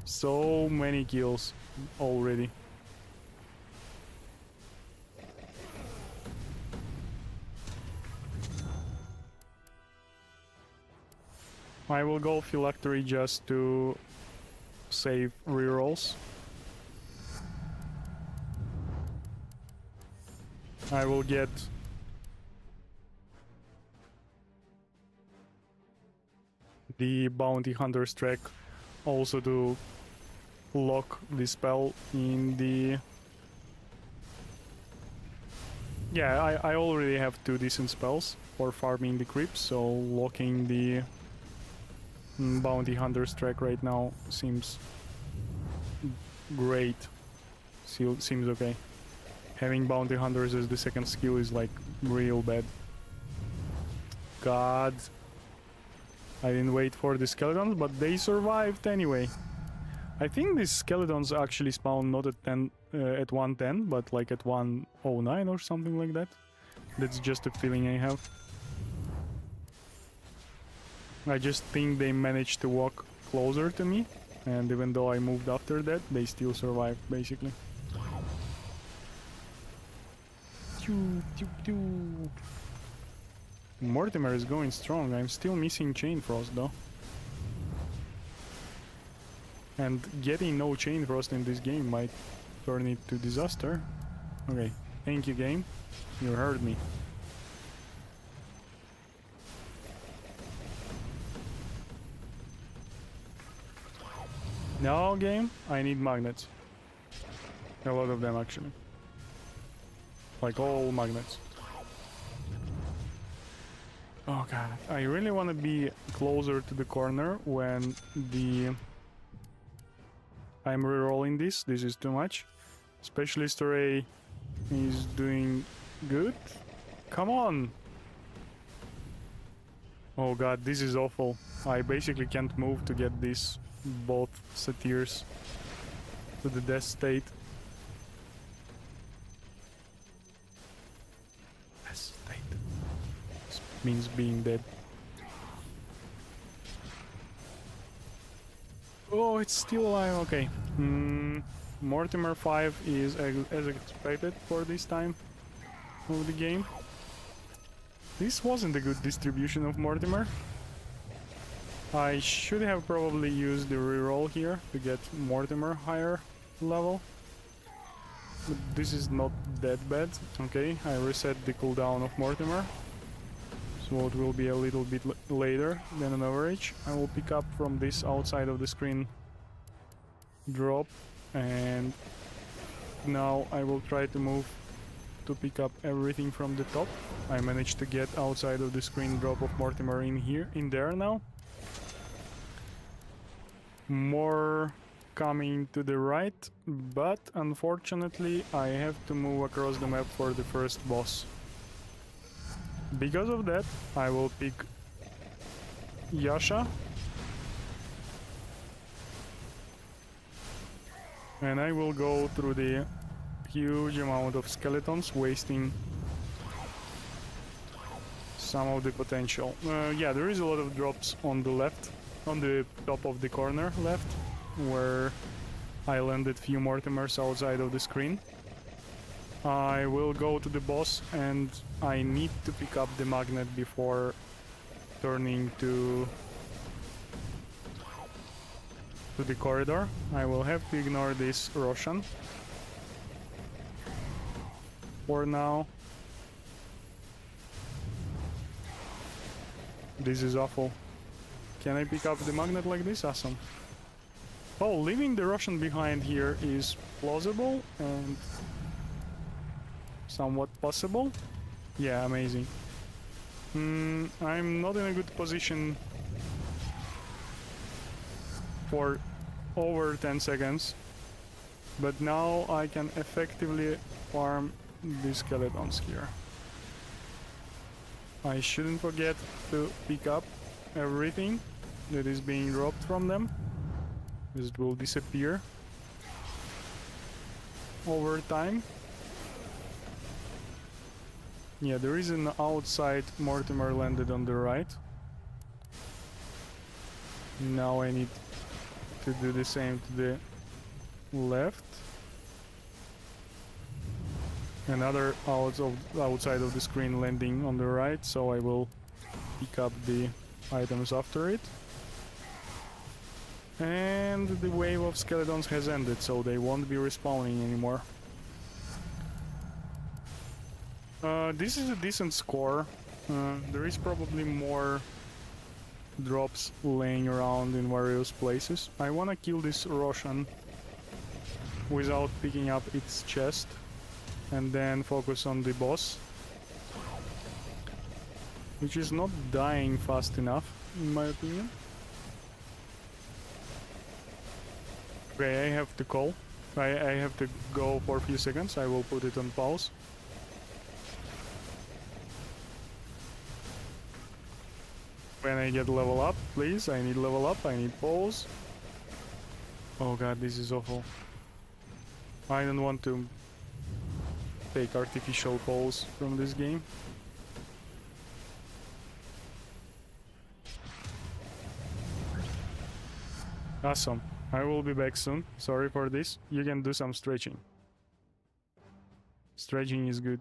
[SPEAKER 1] So many kills already. I will go phylactery just to save rerolls. I will get the Bounty Hunter's track also to lock the spell in the... Yeah, I already have 2 decent spells for farming the creeps, so locking the Bounty Hunter's track right now seems great. Seems okay. Having Bounty Hunters as the second skill is like real bad. God. I didn't wait for the skeletons, but they survived anyway. I think these skeletons actually spawn not at 110, but like at 109 or something like that. That's just a feeling I have. I just think they managed to walk closer to me, and even though I moved after that, they still survived, basically. Mortimer is going strong. I'm still missing Chain Frost though. And getting no Chain Frost in this game might turn it to disaster. Okay, thank you game. You heard me. Now game, I need magnets. A lot of them actually. Like all magnets. Oh god, I really want to be closer to the corner when I'm rerolling this. This is too much. Specialist Array is doing good. Come on! Oh god, this is awful. I basically can't move to get these both satyrs to the death state. Death state. This means being dead. Oh, it's still alive. Okay. Mortimer 5 is as expected for this time of the game. This wasn't a good distribution of Mortimer. I should have probably used the reroll here to get Mortimer higher level. But this is not that bad. Okay, I reset the cooldown of Mortimer. So it will be a little bit later than an average. I will pick up from this outside of the screen drop, and now I will try to move to pick up everything from the top. I managed to get outside of the screen drop of Mortimer in there now. More coming to the right, but unfortunately I have to move across the map for the first boss. Because of that, I will pick Yasha. And I will go through the huge amount of skeletons, wasting some of the potential. Yeah, there is a lot of drops on the left, on the top of the corner left, where I landed few Mortimers outside of the screen. I will go to the boss, and I need to pick up the magnet before turning to the corridor. I will have to ignore this Roshan for now. This is awful. Can I pick up the magnet like this? Awesome. Oh, leaving the Roshan behind here is plausible and somewhat possible. Yeah, amazing. I'm not in a good position for over 10 seconds, but now I can effectively farm the skeletons here. I shouldn't forget to pick up everything that is being dropped from them, because it will disappear over time. Yeah, there is an outside Mortimer landed on the right. Now I need to do the same to the left. Another outside of the screen landing on the right, so I will pick up the items after it. And the wave of skeletons has ended, so they won't be respawning anymore. This is a decent score. There is probably more drops laying around in various places. I wanna kill this Roshan without picking up its chest and then focus on the boss, which is not dying fast enough in my opinion. Okay, I have to call. I have to go for a few seconds. I will put it on pause. When I get level up, please. I need level up. I need pause. Oh god, this is awful. I don't want to take artificial pause from this game. Awesome. I will be back soon. Sorry for this. You can do some stretching. Stretching is good.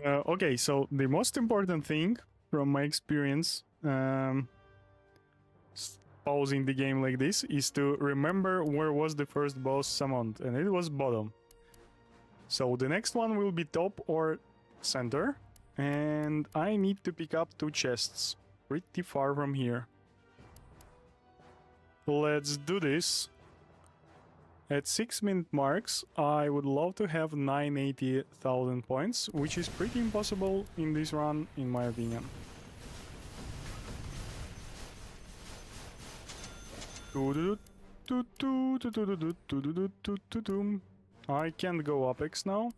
[SPEAKER 1] Okay, so the most important thing from my experience pausing the game like this is to remember where was the first boss summoned, and it was bottom. So the next one will be top or center, and I need to pick up 2 chests pretty far from here. Let's do this. At 6-minute marks, I would love to have 980,000 points, which is pretty impossible in this run, in my opinion. I can't go Apex now.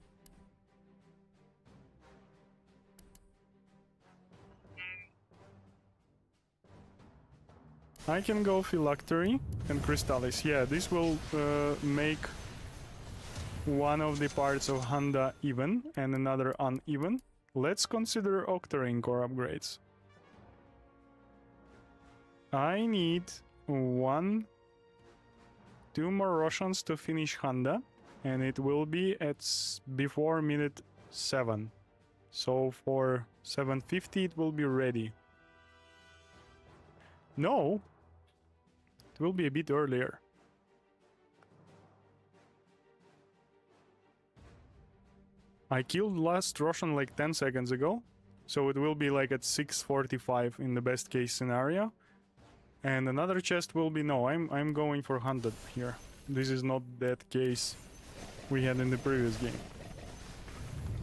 [SPEAKER 1] I can go Phylactery and Crystallis. Yeah, this will make one of the parts of Handa even and another uneven. Let's consider Octarine core upgrades. I need two more Russians to finish Handa, and it will be before minute 7. So for 7:50 it will be ready. No, it will be a bit earlier. I killed last Russian like 10 seconds ago, so it will be like at 6:45 in the best case scenario. And another chest will be no, I'm going for 100 here. This is not that case we had in the previous game.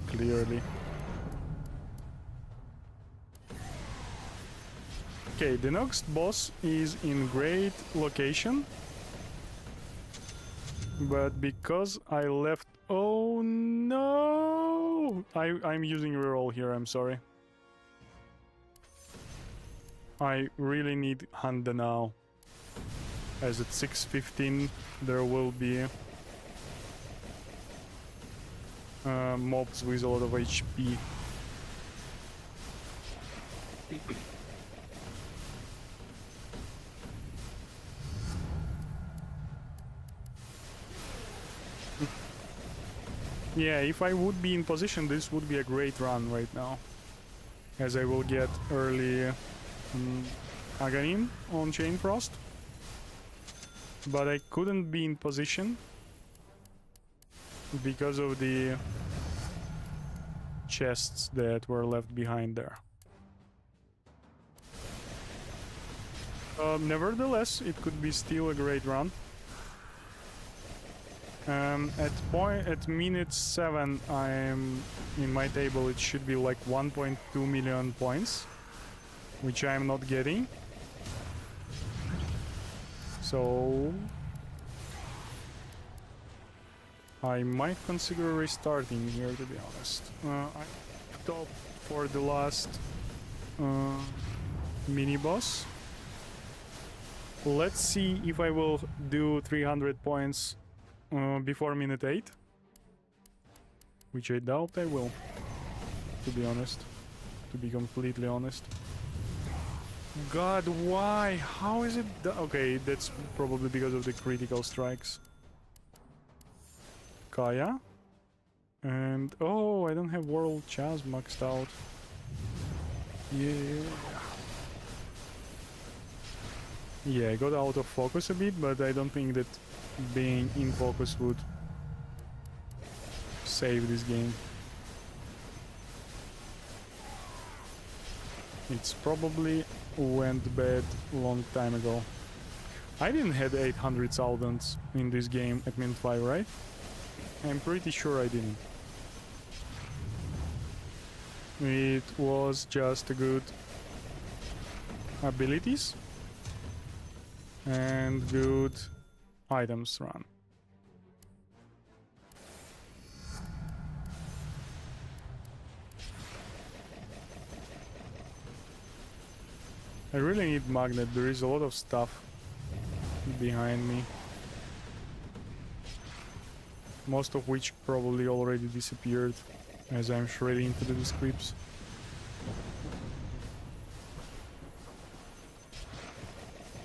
[SPEAKER 1] Clearly. Okay, the next boss is in great location. But because I left... Oh no! I'm using reroll here, I'm sorry. I really need Handa now. As at 6:15 there will be mobs with a lot of HP. Yeah, if I would be in position, this would be a great run right now. As I will get early Aghanim on Chain Frost. But I couldn't be in position because of the chests that were left behind there. Nevertheless, it could be still a great run. At minute 7, I'm in my table. It should be like 1.2 million points, which I'm not getting. So I might consider restarting here, to be honest. I top for the last mini boss. Let's see if I will do 300 points before minute 8, which I doubt I will, to be honest, to be completely honest. God, why? How is it okay, that's probably because of the critical strikes. Kaya. And oh, I don't have World Chaz maxed out. Yeah. Yeah, I got out of focus a bit, but I don't think that being in focus would save this game. It's probably went bad long time ago. I didn't have 800,000 in this game at min 5, right? I'm pretty sure I didn't. It was just a good abilities and good items run. I really need magnet. There is a lot of stuff behind me, most of which probably already disappeared as I'm shredding into the scripts.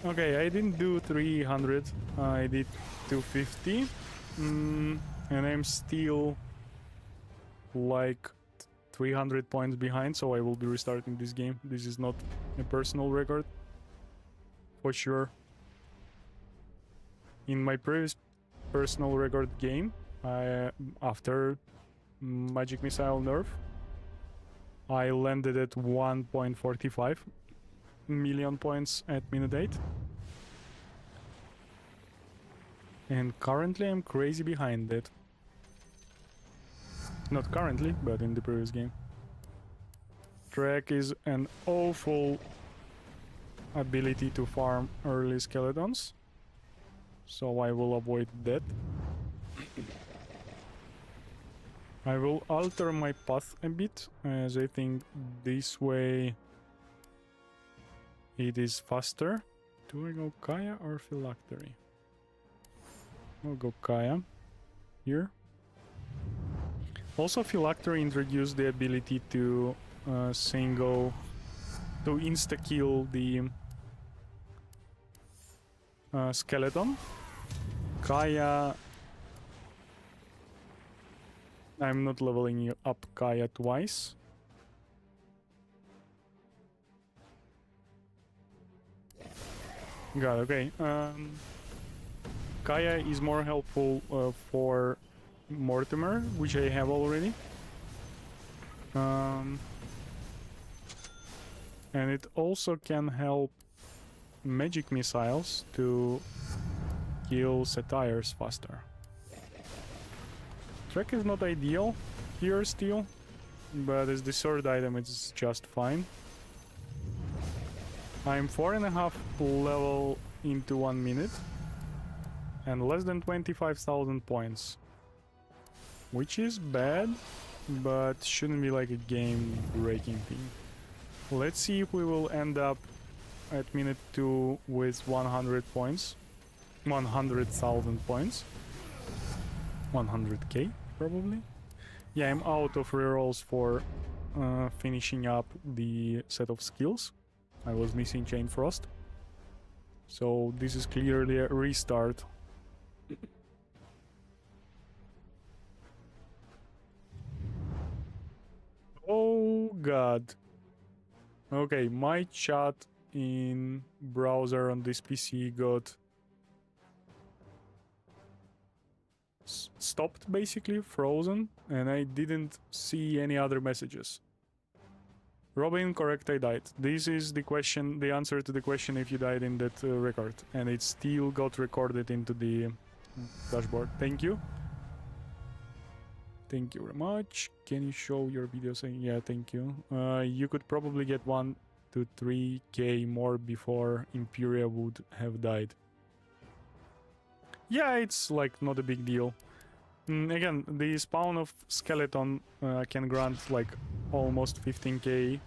[SPEAKER 1] Okay, I didn't do 300, I did 250, and I'm still like 300 points behind, so I will be restarting this game. This is not a personal record, for sure. In my previous personal record game, after Magic Missile nerf, I landed at 1.45 million points at minute 8. And currently I'm crazy behind that. Not currently, but in the previous game. Track is an awful ability to farm early skeletons, so I will avoid that. I will alter my path a bit, as I think this way it is faster. Do I go Kaya or Phylactery? I'll go Kaya here. Also, Phylactery introduced the ability to insta-kill the skeleton. Kaya... I'm not leveling up Kaya twice. Got it, okay. Kaya is more helpful for Mortimer, which I have already. And it also can help magic missiles to kill satires faster. Track is not ideal here still, but as the sword item it's just fine. I'm 4.5 level into 1 minute and less than 25,000 points, which is bad, but shouldn't be like a game-breaking thing. Let's see if we will end up at minute 2 with 100 points, 100,000 points, 100k probably. Yeah, I'm out of rerolls for finishing up the set of skills. I was missing Chain Frost, so this is clearly a restart. Oh god. Okay, my chat in browser on this PC got stopped, basically frozen, and I didn't see any other messages. Robin, correct, I died. This is the question, the answer to the question if you died in that record, and it still got recorded into the dashboard. Thank you. Thank you very much. Can you show your video saying, yeah, thank you. You could probably get 1 to 3k more before Imperia would have died. Yeah, it's like not a big deal. Again, the spawn of skeleton can grant like almost 15k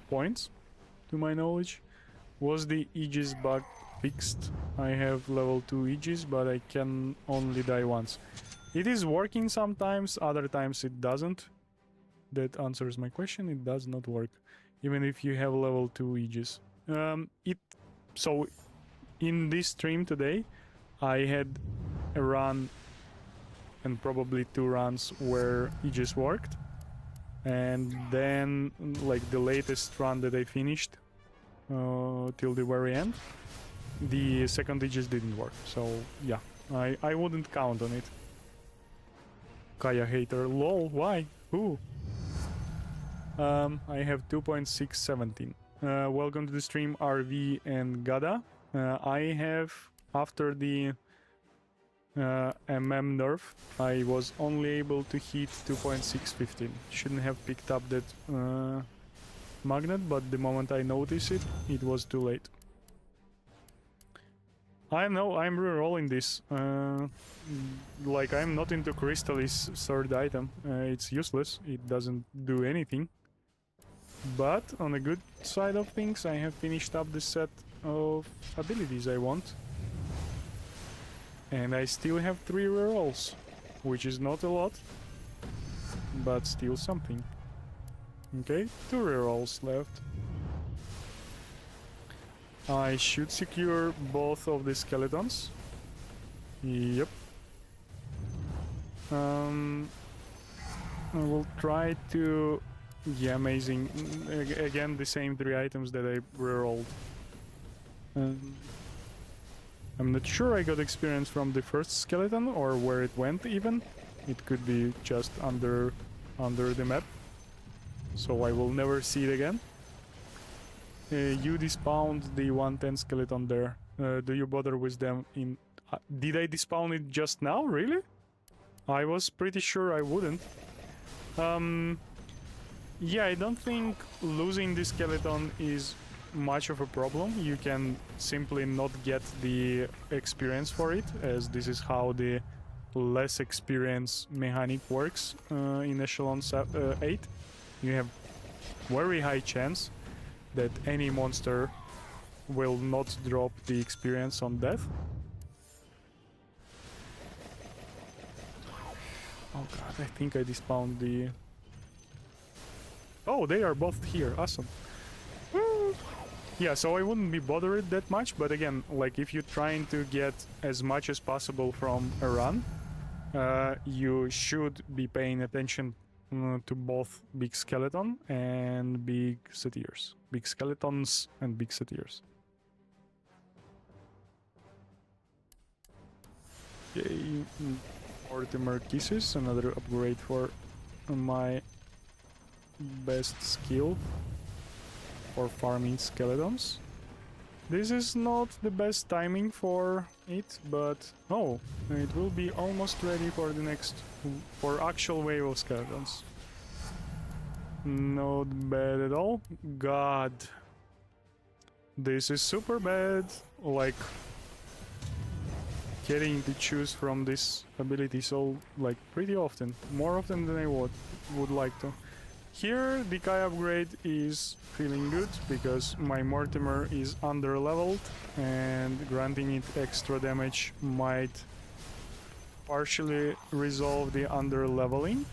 [SPEAKER 1] points, to my knowledge. Was the Aegis bug fixed? I have level 2 Aegis, but I can only die once. It is working sometimes, other times it doesn't. That answers my question, it does not work, even if you have level 2 Aegis. So, in this stream today, I had a run and probably 2 runs where Aegis worked. And then, like the latest run that I finished, till the very end, the second Aegis didn't work. So, yeah, I wouldn't count on it. Kaya hater, lol, why? Who? I have 2.617. Welcome to the stream, RV and Gada. I have, after the MM nerf, I was only able to hit 2.615. Shouldn't have picked up that magnet, but the moment I noticed it, it was too late. I know, I'm re-rolling this. Like, I'm not into Crystallis third item. It's useless, it doesn't do anything. But, on the good side of things, I have finished up the set of abilities I want. And I still have 3 rerolls, which is not a lot, but still something. Okay, 2 rerolls left. I should secure both of the skeletons. Yep. I will try to... Yeah, amazing. Again, the same 3 items that I rerolled. I'm not sure I got experience from the first skeleton or where it went even. It could be just under the map. So I will never see it again. You despawned the 110 skeleton there. Do you bother with them in... did I despawn it just now? Really? I was pretty sure I wouldn't. Yeah, I don't think losing the skeleton is much of a problem. You can simply not get the experience for it, as this is how the less experience mechanic works in Echelon 8. You have very high chance that any monster will not drop the experience on death. Oh god, I think I despawned the... Oh, they are both here, awesome. Woo! Yeah, so I wouldn't be bothered that much, but again, like if you're trying to get as much as possible from a run, you should be paying attention to both big skeleton and big satyrs. Big skeletons and big satyrs. Okay, Mortimer Kisses, another upgrade for my best skill for farming skeletons. This is not the best timing for it, but oh, it will be almost ready for the next, for actual wave of skeletons. Not bad at all. God, this is super bad. Like getting to choose from this ability so like pretty often, more often than I would like to. Here the Kai upgrade is feeling good because my Mortimer is under leveled and granting it extra damage might partially resolve the under leveling.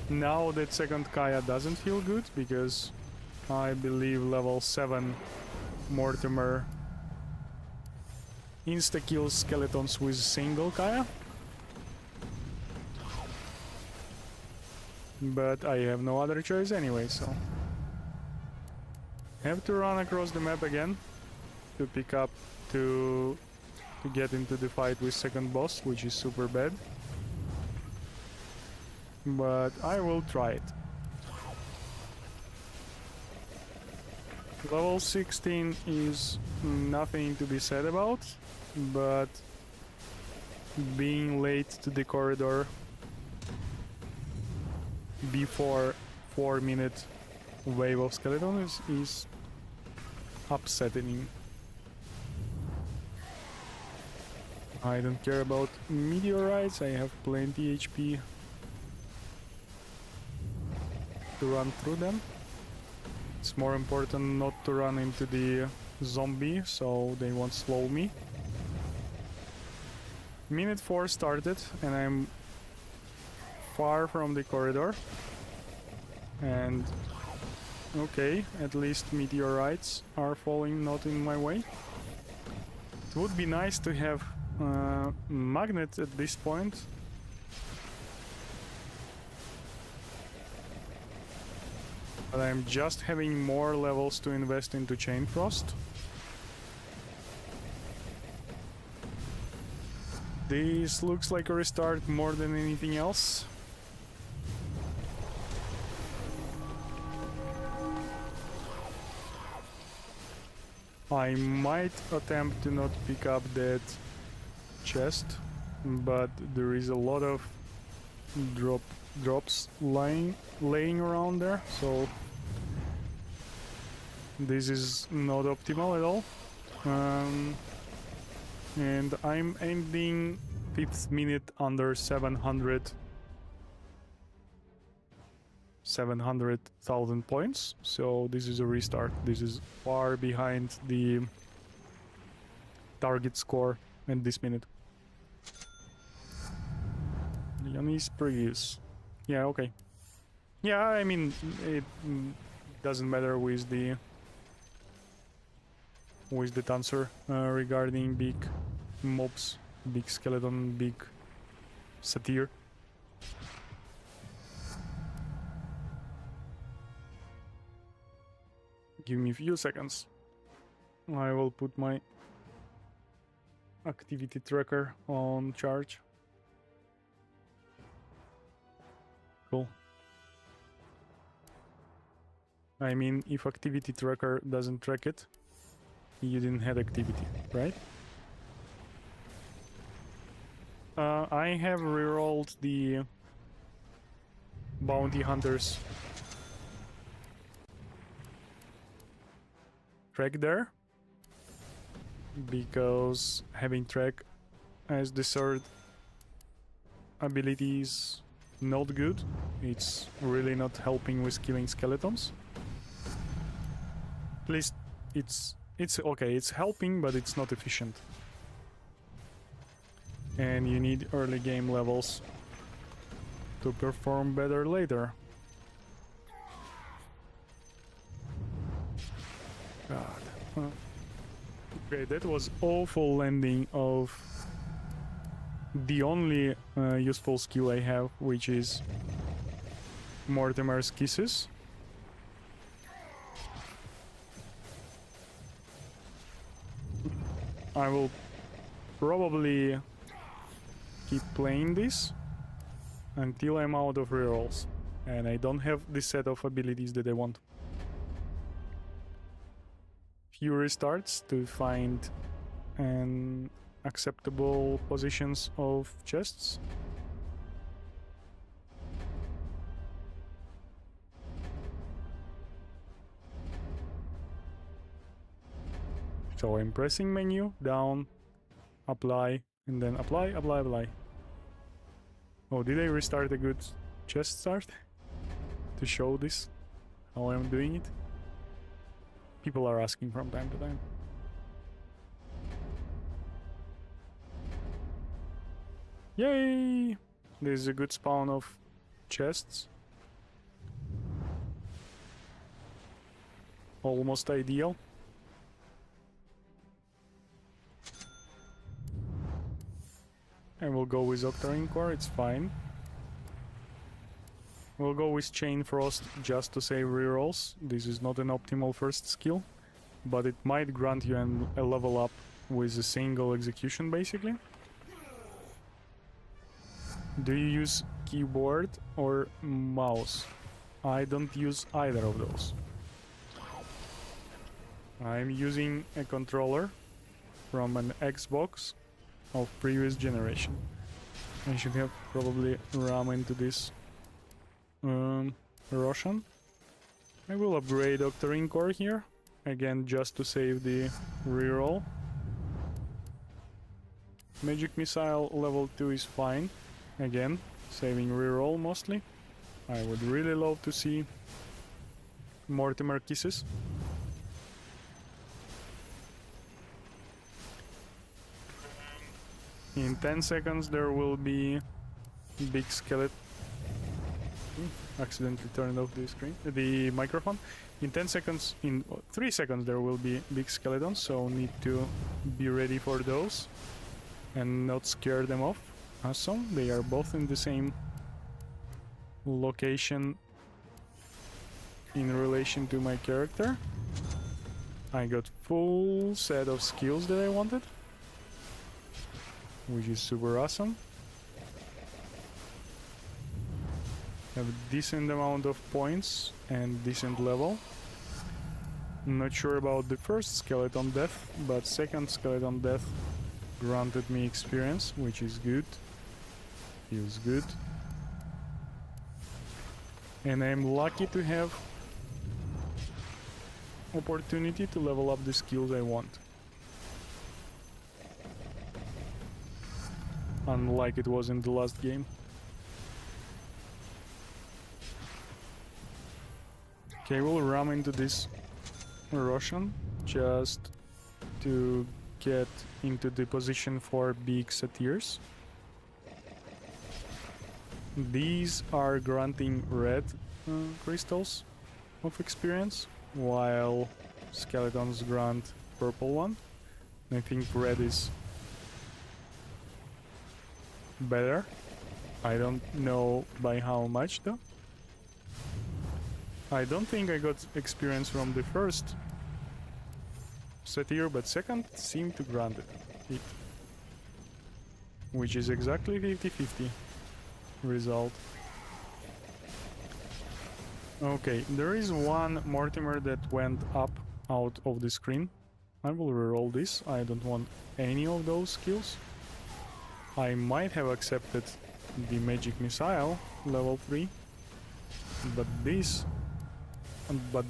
[SPEAKER 1] Now that second Kaya doesn't feel good because I believe level 7 Mortimer insta-kills skeletons with single Kaya. But I have no other choice anyway, so have to run across the map again to pick up to get into the fight with second boss, which is super bad. But I will try it. Level 16 is nothing to be said about, but being late to the corridor before 4-minute wave of skeletons is upsetting. I don't care about meteorites, I have plenty HP to run through them. It's more important not to run into the zombie so they won't slow me. Minute 4 started and I'm far from the corridor, and okay, at least meteorites are falling not in my way. It would be nice to have magnet at this point, but I'm just having more levels to invest into Chain Frost. This looks like a restart more than anything else. I might attempt to not pick up that chest, but there is a lot of drops laying around there, so this is not optimal at all. And I'm ending 5th minute under 700,000 points, so this is a restart. This is far behind the target score in this minute. Leonis Previous. Yeah, okay. Yeah, I mean, it doesn't matter with the answer regarding big mobs, big skeleton, big satyr. Give me a few seconds. I will put my activity tracker on charge. Cool. I mean, if activity tracker doesn't track it, you didn't have activity, right? I have rerolled the bounty hunters track there because having track as the third ability is not good. It's really not helping with killing skeletons. At least it's okay, it's helping, but it's not efficient. And you need early game levels to perform better later. Okay, that was awful landing of the only useful skill I have, which is Mortimer's Kisses. I will probably keep playing this until I'm out of rerolls and I don't have the set of abilities that I want. Few restarts to find an acceptable positions of chests. So I'm pressing menu, down, apply, and then apply, apply, apply. Oh, did I restart a good chest start? To show this, how I'm doing it? People are asking from time to time. Yay! This is a good spawn of chests. Almost ideal. And we'll go with Octarine Core, it's fine. We'll go with Chain Frost just to save rerolls. This is not an optimal first skill, but it might grant you a level up with a single execution basically. Do you use keyboard or mouse? I don't use either of those. I'm using a controller from an Xbox of previous generation. I should have probably ram into this Roshan. I will upgrade Octarine Core here, again just to save the reroll. Magic Missile level 2 is fine, again saving reroll mostly. I would really love to see Mortimer Kisses. In 10 seconds there will be big skeleton. Accidentally turned off the screen, the microphone. In 10 seconds, in 3 seconds there will be big skeletons, so need to be ready for those and not scare them off. Awesome, they are both in the same location in relation to my character. I got full set of skills that I wanted, which is super awesome. Have a decent amount of points and decent level. Not sure about the first skeleton death, but second skeleton death granted me experience, which is good. Feels good. And I'm lucky to have opportunity to level up the skills I want. Unlike it was in the last game. Okay, we'll ram into this Roshan just to get into the position for big satyrs. These are granting red crystals of experience, while skeletons grant purple one. I think red is better. I don't know by how much though. I don't think I got experience from the first satyr, but second seemed to grant it. Which is exactly 50-50 result. Okay, there is one Mortimer that went up out of the screen. I will reroll this. I don't want any of those skills. I might have accepted the Magic Missile level 3, but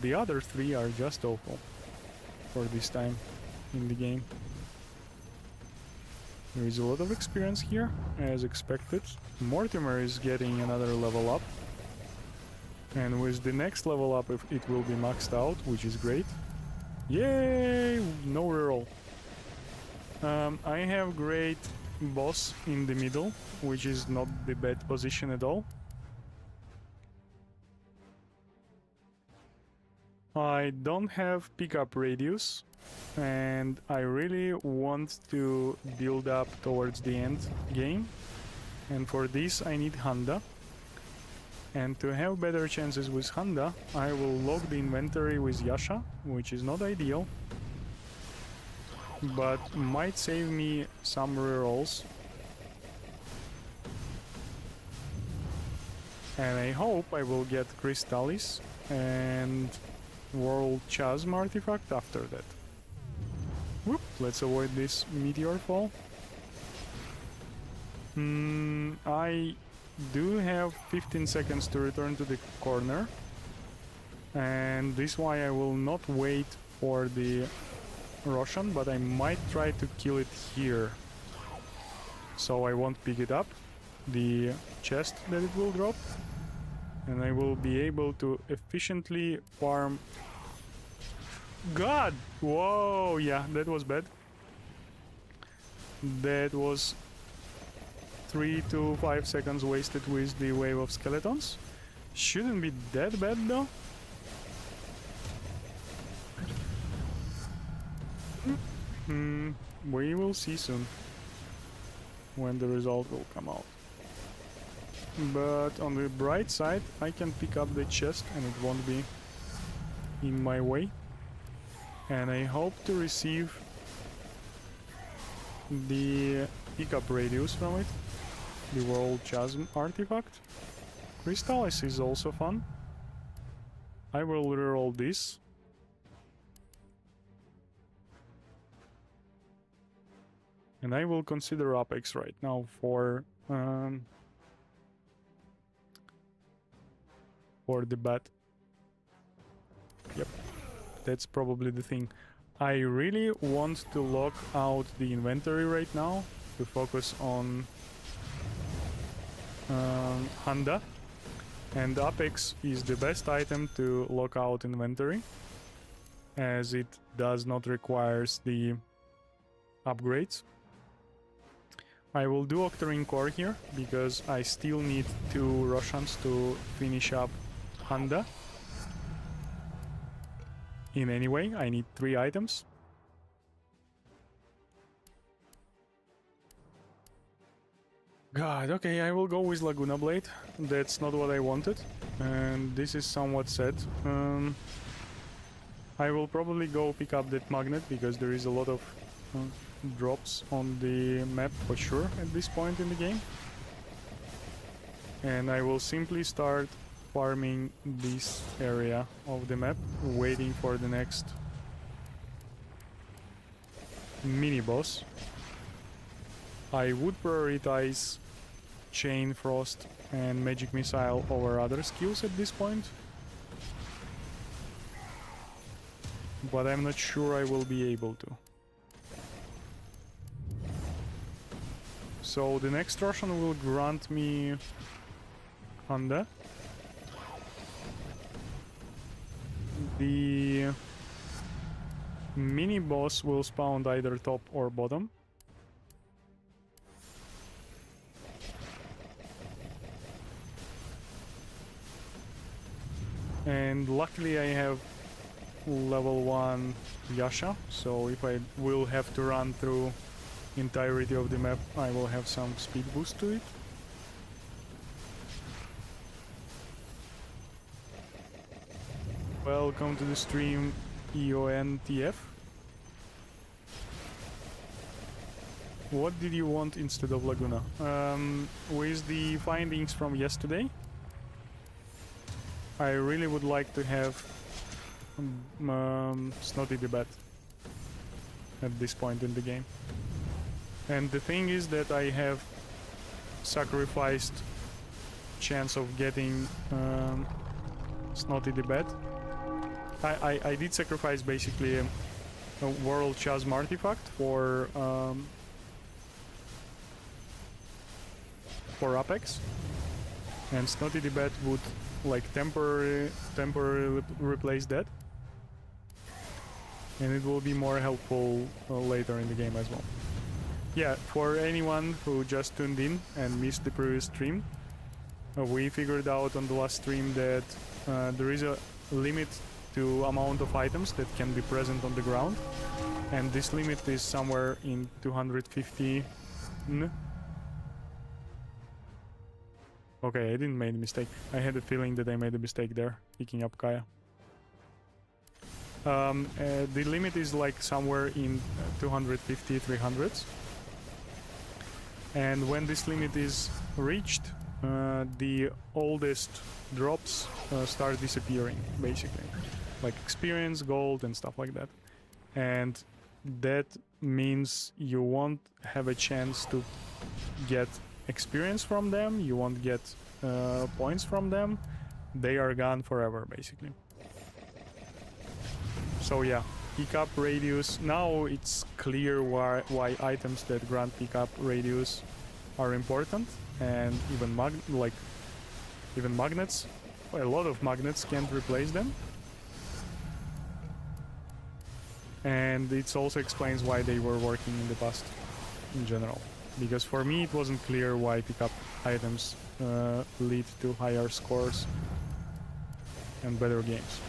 [SPEAKER 1] the other three are just awful for this time in the game. There is a lot of experience here, as expected. Mortimer is getting another level up, and with the next level up it will be maxed out, which is great. Yay! No reroll. I have great boss in the middle, which is not the bad position at all. I don't have pickup radius, and I really want to build up towards the end game, and for this I need Handa. And to have better chances with Handa, I will lock the inventory with Yasha, which is not ideal, but might save me some rerolls. And I hope I will get Crystallis and World Chasm artifact after that. Whoop, let's avoid this meteor fall. I do have 15 seconds to return to the corner, and this is why I will not wait for the Roshan, but I might try to kill it here, so I won't pick it up, the chest that it will drop, and I will be able to efficiently farm. God! Whoa, yeah, that was bad. That was 3 to 5 seconds wasted with the wave of skeletons. Shouldn't be that bad though. We will see soon when the result will come out. But on the bright side, I can pick up the chest and it won't be in my way. And I hope to receive the pickup radius from it, the World Chasm artifact. Crystallis is also fun. I will reroll this. And I will consider Apex right now for the bat. Yep, that's probably the thing. I really want to lock out the inventory right now to focus on Handa, and Apex is the best item to lock out inventory, as it does not require the upgrades. I will do Octarine Core here because I still need 2 Roshans to finish up Handa. In any way, I need 3 items. God, okay, I will go with Laguna Blade. That's not what I wanted, and this is somewhat sad. I will probably go pick up that magnet because there is a lot of drops on the map for sure at this point in the game. And I will simply start farming this area of the map, waiting for the next mini-boss. I would prioritize Chain Frost and Magic Missile over other skills at this point, but I'm not sure I will be able to. So the next Roshan will grant me Handa. The mini-boss will spawn either top or bottom. And luckily I have level 1 Yasha, so if I will have to run through entirety of the map, I will have some speed boost to it. Welcome to the stream, EONTF. What did you want instead of Laguna? With the findings from yesterday, I really would like to have Snotty the Bat at this point in the game. And the thing is that I have sacrificed chance of getting Snotty the Bat. I did sacrifice basically a World Chasm artifact for Apex, and Snotty the Bat would like temporarily replace that, and it will be more helpful later in the game as well. Yeah, for anyone who just tuned in and missed the previous stream, we figured out on the last stream that there is a limit to amount of items that can be present on the ground, and this limit is somewhere in 250. Okay, I didn't make a mistake. I had a feeling that I made a mistake there, picking up Kaya. The limit is like somewhere in 250, 300s. And when this limit is reached, the oldest drops start disappearing, basically. Like experience, gold, and stuff like that. And that means you won't have a chance to get experience from them, you won't get points from them. They are gone forever, basically. So yeah, pickup radius. Now it's clear why items that grant pickup radius are important, and even magnets. A lot of magnets can't replace them. And it also explains why they were working in the past in general. Because for me it wasn't clear why pickup items lead to higher scores and better games.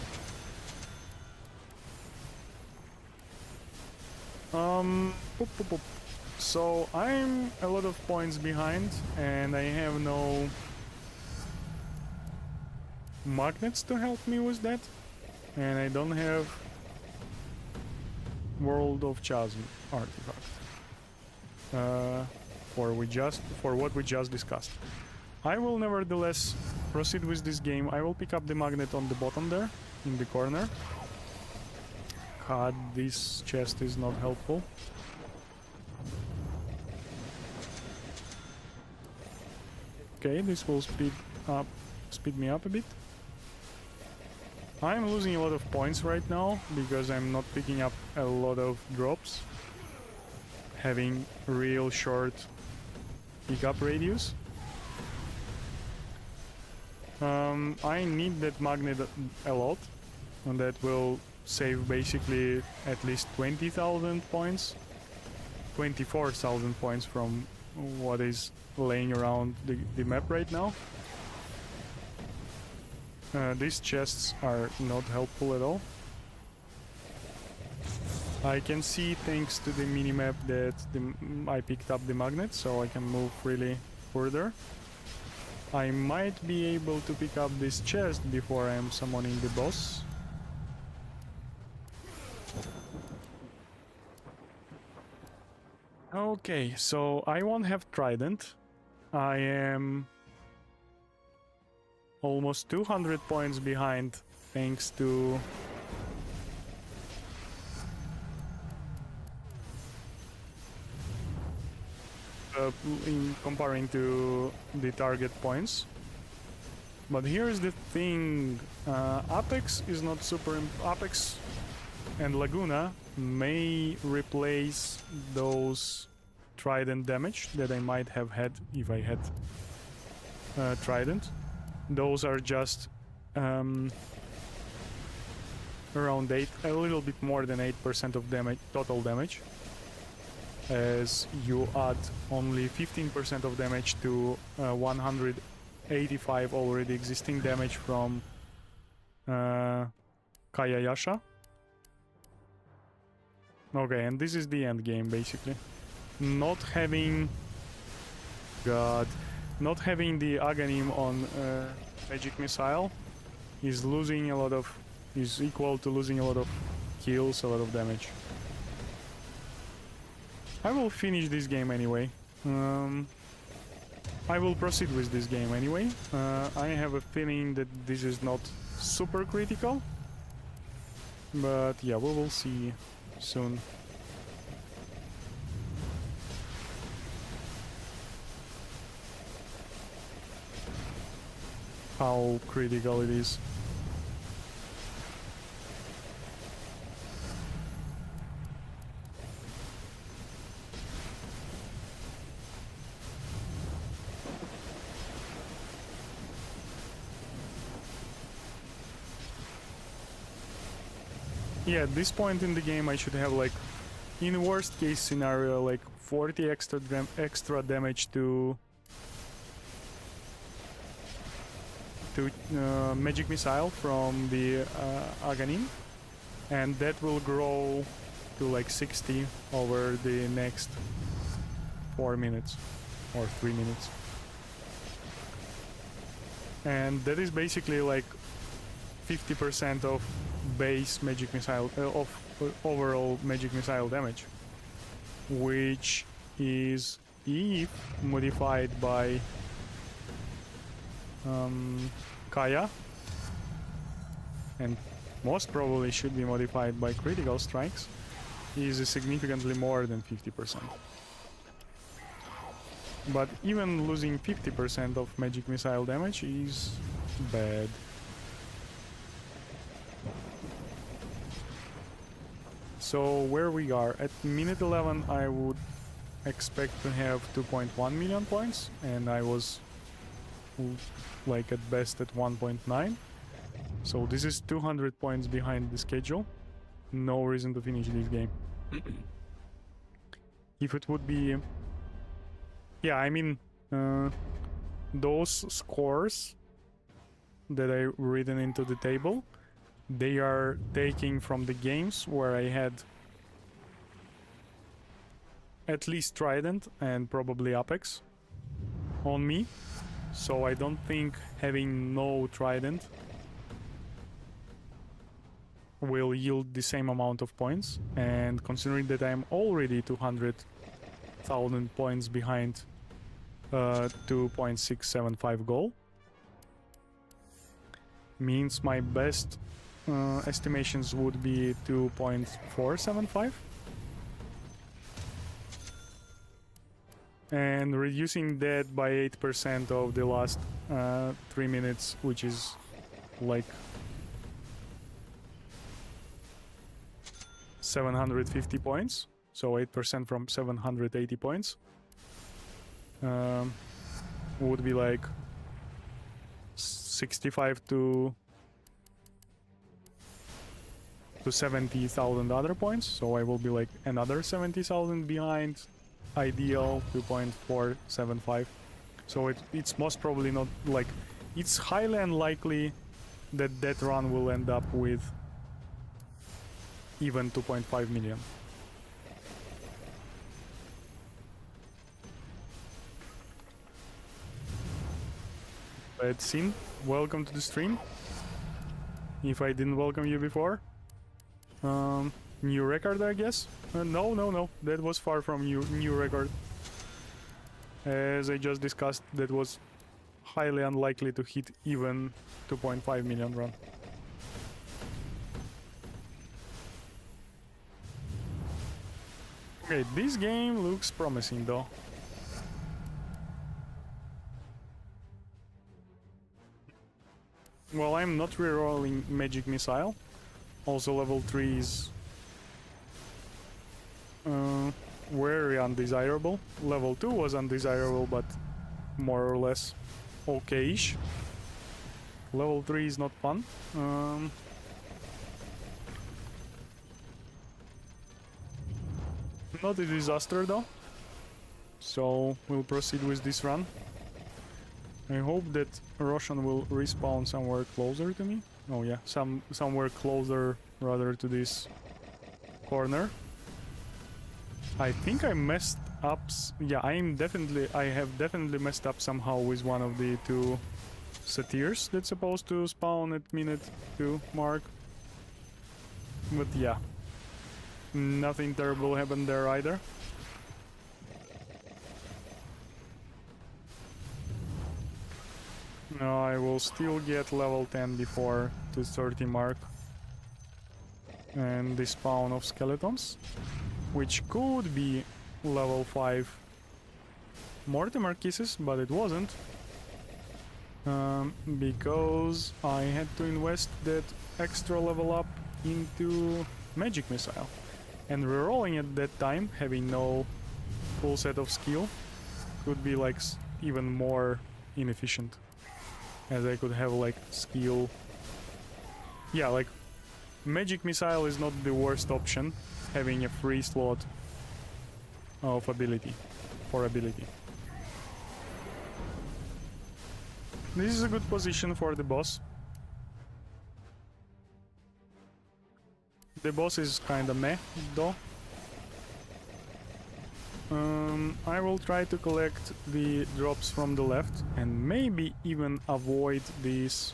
[SPEAKER 1] So I'm a lot of points behind and I have no magnets to help me with that, and I don't have World of Chasm artifact for what we just discussed. I will nevertheless proceed with this game. I will pick up the magnet on the bottom there in the corner. God, this chest is not helpful. Okay, this will speed me up a bit. I'm losing a lot of points right now because I'm not picking up a lot of drops, having real short pickup radius. I need that magnet a lot, and that will save basically at least 20,000 points, 24,000 points from what is laying around the map right now. These chests are not helpful at all. I can see, thanks to the minimap, that I picked up the magnet, so I can move freely further. I might be able to pick up this chest before I am summoning the boss. Okay, so I won't have Trident. I am almost 200 points behind thanks to in comparing to the target points. But here's the thing, Apex is not super... Apex and Laguna may replace those Trident damage that I might have had if I had Trident. Those are just around 8, a little bit more than 8% of damage, total damage, as you add only 15% of damage to 185 already existing damage from Kayayasha. Okay, and this is the end game basically. Not having the Aghanim on Magic Missile is equal to losing a lot of kills, a lot of damage. I will finish this game anyway. I will proceed with this game anyway. I have a feeling that this is not super critical, but yeah, we will see soon. How critical it is. Yeah, at this point in the game I should have, like, in worst case scenario, like 40 extra damage to to Magic Missile from the Aghanim, and that will grow to like 60 over the next 4 minutes or 3 minutes. And that is basically like 50% of base Magic Missile, of overall Magic Missile damage, which is, if modified by Kaya, and most probably should be modified by critical strikes, is significantly more than 50%. But even losing 50% of Magic Missile damage is bad. So where we are, at minute 11 I would expect to have 2.1 million points, and I was like at best at 1.9. So this is 200 points behind the schedule. No reason to finish this game. If it would be... Yeah, I mean, those scores that I written into the table, they are taking from the games where I had at least Trident and probably Apex on me. So I don't think having no Trident will yield the same amount of points. And considering that I'm already 200,000 points behind 2.675 goal, means my best estimations would be 2.475. And reducing that by 8% of the last 3 minutes, which is like 750 points, so 8% from 780 points, would be like 65 to 70,000 other points. So I will be like another 70,000 behind ideal 2.475. So it's most probably not, like, it's highly unlikely that that run will end up with even 2.5 million. Let's see. Welcome to the stream. If I didn't welcome you before, new record, I guess. No, that was far from new record. As I just discussed, that was highly unlikely to hit even 2.5 million run. Okay, this game looks promising though. Well, I'm not rerolling Magic Missile. Also level 3 is very undesirable. Level 2 was undesirable, but more or less okay-ish. Level 3 is not fun. Not a disaster though. So we'll proceed with this run. I hope that Roshan will respawn somewhere closer to me. Oh yeah, somewhere closer rather to this corner. I think I messed up. Yeah, I have definitely messed up somehow with one of the two satyrs that's supposed to spawn at minute 2 mark. But yeah, nothing terrible happened there either. No, I will still get level 10 before the 30 mark. And the spawn of skeletons, which could be level 5 Mortimer kisses, but it wasn't. Because I had to invest that extra level up into Magic Missile. And rerolling at that time, having no full set of skill, could be like even more inefficient. As I could have like skill. Yeah, like Magic Missile is not the worst option, having a free slot of ability, for ability. This is a good position for the boss. The boss is kinda meh, though. I will try to collect the drops from the left and maybe even avoid this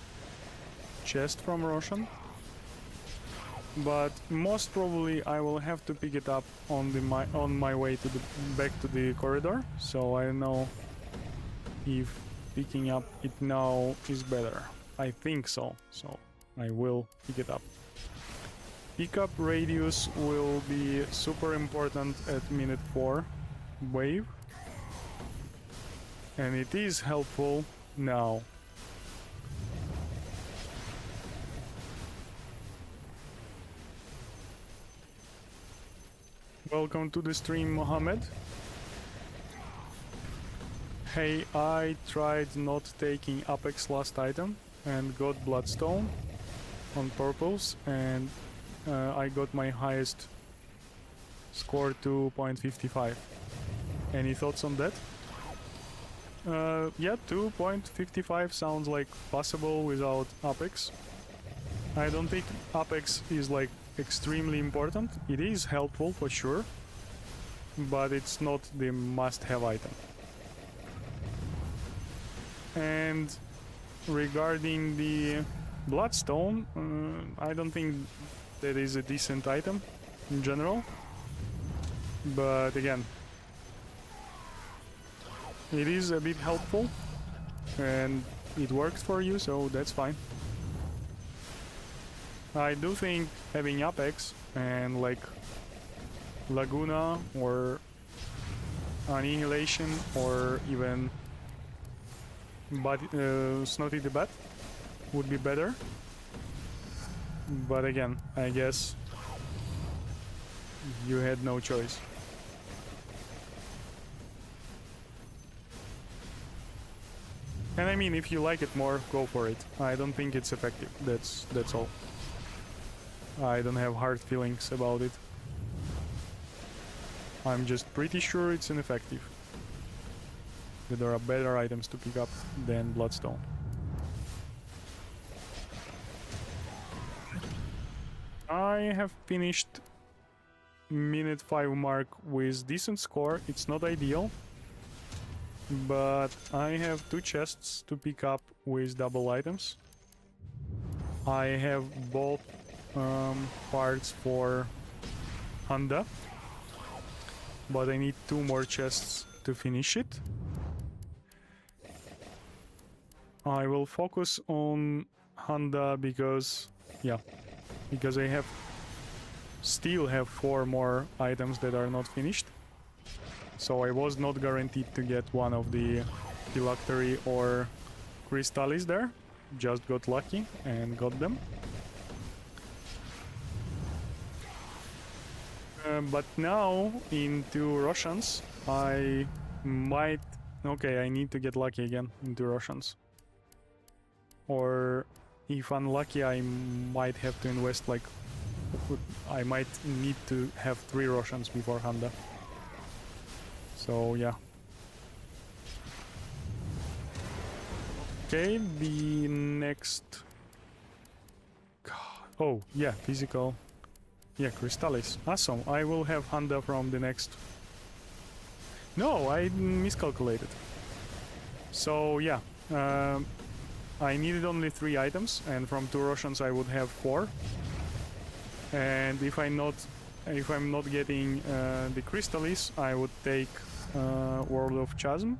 [SPEAKER 1] chest from Roshan. But most probably I will have to pick it up on my way to the back to the corridor. So I don't know if picking up it now is better. I think so. So I will pick it up. Pickup radius will be super important at minute 4 wave, and it is helpful now. Welcome to the stream, Mohammed. Hey, I tried not taking Apex last item and got Bloodstone on purpose, and I got my highest score to 0.55. Any thoughts on that? Yeah, 2.55 sounds like possible without Apex. I don't think Apex is like extremely important. It is helpful for sure, but it's not the must-have item. And regarding the Bloodstone, I don't think that is a decent item in general, but again, it is a bit helpful and it works for you, so that's fine. I do think having Apex and like Laguna or Annihilation or even Snotty the Bat would be better. But again, I guess you had no choice. And I mean, if you like it more, go for it. I don't think it's effective. That's all. I don't have hard feelings about it. I'm just pretty sure it's ineffective. That there are better items to pick up than Bloodstone. I have finished minute 5 mark with decent score. It's not ideal, but I have 2 chests to pick up with double items. I have both parts for Honda, but I need 2 more chests to finish it. I will focus on Honda because, yeah, because I still have 4 more items that are not finished. So I was not guaranteed to get one of the Phylactery or Crystallis there. Just got lucky and got them. But now into Russians I might... Okay, I need to get lucky again into Russians. Or if unlucky, I might have to invest like... I might need to have 3 Russians before Honda. So yeah. Okay, the next... Oh, yeah, physical... Yeah, Crystallis. Awesome. I will have Honda from the next... No, I miscalculated. So yeah, I needed only 3 items, and from 2 Russians I would have 4. And if I'm not getting the Crystallis, I would take World of Chasm,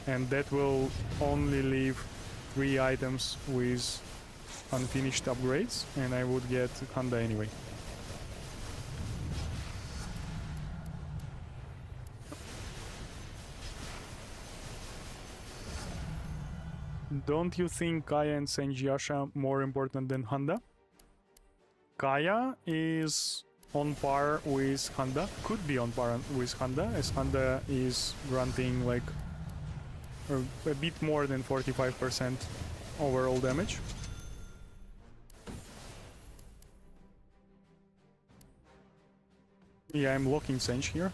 [SPEAKER 1] and that will only leave 3 items with unfinished upgrades, and I would get Honda anyway. Don't you think Kaya and Senjiasha more important than Honda? Kaya is on par with Honda, could be on par with Honda, as Honda is granting like a bit more than 45% overall damage. Yeah, I'm locking Senj here.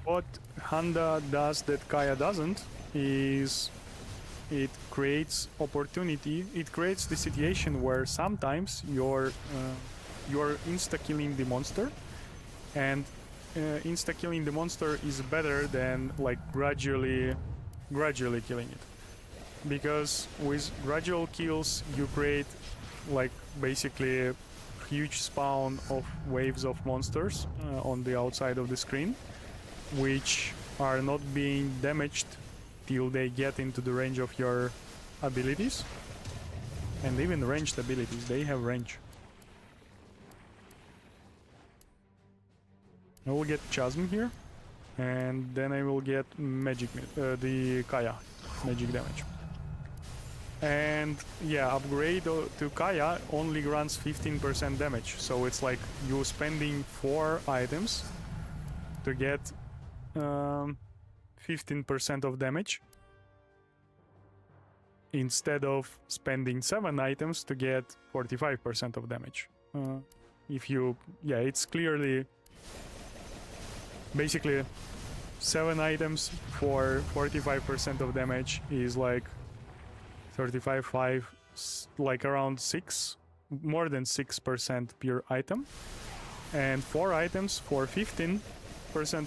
[SPEAKER 1] What Handa does that Kaya doesn't is it creates opportunity. It creates the situation where sometimes you're insta-killing the monster, and insta-killing the monster is better than like gradually killing it. Because with gradual kills you create like basically a huge spawn of waves of monsters on the outside of the screen, which are not being damaged till they get into the range of your abilities. And even ranged abilities, they have range. I will get Chasm here, and then I will get magic, the Kaya magic damage. And yeah, upgrade to Kaya only grants 15% damage, so it's like you spending 4 items to get 15% of damage instead of spending 7 items to get 45% of damage. If you, yeah, it's clearly basically 7 items for 45% of damage is like 35.5, like around 6, more than 6% per item, and 4 items for 15%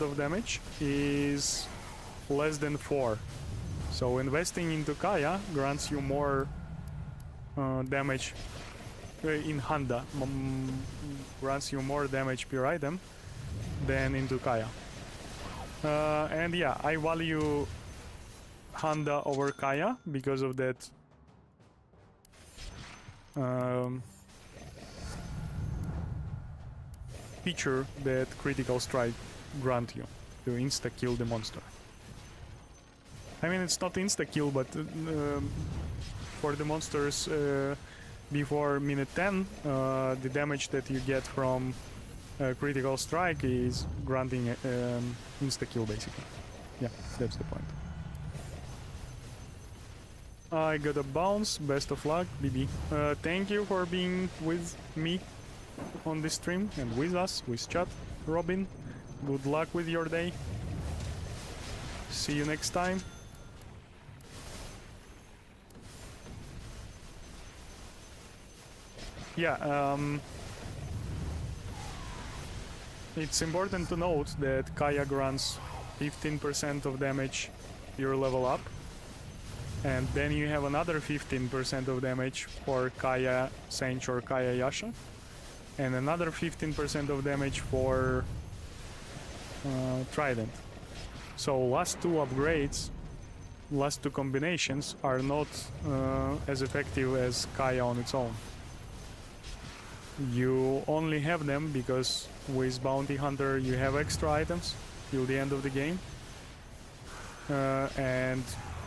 [SPEAKER 1] of damage is less than 4. So investing into Kaya grants you more damage in Handa, grants you more damage per item than into Kaya. And yeah, I value Handa over Kaya because of that feature that Critical Strike grant you to insta-kill the monster. I mean, it's not insta-kill, but for the monsters before minute 10, the damage that you get from Critical Strike is granting insta-kill, basically. Yeah, that's the point. I got a bounce. Best of luck, BB. Thank you for being with me on this stream and with us, with chat, Robin. Good luck with your day. See you next time. Yeah, it's important to note that Kaya grants 15% of damage your level up, and then you have another 15% of damage for Kaya Sench or Kaya Yasha, and another 15% of damage for Trident. So last 2 upgrades, last 2 combinations are not as effective as Kaya on its own. You only have them because with Bounty Hunter you have extra items till the end of the game, and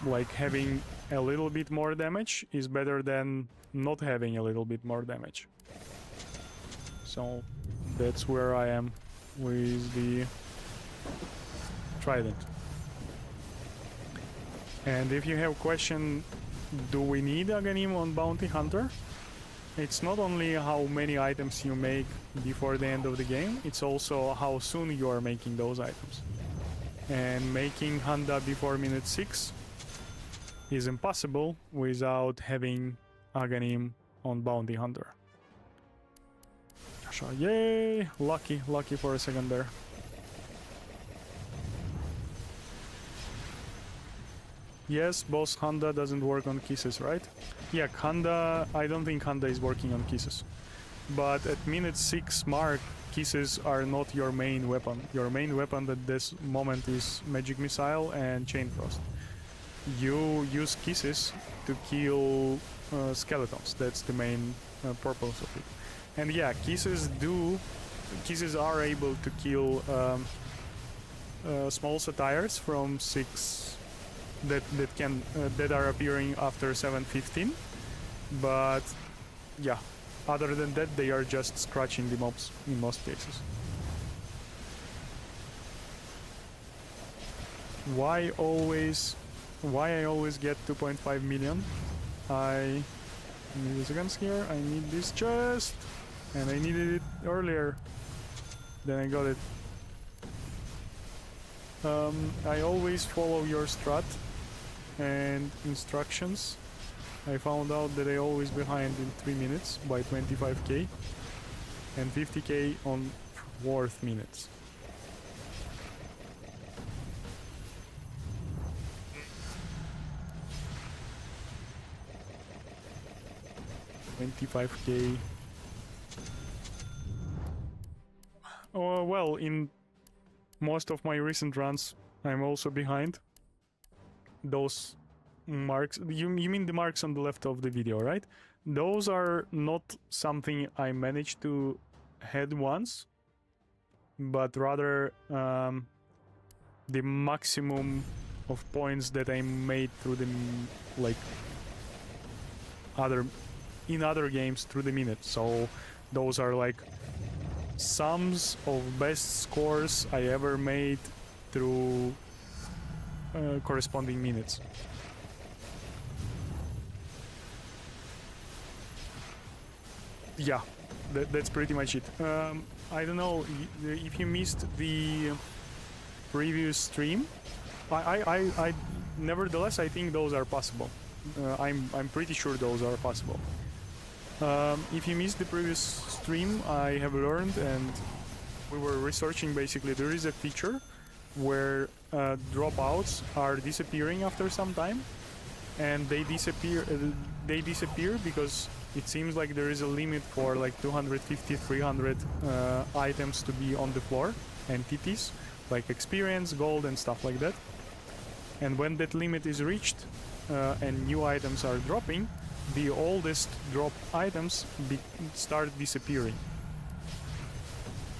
[SPEAKER 1] like having a little bit more damage is better than not having a little bit more damage. So that's where I am with the Trident. And if you have a question, do we need Aghanim on Bounty Hunter? It's not only how many items you make before the end of the game, it's also how soon you are making those items. And making Handa before minute 6 is impossible without having Aghanim on Bounty Hunter. Yay! Lucky for a second there. Yes, boss Handa doesn't work on kisses, right? Yeah, Handa, I don't think Handa is working on kisses. But at minute 6 mark, kisses are not your main weapon. Your main weapon at this moment is Magic Missile and Chain Frost. You use kisses to kill skeletons. That's the main purpose of it. And yeah, kisses are able to kill small satyrs from 6 that are appearing after 7:15, but yeah, other than that they are just scratching the mobs in most cases. Why I always get 2.5 million? I need a second here. I need this chest, and I needed it earlier. Then I got it. I always follow your strat and instructions. I found out that I always behind in 3 minutes by 25k and 50k on 4th minutes. $25k. Oh, well, in most of my recent runs, I'm also behind. Those marks, you mean the marks on the left of the video, right? Those are not something I managed to head once, but rather the maximum of points that I made through the like in other games through the minute. So those are like sums of best scores I ever made through corresponding minutes. Yeah, that's pretty much it. I don't know if you missed the previous stream. I nevertheless, I think those are possible. I'm pretty sure those are possible. If you missed the previous stream, I have learned, and we were researching basically, there is a feature where dropouts are disappearing after some time, and they disappear because it seems like there is a limit for like 250, 300 items to be on the floor, entities, like experience, gold, and stuff like that. And when that limit is reached and new items are dropping, the oldest drop items start disappearing.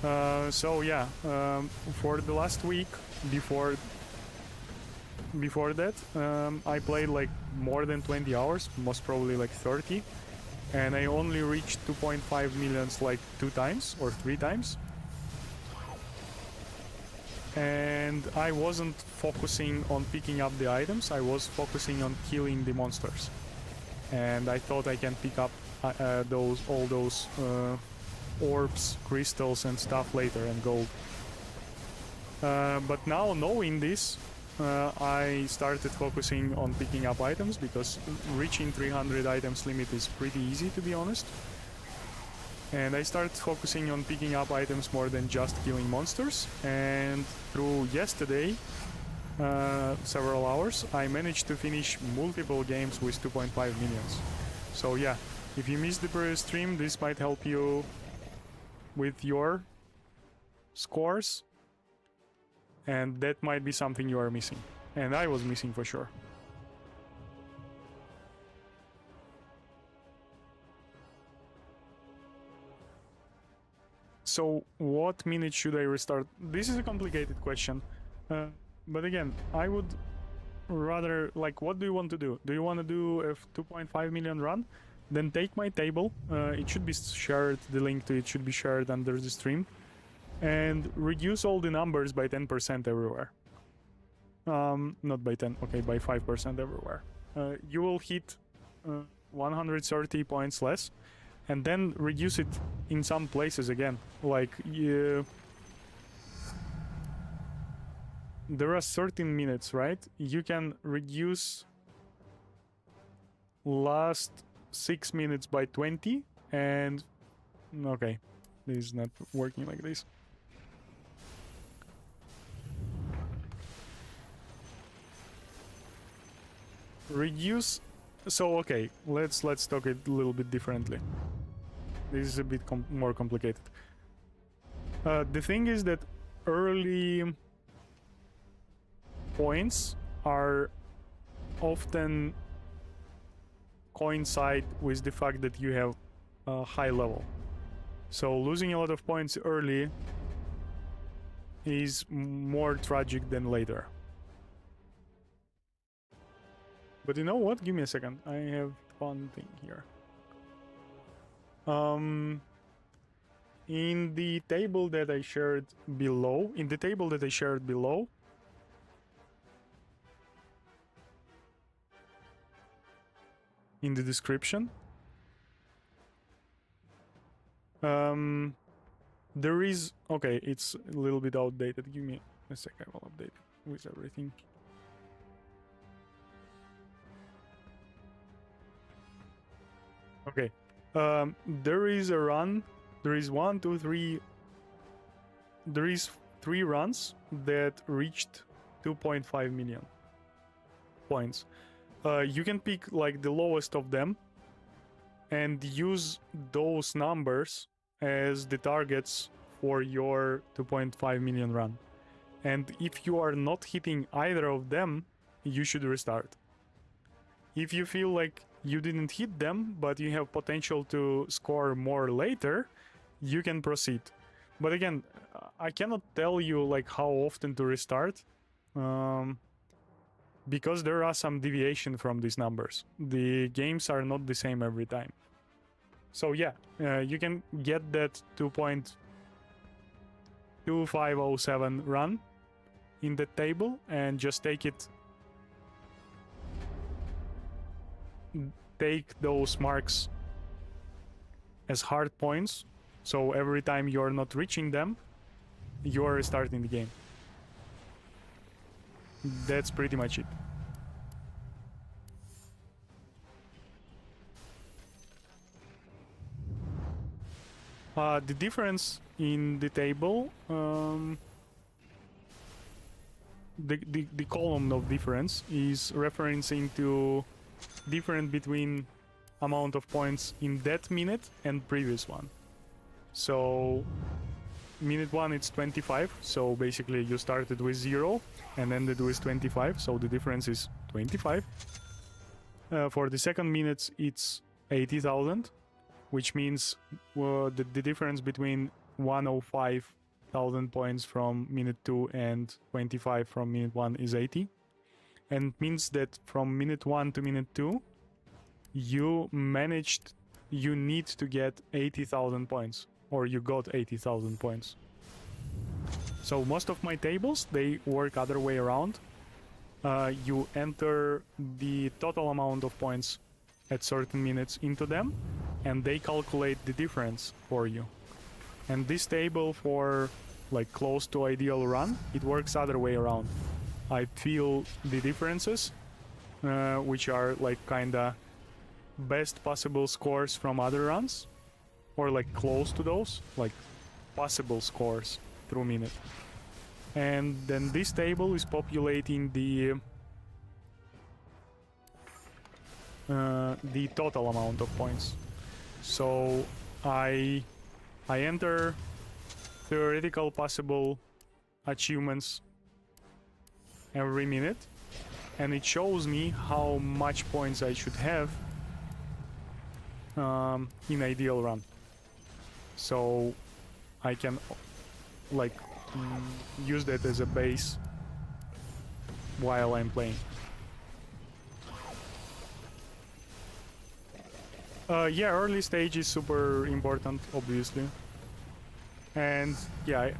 [SPEAKER 1] So yeah, for the last week before that, I played like more than 20 hours, most probably like 30, and I only reached 2.5 millions like 2 times or 3 times. And I wasn't focusing on picking up the items, I was focusing on killing the monsters. And I thought I can pick up all those orbs, crystals and stuff later, and gold. But now, knowing this, I started focusing on picking up items, because reaching 300 items limit is pretty easy, to be honest. And I started focusing on picking up items more than just killing monsters. And through yesterday, several hours, I managed to finish multiple games with 2.5 millions. So yeah, if you missed the previous stream, this might help you with your scores, and that might be something you are missing, and I was missing for sure. So what minute should I restart? This is a complicated question, but again, I would rather, like, what do you want to do? Do you want to do a 2.5 million run? Then take my table, it should be shared, the link to it should be shared under the stream, and reduce all the numbers by 10% everywhere. Not by 10, okay, by 5% everywhere. You will hit 130 points less, and then reduce it in some places again. Like, there are 13 minutes, right? You can reduce last 6 minutes by 20, and okay, this is not working like this. Reduce, so okay, let's talk it a little bit differently. This is a bit more complicated. The thing is that early points are often coincide with the fact that you have a high level. So losing a lot of points early is more tragic than later. But you know what? Give me a second. I have one thing here. In the table that I shared below, in the description, there is, okay, it's a little bit outdated. Give me a sec, I will update it. with everything. Okay. There is a run. There is 1, 2, 3. There is 3 runs that reached 2.5 million points. You can pick like the lowest of them and use those numbers as the targets for your 2.5 million run. And if you are not hitting either of them, you should restart. If you feel like you didn't hit them, but you have potential to score more later, you can proceed. But again, I cannot tell you like how often to restart, because there are some deviation from these numbers. The games are not the same every time. So yeah, you can get that 2.2507 run in the table and just take those marks as hard points, so every time you're not reaching them, you're restarting the game. That's pretty much it. The difference in the table, the column of difference is referencing to difference between amount of points in that minute and previous one. So minute 1 it's 25, so basically you started with 0 and ended with 25, so the difference is 25. For the second minute it's 80,000, which means the difference between 105,000 points from minute 2 and 25 from minute 1 is 80. And it means that from minute 1 to minute 2, you need to get 80,000 points, or you got 80,000 points. So most of my tables, they work other way around. You enter the total amount of points at certain minutes into them, and they calculate the difference for you. And this table for like close to ideal run, it works other way around. I feel the differences, which are like kinda best possible scores from other runs, or like close to those, like possible scores through minute. And then this table is populating the total amount of points. So I enter theoretical possible achievements every minute, and it shows me how much points I should have in ideal run. So I can like use that as a base while I'm playing. Yeah, early stage is super important, obviously. And yeah,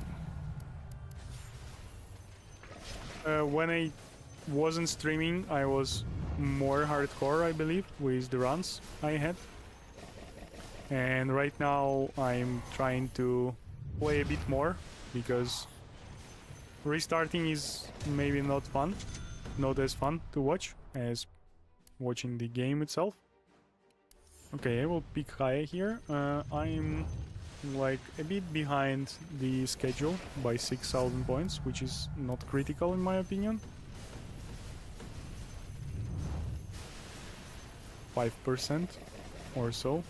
[SPEAKER 1] when I wasn't streaming, I was more hardcore, I believe, with the runs I had. And right now I'm trying to play a bit more, because restarting is maybe not as fun to watch as watching the game itself. Okay, I will pick high here. I'm like a bit behind the schedule by 6,000 points, which is not critical in my opinion. 5% or so.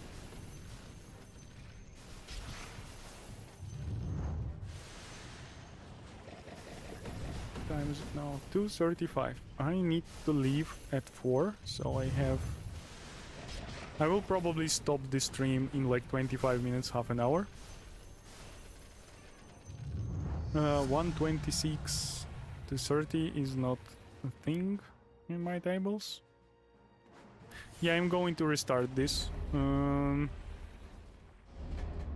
[SPEAKER 1] What time is it now? 2:35. I need to leave at 4, so I will probably stop the stream in like 25 minutes, half an hour. 126 to 30 is not a thing in my tables. Yeah, I'm going to restart this.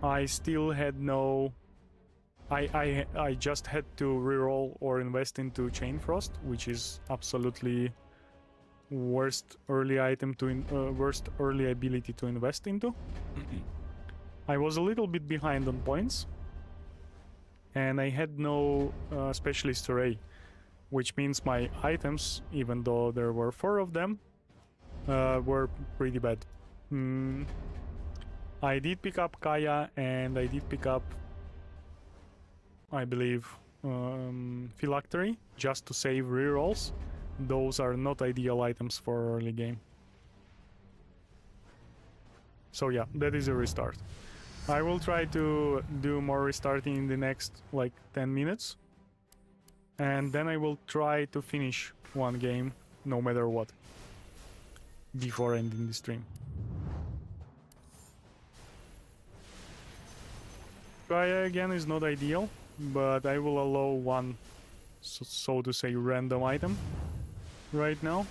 [SPEAKER 1] I still had no... I just had to reroll or invest into Chain Frost, which is absolutely worst early ability to invest into. I was a little bit behind on points, and I had no specialist array. which means my items, even though there were 4 of them, were pretty bad. I did pick up Kaya, and I did pick up, I believe, Phylactery, just to save rerolls. Those are not ideal items for early game. So yeah, that is a restart. I will try to do more restarting in the next like 10 minutes. And then I will try to finish one game, no matter what, before ending the stream. Gaia again is not ideal, but I will allow one, so to say, random item right now.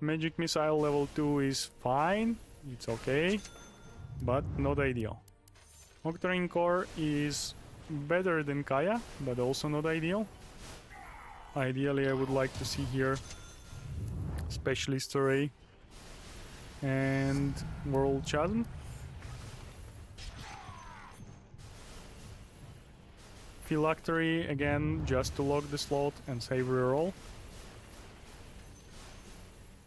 [SPEAKER 1] Magic Missile level 2 is fine, it's okay, but not ideal. Octarine Core is better than Kaya, but also not ideal. Ideally, I would like to see here Specialist Array and World Chasm. Phylactery again, just to lock the slot and save reroll.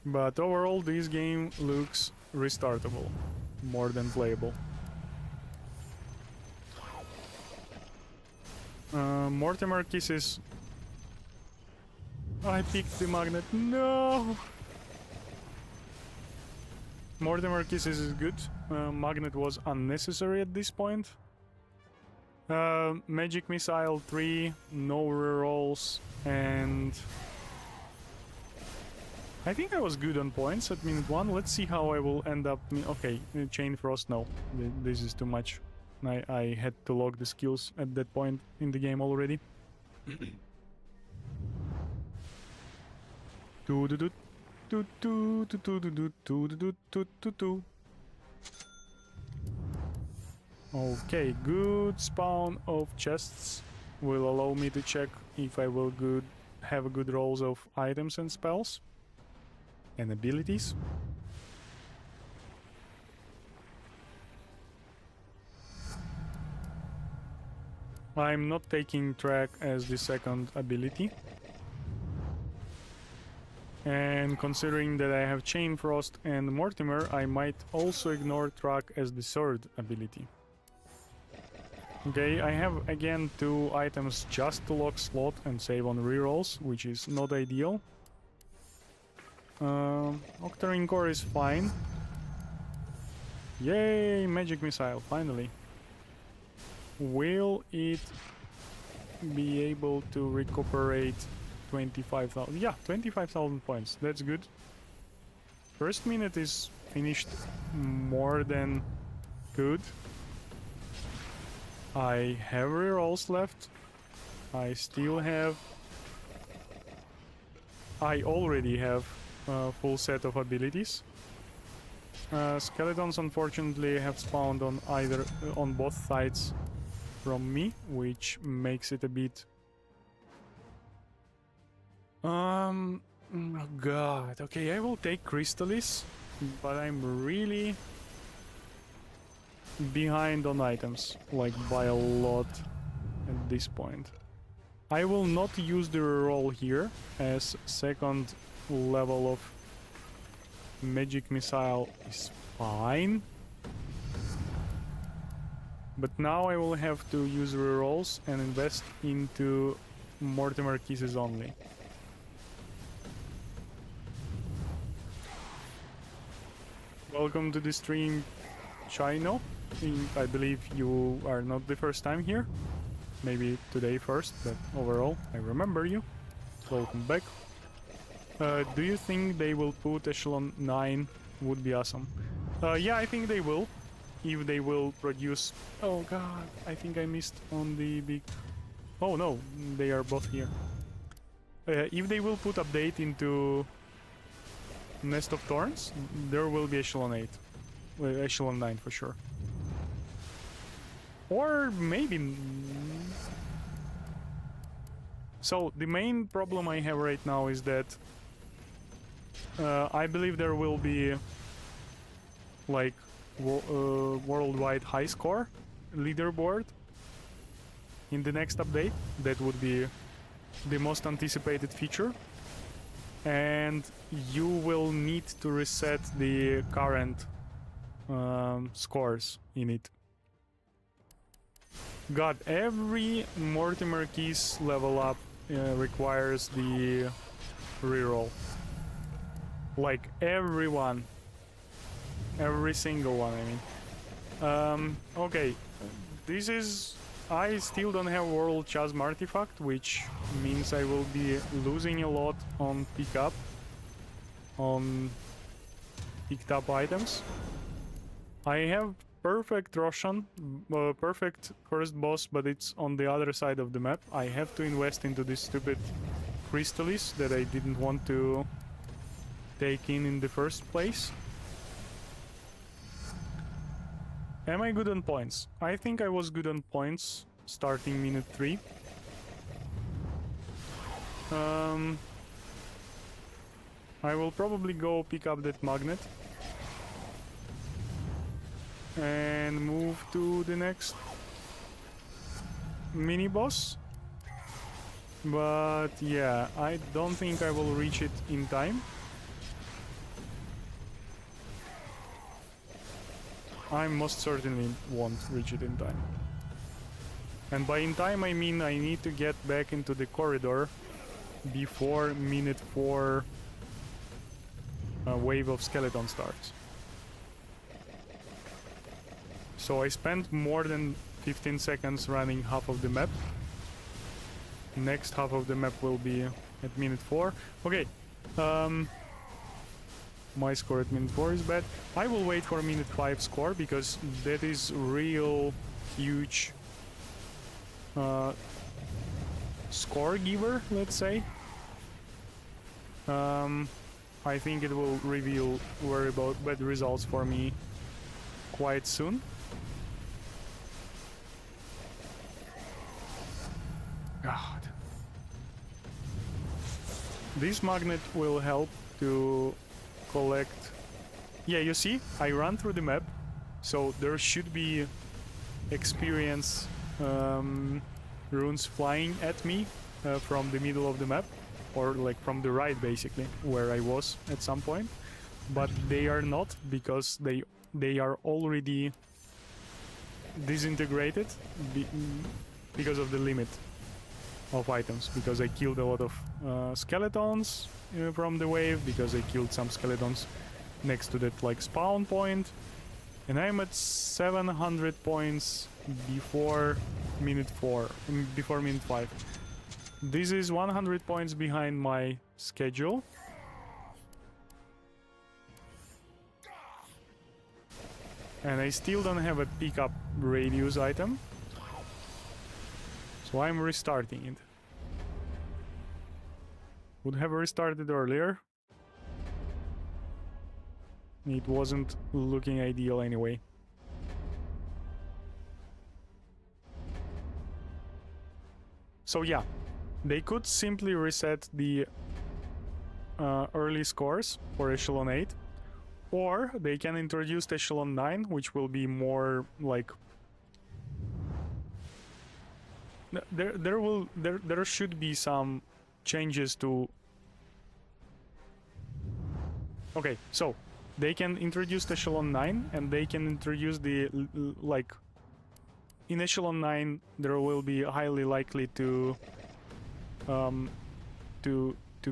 [SPEAKER 1] But overall, this game looks restartable, more than playable. Mortimer Kisses. I picked the magnet. No! Mortimer Kisses is good. Magnet was unnecessary at this point. Magic Missile 3, no rerolls, and I think I was good on points at minute 1. Let's see how I will end up. Okay, Chain Frost, no. This is too much. I had to log the skills at that point in the game already. Okay, good spawn of chests will allow me to check if I will have good rolls of items and spells and abilities. I'm not taking track as the second ability. And considering that I have Chain Frost and Mortimer, I might also ignore track as the third ability. Okay, I have again 2 items just to lock slot and save on rerolls, which is not ideal. Octarine Core is fine. Yay, Magic Missile, finally. Will it be able to recuperate 25,000? Yeah, 25,000 points, that's good. First minute is finished more than good. I have rerolls left. I already have a full set of abilities. Skeletons unfortunately have spawned on both sides from me, which makes it a bit... Oh god, okay, I will take Crystallis, but I'm really behind on items, like by a lot at this point. I will not use the reroll here, as second level of Magic Missile is fine. But now I will have to use rerolls and invest into Mortimer Kisses only. Welcome to the stream, Chino. I believe you are not the first time here. Maybe today first, but overall, I remember you. Welcome back. Do you think they will put Echelon 9? Would be awesome. Yeah, I think they will. If they will produce... Oh god, I think I missed on the big... Oh no, they are both here. If they will put update into Nest of Thorns, there will be Echelon 8. Echelon 9 for sure. Or maybe... So, the main problem I have right now is that I believe there will be like worldwide high score leaderboard in the next update. That would be the most anticipated feature. And you will need to reset the current scores in it. God, every Mortimer Keys level up requires the reroll. Like everyone. Every single one, I mean. Okay, this is... I still don't have World Chasm Artifact, which means I will be losing a lot on pickup. On picked up items. I have perfect Roshan, perfect first boss, but it's on the other side of the map. I have to invest into this stupid Crystallis that I didn't want to take in the first place. Am I good on points? I think I was good on points starting minute 3. I will probably go pick up that magnet and move to the next mini boss. But yeah, I don't think I will reach it in time. I most certainly won't reach it in time. And by in time I mean I need to get back into the corridor before minute 4 wave of skeleton starts. So I spent more than 15 seconds running half of the map. Next half of the map will be at minute 4. Okay, my score at minute 4 is bad. I will wait for minute 5 score because that is real huge score giver, let's say. I think it will reveal very bad results for me quite soon. God. This magnet will help to collect... Yeah, you see, I run through the map, so there should be experience runes flying at me from the middle of the map, or like from the right basically, where I was at some point, but they are not because they are already disintegrated because of the limit of items, because I killed a lot of skeletons from the wave, because I killed some skeletons next to that like spawn point, and I'm at 700 points before minute 4, before minute 5. This is 100 points behind my schedule. And I still don't have a pickup radius item. So I'm restarting it. Would have restarted earlier. It wasn't looking ideal anyway. So yeah, they could simply reset the early scores for Echelon 8, or they can introduce Echelon 9, which will be more like... There should be some changes to... Okay, so they can introduce Echelon 9, and they can introduce the like... In Echelon 9, there will be highly likely to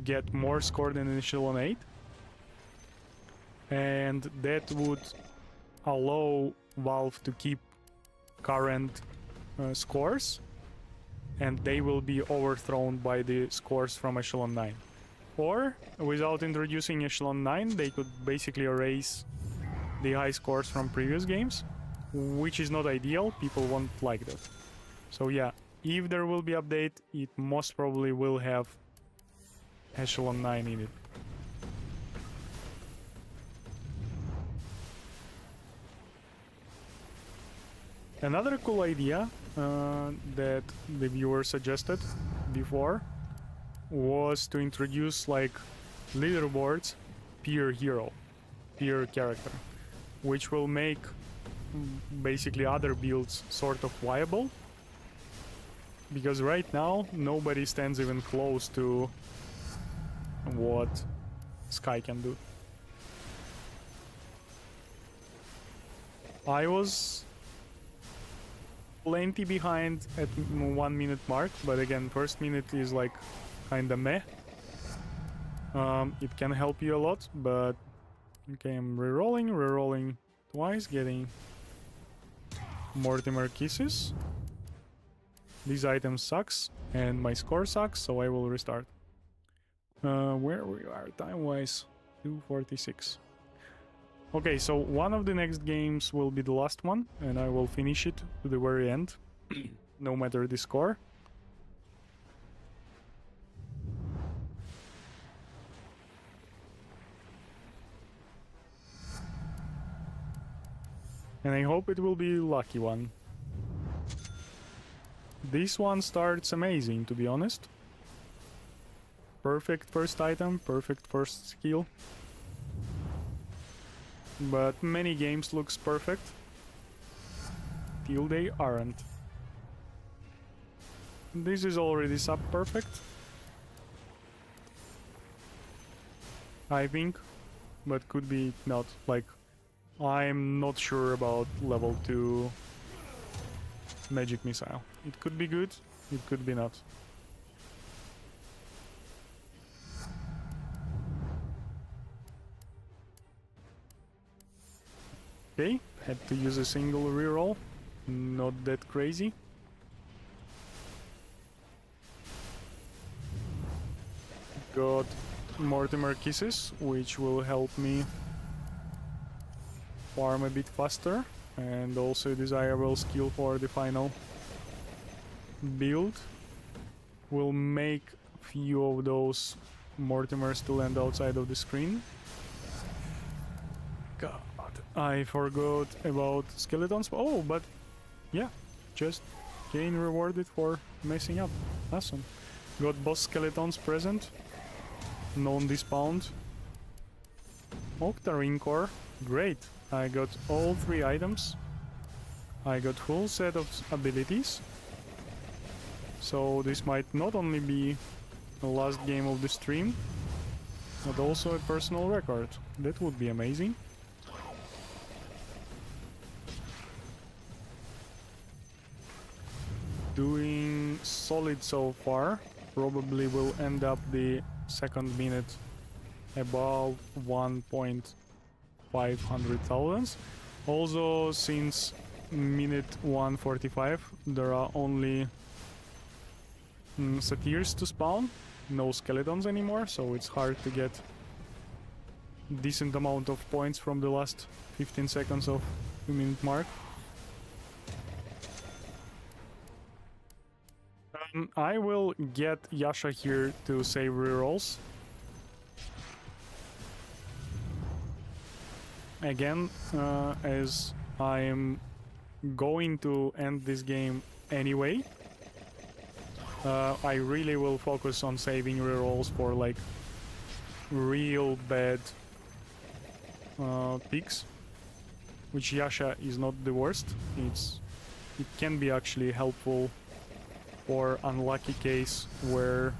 [SPEAKER 1] get more score than in Echelon 8, and that would allow Valve to keep current scores, and they will be overthrown by the scores from Echelon 9. Or, without introducing Echelon 9, they could basically erase the high scores from previous games, which is not ideal. People won't like that. So yeah, if there will be update, it most probably will have Echelon 9 in it. Another cool idea that the viewer suggested before was to introduce like leaderboards peer hero, peer character, which will make basically other builds sort of viable. Because right now nobody stands even close to what Sky can do. I was plenty behind at 1 minute mark, but again, first minute is like kinda meh. It can help you a lot, but okay, I'm rerolling twice, getting Mortimer kisses. These items sucks, and my score sucks, so I will restart. Where we are time-wise? 2:46. Okay, so one of the next games will be the last one, and I will finish it to the very end, no matter the score. And I hope it will be a lucky one. This one starts amazing, to be honest. Perfect first item, perfect first skill. But many games looks perfect till they aren't. This is already sub-perfect, I think, but could be not. Like, I'm not sure about level 2 magic missile. It could be good, it could be not. Okay, had to use a single reroll, not that crazy. Got Mortimer kisses, which will help me farm a bit faster, and also a desirable skill for the final build. Will make few of those Mortimers to land outside of the screen. God, I forgot about skeletons. Oh, but yeah, just gain rewarded for messing up. Awesome. Got boss skeletons present. Non-despawned. Octarine core. Great. I got all 3 items. I got full set of abilities. So this might not only be the last game of the stream, but also a personal record. That would be amazing. Doing solid so far. Probably will end up the second minute above 1.500,000. Also, since minute 1:45 there are only satyrs to spawn, no skeletons anymore, so it's hard to get decent amount of points from the last 15 seconds of 2-minute mark. I will get Yasha here to save rerolls. Again, as I am going to end this game anyway, I really will focus on saving rerolls for like real bad picks, which Yasha is not the worst. It can be actually helpful for unlucky case where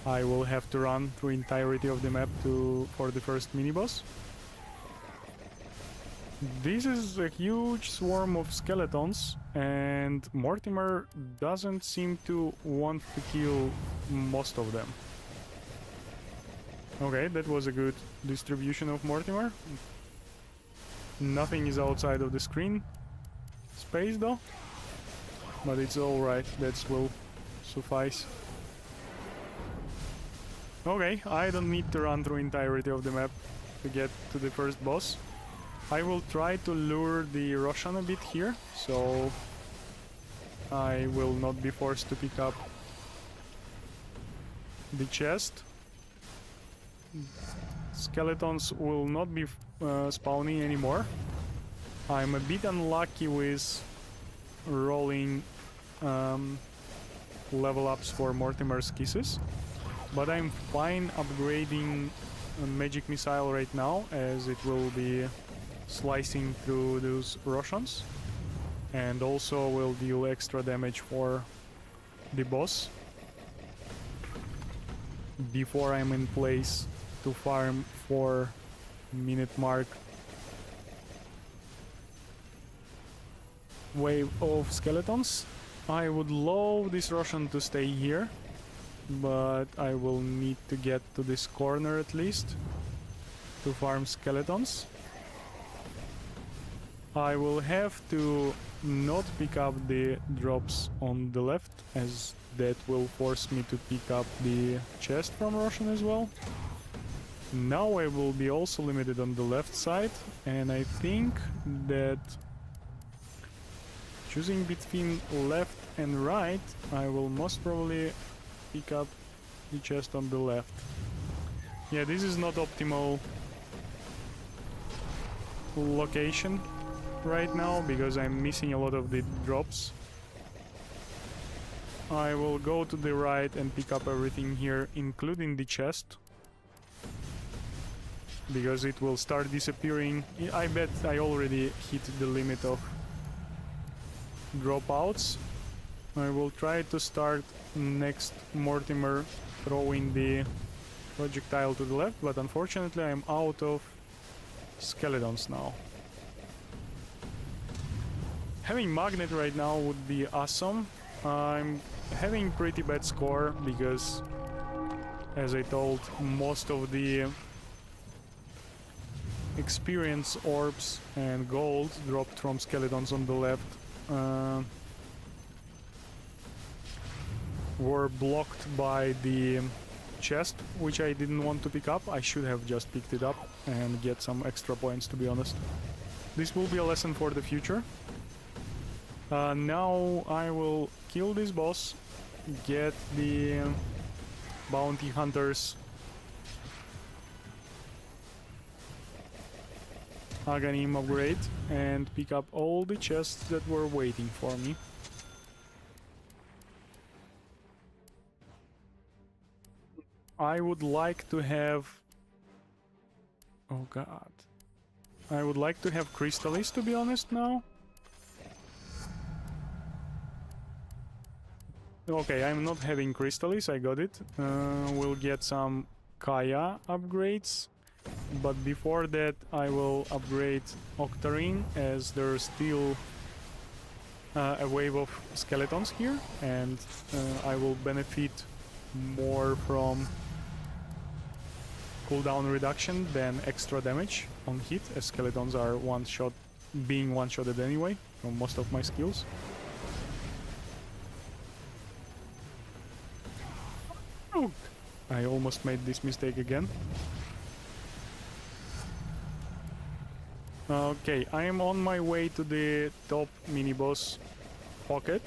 [SPEAKER 1] I will have to run through entirety of the map for the first mini-boss. This is a huge swarm of skeletons, and Mortimer doesn't seem to want to kill most of them. Okay, that was a good distribution of Mortimer. Nothing is outside of the screen space though, but it's alright, that will suffice. Okay, I don't need to run through entirety of the map to get to the first boss. I will try to lure the Roshan a bit here, so I will not be forced to pick up the chest. Skeletons will not be spawning anymore. I'm a bit unlucky with rolling level ups for Mortimer's kisses, but I'm fine upgrading a magic missile right now, as it will be slicing through those Roshans and also will deal extra damage for the boss before I'm in place to farm 4-minute mark wave of skeletons. I would love this Russian to stay here, but I will need to get to this corner at least to farm skeletons. I will have to not pick up the drops on the left, as that will force me to pick up the chest from Russian as well. Now I will be also limited on the left side, and I think that choosing between left and right, I will most probably pick up the chest on the left. Yeah, this is not optimal location right now because I'm missing a lot of the drops. I will go to the right and pick up everything here, including the chest, because it will start disappearing. I bet I already hit the limit of dropouts. I will try to start next Mortimer throwing the projectile to the left, but unfortunately I'm out of skeletons now. Having magnet right now would be awesome. I'm having pretty bad score because, as I told, most of the experience orbs and gold dropped from skeletons on the left were blocked by the chest, which I didn't want to pick up. I should have just picked it up and get some extra points, to be honest. This will be a lesson for the future. Now I will kill this boss, get the bounty hunters Aghanim upgrade, and pick up all the chests that were waiting for me. I would like to have... oh god. I would like to have Crystallis, to be honest, now. Okay, I'm not having Crystallis, I got it. We'll get some Kaya upgrades. But before that, I will upgrade Octarine, as there's still a wave of skeletons here, and I will benefit more from cooldown reduction than extra damage on hit, as skeletons are being one-shotted anyway from most of my skills. Oh, I almost made this mistake again. Okay, I am on my way to the top mini-boss pocket,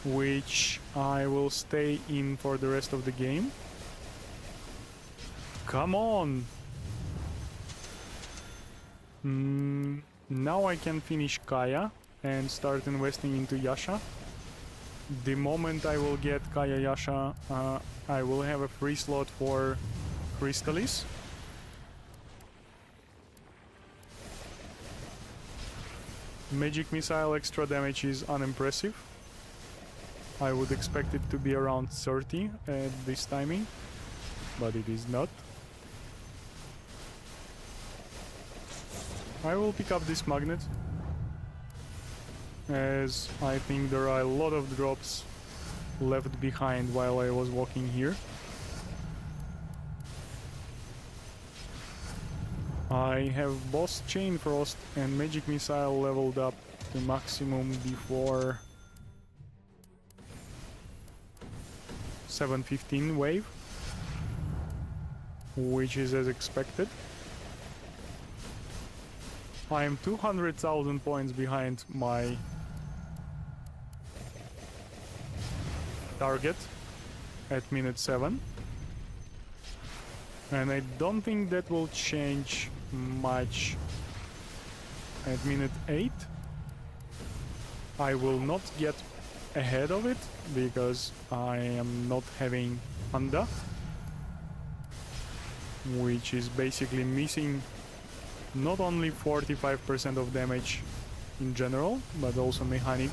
[SPEAKER 1] which I will stay in for the rest of the game. Come on! Now I can finish Kaya and start investing into Yasha. The moment I will get Kaya Yasha, I will have a free slot for Crystallis. Magic Missile extra damage is unimpressive. I would expect it to be around 30 at this timing, but it is not. I will pick up this magnet, as I think there are a lot of drops left behind while I was walking here. I have boss Chain Frost and Magic Missile leveled up to maximum before 715 wave, which is as expected. I am 200,000 points behind my target at minute 7. And I don't think that will change much at minute 8. I will not get ahead of it because I am not having Handa, which is basically missing not only 45% of damage in general, but also mechanic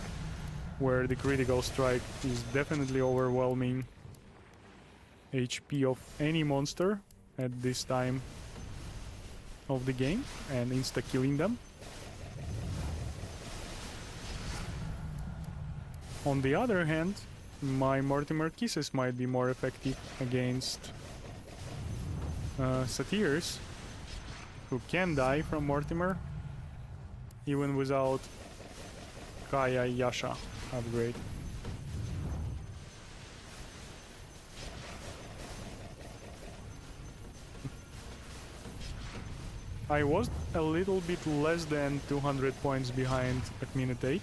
[SPEAKER 1] where the critical strike is definitely overwhelming HP of any monster at this time of the game and insta-killing them. On the other hand, my Mortimer Kisses might be more effective against Satyrs, who can die from Mortimer even without Kaya Yasha upgrade. I was a little bit less than 200 points behind at minute 8.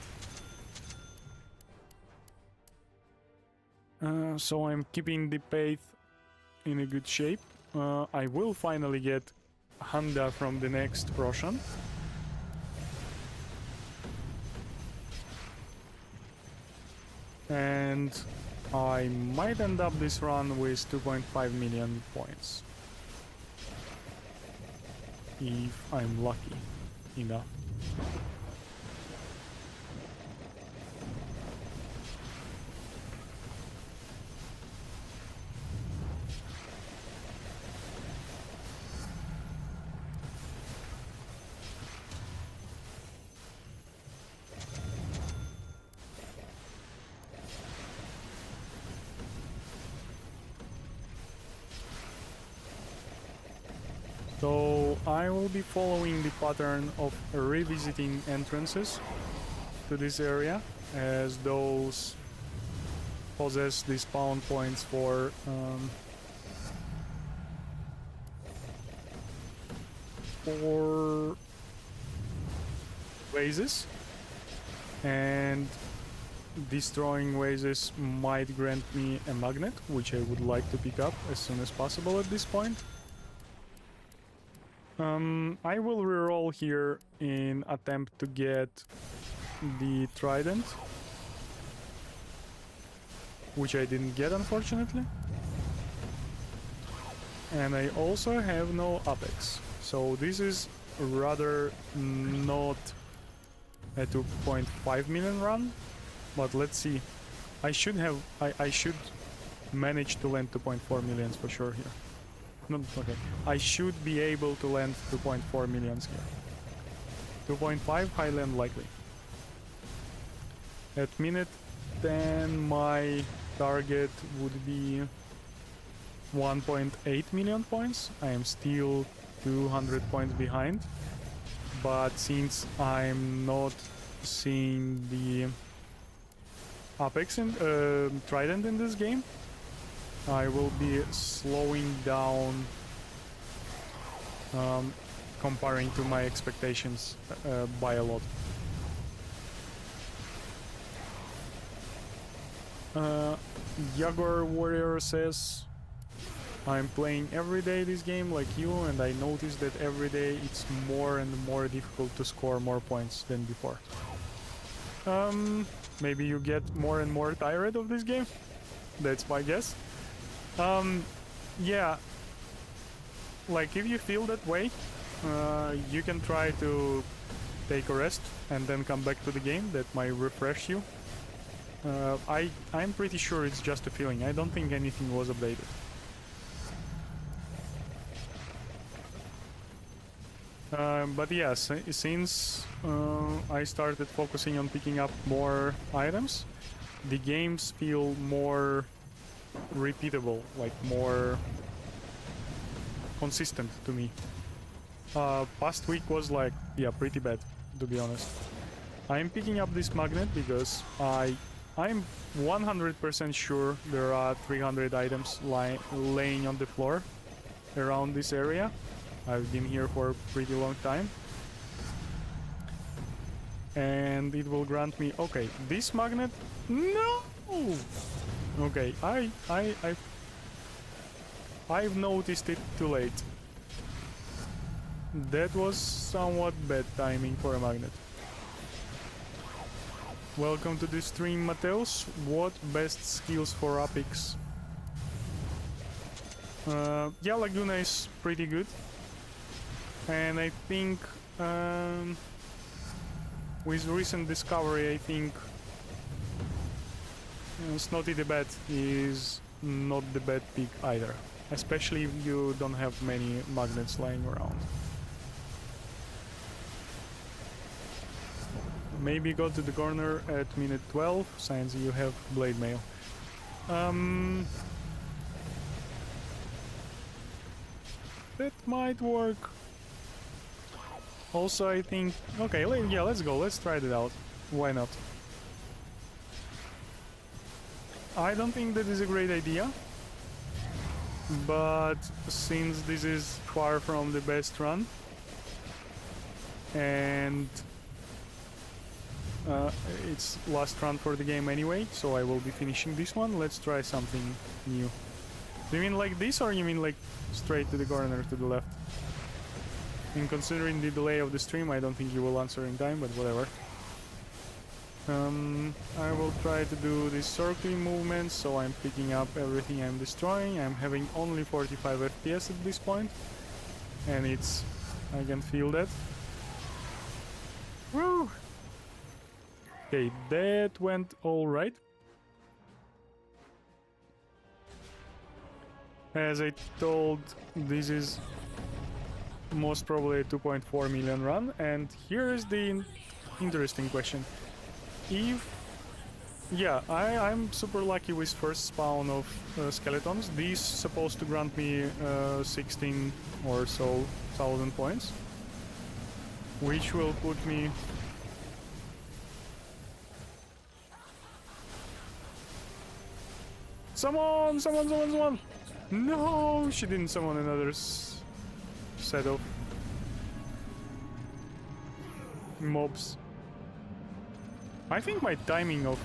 [SPEAKER 1] So I'm keeping the pace in a good shape. I will finally get Handa from the next Roshan. And I might end up this run with 2.5 million points. If I'm lucky enough. So I will be following the pattern of revisiting entrances to this area, as those possess the spawn points for vases, and destroying vases might grant me a magnet, which I would like to pick up as soon as possible at this point. I will reroll here in attempt to get the trident, which I didn't get, unfortunately. And I also have no apex, so this is rather not a 2.5 million run, but let's see. I should manage to land 2.4 millions for sure here. No, okay. I should be able to land 2.4 millions here. 2.5, highly unlikely. At minute 10, my target would be 1.8 million points. I am still 200 points behind. But since I'm not seeing the Apex and Trident in this game, I will be slowing down comparing to my expectations by a lot. Yagor Warrior says, I'm playing every day this game like you, and I noticed that every day it's more and more difficult to score more points than before. Maybe you get more and more tired of this game? That's my guess. Yeah, like if you feel that way, you can try to take a rest and then come back to the game. That might refresh you. I'm pretty sure it's just a feeling. I don't think anything was updated. But yes, since I started focusing on picking up more items, the games feel more repeatable, like more consistent to me. Past week was like, yeah, pretty bad, to be honest. I'm picking up this magnet because I'm 100% sure there are 300 items laying on the floor around this area. I've been here for a pretty long time. And it will grant me, okay, this magnet, no! Okay, I've noticed it too late. That was somewhat bad timing for a magnet. Welcome to the stream, Mateus. What best skills for Apex? Yeah, Laguna is pretty good. And I think with recent discovery, I think Snotty the Bat is not the bad pick either. Especially if you don't have many magnets lying around. Maybe go to the corner at minute 12 since you have Blade Mail. That might work. Also, I think... Okay, yeah, let's go. Let's try it out. Why not? I don't think that is a great idea. But since this is far from the best run... And... it's last run for the game anyway, so I will be finishing this one. Let's try something new. Do you mean like this, or you mean like straight to the corner to the left? And considering the delay of the stream, I don't think you will answer in time, but whatever. I will try to do these circling movements, so I'm picking up everything I'm destroying. I'm having only 45 FPS at this point, and it's... I can feel that. Woo! Okay, that went alright. As I told, this is most probably a 2.4 million run, and here is the interesting question. If... Yeah, I'm super lucky with first spawn of skeletons. These supposed to grant me 16 or so thousand points, which will put me... Someone! No, she didn't summon another set of mobs. I think my timing of...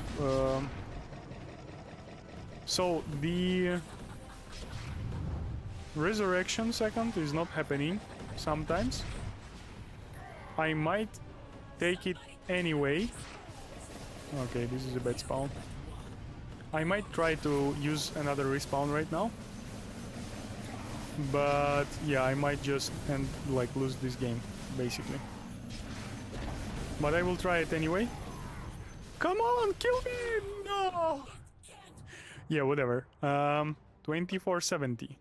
[SPEAKER 1] So, the resurrection second is not happening sometimes. I might take it anyway. Okay, this is a bad spawn. I might try to use another respawn right now. But yeah, I might just lose this game, basically. But I will try it anyway. Come on, kill me! No! Yeah, whatever. 2470.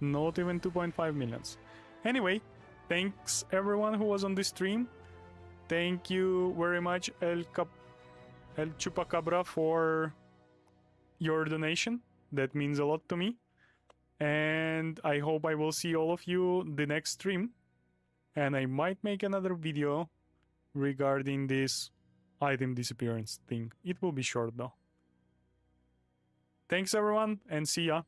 [SPEAKER 1] Not even 2.5 millions. Anyway, thanks everyone who was on this stream. Thank you very much, El Chupacabra, for your donation. That means a lot to me. And I hope I will see all of you the next stream. And I might make another video regarding this item disappearance thing. It will be short though. Thanks everyone, and see ya.